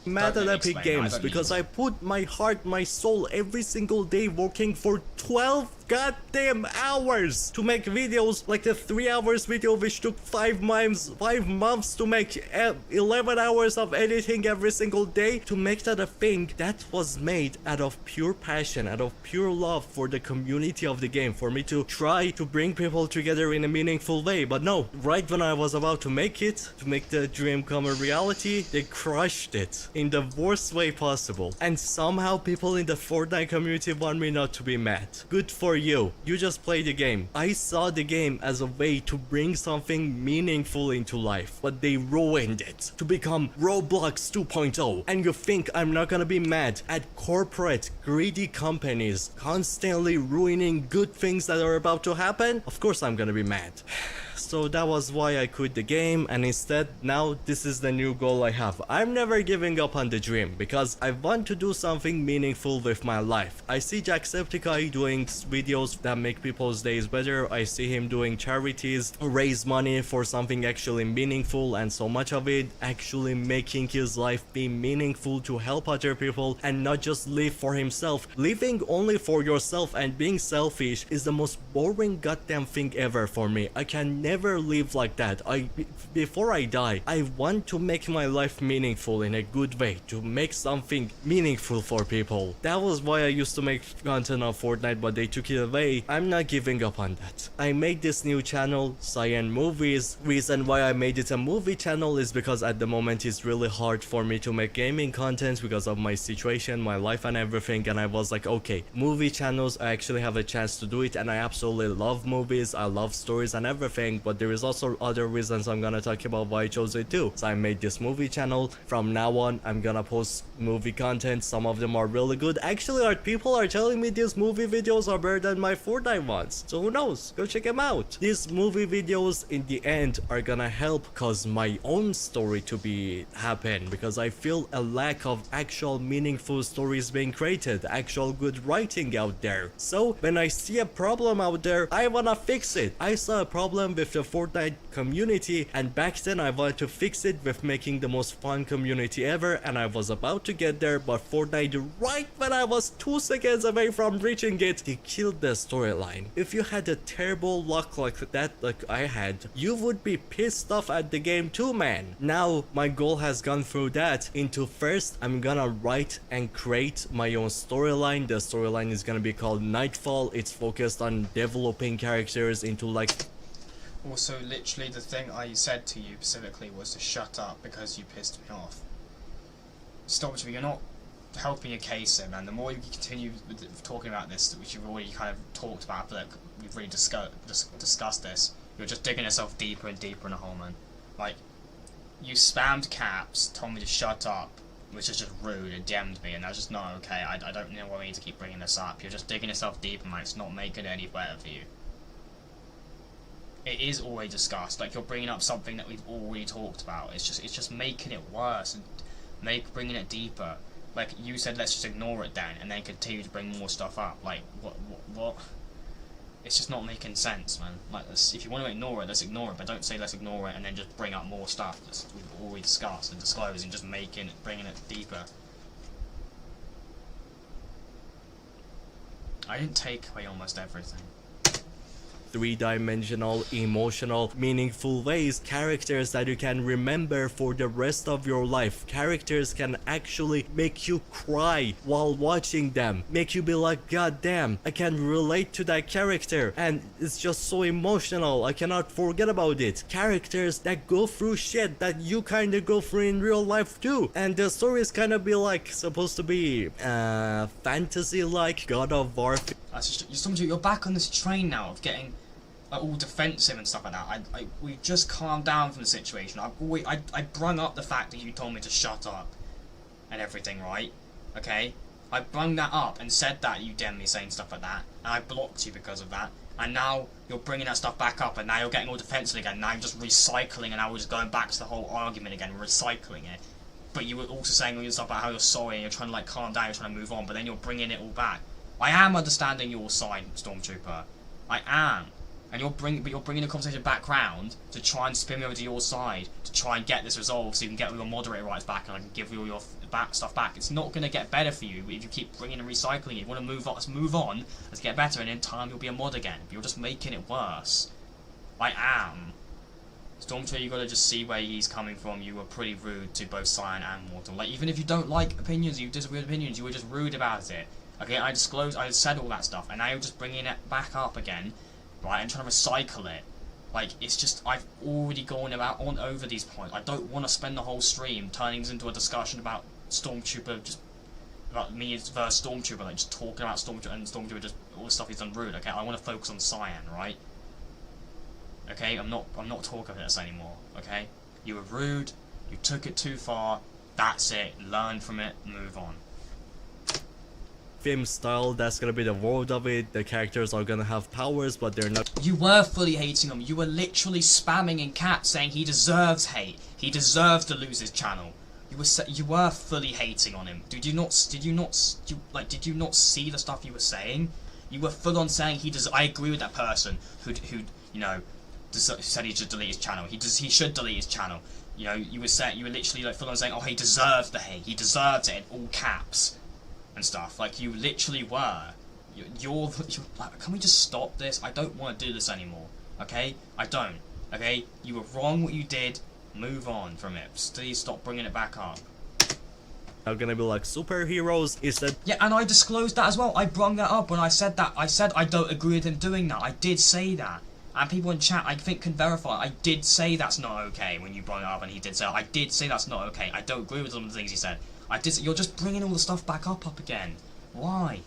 Mad at Epic Games because I put my heart, my soul every single day working for 12 goddamn hours to make videos, like the 3 hours video which took 5 months to make, 11 hours of editing every single day, to make that a thing that was made out of pure passion, out of pure love for the community of the game, for me to try to bring people together in a meaningful way. But no, right when I was about to make it, to make the dream come a reality, they crushed it in the worst way possible. And somehow people in the Fortnite community want me not to be mad. Good for you. You just play the game. I saw the game as a way to bring something meaningful into life, but they ruined it to become Roblox 2.0. And you think I'm not gonna be mad at corporate greedy companies constantly ruining good things that are about to happen? Of course I'm gonna be mad. So that was why I quit the game, and instead now this is the new goal I have. I'm never giving up on the dream because I want to do something meaningful with my life. I see Jacksepticeye doing videos that make people's days better. I see him doing charities, raise money for something actually meaningful, and so much of it actually making his life be meaningful to help other people and not just live for himself. Living only for yourself and being selfish is the most boring goddamn thing ever for me. I can never live like that. Before I die, I want to make my life meaningful in a good way, to make something meaningful for people. That was why I used to make content on Fortnite, but they took it away. I'm not giving up on that. I made this new channel, Cyan Movies. Reason why I made it a movie channel is because at the moment it's really hard for me to make gaming content because of my situation, my life and everything, and I was like, okay, movie channels, I actually have a chance to do it, and I absolutely love movies, I love stories and everything, but there is also other reasons I'm gonna talk about why I chose it too. So I made this movie channel. From now on, I'm gonna post movie content. Some of them are really good. Actually, people are telling me these movie videos are better than my Fortnite ones. So who knows? Go check them out. These movie videos in the end are gonna help cause my own story to be happen, because I feel a lack of actual meaningful stories being created, actual good writing out there. So when I see a problem out there, I wanna fix it. I saw a problem with the Fortnite community, and back then I wanted to fix it with making the most fun community ever, and I was about to get there, but Fortnite, right when I was 2 seconds away from reaching it, they killed the storyline. If you had a terrible luck like that, like I had, you would be pissed off at the game too, man. Now my goal has gone through that into first I'm gonna write and create my own storyline. The storyline is gonna be called Nightfall. It's focused on developing characters into like... Also, literally the thing I said to you specifically was to shut up because you pissed me off. Stop, you're not helping your case here, man. The more you continue with talking about this, which you've already kind of talked about, but we've really discussed this, you're just digging yourself deeper and deeper in a hole, man. Like, you spammed caps, told me to shut up, which is just rude, and DM'd me, and that's just not okay. I don't know why we need to keep bringing this up. You're just digging yourself deeper, man. It's not making it any better for you. It is already discussed. Like, you're bringing up something that we've already talked about. It's just making it worse and bringing it deeper. Like, you said, let's just ignore it then, and then continue to bring more stuff up. Like, what? It's just not making sense, man. Like, if you want to ignore it, let's ignore it, but don't say let's ignore it and then just bring up more stuff that we've already discussed and disclosed, and just bringing it deeper. I didn't take away almost everything. Three-dimensional, emotional, meaningful ways, characters that you can remember for the rest of your life. Characters can actually make you cry while watching them, make you be like, god damn, I can relate to that character, and it's just so emotional, I cannot forget about it. Characters that go through shit that you kinda go through in real life too, and the stories kinda be like, supposed to be fantasy like, God of War. You're back on this train now of getting all defensive and stuff like that. We just calmed down from the situation. I brung up the fact that you told me to shut up and everything, right? Okay? I brung that up and said that you DM'd me saying stuff like that, and I blocked you because of that. And now you're bringing that stuff back up, and now you're getting all defensive again. Now you're just recycling, and now we're just going back to the whole argument again, recycling it. But you were also saying all your stuff about how you're sorry and you're trying to like calm down, you're trying to move on, but then you're bringing it all back. I am understanding your side, Stormtrooper. I am. And you're bringing the conversation back round to try and spin me over to your side to try and get this resolved so you can get all your moderator rights back and I can give you all your stuff back. It's not going to get better for you if you keep bringing and recycling it. You want to move on, let's get better, and in time you'll be a mod again. But you're just making it worse. I am. Stormtrooper, you got to just see where he's coming from. You were pretty rude to both Cyan and Mortal. Like, even if you don't like opinions, you disagree with opinions, you were just rude about it. Okay, I said all that stuff, and now you're just bringing it back up again. Right, and trying to recycle it. Like, it's just, I've already gone on over these points. I don't want to spend the whole stream turning this into a discussion about Stormtrooper, just about me versus Stormtrooper, like just talking about Stormtrooper and Stormtrooper, just all the stuff he's done rude. Okay, I want to focus on Cyan, right? Okay, I'm not talking about this anymore. Okay, you were rude. You took it too far. That's it. Learn from it. Move on. Film style, that's gonna be the world of it. The characters are gonna have powers, but they're not. You were fully hating him. You were literally spamming in caps saying he deserves hate. He deserves to lose his channel. You were fully hating on him. Did you not see the stuff you were saying? You were full on saying he does. I agree with that person who you know said he should delete his channel. He should delete his channel. You know, you were literally like full on saying, oh, he deserves the hate. He deserves it in all caps. And stuff, like you literally were. You're can we just stop this? I don't want to do this anymore. Okay, I don't. Okay, you were wrong what you did. Move on from it. Please stop bringing it back up. Are gonna be like superheroes. Is that? Yeah, and I disclosed that as well. I brung that up when I said that. I said I don't agree with him doing that. I did say that. And people in chat, I think, can verify. I did say that's not okay when you brought it up, and he did say, I did say that's not okay. I don't agree with some of the things he said. You're just bringing all the stuff back up again. Why?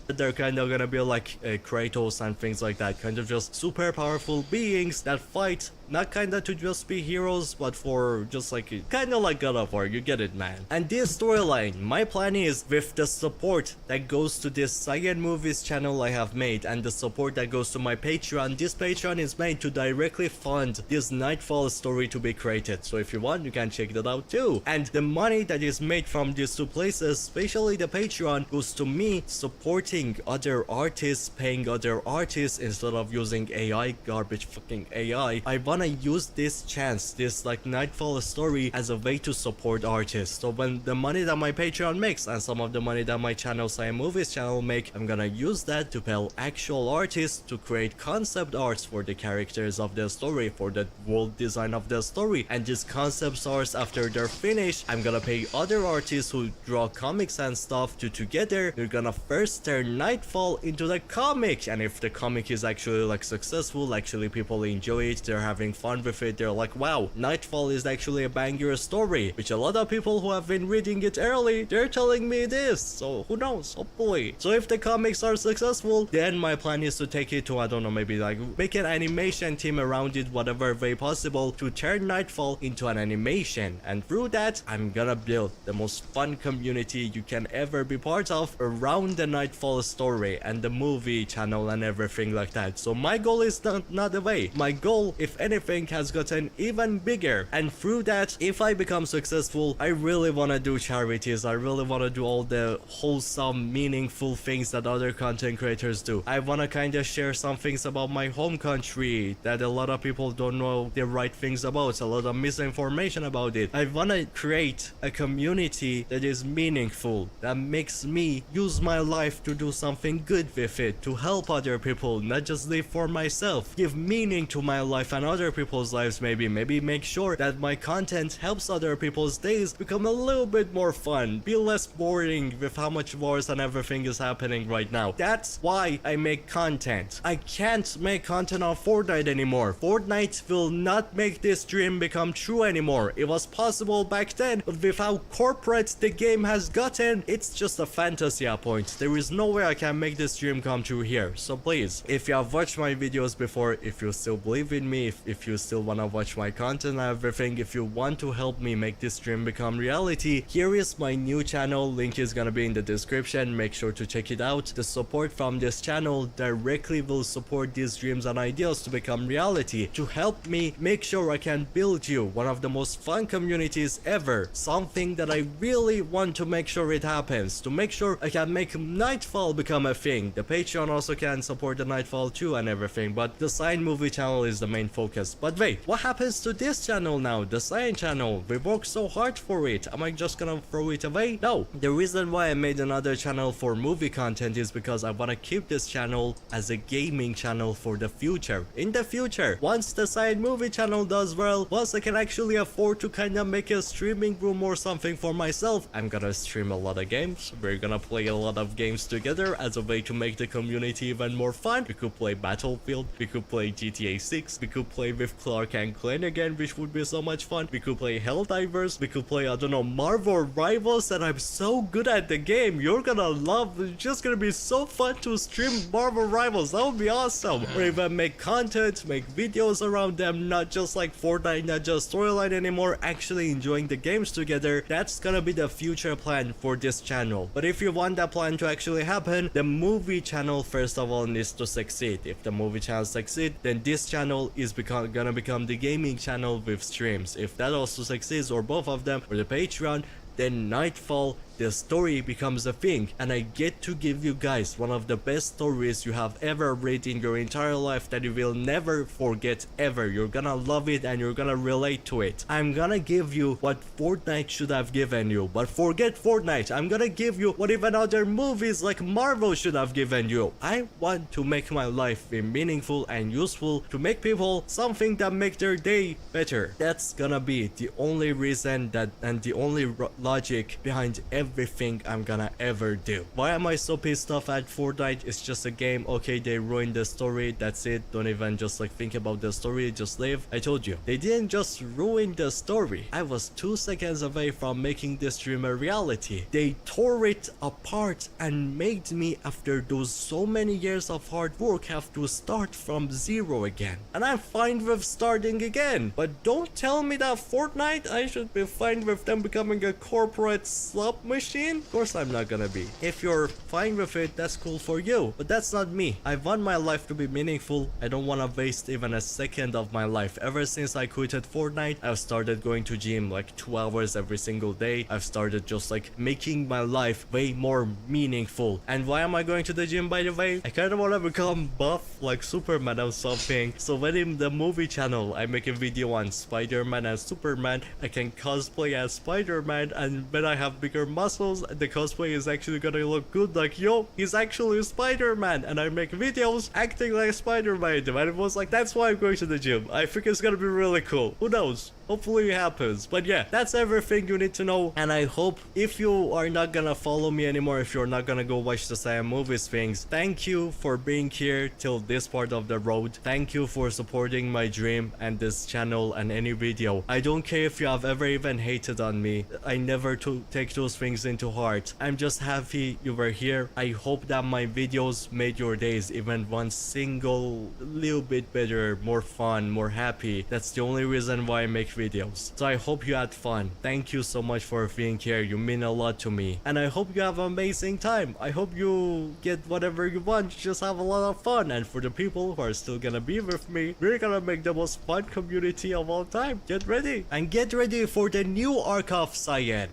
They're kind of gonna be like Kratos and things like that, kind of just super powerful beings that fight, not kinda to just be heroes, but for just like kinda like God of War, you get it, man. And this storyline, my plan is with the support that goes to this Cyan Movies channel I have made and the support that goes to my Patreon. This Patreon is made to directly fund this Nightfall story to be created, so if you want you can check that out too. And the money that is made from these two places, especially the Patreon, goes to me supporting other artists, paying other artists instead of using AI, garbage fucking AI. I wanna use this chance, this like Nightfall story, as a way to support artists. So when the money that my Patreon makes and some of the money that my channel, Cyan Movies channel make, I'm gonna use that to pay actual artists to create concept arts for the characters of the story, for the world design of the story. And these concept arts, after they're finished, I'm gonna pay other artists who draw comics and stuff to together. They're gonna first turn Nightfall into the comic, and if the comic is actually like successful, actually people enjoy it, they're having fun with it, they're like, wow, Nightfall is actually a banger story, which a lot of people who have been reading it early, they're telling me this, so who knows, hopefully. So if the comics are successful, then my plan is to take it to, I don't know, maybe like make an animation team around it, whatever way possible, to turn Nightfall into an animation, and through that I'm gonna build the most fun community you can ever be part of around the Nightfall story and the movie channel and everything like that. So my goal is not the way. My goal, if anything, has gotten even bigger, and through that, if I become successful, I really want to do charities. I really want to do all the wholesome, meaningful things that other content creators do. I want to kind of share some things about my home country that a lot of people don't know the right things about, a lot of misinformation about it. I want to create a community that is meaningful, that makes me use my life to do something good with it, to help other people, not just live for myself, give meaning to my life and other people's lives. Maybe make sure that my content helps other people's days become a little bit more fun, be less boring with how much wars and everything is happening right now. That's why I make content. I can't make content on Fortnite anymore. Fortnite will not make this dream become true anymore. It was possible back then, but with how corporate the game has gotten, it's just a fantasy at point. There is no way I can make this dream come true here. So please, if you have watched my videos before, if you still believe in me, if if you still wanna watch my content and everything, if you want to help me make this dream become reality, here is my new channel. Link is gonna be in the description. Make sure to check it out. The support from this channel directly will support these dreams and ideas to become reality, to help me make sure I can build you one of the most fun communities ever, something that I really want to make sure it happens, to make sure I can make Nightfall become a thing. The Patreon also can support the Nightfall too and everything, but the Sign movie channel is the main focus. But wait, what happens to this channel now, the Sign channel? We worked so hard for it. Am I just gonna throw it away? No. The reason why I made another channel for movie content is because I want to keep this channel as a gaming channel for the future. In the future, once the Sign movie channel does well, once I can actually afford to kind of make a streaming room or something for myself, I'm gonna stream a lot of games. We're gonna play a lot of games together as a way to make the community even more fun. We could play Battlefield, we could play GTA 6, we could play with Clark and Glenn again, which would be so much fun. We could play Helldivers, we could play, I don't know, Marvel Rivals, and I'm so good at the game. You're gonna love, it's just gonna be so fun to stream Marvel Rivals. That would be awesome. Or even make content, make videos around them, not just like Fortnite, not just storyline anymore, actually enjoying the games together. That's gonna be the future plan for this channel. But if you want that plan to actually happen, the movie channel first of all needs to succeed. If the movie channel succeeds, then this channel is gonna become the gaming channel with streams. If that also succeeds, or both of them, or the Patreon, then Nightfall, the story becomes a thing, and I get to give you guys one of the best stories you have ever read in your entire life that you will never forget ever. You're gonna love it and you're gonna relate to it. I'm gonna give you what Fortnite should have given you, but forget Fortnite. I'm gonna give you what even other movies like Marvel should have given you. I want to make my life be meaningful and useful, to make people something that make their day better. That's gonna be the only reason that, and the only logic behind everything I'm gonna ever do. Why am I so pissed off at Fortnite? It's just a game. Okay, they ruined the story, that's it. Don't even just like think about the story, just live. I told you, they didn't just ruin the story. I was 2 seconds away from making this dream a reality. They tore it apart and made me, after those so many years of hard work, have to start from zero again. And I'm fine with starting again. But don't tell me that Fortnite, I should be fine with them becoming a corporate slot machine. Of course I'm not gonna be. If you're fine with it, that's cool for you, but that's not me. I want my life to be meaningful. I don't want to waste even a second of my life. Ever since I quitted Fortnite, I've started going to gym like 2 hours every single day. I've started just like making my life way more meaningful. And why am I going to the gym, by the way? I kind of want to become buff like Superman or something. So when in the movie channel I make a video on Spider-Man and Superman, I can cosplay as Spider-Man, and when I have bigger muscles, the cosplay is actually gonna look good, like, yo, he's actually Spider-Man, and I make videos acting like Spider-Man, and it was like, that's why I'm going to the gym. I think it's gonna be really cool. Who knows? Hopefully it happens. But yeah, that's everything you need to know, and I hope if you are not gonna follow me anymore, if you're not gonna go watch the Siam movies things, thank you for being here till this part of the road. Thank you for supporting my dream and this channel and any video. I don't care if you have ever even hated on me. I never take those things into heart. I'm just happy you were here. I hope that my videos made your days even one single little bit better, more fun, more happy. That's the only reason why I make videos. So I hope you had fun. Thank you so much for being here. You mean a lot to me. And I hope you have an amazing time. I hope you get whatever you want. Just have a lot of fun. And for the people who are still gonna be with me, we're gonna make the most fun community of all time. Get ready. And get ready for the new arc of Cyan.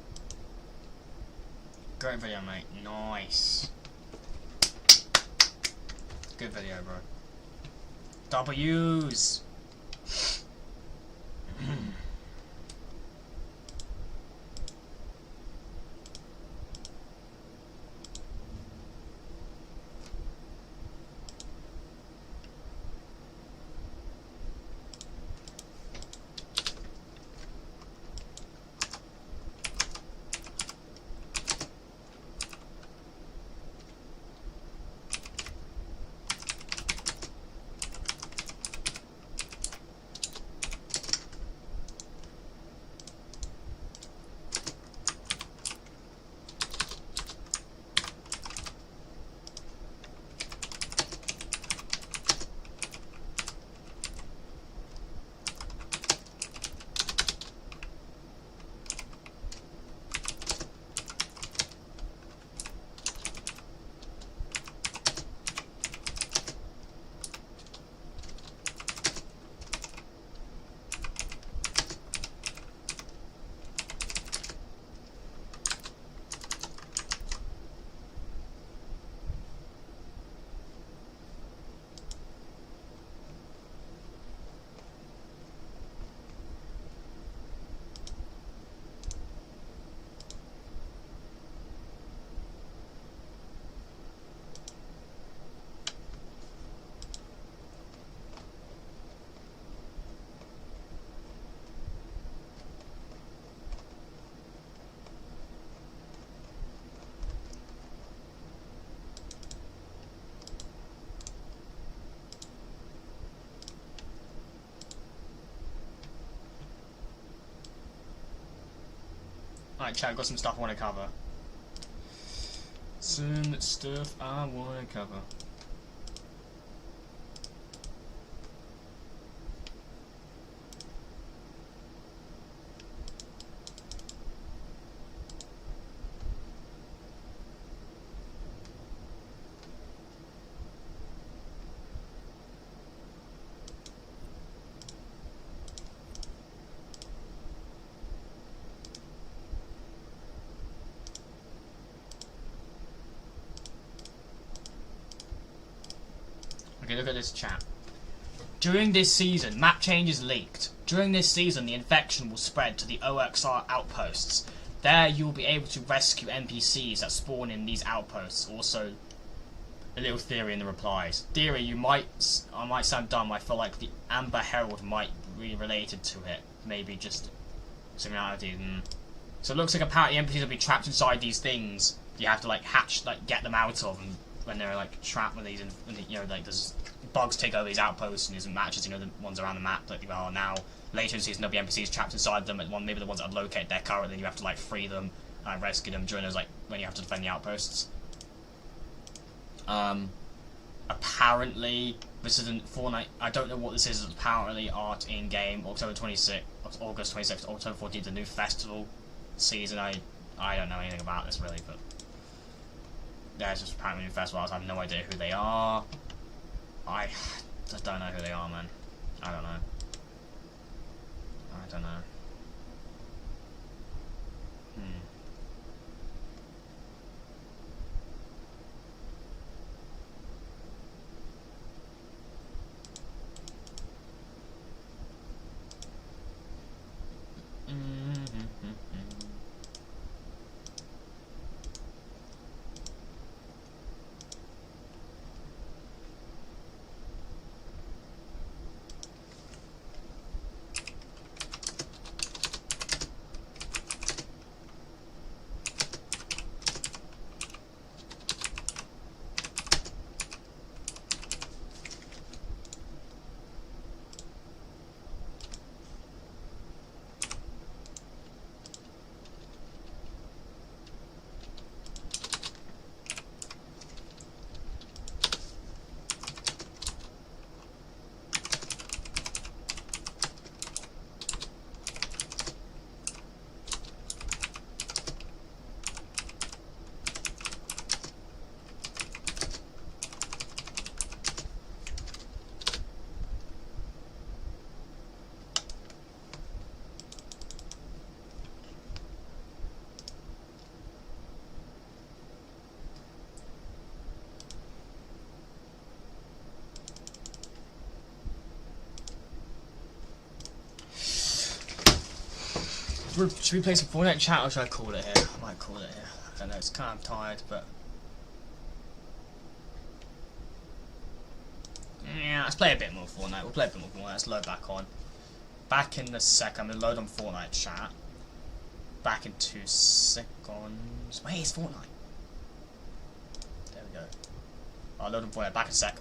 Great video, mate. Nice. Good video, bro. W's. Fortnite chat. Got some stuff I want to cover. Some stuff I want to cover. Okay, look at this chat. During this season, map changes leaked. During this season, the infection will spread to the OXR outposts. There, you will be able to rescue NPCs that spawn in these outposts. Also, a little theory in the replies. Theory, I might sound dumb. I feel like the Amber Herald might be related to it. Maybe just similarity. So it looks like apparently NPCs will be trapped inside these things. You have to like hatch, like get them out of, and when they're like trapped with these, and you know, like there's bugs take over these outposts and these matches, you know, the ones around the map that are now. Later in the season there'll be NPCs trapped inside them, and maybe the ones that are located there currently, you have to like free them and rescue them during those, like when you have to defend the outposts. Apparently this isn't Fortnite. I don't know what this is. Apparently art in game August 26th, October 14th, the new festival season. I don't know anything about this really, but there's just apparently new festivals. I have no idea who they are. I just don't know who they are, man. I don't know. Should we play some Fortnite chat or should I call it here? I might call it here. I don't know, it's kind of tired, but yeah, let's play a bit more Fortnite. We'll play a bit more Fortnite. Let's load back on. Back in a sec. I'm gonna load on Fortnite chat. Back in 2 seconds. Where is Fortnite? There we go. I'll load on Fortnite. Back in a sec.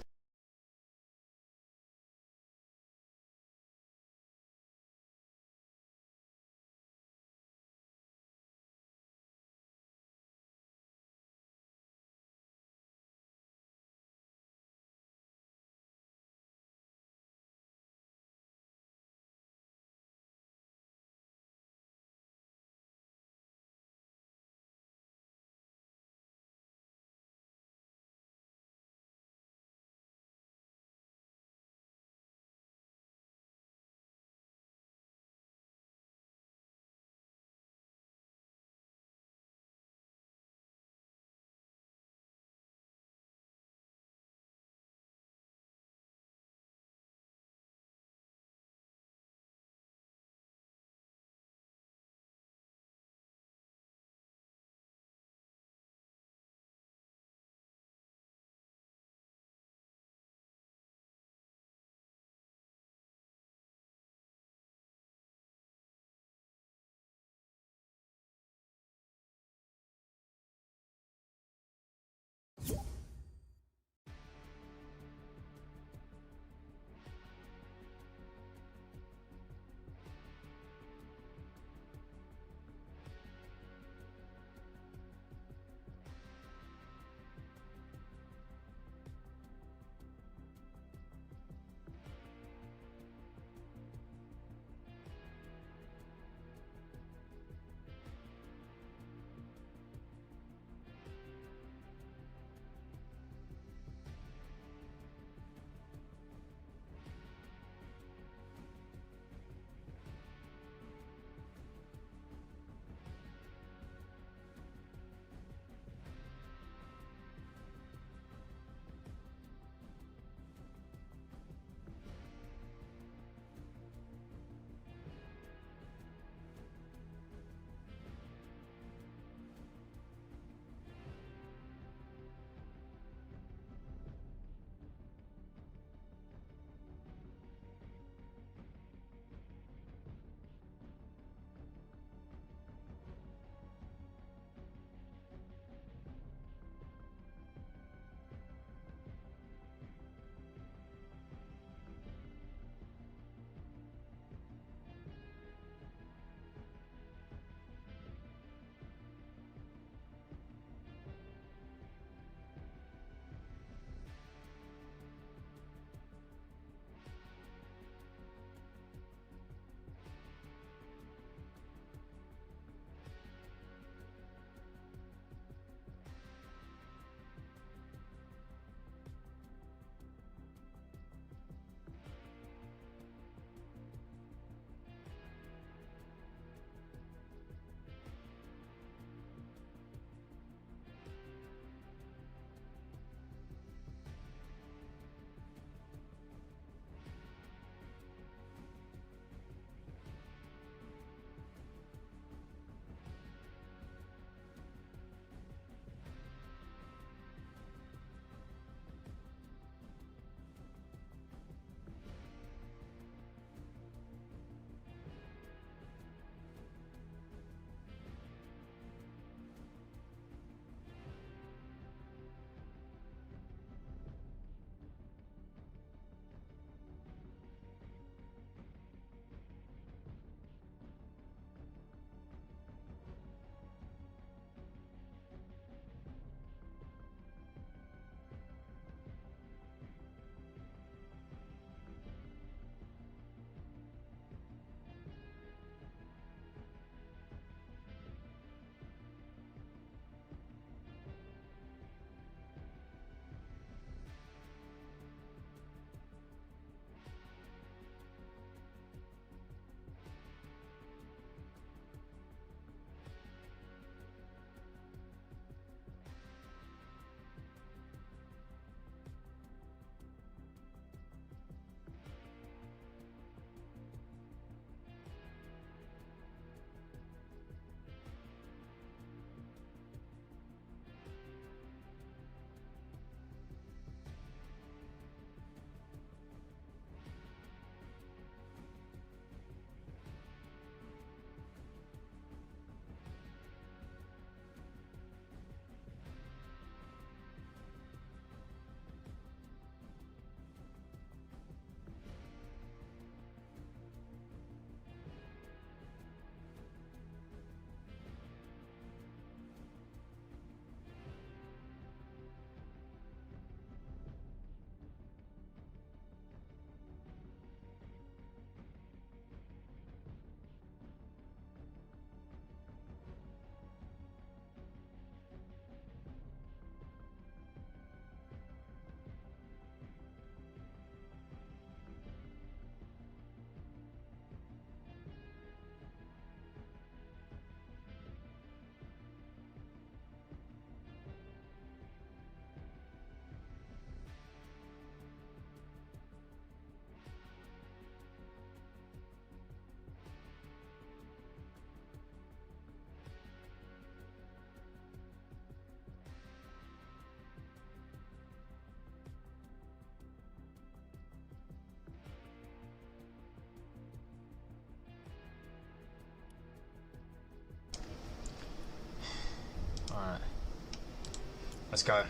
Let's go.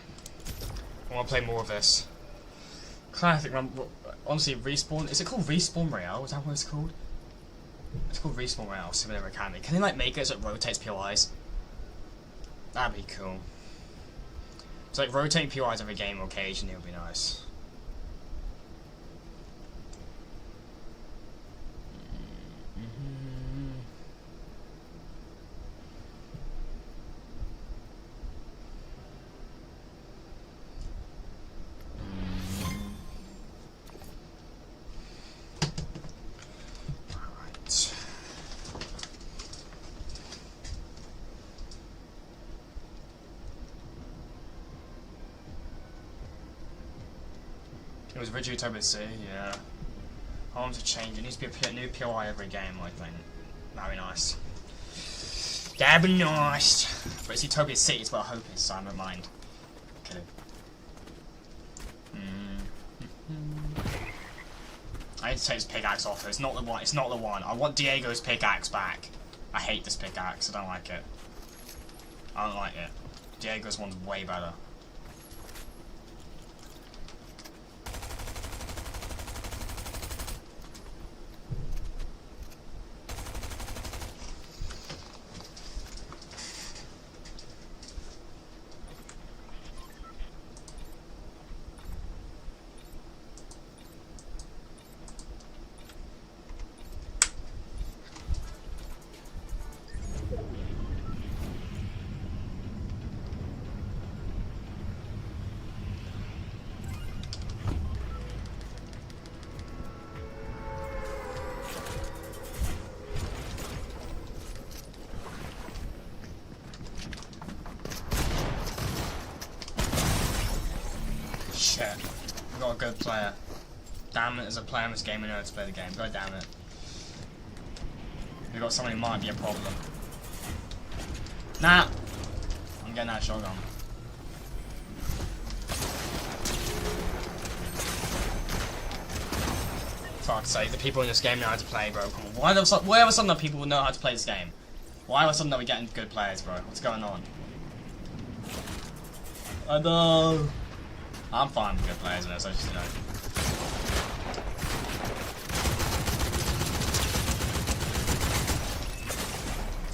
I want to play more of this. Classic. Honestly, Respawn. Is it called Respawn Royale? Is that what it's called? It's called Respawn Royale Simulator Academy. Can they like make it so it rotates POIs? That'd be cool. It's like rotating POIs every game occasionally would be nice. It was originally Utopia C, yeah. I want to change. It needs to be a new POI every game, I think. That'd be nice. That'd be nice. But it's Utopia City, is what I hope it is, so I don't mind. Kidding. I need to take this pickaxe off. It's not the one. It's not the one. I want Diego's pickaxe back. I hate this pickaxe. I don't like it. I don't like it. Diego's one's way better. Shit. We got a good player. Damn it, there's a player in this game who knows to play the game. God damn it. We got someone who might be a problem. Nah! I'm getting that shotgun. Fuck's sake, the people in this game know how to play, bro. Come on. Why all of a sudden that people know how to play this game? Why all of a sudden are we getting good players, bro? What's going on? I know. I'm fine with good players in this, I just, you know.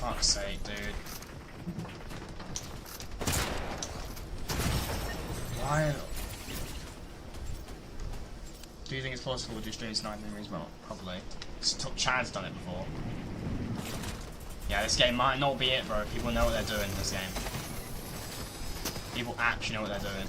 Fuck's sake, dude. Why? Do you think it's possible to do stream sniping as well? Probably. Chad's done it before. Yeah, this game might not be it, bro. People know what they're doing in this game. People actually know what they're doing.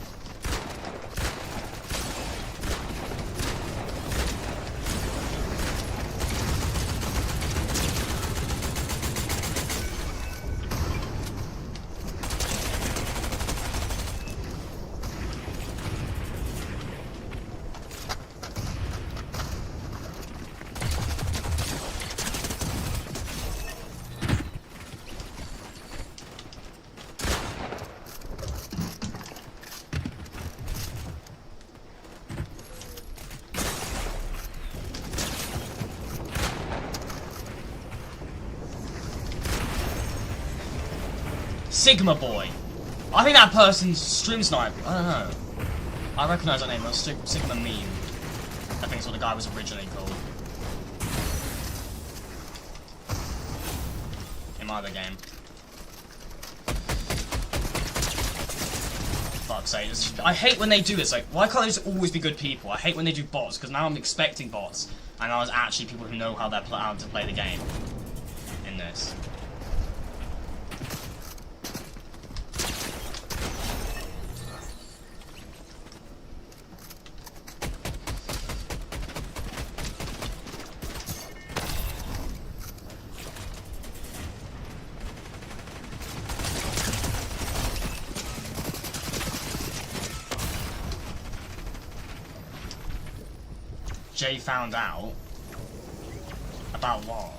Sigma Boy. I think that person's stream snipe. I don't know. I recognise that name. That's Sigma Meme. I think it's what the guy was originally called. In my other game. Fuck's sake. I hate when they do this. Like, why can't they just always be good people? I hate when they do bots, because now I'm expecting bots. And now there's actually people who know how to play the game. In this. Jay found out about what?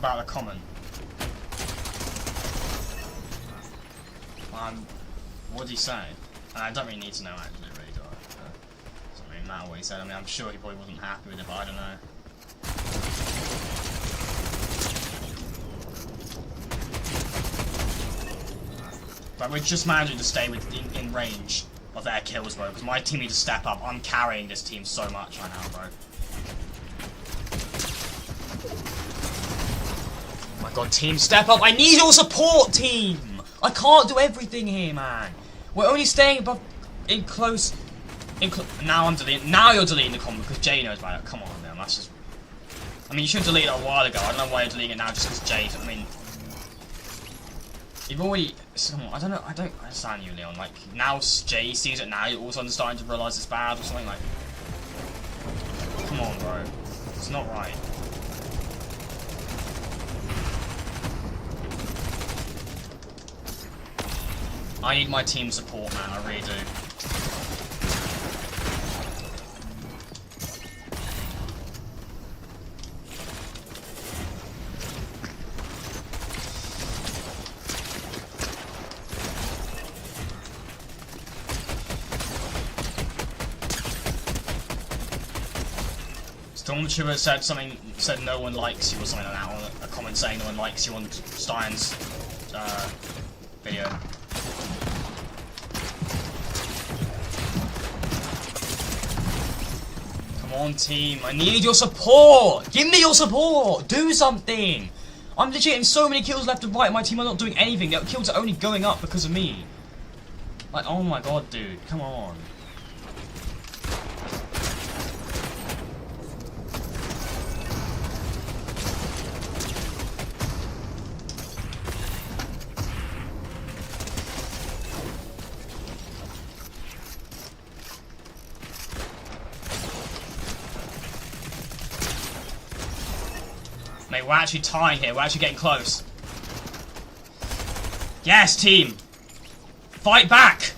about the comment? What did he say? I don't really need to know actually, really, do I? Doesn't really matter what he said. I mean, I'm sure he probably wasn't happy with it, but I don't know. But we're just managing to stay in range of their kills, bro, because my team needs to step up. I'm carrying this team so much right now, bro. Oh my god, team, step up! I need your support, team! I can't do everything here, man. We're only staying above, now I'm deleting. Now you're deleting the comment because Jay knows about it. Come on, man. That's just. I mean, you should delete it a while ago. I don't know why you're deleting it now just because Jay. I mean, you've already. I don't know. I don't understand you, Leon. Like now, Jay sees it now. You're also starting to realise it's bad or something. Like, come on, bro. It's not right. I need my team support, man, I really do. Stormtrooper said no one likes you or something like that, or a comment saying no one likes you on Stein's video. Come on, team. I need your support. Give me your support. Do something. I'm legit getting so many kills left and right. My team are not doing anything. Their kills are only going up because of me. Like, oh my god, dude. Come on. Mate, we're actually tying here. We're actually getting close. Yes, team! Fight back!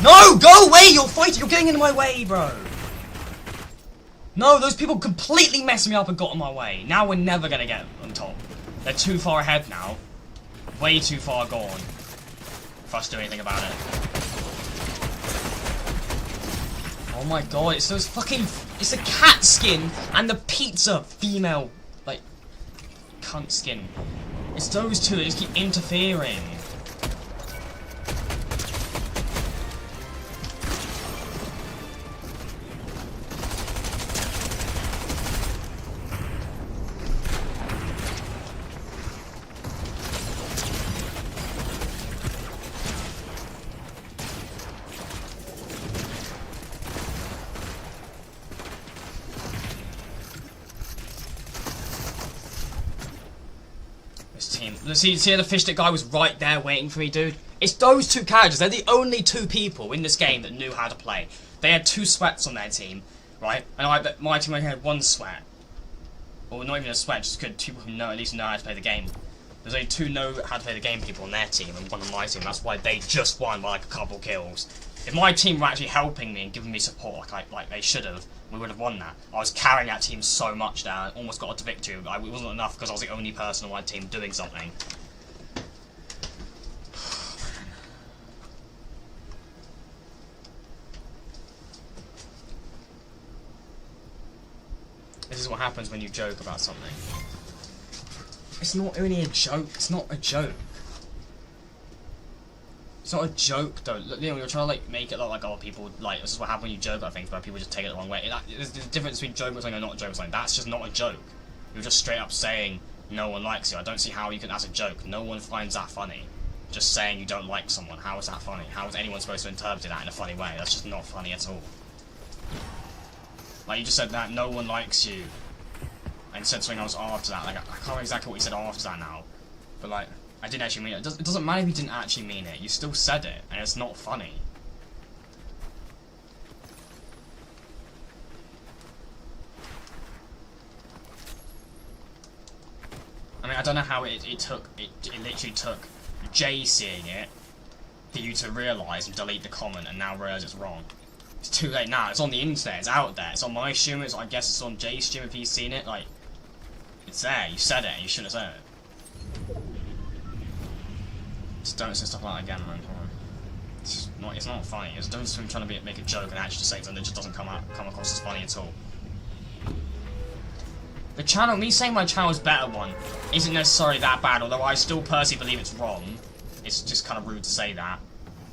No! Go away! You're fighting! You're getting in my way, bro! No, those people completely messed me up and got in my way. Now we're never gonna get on top. They're too far ahead now. Way too far gone for us to do anything about it. Oh my god, it's those fucking... It's the cat skin and the pizza female, like, cunt skin. It's those two that just keep interfering. Team. See the fish stick guy was right there waiting for me, dude? It's those two characters. They're the only two people in this game that knew how to play. They had 2 sweats on their team, right? And I bet my team only had 1 sweat. Or not even a sweat, just good people who at least know how to play the game. There's only 2 know how to play the game people on their team and 1 on my team. That's why they just won by like a couple kills. If my team were actually helping me and giving me support like they should have, we would have won that. I was carrying that team so much that I almost got to victory. It wasn't enough because I was the only person on my team doing something. This is what happens when you joke about something. It's not really a joke. It's not a joke. It's not a joke though. Look, Leon, you're trying to like make it look like other people like this is what happens when you joke about things, but people just take it the wrong way. There's a difference between joking with something and not joking with something. That's just not a joke. You're just straight up saying no one likes you. I don't see how you can. That's a joke. No one finds that funny. Just saying you don't like someone. How is that funny? How is anyone supposed to interpret that in a funny way? That's just not funny at all. Like you just said that no one likes you, and said something else after that. Like I can't remember exactly what you said after that now, but like. I didn't actually mean it. It doesn't matter if you didn't actually mean it. You still said it, and it's not funny. I mean, I don't know how it literally took Jay seeing it for you to realise and delete the comment and now realise it's wrong. It's too late now. It's on the internet. It's out there. It's on my stream. I guess it's on Jay's stream if he's seen it. Like, it's there. You said it. You shouldn't have said it. Just don't say stuff like that again, man. Come on. It's not funny. It's don't swim trying to make a joke and actually say something that just doesn't come across as funny at all. The channel, me saying my channel's better one, isn't necessarily that bad, although I still personally believe it's wrong. It's just kind of rude to say that.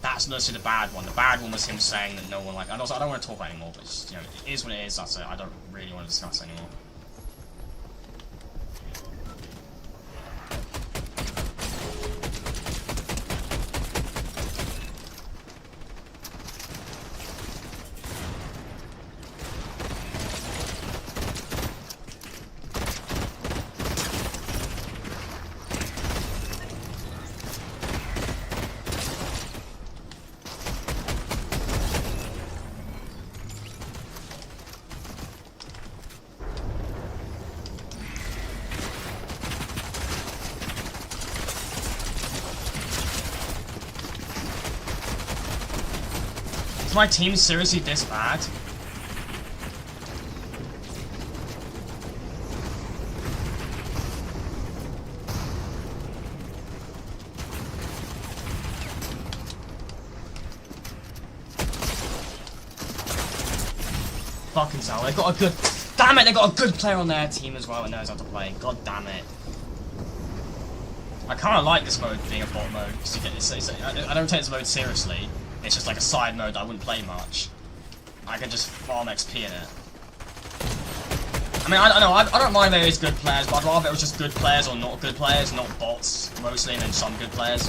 That's necessarily the bad one. The bad one was him saying that no one like. And also, I don't want to talk about it anymore, but it's, you know, it is what it is. That's it. I don't really want to discuss it anymore. Is my team seriously this bad? Fucking hell, they got a good... Damn it, they got a good player on their team as well and knows how to play. God damn it. I kind of like this mode being a bot mode, because I don't take this mode seriously. It's just like a side mode that I wouldn't play much. I can just farm XP in it. I mean, I don't know, I don't mind if it is good players, but I'd rather it was just good players or not good players, not bots, mostly, and then some good players.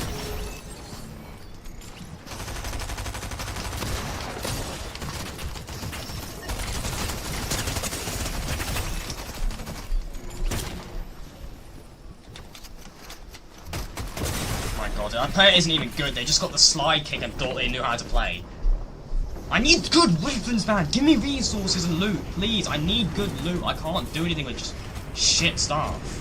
That player isn't even good, they just got the slide kick and thought they knew how to play. I need good weapons, man! Give me resources and loot, please! I need good loot, I can't do anything with just shit stuff.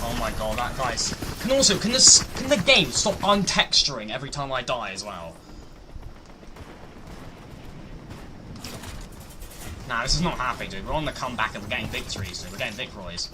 Oh my god, that guy's... Can the game stop untexturing every time I die as well? Nah, this is not happy, dude. We're on the comeback and we're getting victories, dude. We're getting victories.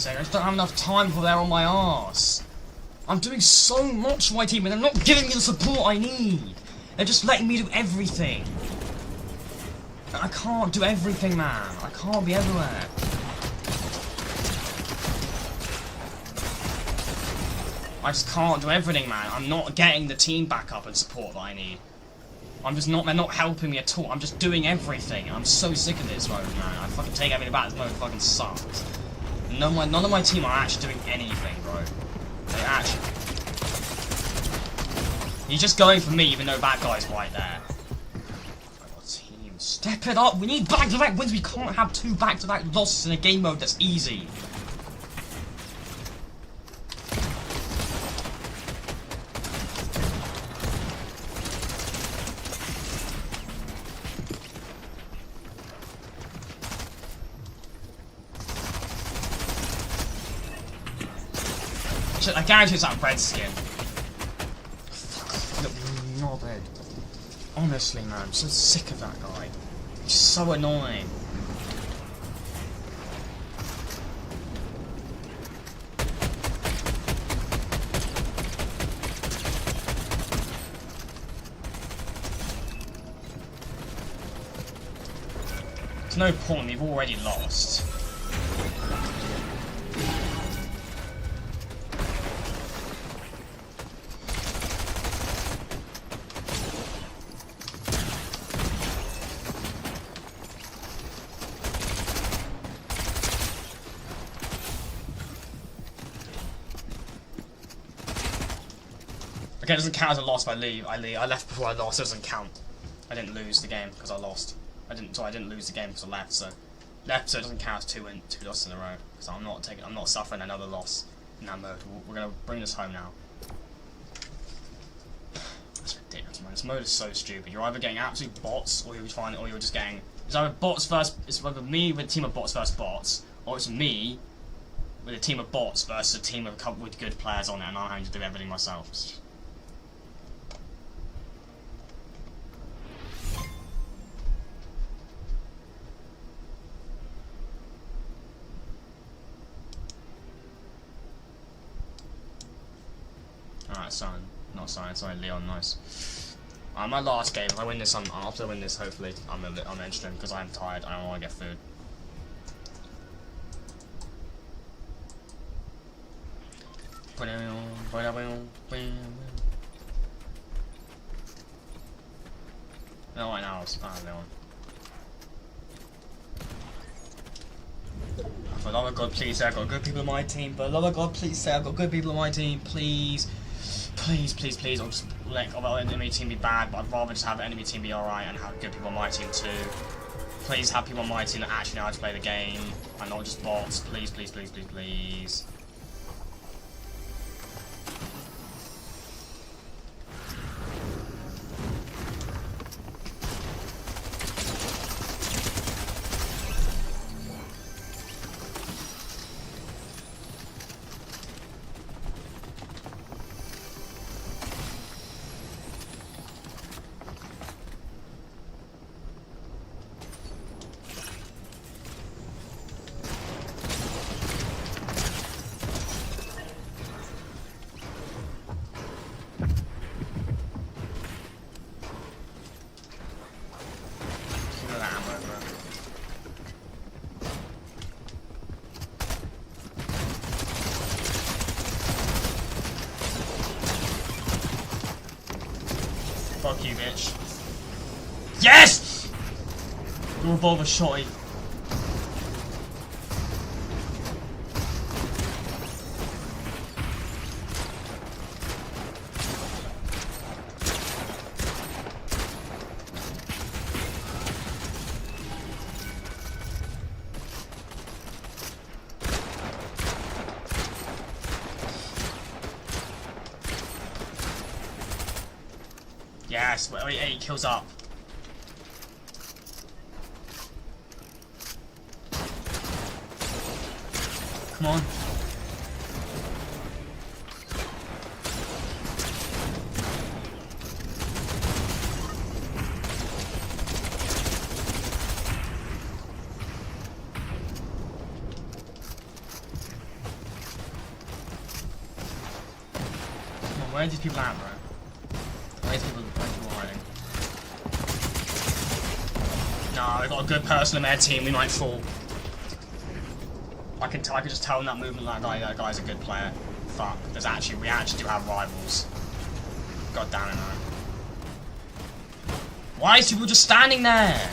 I just don't have enough time before they're on my arse. I'm doing so much for my team and they're not giving me the support I need. They're just letting me do everything. I can't do everything, man. I can't be everywhere. I just can't do everything, man. I'm not getting the team back up and support that I need. They're not helping me at all. I'm just doing everything. I'm so sick of this mode, man. I fucking take everything back. This mode fucking sucks. None of my team are actually doing anything, bro. They actually... He's just going for me, even though that guy's right there. Oh, team, step it up! We need back-to-back wins! We can't have 2 back-to-back losses in a game mode that's easy. I guarantee it's that red skin. Fuck, not red. Honestly, man, I'm so sick of that guy. He's so annoying. There's no point, we've already lost. Okay, it doesn't count as a loss if I leave. I left before I lost. It doesn't count. I didn't lose the game because I lost. I didn't lose the game because I left. So it doesn't count as two losses in a row. Because I'm not suffering another loss in that mode. We're gonna bring this home now. That's ridiculous, man. This mode is so stupid. You're either getting absolute bots, or you're just getting. It's either bots versus. It's either me with a team of bots versus bots, or it's me with a team of bots versus a team with good players on it, and I'm having to do everything myself. Alright, sorry, Leon, nice. My last game, if I win this, after I win this, hopefully, I'm end stream, because I'm tired, I don't want to get food. No, right now, Leon. For the love of God, please say I've got good people on my team. For the love of God, please say I've got good people on my team. Please. Please, please, please. I'll just let the enemy team be bad, but I'd rather just have the enemy team be alright and have good people on my team too. Please have people on my team that actually know how to play the game and not just bots. Please, please, please, please, please. Fuck you, bitch. Yes! The revolver shotty. Yes, wait, 8 kills up. Come on. Where are these people at, bro? Where's people hiding? Nah, we've got a good person in their team, we might fall. I can just tell in that movement that guy's a good player. Fuck, we actually do have rivals. God damn it, man. Why is people just standing there?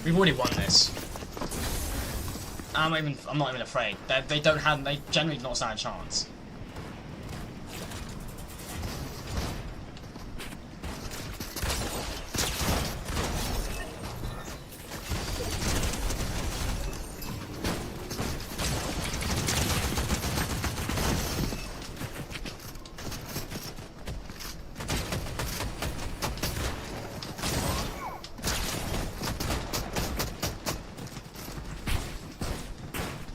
We've already won this. I'm not even afraid. They generally do not stand a chance.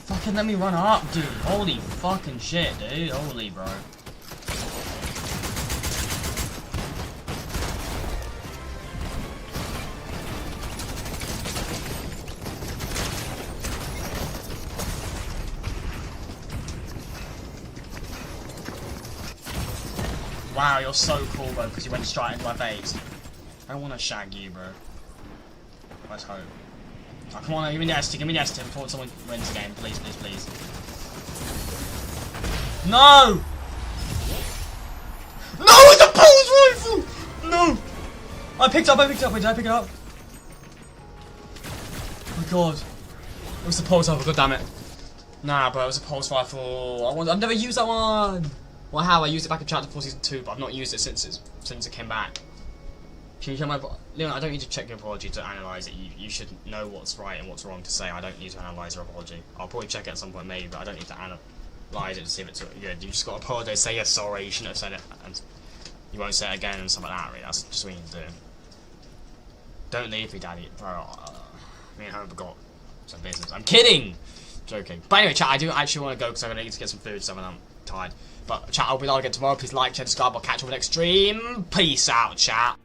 Fucking let me run up, dude. Holy fucking shit, dude. Holy, bro. Wow, you're so cool, bro, because you went straight into my face. I don't want to shag you, bro. Let's hope. Oh, come on, give me the S-tier before someone wins the game. Please, please, please. No! No, it's a pulse rifle! No! I picked up. Wait, did I pick it up? Oh my god. It was the pulse rifle, god damn it. Nah, bro, it was a pulse rifle. I've never used that one! Well, how? I used it back in Chapter 4 Season 2, but I've not used it since it came back. Can you check my... Leon, I don't need to check your apology to analyse it. You should know what's right and what's wrong to say. I don't need to analyse your apology. I'll probably check it at some point maybe, but I don't need to analyse it to see if it's good. You just got to apologise, say you're sorry, you shouldn't have said it, and you won't say it again and stuff like that, really. That's just what you need to do. Don't leave me, Daddy. Bro, me and home got some business. I'm kidding! Joking. But anyway, chat, I do actually want to go because I'm going to need to get some food, so I'm tired. But chat, I'll be live again tomorrow. Please like, share, subscribe. I'll catch you on the next stream. Peace out, chat.